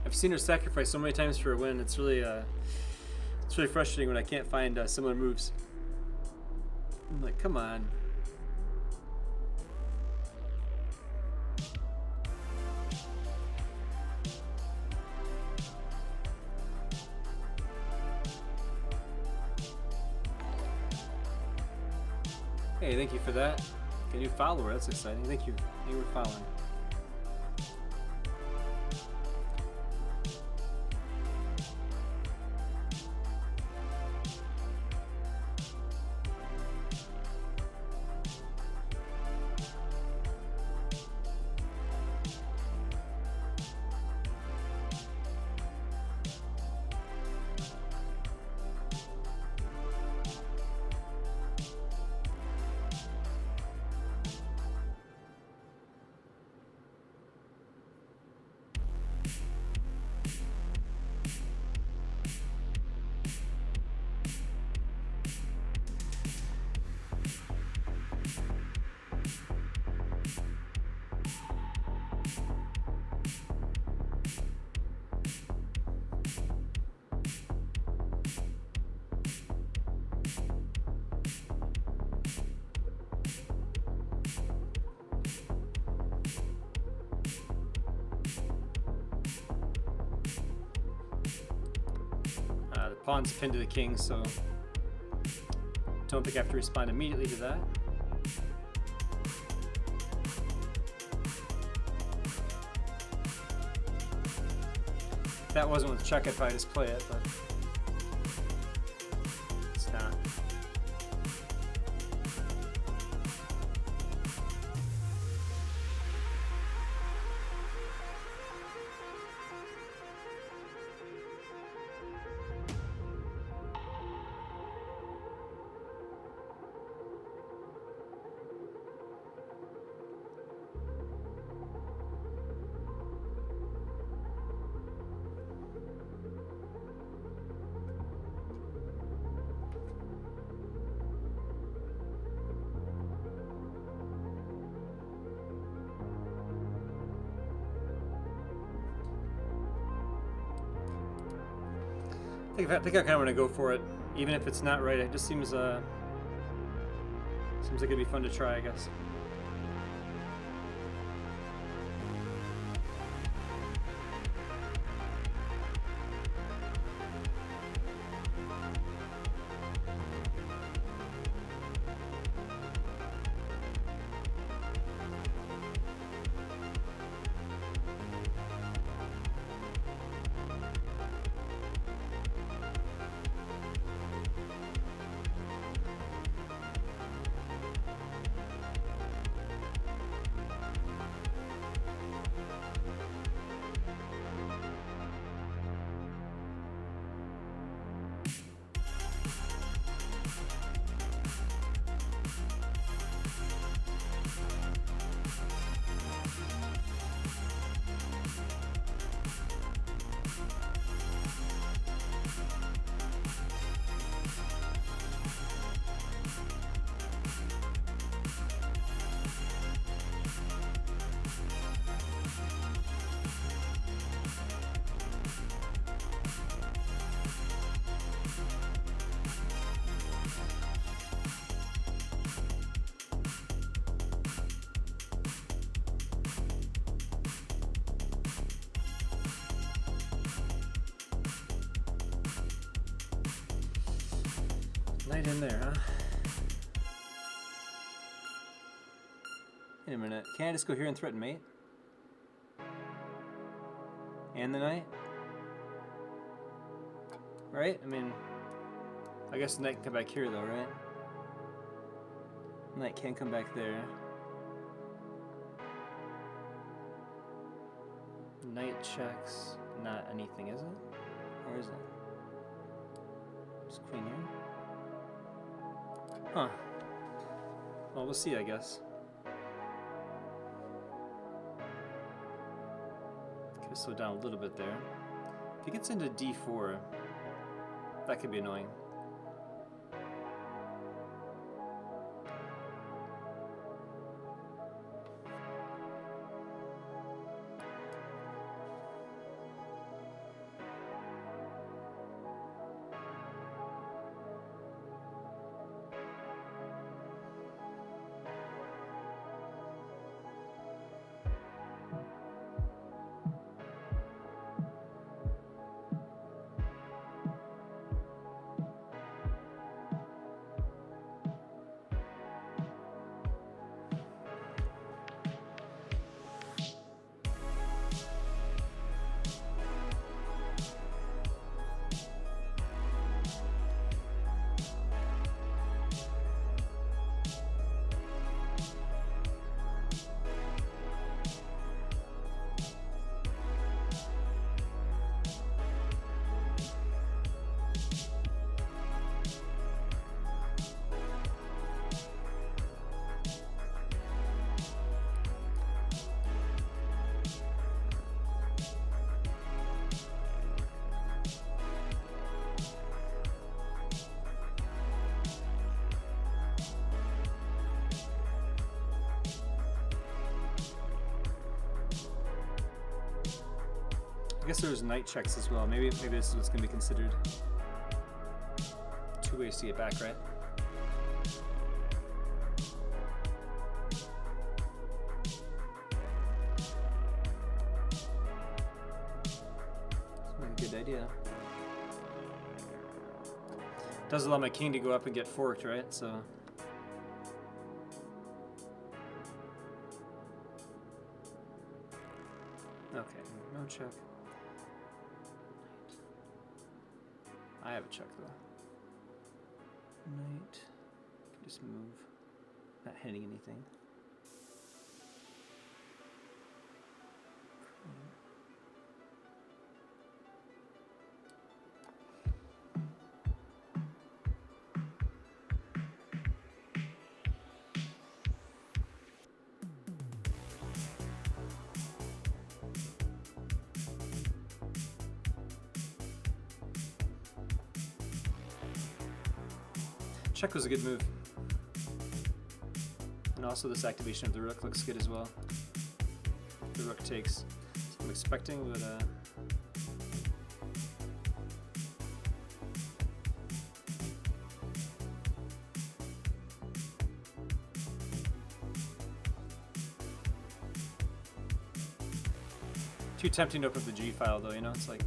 I've seen her sacrifice so many times for a win. It's really frustrating when I can't find similar moves. I'm like, come on. Hey, thank you for that. A new follower, that's exciting. Thank you. Thank you for following. The pawn's pinned to the king, so don't think I have to respond immediately to that. If that wasn't with check, I'd probably just play it, but it's not. I think I kind of want to go for it, even if it's not right. It just seems like it'd be fun to try, I guess. Knight in there, huh? Wait a minute. Can I just go here and threaten mate? And the knight? Right? I mean, I guess the knight can come back here though, right? Knight can come back there. Knight checks. Not anything, is it? Or is it? Is queen here? Huh. Well, we'll see, I guess. Okay, slow down a little bit there. If he gets into d4, that could be annoying. I guess there's knight checks as well. Maybe this is what's going to be considered. 2 ways to get back, right? That's a good idea. Does allow my king to go up and get forked, right? So. Okay, no check. I have a check though. Knight. Just move. Not hitting anything. Check was a good move. And also this activation of the rook looks good as well. The rook takes. So I'm expecting, but too tempting to open up the G file though, you know, it's like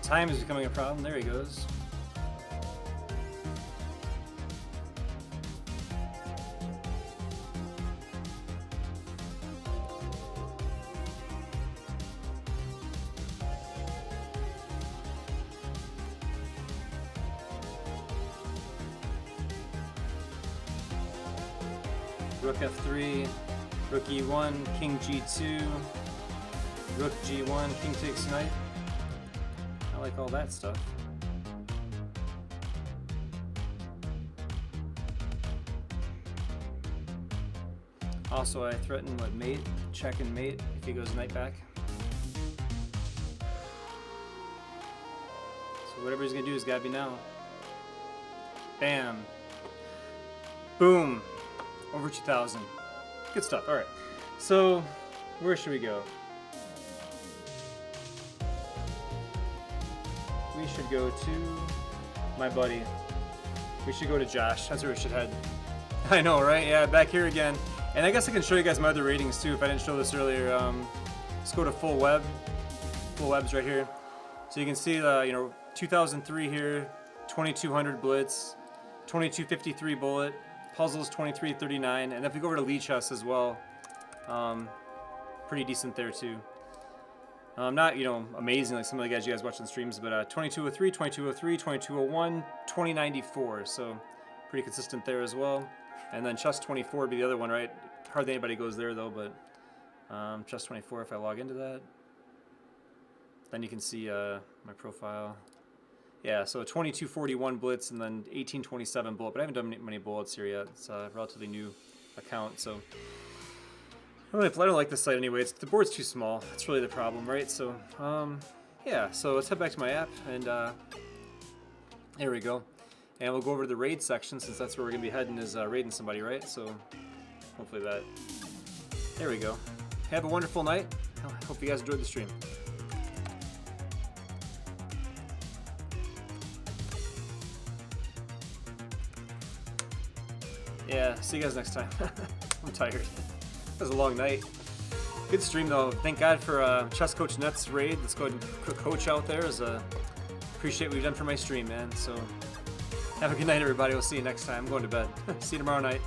Time is becoming a problem. There he goes. Rook F3, Rook E1, King G2, Rook G1, King takes knight. I like all that stuff. Also, I threaten what mate, check and mate if he goes knight back. So whatever he's gonna do is gotta be now. Bam. Boom. Over 2,000. Good stuff. All right. So, where should we go? We should go to my buddy. We should go to Josh. That's where we should head. I know, right? Yeah, back here again. And I guess I can show you guys my other ratings too if I didn't show this earlier. Let's go to full web. Full web's right here. So you can see the 2003 here, 2200 blitz, 2253 bullet. Puzzles 2339, and if we go over to Lichess as well, pretty decent there too. Not amazing like some of the guys you guys watch on streams, but 2203, 2203, 2201, 2094, so pretty consistent there as well. And then Chess 24 would be the other one, right? Hardly anybody goes there though, but Chess 24. If I log into that, then you can see my profile. Yeah, so 2241 blitz and then 1827 bullet, but I haven't done many bullets here yet. It's a relatively new account, so I don't like this site anyway. The board's too small. That's really the problem, right? So, yeah, so let's head back to my app, and there we go. And we'll go over to the raid section, since that's where we're going to be heading, is raiding somebody, right? So, hopefully that... There we go. Have a wonderful night. I hope you guys enjoyed the stream. Yeah, see you guys next time. I'm tired. It was a long night. Good stream though. Thank God for Chess Coach Net's raid. Let's go ahead and coach out there. Appreciate what you've done for my stream, man. So have a good night, everybody. We'll see you next time. I'm going to bed. See you tomorrow night.